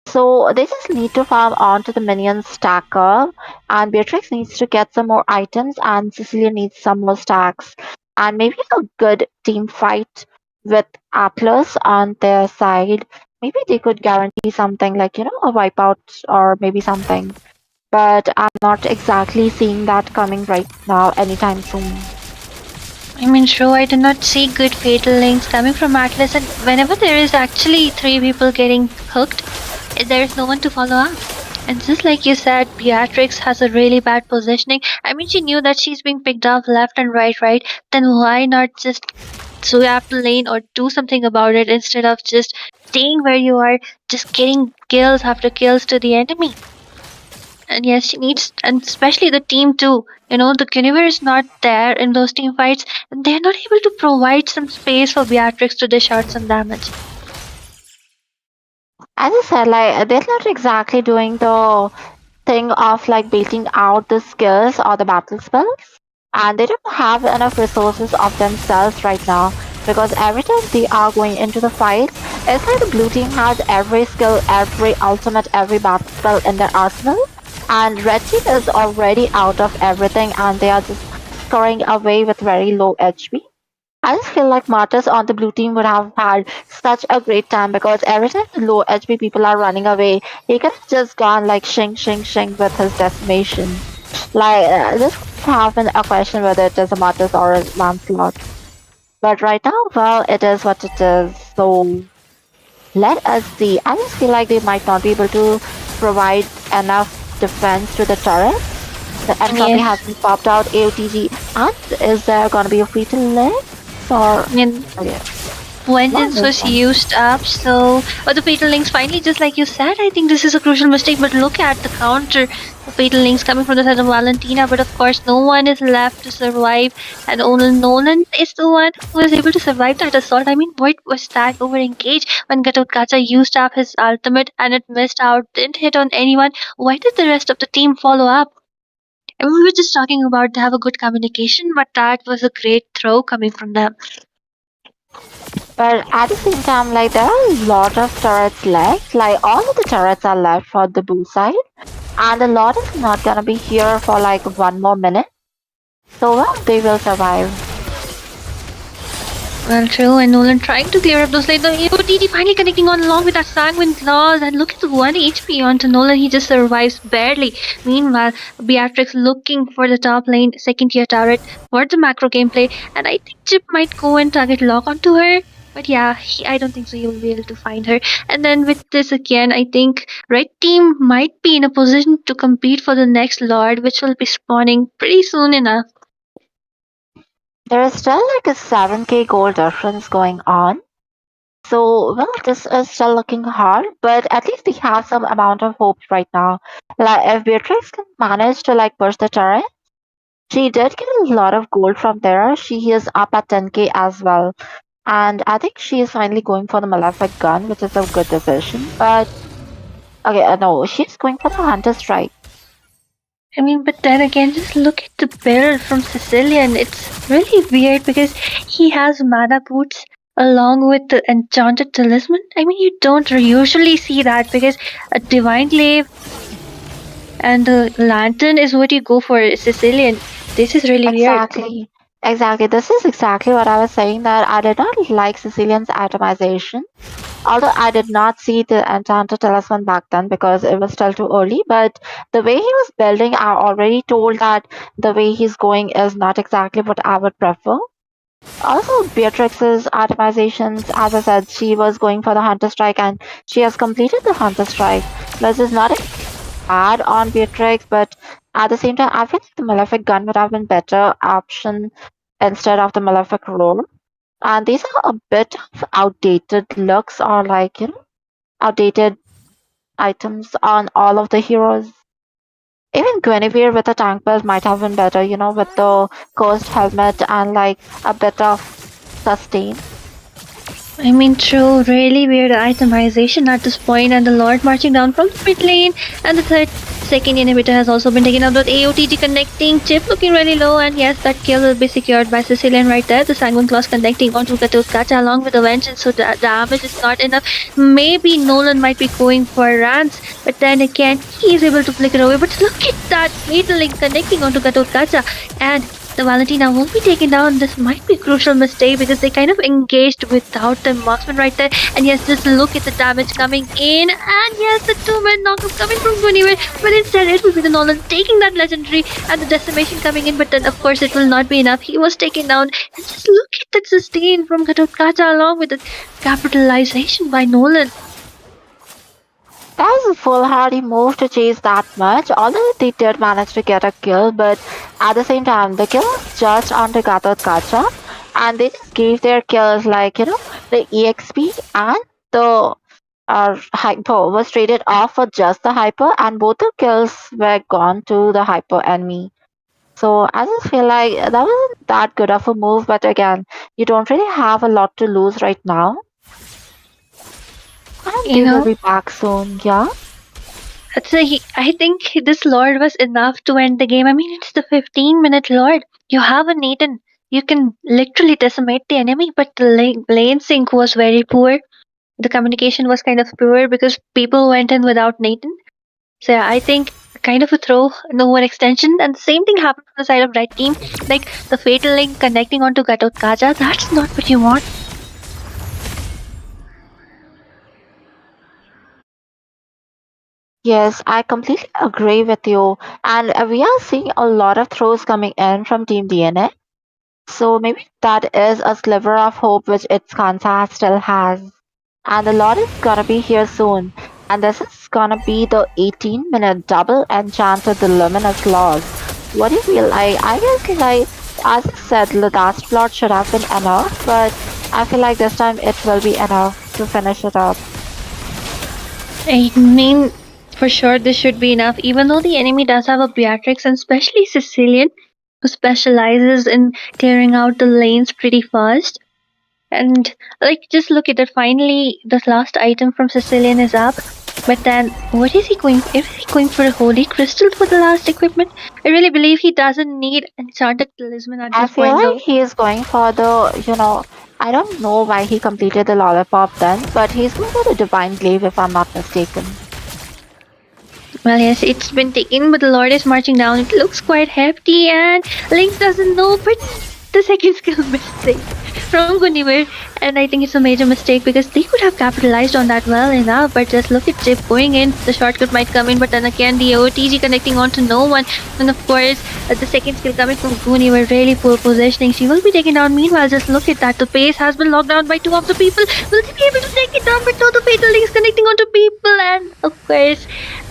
So they just need to farm onto the minion stacker, and Beatrix needs to get some more items, and Cecilia needs some more stacks, and maybe a good team fight with Atlas on their side. Maybe they could guarantee something like a wipeout or maybe something. But I'm not exactly seeing that coming right now anytime soon. I mean, true, I do not see good fatal links coming from Atlas, and whenever there is actually three people getting hooked, there is no one to follow up. And just like you said, Beatrix has a really bad positioning. I mean, she knew that she's being picked off left and right? Then why not just swap the lane or do something about it instead of just staying where you are, just getting kills after kills to the enemy? And yes, she needs, and especially the team too. The Guinevere is not there in those team fights, and they're not able to provide some space for Beatrix to dish out some damage. As I said, they're not exactly doing the thing of beating out the skills or the battle spells, and they don't have enough resources of themselves right now, because every time they are going into the fight, it's like the blue team has every skill, every ultimate, every battle spell in their arsenal, and red team is already out of everything, and they are just scoring away with very low HP. I just feel like Martyrs on the blue team would have had such a great time, because every time the low HP people are running away, he could have just gone like shing shing shing with his decimation. This could have been a question whether it is a Martyrs or a Lancelot. But right now, well, it is what it is. So let us see. I just feel like they might not be able to provide enough defense to the turret. The M has been popped out, AOTG, and is there gonna be a free to live? Or okay. Vengeance was used up, so the Fatal Links finally, just like you said, I think this is a crucial mistake. But look at the counter, the Fatal Links coming from the side of Valentina, but of course no one is left to survive, and only Nolan is the one who was able to survive that assault. I mean, what was that over engage when Gatotkacha used up his ultimate and it missed out, didn't hit on anyone? Why did the rest of the team follow up? I mean, we were just talking about they have a good communication, but that was a great throw coming from them. But at the same time, there are a lot of turrets left. All of the turrets are left for the blue side, and the lot is not gonna be here for 1 more minute. So well, they will survive. Well, true, and Nolan trying to clear up those lanes. The AOTD finally connecting on along with that Sanguine Claws, and look at the 1 HP onto Nolan, he just survives barely. Meanwhile, Beatrix looking for the top lane, second tier turret for the macro gameplay, and I think Chip might go and target lock onto her. But yeah, I don't think so. He will be able to find her. And then with this again, I think red team might be in a position to compete for the next Lord, which will be spawning pretty soon enough. There is still like a 7k gold difference going on. So, well, this is still looking hard, but at least we have some amount of hope right now. Like, if Beatrix can manage to like push the turret, she did get a lot of gold from there. She is up at 10k as well. And I think she is finally going for the Malefic gun, which is a good decision. But, okay, no, she's going for the Hunter Strike. I mean, but then again, just look at the build from Sicilian. It's really weird because he has mana boots along with the enchanted talisman. I mean, you don't usually see that because a divine glaive and the lantern is what you go for Sicilian. This is really weird. Exactly. Exactly. This is exactly what I was saying, that I did not like Sicilian's atomization. Although I did not see the enchanted talisman back then because it was still too early, but the way he was building, I already told that the way he's going is not exactly what I would prefer. Also, Beatrix's atomizations, as I said, she was going for the Hunter Strike and she has completed the Hunter Strike. This is not bad on Beatrix, but at the same time, I feel like the Malefic gun would have been better option instead of the Malefic roll. And these are a bit of outdated looks or like, outdated items on all of the heroes. Even Guinevere with a tank build might have been better, with the cursed helmet and like a bit of sustain. I mean, true, really weird itemization at this point, and the Lord marching down from the mid lane, and the second inhibitor has also been taken out with AOTG connecting, chip looking really low, and yes, that kill will be secured by Sicilian right there. The Sanguine Claws connecting onto Katutkacha along with the Vengeance, so the damage is not enough. Maybe Nolan might be going for Rance, but then again, he is able to flick it away. But look at that Fatal Link connecting onto Katutkacha, and the Valentina won't be taken down. This might be a crucial mistake because they kind of engaged without the marksman right there. And yes, just look at the damage coming in. And yes, the 2-man knockup coming from Guinevere. But instead, it will be the Nolan taking that legendary and the decimation coming in. But then, of course, it will not be enough. He was taken down. And just look at that sustain from Katotkacha along with the capitalization by Nolan. That was a foolhardy move to chase that much, although they did manage to get a kill, but at the same time, the kill was just onto Katotkacha, and they just gave their kills like, the EXP and the hyper was traded off for just the hyper, and both the kills were gone to the hyper enemy. So I just feel like that wasn't that good of a move, but again, you don't really have a lot to lose right now. And they will be back soon, yeah? I think this Lord was enough to end the game. I mean, it's the 15-minute Lord. You have a Nathan. You can literally decimate the enemy, but the lane sync was very poor. The communication was kind of poor because people went in without Nathan. So yeah, I think kind of a throw, no extension. And the same thing happened on the side of red team. Like the Fatal Link connecting onto Katotkacha. That's not what you want. Yes, I completely agree with you. And we are seeing a lot of throws coming in from Team DNA. So maybe that is a sliver of hope which its Kansa still has. And the lot is gonna be here soon. And this is gonna be the 18-minute double enchanted the luminous laws. What do you feel like? I guess like as I said, the last plot should have been enough, but I feel like this time it will be enough to finish it up. I mean, for sure this should be enough, even though the enemy does have a Beatrix and especially Sicilian, who specializes in clearing out the lanes pretty fast. And like just look at it, finally the last item from Sicilian is up. But then what is he going for? Is he going for a holy crystal for the last equipment? I really believe he doesn't need enchanted talisman at I this feel point like though. he is going for the, I don't know why he completed the lollipop then, but he's going for the divine glaive if I'm not mistaken. Well, yes, it's been taken, but the Lord is marching down. It looks quite hefty, and Link doesn't know, but the second skill mistake from Guinevere And I think it's a major mistake because they could have capitalized on that well enough. But just look at Chip going in. The shortcut might come in, but then again, the OTG connecting onto no one. And of course, the second skill coming from Goonie were really poor positioning. She will be taken down. Meanwhile, just look at that. The base has been locked down by two of the people. Will they be able to take it down? But no, the fatal links connecting onto people. And of course,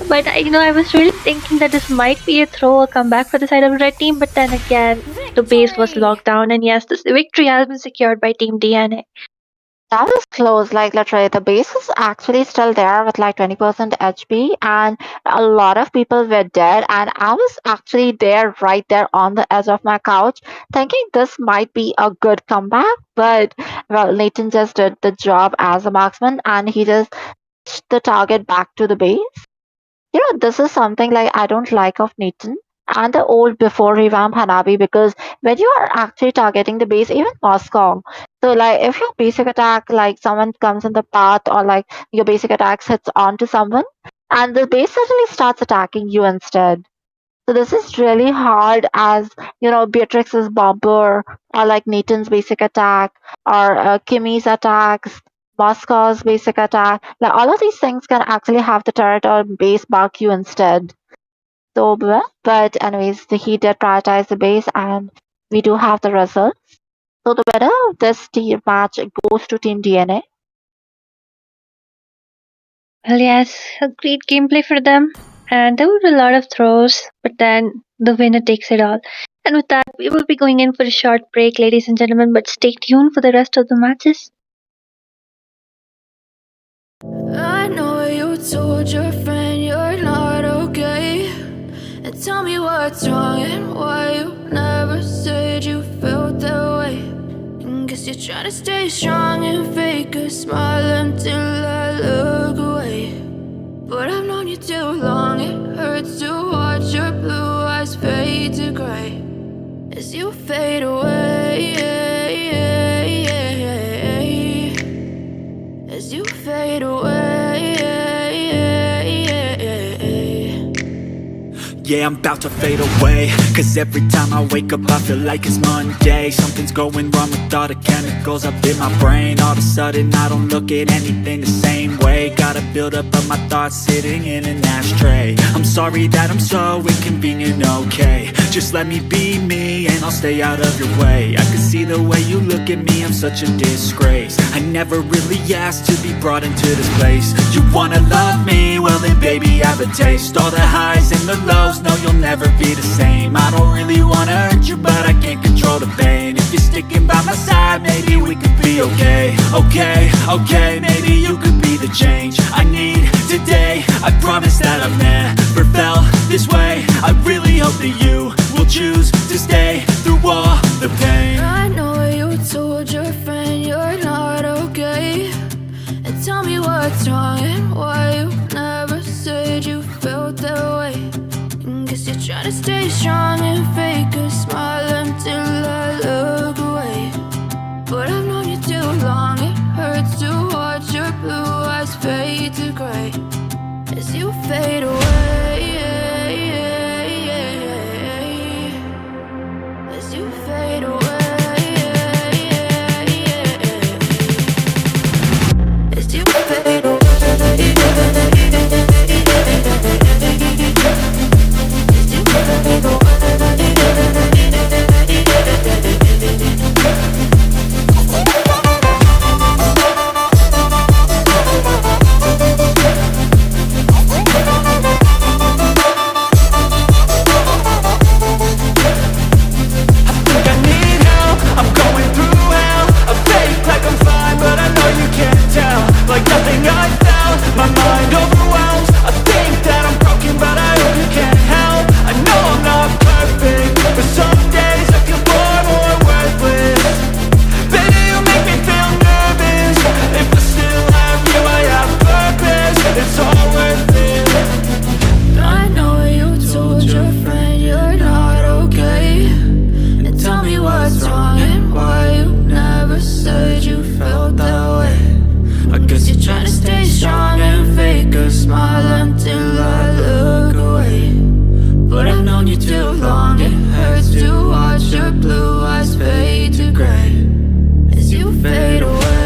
but I was really thinking that this might be a throw or comeback for the side of the red team. But then again, the base was locked down. And yes, this victory has been secured by Team DNA. That was close. Like literally, the base is actually still there with like 20% HP, and a lot of people were dead. And I was actually there, right there on the edge of my couch, thinking this might be a good comeback. But well, Nathan just did the job as a marksman, and he just pushed the target back to the base. This is something like I don't like of Nathan and the old before revamp Hanabi, because when you are actually targeting the base, even Moscow, so like if your basic attack, like someone comes in the path, or like your basic attack hits onto someone, and the base suddenly starts attacking you instead. So this is really hard, as Beatrix's bomber, or like Nathan's basic attack, or Kimmy's attacks, Moscow's basic attack. Like all of these things can actually have the turret or base mark you instead. So, but anyways, he did prioritize the base, and we do have the results. So the winner of this team match goes to Team DNA. Well, yes, a great gameplay for them. And there were a lot of throws, but then the winner takes it all. And with that, we will be going in for a short break, ladies and gentlemen, but stay tuned for the rest of the matches. I know you told your friend you're not okay. And tell me what's wrong and why you never said you felt that way. And guess you're trying to stay strong and fake a smile until I look away. But I've known you too long, it hurts to watch your blue eyes fade to gray as you fade away. As you fade away. Yeah, I'm about to fade away, cause every time I wake up I feel like it's Monday. Something's going wrong with all the chemicals up in my brain. All of a sudden I don't look at anything the same way. Got a build up of my thoughts sitting in an ashtray. I'm sorry that I'm so inconvenient, okay. Just let me be me and I'll stay out of your way. I can see the way you look at me, I'm such a disgrace. I never really asked to be brought into this place. You wanna love me? Well then baby I have a taste. All the highs and the lows, no you'll never be the same. I don't really wanna hurt you, but I can't control the pain. If you're sticking by my side, maybe we could be okay. Okay, maybe you could be the change I need today. I promise that I've never felt this way. I really hope that you will choose to stay through all the pain. I know you told your friend you're not okay. And tell me what's wrong and why you never said you felt that way. And guess you're trying to stay strong and fake a smile until I look away. But I've known you too long, it hurts to watch your blue eyes fade to gray as you fade away. As you fade away. As you fade away. Blue eyes fade to gray as you fade away.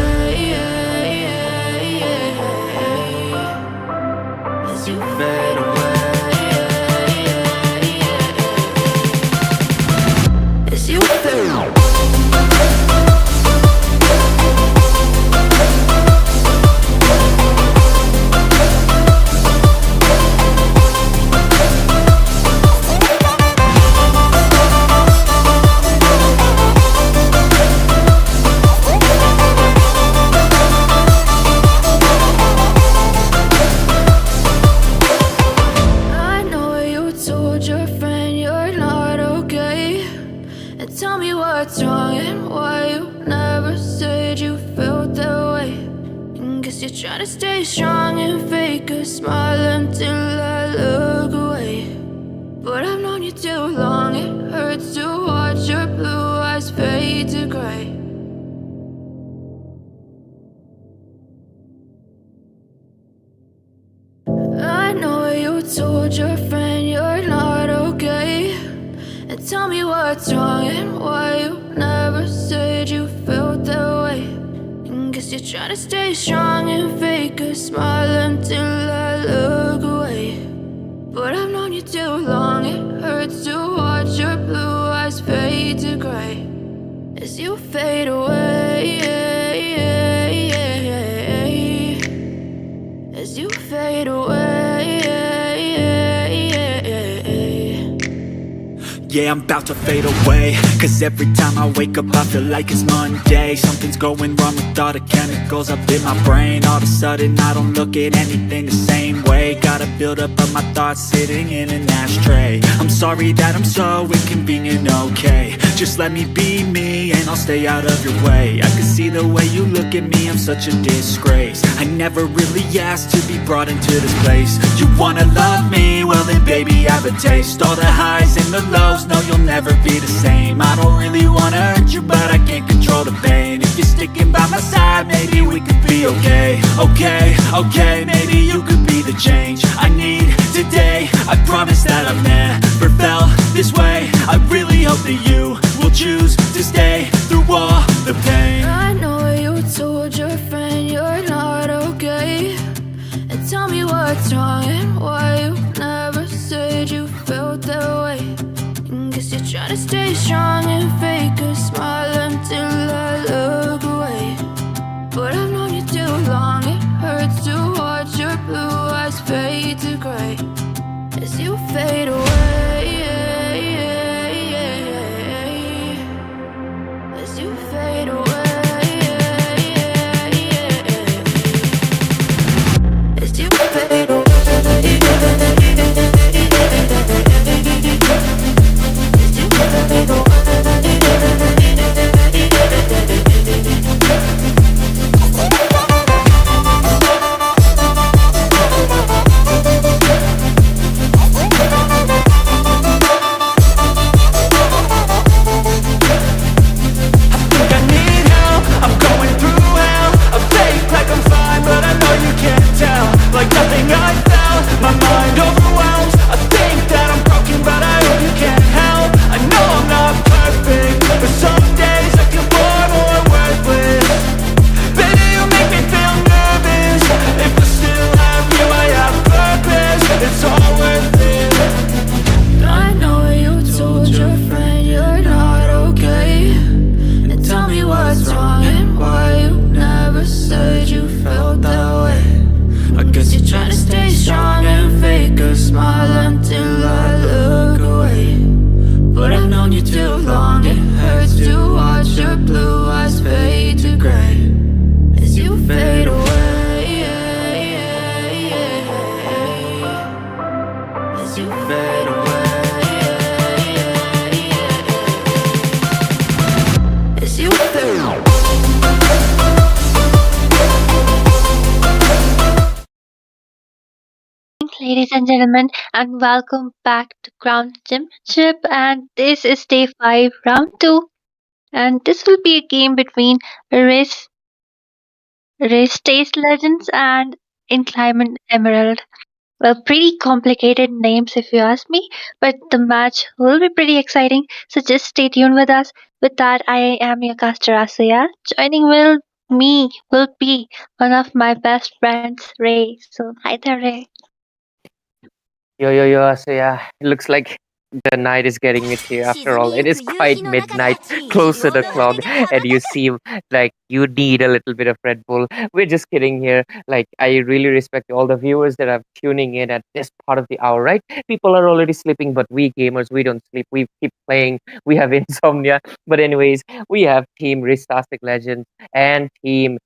tell me what's wrong and why you never said you felt that way. And guess you're trying to stay strong and fake a smile until I look away. But I've known you too long, it hurts to watch your blue eyes fade to gray. I know you told your friend you're not okay. And tell me what's wrong and why you never said you felt that way. And guess you're trying to stay strong and fake a smile until I look away. But I've known you too long, it hurts to watch your blue eyes fade to gray as you fade away. As you fade away. Yeah, I'm about to fade away. Cause every time I wake up I feel like it's Monday. Something's going wrong with all the chemicals up in my brain. All of a sudden I don't look at anything the same way. Got a buildup of my thoughts sitting in an ashtray. I'm sorry that I'm so inconvenient, okay. Just let me be me and I'll stay out of your way. I can see the way you look at me, I'm such a disgrace. I never really asked to be brought into this place. You wanna love me? Well then baby I have a taste. All the highs and the lows, no you'll never be the same. I don't really wanna hurt you but I can't control the pain. If you're sticking by my side maybe we could be okay. Okay, maybe you could be the change I need today. I promise that I've never felt this way. I really hope that you will choose to stay through all the pain. I know you told your friend you're not okay. And tell me what's wrong and why you never said you felt that way. And guess you're trying to stay strong and fake a smile until I look away. But I've known you too long, it hurts to watch your blue eyes fade to gray as you fade away. As you fade away. As you fade away. As you fade away. Like nothing I felt, my mind overwhelms. I think that I'm broken, but I hope you can't help. I know I'm not perfect, but some days I feel bored or worthless. Baby, you make me feel nervous. If I still have you, I have purpose. It's all worth it. I know you told your friend you're not okay. And tell me what's wrong and why you never said you felt that way. I guess you're trying to stay strong and fake a smile until I look away. But I've known you too long, it hurts to watch your blue eyes fade to gray as you fade away. As you fade away. As you fade away. Ladies and gentlemen, and welcome back to Crown Championship. And this is day 5, round 2. And this will be a game between Race, Race Taste Legends and Inclement Emerald. Well, pretty complicated names if you ask me, but the match will be pretty exciting. So just stay tuned with us. With that, I am your caster Asuya. Joining will be one of my best friends, Ray. So hi there, Ray. Yo. So yeah, it looks like the night is getting it here after all. It is quite midnight, close to the clock, and you seem like you need a little bit of Red Bull. We're just kidding here. Like, I really respect all the viewers that are tuning in at this part of the hour, right? People are already sleeping, but we gamers, we don't sleep. We keep playing. We have insomnia. But anyways, we have Team Ristastic Legends and Team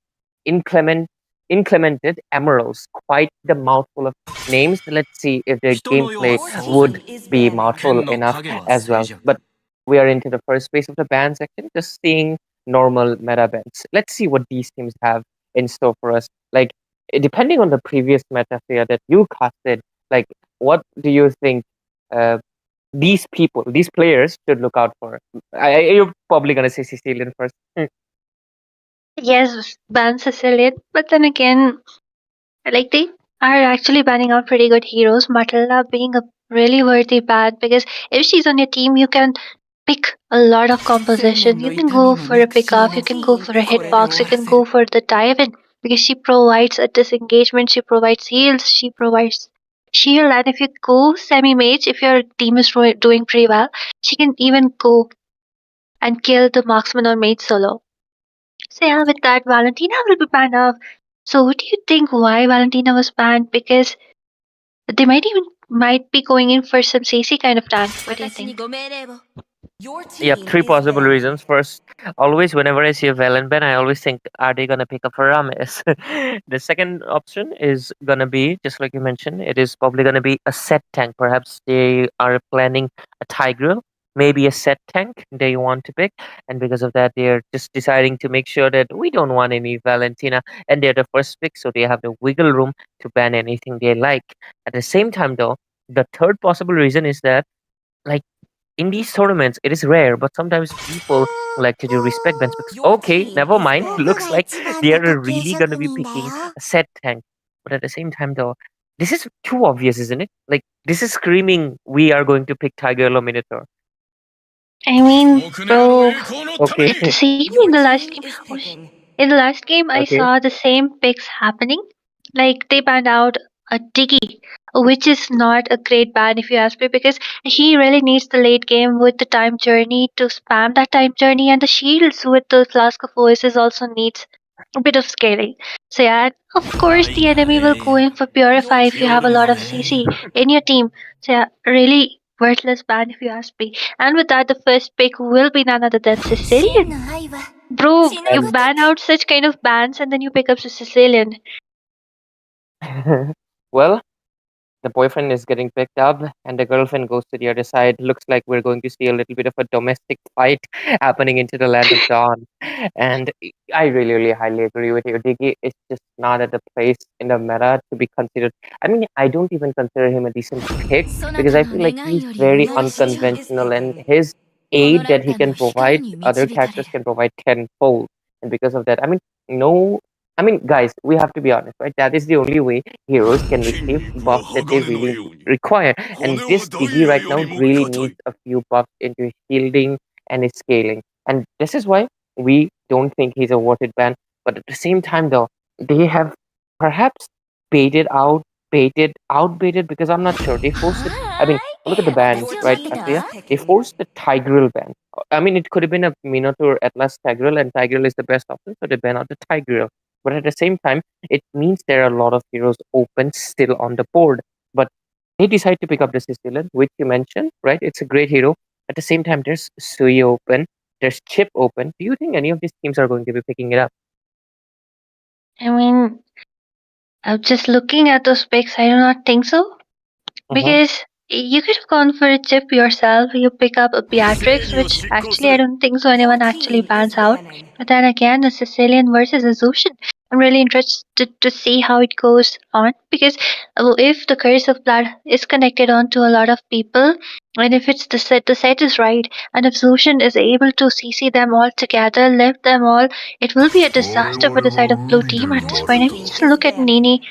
Inclement Inclemented Emeralds. Quite the mouthful of names. Let's see if their gameplay would be mouthful enough as well. But we are into the first phase of the ban section, just seeing normal meta bans. Let's see what these teams have in store for us. Like, depending on the previous meta fair that you casted, like, what do you think uh, these people, these players, should look out for? You're probably gonna say Sicilian first. Yes, ban Sicilian, but then again, like they are actually banning out pretty good heroes. Matilda being a really worthy ban because if she's on your team, you can pick a lot of composition. You can go for a pick off, you can go for a hitbox, you can go for the dive in because she provides a disengagement, she provides heals, she provides shield, and if you go semi mage, if your team is doing pretty well, she can even go and kill the marksman or mage solo. So yeah, with that, Valentina will be banned off. So what do you think why Valentina was banned? Because they might be going in for some CC kind of tank. What do you think? Yep, three possible reasons. First, always whenever I see a Valen ban, I always think, are they gonna pick up a Rames? The second option is gonna be, just like you mentioned, it is probably gonna be a set tank. Perhaps they are planning a Tigreal, maybe a set tank they want to pick, and because of that, they're just deciding to make sure that we don't want any Valentina, and they're the first pick, so they have the wiggle room to ban anything they like. At the same time, though, the third possible reason is that, like, in these tournaments, it is rare, but sometimes people like to do respect bans because, okay, never mind. Looks like they are really going to be picking a set tank. But at the same time, though, this is too obvious, isn't it? Like, this is screaming we are going to pick Tiger or Minotaur. I mean, bro, Okay. it's the same in the last game. In the last game, I Okay. saw the same picks happening. Like they banned out a Diggy, which is not a great ban if you ask me, because he really needs the late game with the time journey to spam that time journey, and the shields with the flask of voices also needs a bit of scaling. So yeah, of course the enemy will go in for purify if you have a lot of CC in your team. So yeah, really worthless ban if you ask me. And with that, the first pick will be none other than Sicilian. Bro, you And ban out such kind of bans and then you pick up the Sicilian. well, the boyfriend is getting picked up and the girlfriend goes to the other side. Looks like we're going to see a little bit of a domestic fight happening into the land of dawn. And I really, really highly agree with you. Diggy is just not at the place in the meta to be considered. I mean, I don't even consider him a decent pick because I feel like he's very unconventional and his aid that he can provide, other characters can provide tenfold. And because of that, I mean, no. I mean, guys, we have to be honest, right? That is the only way heroes can receive buffs that they really require. And this Diggy right now really needs a few buffs into his shielding and his scaling. And this is why we don't think he's a worth it ban. But at the same time, though, they have perhaps baited out, baited, because I'm not sure. They forced it. I mean, look at the bans, right, Asriya? They forced the Tigreal ban. I mean, it could have been a Minotaur Atlas Tigreal, and Tigreal is the best option, so they ban out the Tigreal. But at the same time, it means there are a lot of heroes open still on the board. But they decide to pick up the Sicilian, which you mentioned, right? It's a great hero. At the same time, there's Sui open, there's Chip open. Do you think any of these teams are going to be picking it up? I mean, I'm just looking at those picks. I do not think so. Uh-huh. Because you could have gone for a chip yourself. You pick up a Beatrix, which actually I don't think so anyone actually bans out. But then again, a Sicilian versus a Zushin. I'm really interested to see how it goes on because if the Curse of Blood is connected on to a lot of people, and if it's the set is right, and if Zushin is able to CC them all together, lift them all, it will be a disaster for the side of blue team at this point. I mean, just look at Nini.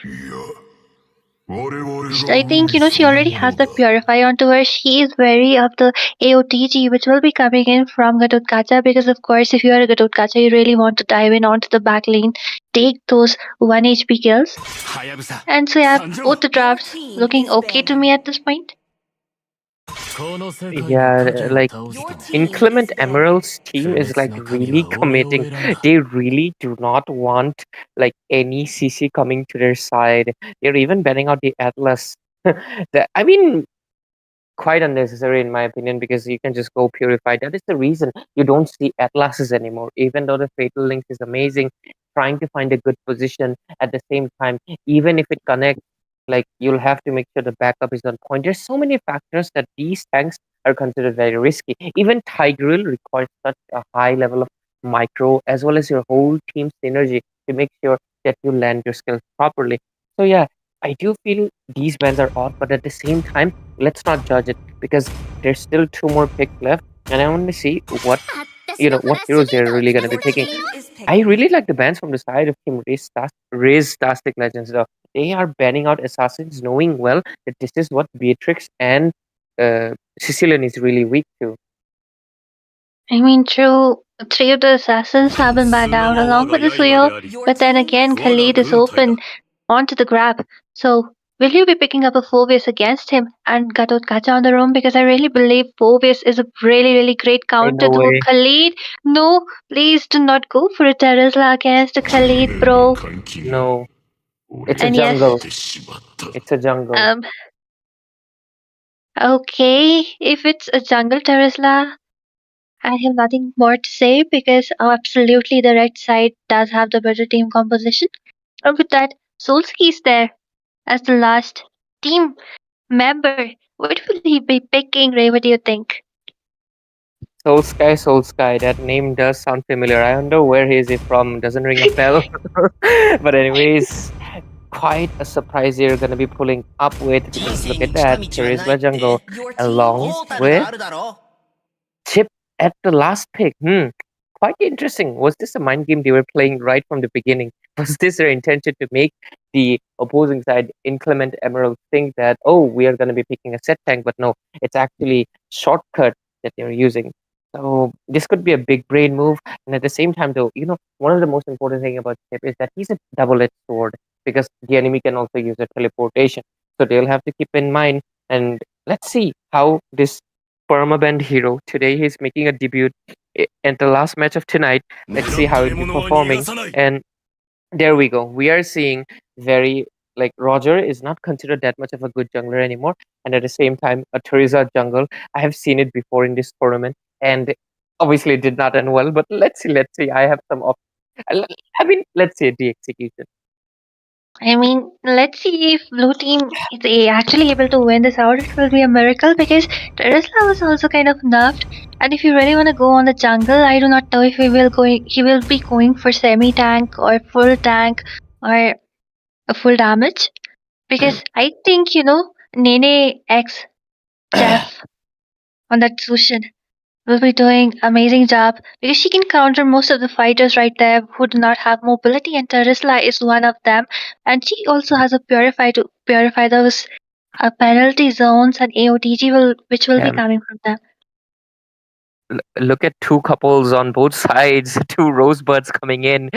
I think she already has that purify onto her. She is wary of the AOTG which will be coming in from Gadot Kacha because of course if you are a Gadot Kacha you really want to dive in onto the back lane, take those 1 HP kills. And so yeah, both the drafts looking okay to me at this point. Yeah, like Inclement Emerald's team is like really committing. They really do not want like any CC coming to their side. They're even banning out the Atlas. I mean, quite unnecessary in my opinion because you can just go purify. That is the reason you don't see Atlases anymore. Even though the Fatal Link is amazing, trying to find a good position at the same time, even if it connects, like you'll have to make sure the backup is on point. There's so many factors that these tanks are considered very risky. Even Tigreal requires such a high level of micro as well as your whole team synergy to make sure that you land your skills properly. So yeah, I do feel these bans are odd, but at the same time, let's not judge it because there's still two more picks left, and I want to see what heroes they're really going to be picking. I really like the bans from the side of Team Raise Tastic Legends though. They are banning out assassins, knowing well that this is what Beatrix and Sicilian is really weak to. I mean, true, three of the assassins have been banned out along with the Suyo, but then again, Khalid is open onto the grab. So, will you be picking up a Phobius against him and Gatot Kacha on the roam? Because I really believe Phobius is a really, really great Hey, counter no to way. Khalid. No, please do not go for a Terizla against a Khalid, bro. No, it's a And yes, jungle. It's a jungle. um, okay, if it's a jungle Terizla, I have nothing more to say because absolutely the red side does have the better team composition. And with that, Solski is there as the last team member. What will he be picking, Ray? What do you think? Soul Sky. That name does sound familiar. I wonder where he is he from. Doesn't ring a bell. But anyways, quite a surprise you're gonna be pulling up with because look at that. Terizla Jungle along with Chip at the last pick. Quite interesting. Was this a mind game they were playing right from the beginning? Was this their intention to make the opposing side Inclement Emerald think that, oh, we are going to be picking a set tank, but no, it's actually shortcut that they're using. So this could be a big brain move. And at the same time, though, one of the most important thing about Chip is that he's a double-edged sword because the enemy can also use a teleportation. So they'll have to keep in mind. And let's see how this permaband hero today he's making a debut at the last match of tonight. Let's see how he'll be performing. And there we go. We are seeing very like Roger is not considered that much of a good jungler anymore, and at the same time, a Teresa jungle. I have seen it before in this tournament, and obviously it did not end well. But let's see, let's see. I have some. I mean, let's see the execution. I mean, let's see if blue team is actually able to win this out. It will be a miracle because Terisla was also kind of nerfed. And if you really want to go on the jungle, I do not know if he will be going for semi tank or full tank or a full damage. Because I think, Nene X Jeff on that Sushin will be doing amazing job because she can counter most of the fighters right there who do not have mobility, and Terisla is one of them. And she also has a purify to purify those penalty zones and AOTG which will be Yeah, coming from them. look at two couples on both sides, two rosebuds coming in.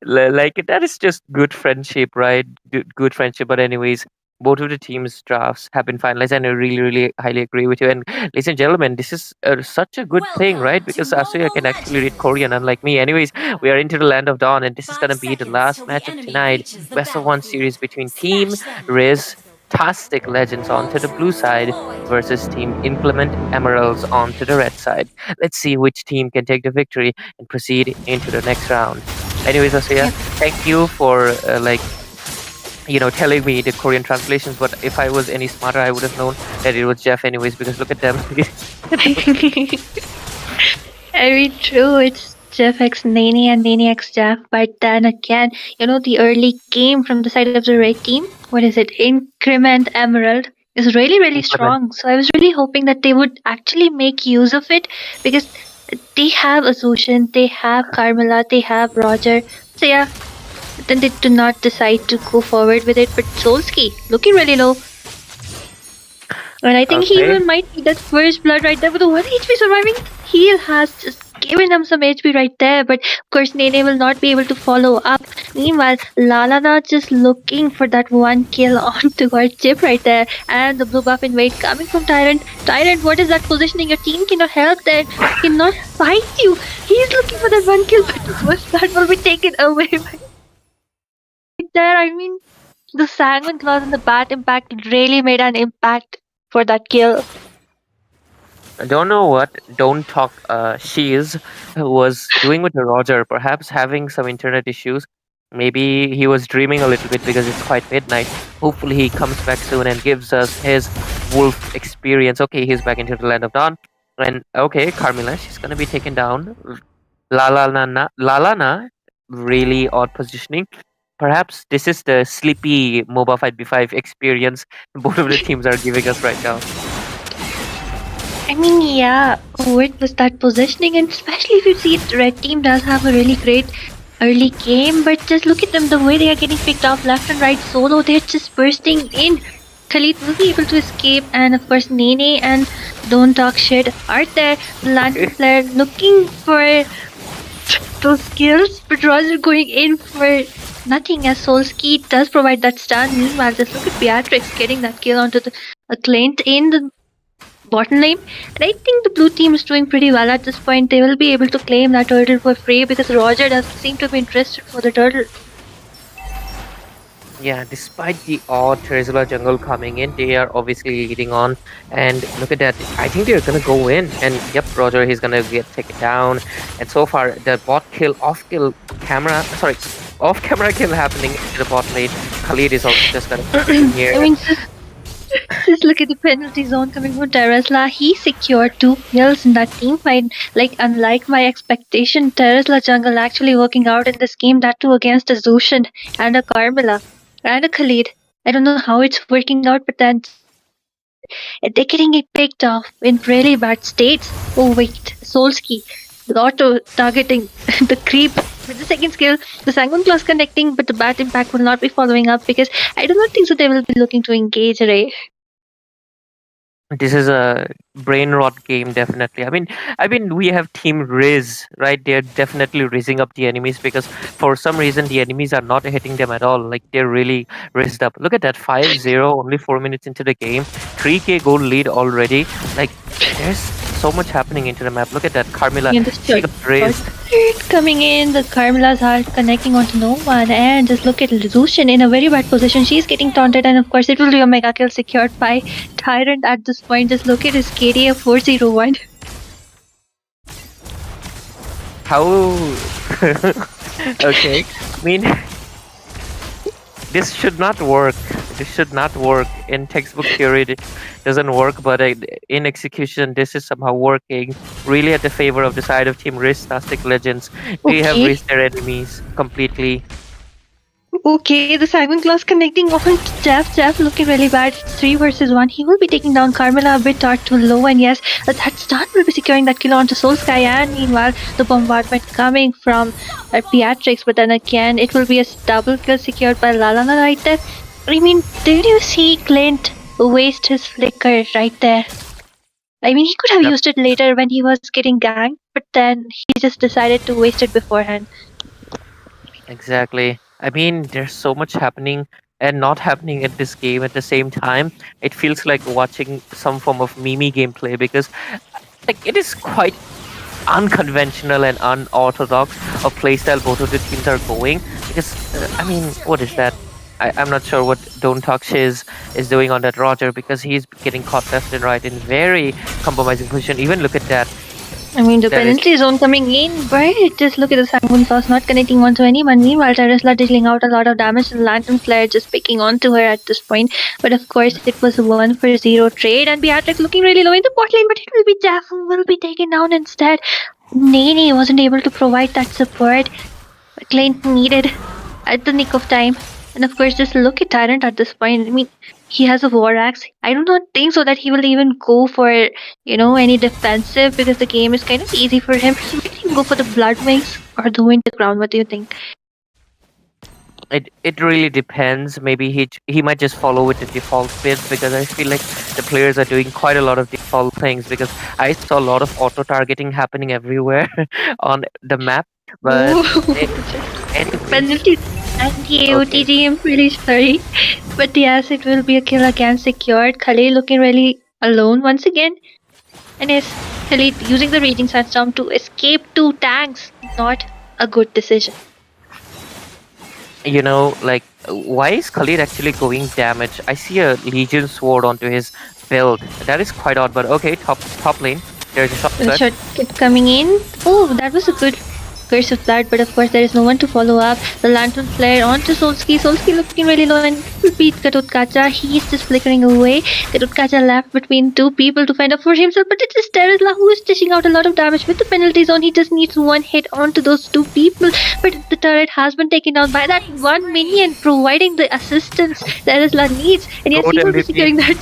Like that is just good friendship, right? Good friendship. But anyways, both of the teams' drafts have been finalized, and I really, really highly agree with you. And ladies and gentlemen, this is such a good thing, right? Because Asuya can actually read Korean, unlike me. Anyways, we are into the land of dawn, and this is gonna be the last match of tonight. Best of one series between Team Riz Tastic Legends onto the blue side versus Team Implement Emeralds onto the red side. Let's see which team can take the victory and proceed into the next round. Anyways, Asuya, thank you for telling me the Korean translations. But if I was any smarter, I would have known that it was Jeff. Anyways, because look at them. I mean, true, it's Jeff X Nani and Nani X Jeff, but then again, the early game from the side of the red team, what is it, Increment Emerald, is really, really Implement. strong. So I was really hoping that they would actually make use of it because they have Asocian, they have Carmela, they have Roger. So yeah, then they do not decide to go forward with it. But Solski, looking really low. And I think he Okay. might be that first blood right there with the 1 HP surviving. He has just given them some HP right there, but of course Nene will not be able to follow up. Meanwhile, Lalana just looking for that one kill onto her chip right there, and the blue buff invade coming from Tyrant. Tyrant, what is that positioning? Your team cannot help there, cannot fight you. He's looking for that one kill, but that will be taken away by there. I mean, the Sanguine Claws and the Bat impact really made an impact for that kill. I don't know what Don't Talk She is was doing with the Roger, perhaps having some internet issues. Maybe he was dreaming a little bit because it's quite midnight. Hopefully he comes back soon and gives us his wolf experience. Okay, he's back into the land of dawn. And okay, Carmilla, she's gonna be taken down. Lalana, really odd positioning. Perhaps this is the sleepy MOBA 5v5 experience both of the teams are giving us right now. I mean, yeah, what was that positioning? And especially if you see the red team does have a really great early game, but just look at them, the way they are getting picked off left and right solo, they're just bursting in. Khalid will be able to escape, and of course Nene and Don't Talk Shit are there. Lantern Flare looking for those kills, but Roger going in for nothing as Solski does provide that stun. Meanwhile, just look at Beatrix getting that kill onto the Acclaimed in the bottom lane. And I think the blue team is doing pretty well at this point. They will be able to claim that turtle for free because Roger doesn't seem to be interested for the turtle. Yeah, despite the odd Terizula jungle coming in, they are obviously leading on. And look at that. I think they're going to go in. And yep, Roger, he's going to get taken down. And so far, the bot kill, off camera kill happening in the bot lane. Khalid is also just going to here. I mean, just look at the penalty zone coming from Terizla. He secured 2 kills in that team fight. Like, unlike my expectation, Terizla jungle actually working out in this game, that too against a Zushan and a Carmilla and a Khalid. I don't know how it's working out, but then they're getting it picked off in really bad states. Oh wait, Solski, the auto targeting the creep with the second skill, the Sanguine Claws connecting, but the bad impact will not be following up because I do not think so they will be looking to engage Ray. This is a brain rot game, definitely. I mean, we have Team Riz, right? They're definitely rizzing up the enemies because for some reason the enemies are not hitting them at all. Like they're really rizzed up. Look at that, 5-0, only 4 minutes into the game, 3k gold lead already. Like there's so much happening into the map. Look at that, Carmilla. She got rizzed. Coming in, the Carmillas are connecting onto no one, and just look at Zushin in a very bad position. She's getting taunted, and of course it will be a mega kill secured by Tyrant at this point. Just look at his KDA 401. How? Okay. I mean, this should not work. This should not work. In textbook theory, it doesn't work, but in execution, this is somehow working. Really at the favor of the side of Team Risk, Tastic Legends. They have risked their enemies completely. Okay, the Sanguine Claws connecting on to Jeff. Jeff looking really bad. It's 3 versus 1. He will be taking down Carmilla a bit too low, and yes, that stun will be securing that kill onto Soul Sky. And meanwhile, the bombardment coming from Beatrix, but then again, it will be a double kill secured by Lalana right there. I mean, did you see Clint waste his flicker right there? I mean, he could have used it later when he was getting ganked, but then he just decided to waste it beforehand. Exactly. I mean, there's so much happening and not happening at this game at the same time. It feels like watching some form of Mimi gameplay because like it is quite unconventional and unorthodox of playstyle both of the teams are going. Because I mean, what is that? I'm not sure what Don't Talk Shiz is doing on that Roger because he's getting caught left and right in very compromising position. Even look at that. I mean, the penalty zone coming in, but just look at the Sanguine Claws not connecting onto anyone. Meanwhile, Terizla dealing out a lot of damage and Lantern Flare just picking onto her at this point. But of course, it was a 1-for-0 trade, and Beatrix looking really low in the bot lane, but it will be Jeff who will be taken down instead. Nene wasn't able to provide that support Clint needed at the nick of time. And of course, just look at Tyrant at this point. I mean, he has a War Axe. I do not think so that he will even go for, any defensive because the game is kind of easy for him. He might even go for the Blood Wings or the Winter Crown. What do you think? It really depends. Maybe he might just follow with the default build because I feel like the players are doing quite a lot of default things because I saw a lot of auto targeting happening everywhere on the map. But penalty anti-AOTG, I'm pretty sorry. But yes, it will be a kill again secured. Khalid looking really alone once again. And yes, Khalid using the Raging Sandstorm to escape 2 tanks. Not a good decision. Why is Khalid actually going damage? I see a Legion Sword onto his build. That is quite odd, but okay, top lane. There's a shot. Shot coming in. Oh, that was a good curse of that, but of course there is no one to follow up. The lantern flare onto Solski. Solski looking really low and will beat Katutkacha. He is just flickering away. Katutkacha left between two people to find out for himself, but it is Terizla who is dishing out a lot of damage with the penalty zone. He just needs one hit onto those two people, but the turret has been taken down by that one minion providing the assistance Terizla needs, and yes, Goat he will be MVP. securing that.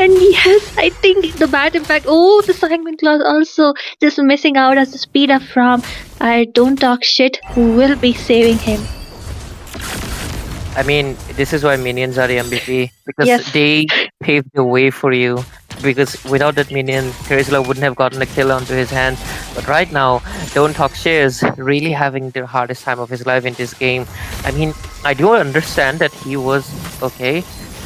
And yes, I think the bad impact. Oh, the Sanguine Claws also just missing out as the speed up from I Don't Talk Shit, who will be saving him. I mean, this is why minions are the MVP because Yes. they paved the way for you. Because without that minion, Terizla wouldn't have gotten a kill onto his hands. But right now, Don't Talk Shit is really having the hardest time of his life in this game. I mean, I do understand that he was okay.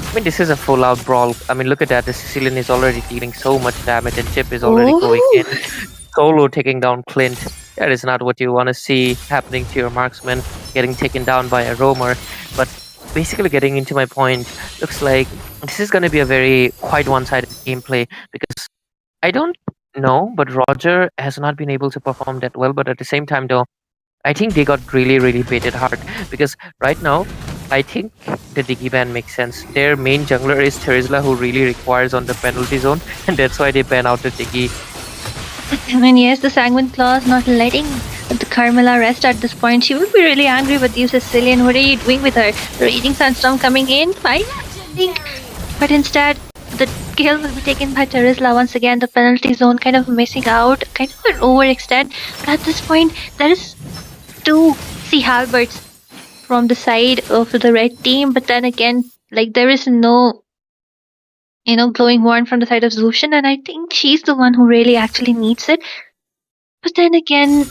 I mean, this is a full-out brawl. I mean, look at that. The Sicilian is already dealing so much damage, and Chip is already going in. Solo taking down Clint. That is not what you want to see happening to your marksman, getting taken down by a roamer. But basically, getting into my point, looks like this is going to be a very quite one-sided gameplay because I don't know, but Roger has not been able to perform that well. But at the same time, though, I think they got really, really baited hard because right now, I think the Diggy ban makes sense. Their main jungler is Terizla, who really requires on the penalty zone, and that's why they ban out the Diggy. And yes, the Sanguine Claws not letting the Carmela rest at this point. She will be really angry with you, Sicilian. What are you doing with her? The Raging Sandstorm coming in, fine, I think. But instead, the kill will be taken by Terizla once again. The penalty zone kind of missing out, kind of an overextend. But at this point, there is two Sea Halberds from the side of the red team. But then again, like there is no glowing horn from the side of Zushin, and I think she's the one who really actually needs it. But then again,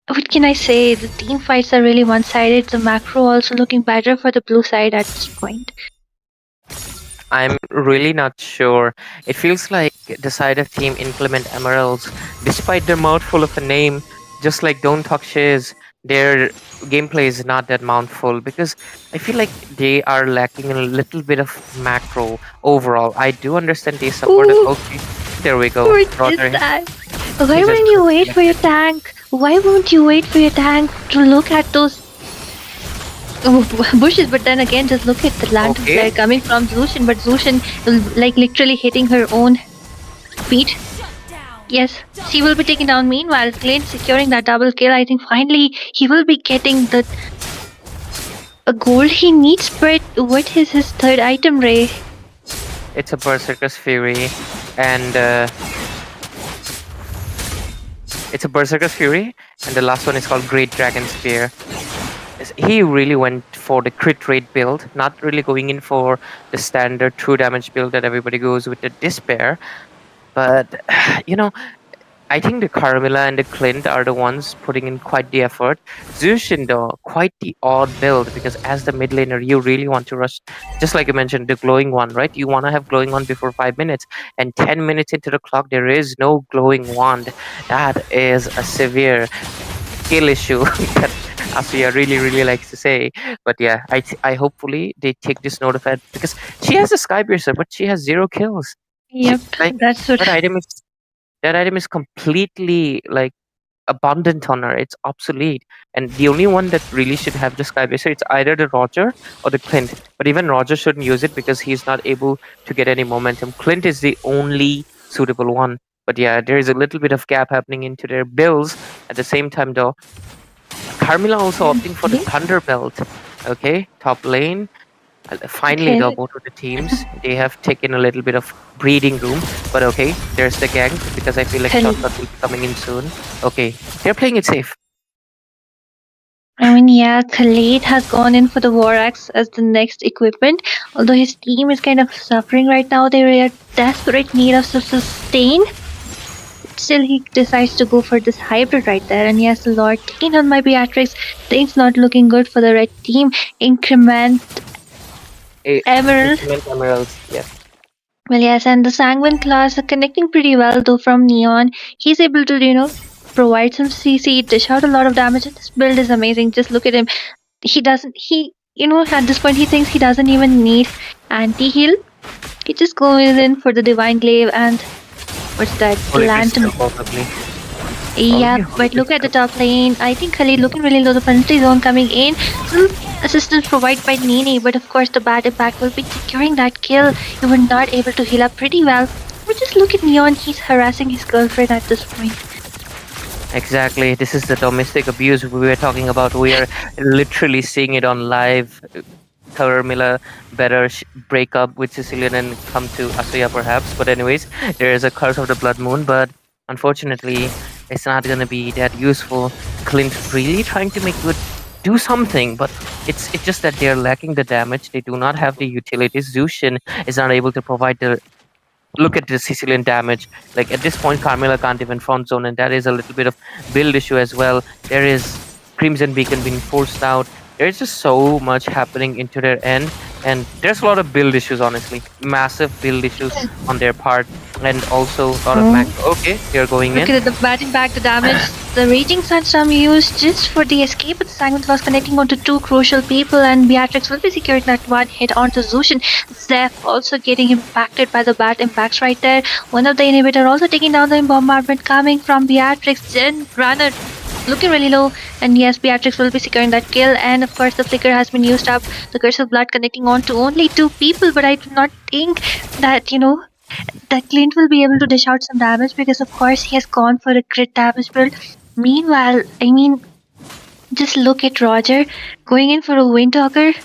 what can I say? The team fights are really one-sided. The macro also looking better for the blue side at this point. I'm really not sure. It feels like the side of Team Inclement Emeralds, despite their mouthful of a name, just like Don't Talk Shiz, their gameplay is not that mouthful because I feel like they are lacking a little bit of macro overall. I do understand they supported. Ooh. Okay, there we go. What Roger. is that? Why Jesus wouldn't you wait Christ. for your tank? Why won't you wait for your tank to look at those bushes? But then again, just look at the lantern Okay. flare coming from Zushin, but Zushin like literally hitting her own feet. Yes, she will be taken down. Meanwhile, Clint securing that double kill. I think finally he will be getting the a goal he needs. But what is his third item, Ray? It's a Berserker's Fury, and it's a Berserker's Fury, and the last one is called Great Dragon Spear. He really went for the crit rate build, not really going in for the standard true damage build that everybody goes with the Despair. But I think the Carmilla and the Clint are the ones putting in quite the effort. Zushin, though, quite the odd build because as the mid laner, you really want to rush, just like you mentioned, the glowing one, right? You want to have glowing one before 5 minutes, and 10 minutes into the clock, there is no glowing wand. That is a severe skill issue that Asuya really, really likes to say. But yeah, I hopefully they take this note of it because she has a Sky Piercer, but she has 0 kills. Yep, that's what. That item is completely like abundant on her. It's obsolete, and the only one that really should have the Sky Piercer, it's either the Roger or the Clint. But even Roger shouldn't use it because he's not able to get any momentum. Clint is the only suitable one. But yeah, there is a little bit of gap happening into their builds. At the same time, though, Carmilla also opting for the Thunder Belt. Okay, top lane. Finally, Okay. though, both of the teams, they have taken a little bit of breathing room. But okay, there's the gang because I feel like Can- Shotgun will be coming in soon. Okay, they're playing it safe. I mean, yeah, Khalid has gone in for the War Axe as the next equipment. Although his team is kind of suffering right now, they are in desperate need of some sustain. Still, he decides to go for this hybrid right there. And yes, the Lord taking on my Beatrix. Things not looking good for the red team. Increment Emerald. Increment Emeralds, yes. Well, yes, and the Sanguine class are connecting pretty well though from Neon. He's able to, provide some CC, dish out a lot of damage, and this build is amazing. Just look at him. At this point, he thinks he doesn't even need anti-heal. He just goes in for the Divine Glaive and what's that? Holy Lantern. Crystal, probably. Yeah, Probably hold but this look at the up. top lane. I think Khalid looking really low. The penalty zone coming in. Some assistance provided by Nini, but of course the bad impact will be securing that kill. You were not able to heal up pretty well. But just look at Neon. He's harassing his girlfriend at this point. Exactly. This is the domestic abuse we were talking about. We are literally seeing it on live. Carmilla better break up with Sicilian and come to Asuya perhaps. But anyways, there is a curse of the blood moon, but unfortunately, it's not gonna be that useful. Clint really trying to make good do something, but it's just that they're lacking the damage. They do not have the utilities. Zushin is not able to provide the look at the Sicilian damage. Like at this point, Carmilla can't even front zone, and that is a little bit of build issue as well. There is Crimson Beacon being forced out. There's just so much happening into their end, and there's a lot of build issues. Honestly, massive build issues on their part, and also a lot of max. Okay, they're going Look in. at the batting back, the damage. The Raging Sandstorm used just for the escape, but the segment was connecting onto two crucial people, and Beatrix will be securing that one hit onto Zushin. Zeph also getting impacted by the bat impacts right there. One of the inhibitor also taking down the bombardment coming from Beatrix. Then Runner looking really low, and yes, Beatrix will be securing that kill. And of course, the flicker has been used up. The curse of blood connecting on to only two people, but I do not think that that Clint will be able to dish out some damage because of course he has gone for a crit damage build. Meanwhile, I mean, just look at Roger going in for a Windtalker.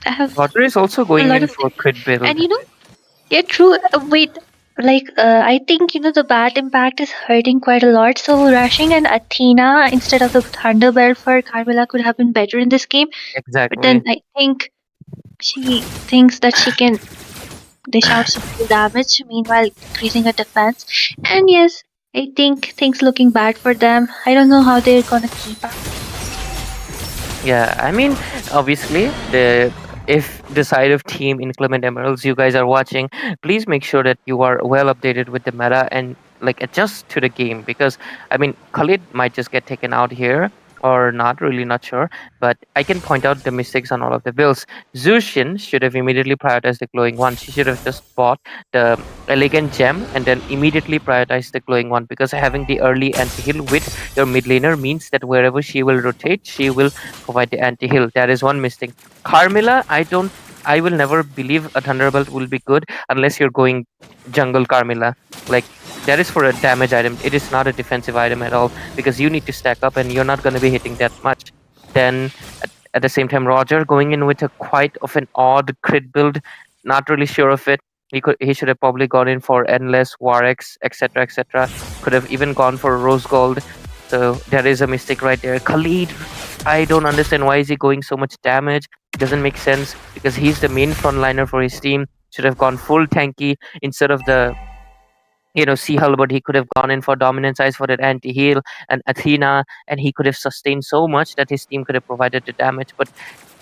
I have Roger is also a going lot in of for crit build. and yeah, true. Wait, I think the bat impact is hurting quite a lot. So rushing an Athena instead of the Thunderbird for Carmilla could have been better in this game. But then Exactly. I think she thinks that she can dish out some damage, meanwhile increasing her defense. And yes, I think things looking bad for them. I don't know how they're gonna keep up. Yeah, I mean, obviously, the if the side of Team Inclement Emeralds you guys are watching, please make sure that you are well updated with the meta and like adjust to the game because I mean, Khalid might just get taken out here or not, really not sure. But I can point out the mistakes on all of the builds. Zushin should have immediately prioritized the glowing one. She should have just bought the elegant gem and then immediately prioritized the glowing one because having the early anti-heal with your mid laner means that wherever she will rotate, she will provide the anti-heal. That is one mistake. Carmilla, I will never believe a Thunderbolt will be good unless you're going jungle Carmilla. Like that is for a damage item. It is not a defensive item at all because you need to stack up and you're not going to be hitting that much. Then at the same time, Roger going in with a quite of an odd crit build. Not really sure of it. He should have probably gone in for endless Warex, etc., etc. Could have even gone for Rose Gold. So there is a mistake right there. Khalid, I don't understand why is he going so much damage. Doesn't make sense because he's the main frontliner for his team. Should have gone full tanky instead of the Sea Halberd. He could have gone in for dominance eyes for that anti heal and Athena, and he could have sustained so much that his team could have provided the damage. But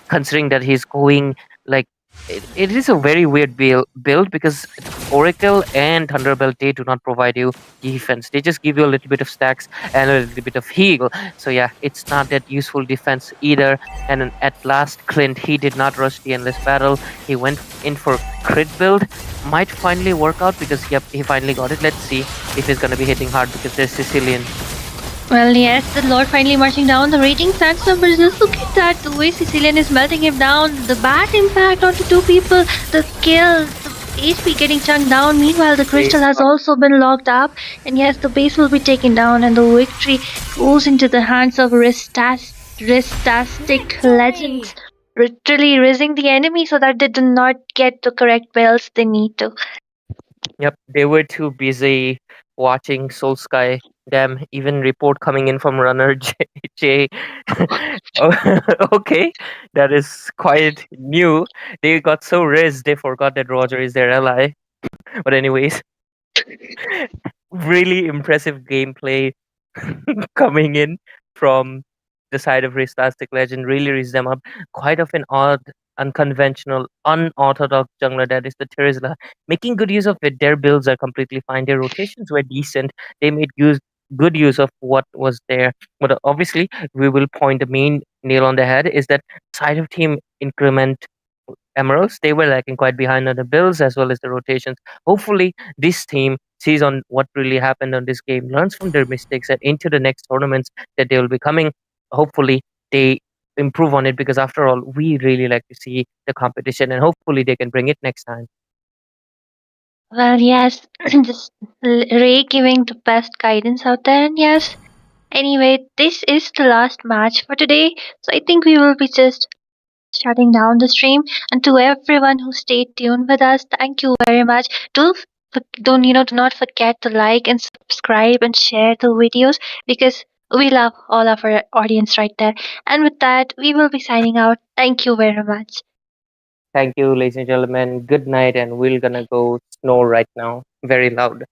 considering that he's going like it is a very weird build because Oracle and Thunderbolt they do not provide you defense. They just give you a little bit of stacks and a little bit of heal. So yeah, it's not that useful defense either. And then at last, Clint he did not rush the endless battle. He went in for crit build. Might finally work out because yep, he finally got it. Let's see if he's gonna be hitting hard because they're Sicilian. Well, yes, the Lord finally marching down. The Raging Sandstorm, but just look at that. The way Sicilian is melting him down. The bat impact onto two people. The kill. The HP getting chunked down. Meanwhile, the crystal has also been locked up. And yes, the base will be taken down. And the victory goes into the hands of Ristastic Legends. Literally raising the enemy so that they do not get the correct bells they need to. Yep, they were too busy watching Soul Sky. Damn, even report coming in from runner J. J. Oh, okay, that is quite new. They got so rizzed they forgot that Roger is their ally. But anyways, really impressive gameplay coming in from the side of Ristastic Legend. Really raised them up. Quite of an odd, unconventional, unorthodox jungler that is the Terizla. Making good use of it. Their builds are completely fine. Their rotations were decent. They made good use of what was there. But obviously, we will point the main nail on the head is that side of team increment Emeralds, they were lacking quite behind on the builds as well as the rotations. Hopefully, this team sees on what really happened on this game, learns from their mistakes, and into the next tournaments that they will be coming. Hopefully, they improve on it, because after all, we really like to see the competition, and hopefully they can bring it next time. Well, yes, just Ray giving the best guidance out there, and yes. Anyway, this is the last match for today, so I think we will be just shutting down the stream. And to everyone who stayed tuned with us, thank you very much. Do not forget to like and subscribe and share the videos, because we love all of our audience right there. And with that, we will be signing out. Thank you very much. Thank you, ladies and gentlemen. Good night, and we're gonna go snore right now, very loud.